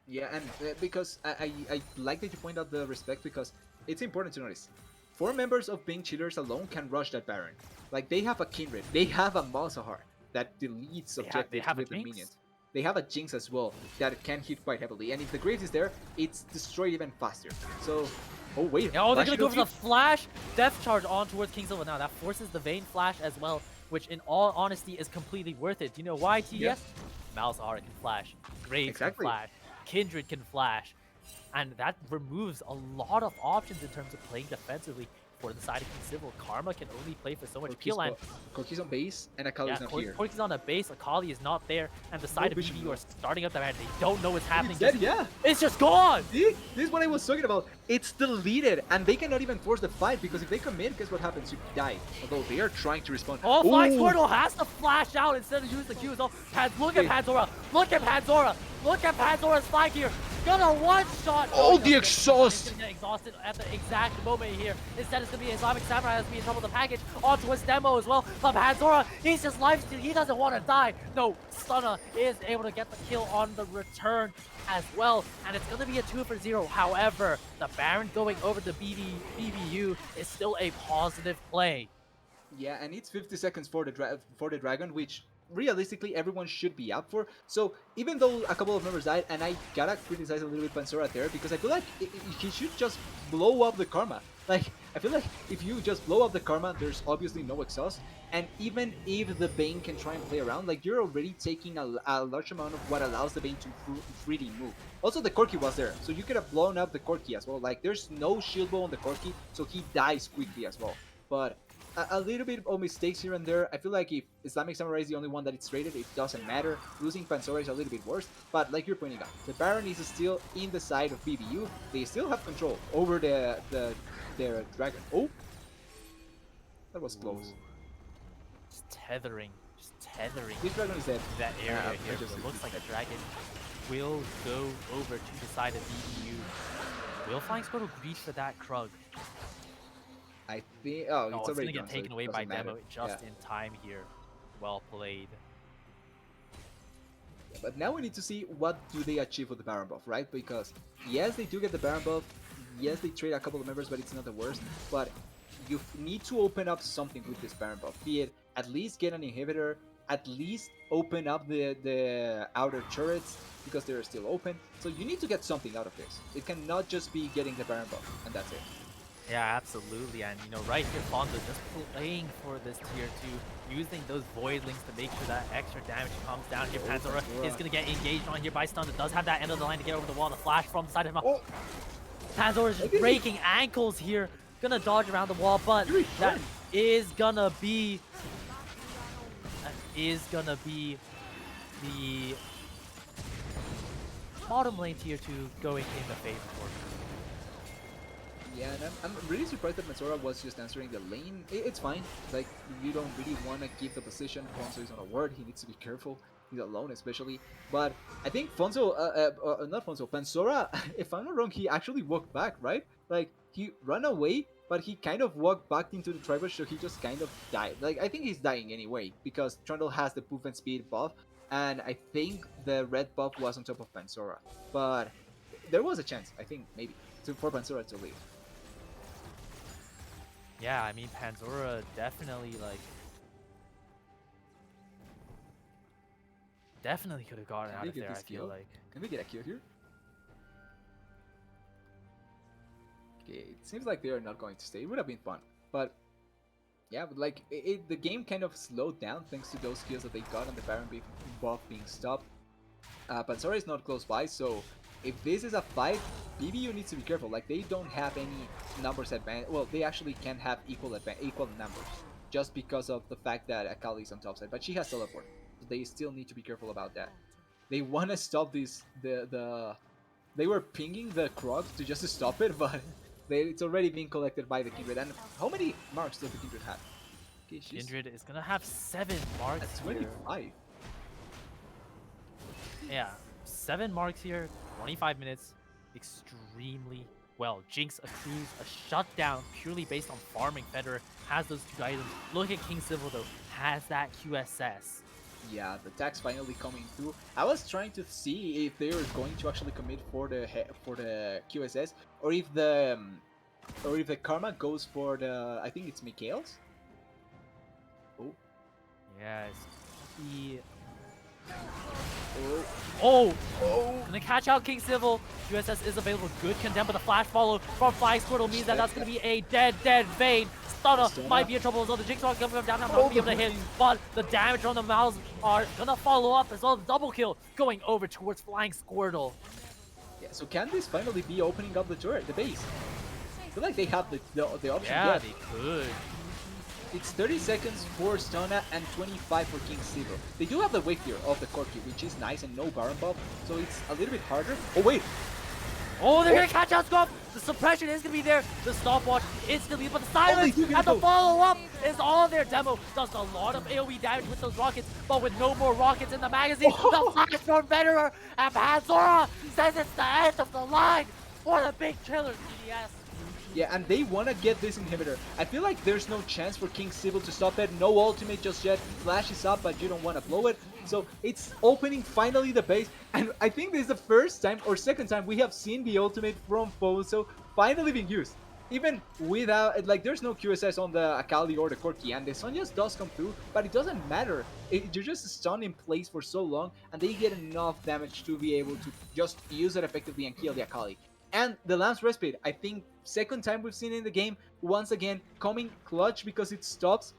Yeah, and because I like that you point out the respect, because it's important to notice. 4 members of Bing Chillers alone can rush that Baron. Like, they have a Kindred, they have a Malzahar that deletes They objectives have a with the Jinx. minions. They have a Jinx as well that can hit quite heavily, and if the Graves is there, it's destroyed even faster. So, oh wait, Oh, they're flash gonna go for the ability? flash death charge on towards King Silva now. That forces the Vayne flash as well, which in all honesty is completely worth it. Do you know why, TDS? Yeah. Malzahar can flash, Graves Exactly. can flash, Kindred can flash, and that removes a lot of options in terms of playing defensively for the side of King Civil. Karma can only play for so much peel, and Corki's on base, and Akali's not here. Corky's on the base, Akali is not there, and the side of vision BBU though. are starting up the man. They don't know what's happening. It's dead, yeah. It's just gone! See? This is what I was talking about. It's deleted, and they cannot even force the fight, because if they commit, guess what happens? You die. Although they are trying to respond. Oh, Flying Ooh. Squirtle has to flash out instead of use the Q as well. Look at Panzora! Look at Panzora! Look at Panzora's spike here! Gonna one-shot! Oh, he the doesn't. exhaust! He's gonna get exhausted at the exact moment here. Instead, it's gonna be Islamic Samurai has to be in trouble with the package onto his demo as well. But Panzora, he's just lifesteal. He doesn't want to die. No, Stunner is able to get the kill on the return as well. And it's gonna be a 2-for-0. However, the Baron going over the BBU is still a positive play. Yeah, and it's 50 seconds for the dragon, which realistically everyone should be up for. So even though a couple of members died, and I gotta criticize a little bit Pansora there, because I feel like he should just blow up the Karma. Like, I feel like if you just blow up the Karma, there's obviously no exhaust, and even if the Bane can try and play around, like, you're already taking a large amount of what allows the Bane to freely move. Also, the Corki was there, so you could have blown up the Corki as well. Like, there's no shield bow on the Corki, so he dies quickly as well. But a little bit of mistakes here and there. I feel like if Islamic Samurai is the only one that it's traded, it doesn't matter. Losing Pansora is a little bit worse, but like you're pointing out, the Baron is still in the side of BBU. They still have control over their dragon. Oh, that was close. Just tethering This dragon is dead. that area I here. just It looks like dead. a dragon will go over to the side of BBU. Will Flying Squirtle reach for that Krug? I think. Oh, No, it's it's already gonna get done, so taken it away by doesn't matter. Demo just Yeah. in time here. Well played. But now we need to see what do they achieve with the Baron buff, right? Because yes, they do get the Baron buff. Yes, they trade a couple of members, but it's not the worst. But you need to open up something with this Baron buff. Be it at least get an inhibitor, at least open up the outer turrets, because they're still open. So you need to get something out of this. It cannot just be getting the Baron buff, and that's it. Yeah, absolutely. And you know, right here, Fonzo just playing for this tier 2, using those voidlings to make sure that extra damage comes down here. Panzora is gonna get engaged on here by Stun. It does have that end of the line to get over the wall. The flash from the side of him. Oh, Panzora is just breaking ankles here. Gonna dodge around the wall, but that is gonna be the bottom lane tier 2 going in the favor for him. yeah, and I'm really surprised that Matsura was just answering the lane. It's fine. Like, you don't really want to give the position. Fonzo is on a ward. He needs to be careful. He's alone, especially. But I think not Fonzo, Pansora, if I'm not wrong, he actually walked back, right? Like, he ran away, but he kind of walked back into the Tribush, so he just kind of died. Like, I think he's dying anyway, because Trundle has the movement speed buff, and I think the red buff was on top of Pansora. But there was a chance, I think, maybe, for Pansora to leave. Yeah, I mean, Panzora definitely, like, definitely could have gotten Can out they of get there, I this feel kill? like. Can they get a kill here? Okay, it seems like they are not going to stay. It would have been fun, but yeah, but like the game kind of slowed down thanks to those kills that they got on the Baron buff being stopped. Pansora is not close by, so if this is a fight, BBU needs to be careful. Like they don't have any numbers advantage. Well, they actually can have equal numbers, just because of the fact that Akali is on top side, but she has teleport, so they still need to be careful about that. They want to stop this. They were pinging the Krog to just stop it, but it's already being collected by the Kindred. And how many marks does the Kindred have? Okay, she's Kindred is gonna have 7 marks at here. 25. Yeah, 7 marks here, 25 minutes, extremely well. Jinx accrues a shutdown purely based on farming. Federer has those 2 items. Look at King Civil though, has that QSS. Yeah, the tax finally coming through. I was trying to see if they were going to actually commit for the QSS, or if the karma goes for the, I think it's Mikhail's. Oh, Yes, he... oh, Oh! oh! Gonna catch out King Civil. QSS is available. Good condemn, but the flash follow from Flying Squirtle means that that's gonna be a dead Vayne. Stunner might be in trouble as well. The Jigsaw coming down, not gonna be able to hit, but the damage on the mouths are gonna follow up as well. The double kill going over towards Flying Squirtle. Yeah, so can this finally be opening up the turret, the base? I feel like they have the option. Yeah, they could. It's 30 seconds for Stona and 25 for King Civil. They do have the wave here of the Corki, which is nice, and no Baron buff, so it's a little bit harder. Oh wait! Oh, they're gonna catch out Scruff. The suppression is gonna be there. The stopwatch instantly, but the silence do get and the both. follow-up is on their demo. Does a lot of AoE damage with those rockets, but with no more rockets in the magazine, the flash from Federer and Panzora says it's the end of the line for the big killers, DDS. Yeah, and they want to get this inhibitor. I feel like there's no chance for King Civil to stop it. No ultimate just yet. Flash is up, but you don't want to blow it. So it's opening finally the base. And I think this is the first time or second time we have seen the ultimate from Fozo finally being used. Even without, like, there's no QSS on the Akali or the Corki, and the sun just does come through, but it doesn't matter. You're just stunned in place for so long, and they get enough damage to be able to just use it effectively and kill the Akali. And the Lance Respite, I think, second time we've seen in the game, once again, coming clutch because it stops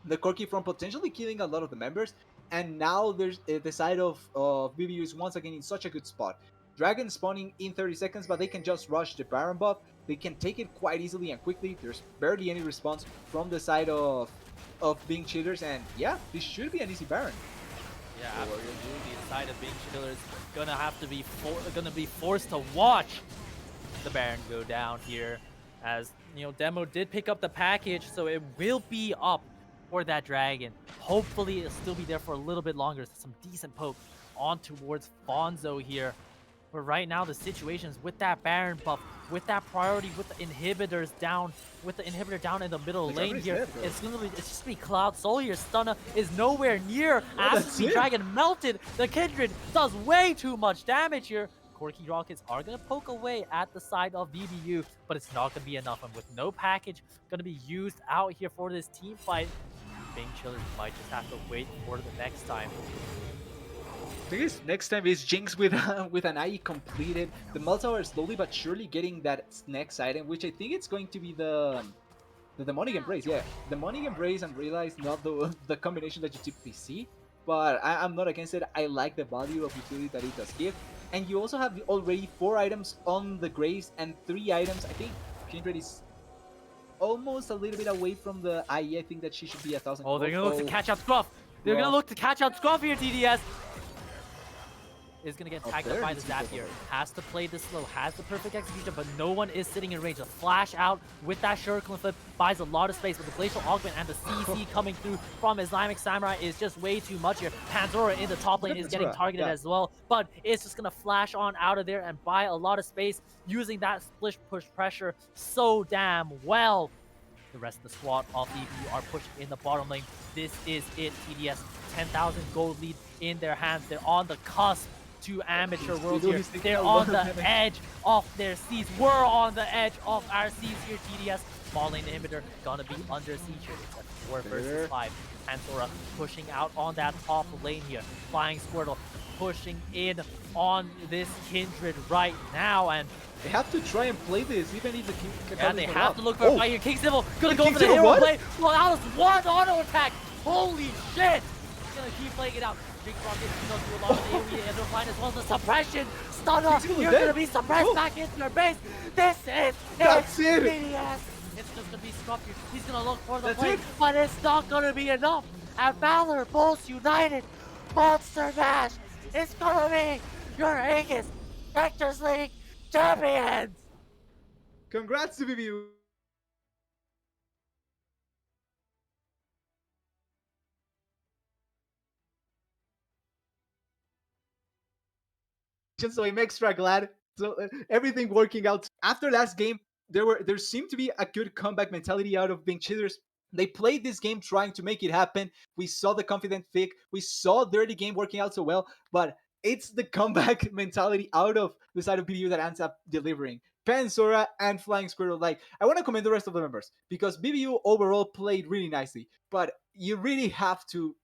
the Corki from potentially killing a lot of the members. And now there's the side of VBU is once again in such a good spot. Dragon spawning in 30 seconds, but they can just rush the Baron buff. They can take it quite easily and quickly. There's barely any response from the side of being cheaters, and yeah, this should be an easy Baron. Yeah, absolutely. The side of being killers gonna have to be forced to watch the Baron go down here, as you know, Demo did pick up the package, so it will be up for that dragon. Hopefully it'll still be there for a little bit longer. Some decent poke on towards Fonzo here. But right now the situations with that Baron buff, with that priority, with the inhibitors down, with the inhibitor down in the middle lane here, it's just gonna be Cloud Soul here. Stunna is nowhere near. As the dragon melted, the Kindred does way too much damage here. Corki rockets are gonna poke away at the side of VBU, but it's not gonna be enough. And with no package gonna be used out here for this team fight, Bing Chillers might just have to wait for the next time. I think next time is Jinx with an IE completed. The Maltower is slowly but surely getting that next item, which I think it's going to be the Demonic Embrace. Yeah, Demonic Embrace and Realize, not the combination that you typically see, but I'm not against it. I like the value of utility that it does give. And you also have already 4 items on the Graves and 3 items. I think Kindred is almost a little bit away from the IE. I think that she should be 1,000. Oh, they're gonna look to catch out Scruff. They're gonna look to catch out Scruff here, TDS. Is gonna get tagged up by the Zap here. Has to play this slow, has the perfect execution, but no one is sitting in range. The flash out with that Shuriken flip buys a lot of space, but the Glacial Augment and the CC coming through from Islamic Samurai is just way too much here. Panzora in the top lane is getting targeted as well, but it's just gonna flash on out of there and buy a lot of space, using that split push pressure so damn well. The rest of the squad of VBU are pushing in the bottom lane. This is it, TDS. 10,000 gold lead in their hands. They're on the cusp to amateur world here. They're on the edge of their seats. We're on the edge of our seats here, TDS. falling inhibitor gonna be under siege here. It's a 4 versus There. 5. Pantora pushing out on that top lane here. Flying Squirtle pushing in on this Kindred right now, and They have to try and play this, even if the King yeah, they have to look for Oh, a fight here. King Civil gonna And go King for the Civil, hero what? play. Well, that was one auto attack. Holy shit! He's gonna keep playing it out. Big Rocket, you know, do a lot of AoE and line as well as the suppression. Stunner, King Civil you're dead. gonna be suppressed Oh. back into your base. This is That's it. BDS. It's just gonna be Scruffy. He's gonna look for the That's play, it. but it's not gonna be enough. And Valor Bulls United, Monster Mash is gonna be your Aegis Vectors League champions. Congrats to VBU. So I'm extra glad. So everything working out. After last game, there seemed to be a good comeback mentality out of being cheaters. They played this game trying to make it happen. We saw the confident pick. We saw Dirty Game working out so well, but it's the comeback mentality out of the side of BBU that ends up delivering. Pansora and Flying Squirrel. Like, I want to commend the rest of the members because BBU overall played really nicely, but you really have to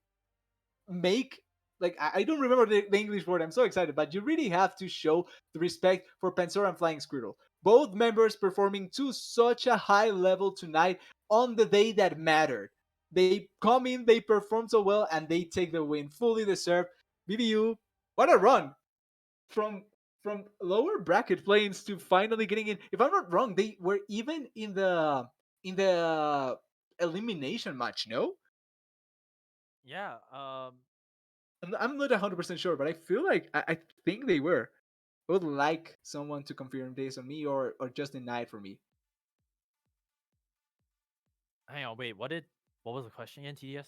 make, like, I don't remember the English word. I'm so excited, but you really have to show the respect for Pansora and Flying Squirrel. Both members performing to such a high level tonight on the day that mattered. They come in, they perform so well, and they take the win. Fully deserved. BBU, what a run from lower bracket planes to finally getting in. If I'm not wrong, they were even in the elimination match. No, Yeah, I'm not 100% sure, but I feel like I think they were. I would like someone to confirm this on me or just deny it for me. hang on, wait, what was the question again, TDS?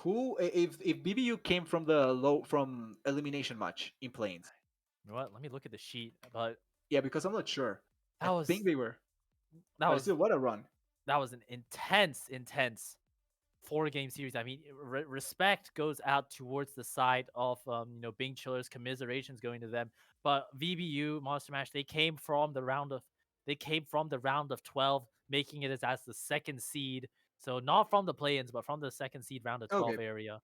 Who, if BBU came from the low from elimination match in planes? You know what? Let me look at the sheet. But Yeah, because I'm not sure. I that was think they were, that but was still, what a run! that was an intense 4-game series. I mean, respect goes out towards the side of Bing Chillers. Commiserations going to them. But VBU Monster Mash, they came from the round of 12, making it as the second seed. So not from the play-ins, but from the second seed round of 12 Okay, area.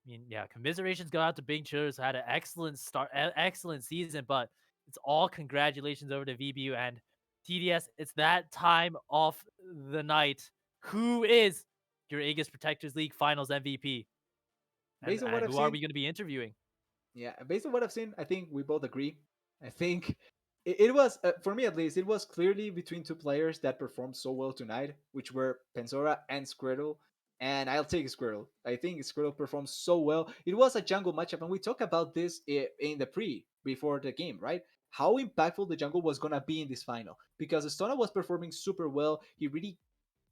I mean, yeah, commiserations go out to Bing Chillers, who had an excellent start, excellent season, but it's all congratulations over to VBU and TDS. It's that time of the night. Who is your Aegis Protectors League Finals MVP? based on what And I've who are seen, we going to be interviewing? yeah, based on what I've seen, I think we both agree. I think it was, for me at least, it was clearly between two players that performed so well tonight, which were Pensora and Squirtle. And I'll take Squirtle. I think Squirtle performed so well. It was a jungle matchup, and we talked about this in the before the game, right? How impactful the jungle was gonna be in this final because Stona was performing super well. He really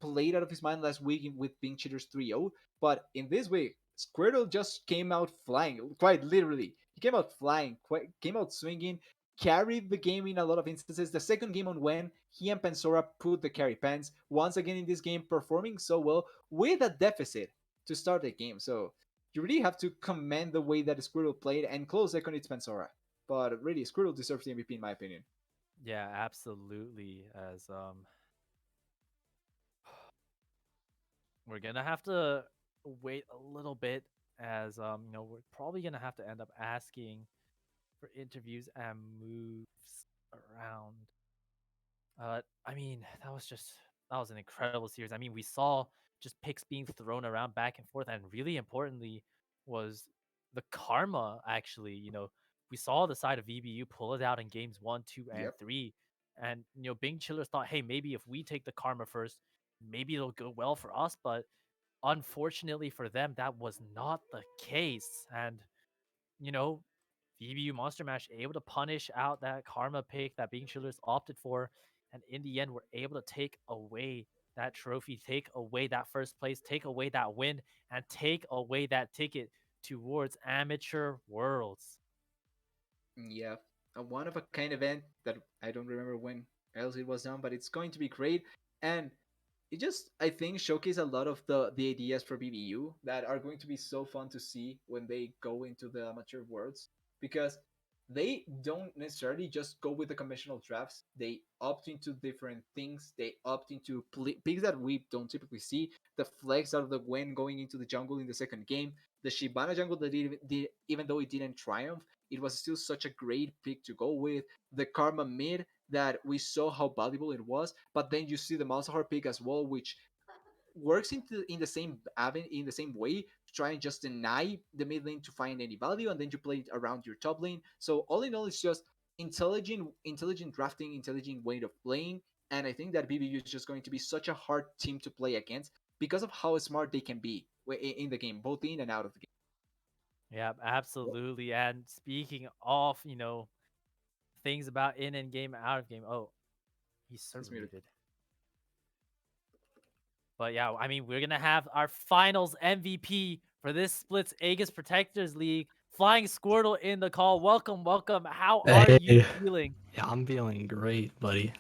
played out of his mind last week with Pink Cheaters 3-0, but in this week, Squirtle just came out flying, quite literally. He came out flying, came out swinging, carried the game in a lot of instances. The second game on when he and Pensora put the carry pants once again in this game, performing so well with a deficit to start the game. So you really have to commend the way that Squirtle played, and close second it's Pensora. But really, Squirtle deserves the MVP in my opinion. Yeah, absolutely. As we're gonna have to wait a little bit, as we're probably gonna have to end up asking for interviews and moves around. I mean, that was an incredible series. I mean, we saw just picks being thrown around back and forth, and really importantly was the karma. Actually, we saw the side of VBU pull it out in games 1, 2, and Yep. 3, and Bing Chillers thought, hey, maybe if we take the karma first, maybe it'll go well for us. But unfortunately for them, that was not the case, and you know, VBU Monster Mash able to punish out that karma pick that Being Chillers opted for, and in the end, we're able to take away that trophy, take away that first place, take away that win, and take away that ticket towards Amateur Worlds. Yeah, a one of a kind event that I don't remember when else it was done, but it's going to be great. And it just, I think, showcase a lot of the ideas for BBU that are going to be so fun to see when they go into the amateur worlds. Because they don't necessarily just go with the conventional drafts. They opt into different things. They opt into picks that we don't typically see. The flex out of the Gwen going into the jungle in the second game. The Shibana jungle that even though it didn't triumph, it was still such a great pick to go with. The Karma mid that we saw how valuable it was, but then you see the Malzahar pick as well, which works in the same in the same way to try and just deny the mid lane to find any value, and then you play it around your top lane. So all in all, it's just intelligent drafting, intelligent way of playing. And I think that BBU is just going to be such a hard team to play against because of how smart they can be in the game, both in and out of the game. Yeah, absolutely. And speaking of, things about in game, out of game. Oh, he's It's server muted. muted. But yeah, I mean, we're gonna have our finals MVP for this Splits Aegis Protectors League. Flying Squirtle in the call. Welcome, welcome. How are Hey, you feeling? yeah, I'm feeling great, buddy.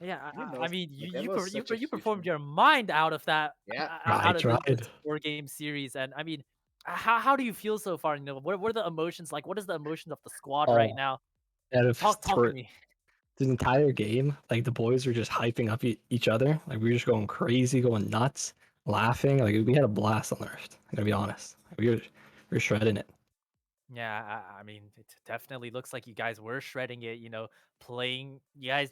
Yeah, You I know, mean, that was such a you huge performed win. your mind out of that, Yeah. I out of this tried. 4 game series, and I mean, how do you feel so far? What are the emotions like? What is the emotions of the squad right Oh, now? out of Talk to for me. the entire game, like the boys were just hyping up each other. Like we were just going crazy, going nuts, laughing. Like we had a blast on the Rift. I'm gonna be honest. We were shredding it. Yeah, I mean, it definitely looks like you guys were shredding it. Playing. You guys,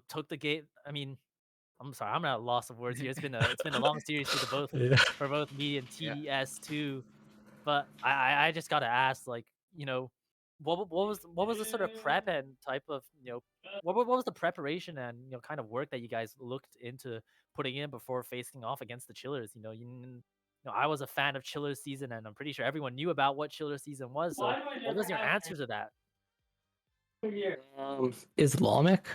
took the game. I mean, I'm sorry, I'm at a loss of words here. It's been a long series Yeah. for both me and Yeah. TDS too. But I just gotta ask, like, what was the sort of prep and type of what was the preparation and kind of work that you guys looked into putting in before facing off against the Chillers? I was a fan of Chiller season, and I'm pretty sure everyone knew about what Chiller season was. So, what was your answer to that? Islamic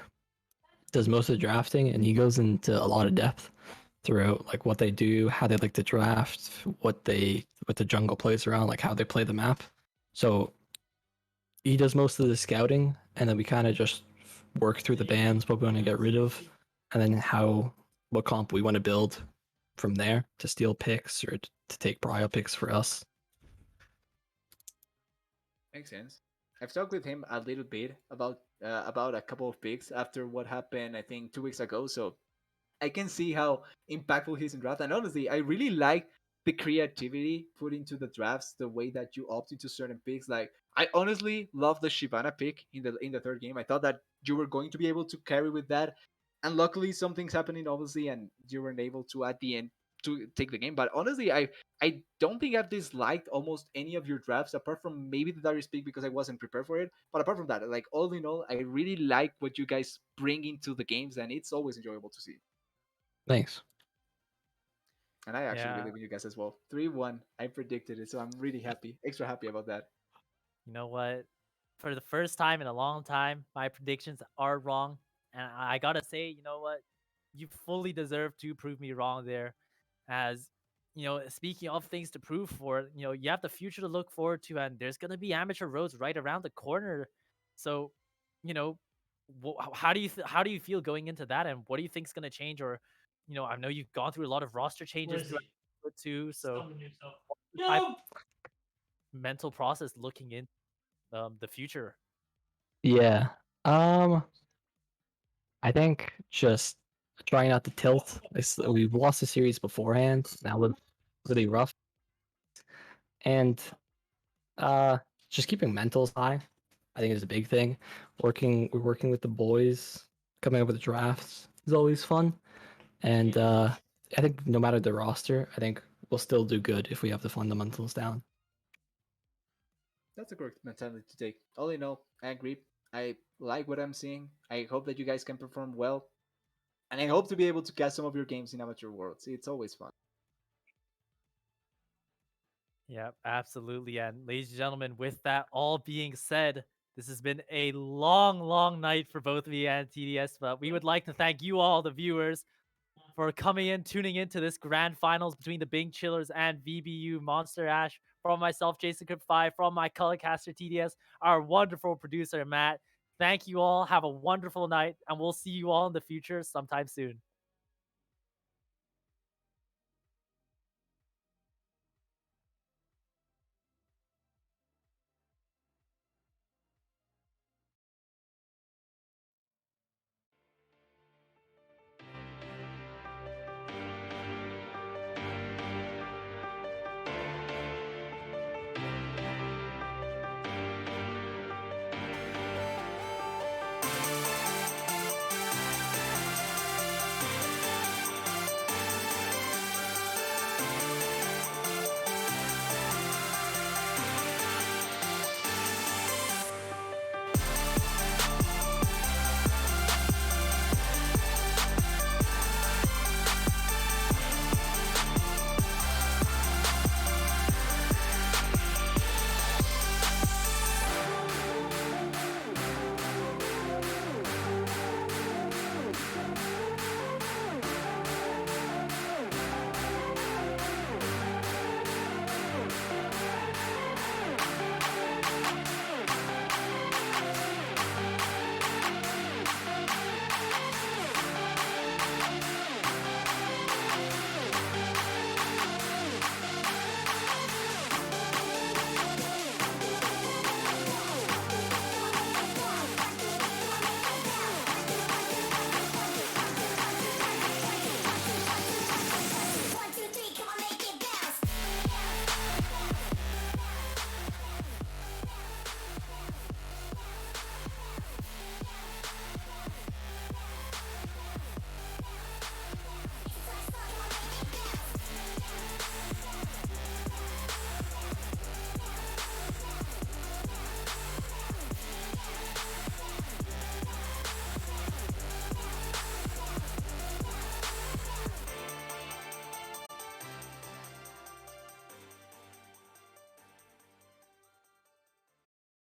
does most of the drafting, and he goes into a lot of depth throughout like what they do, how they like to draft, what the jungle plays around, like how they play the map. So he does most of the scouting, and then we kind of just work through the bands, what we want to get rid of, and then what comp we want to build from there to steal picks or to take prio picks for us. Makes sense. I've talked with him a little bit about a couple of picks after what happened, I think 2 weeks ago. So I can see how impactful he is in draft. And honestly, I really like the creativity put into the drafts, the way that you opt into certain picks. Like I honestly love the Shibana pick in the third game. I thought that you were going to be able to carry with that. And luckily something's happening obviously and you weren't able to at the end to take the game. But honestly, I don't think I've disliked almost any of your drafts apart from maybe the Darius pick because I wasn't prepared for it. But apart from that, like all in all, I really like what you guys bring into the games and it's always enjoyable to see. Thanks. And I actually Yeah, believe in you guys as well. 3-1. I predicted it, so I'm really happy. Extra happy about that. you know what? For the first time in a long time, my predictions are wrong, and I gotta say, you know what? You fully deserve to prove me wrong there. As speaking of things to prove for, you have the future to look forward to, and there's gonna be amateur roads right around the corner. So, you know, how do you feel going into that, and what do you think's gonna change? Or, I know you've gone through a lot of roster changes throughout it too. So, the type of mental process looking in the future. Yeah. Um, I think just trying not to tilt. We lost the series beforehand. That was really rough. And uh, just keeping mentals high, I think is a big thing. We're working with the boys, coming up with drafts is always fun. And I think no matter the roster, I think we'll still do good if we have the fundamentals down. That's a correct mentality to take. All in all, I agree. I like what I'm seeing. I hope that you guys can perform well. And I hope to be able to catch some of your games in Amateur Worlds. It's always fun. Yeah, absolutely. And ladies and gentlemen, with that all being said, this has been a long, long night for both me and TDS. But we would like to thank you all, the viewers, for coming in, tuning into this grand finals between the Bing Chillers and VBU Monster Ash. From myself, Jason Crip 5, from my colorcaster TDS, our wonderful producer Matt. Thank you all. Have a wonderful night, and we'll see you all in the future sometime soon.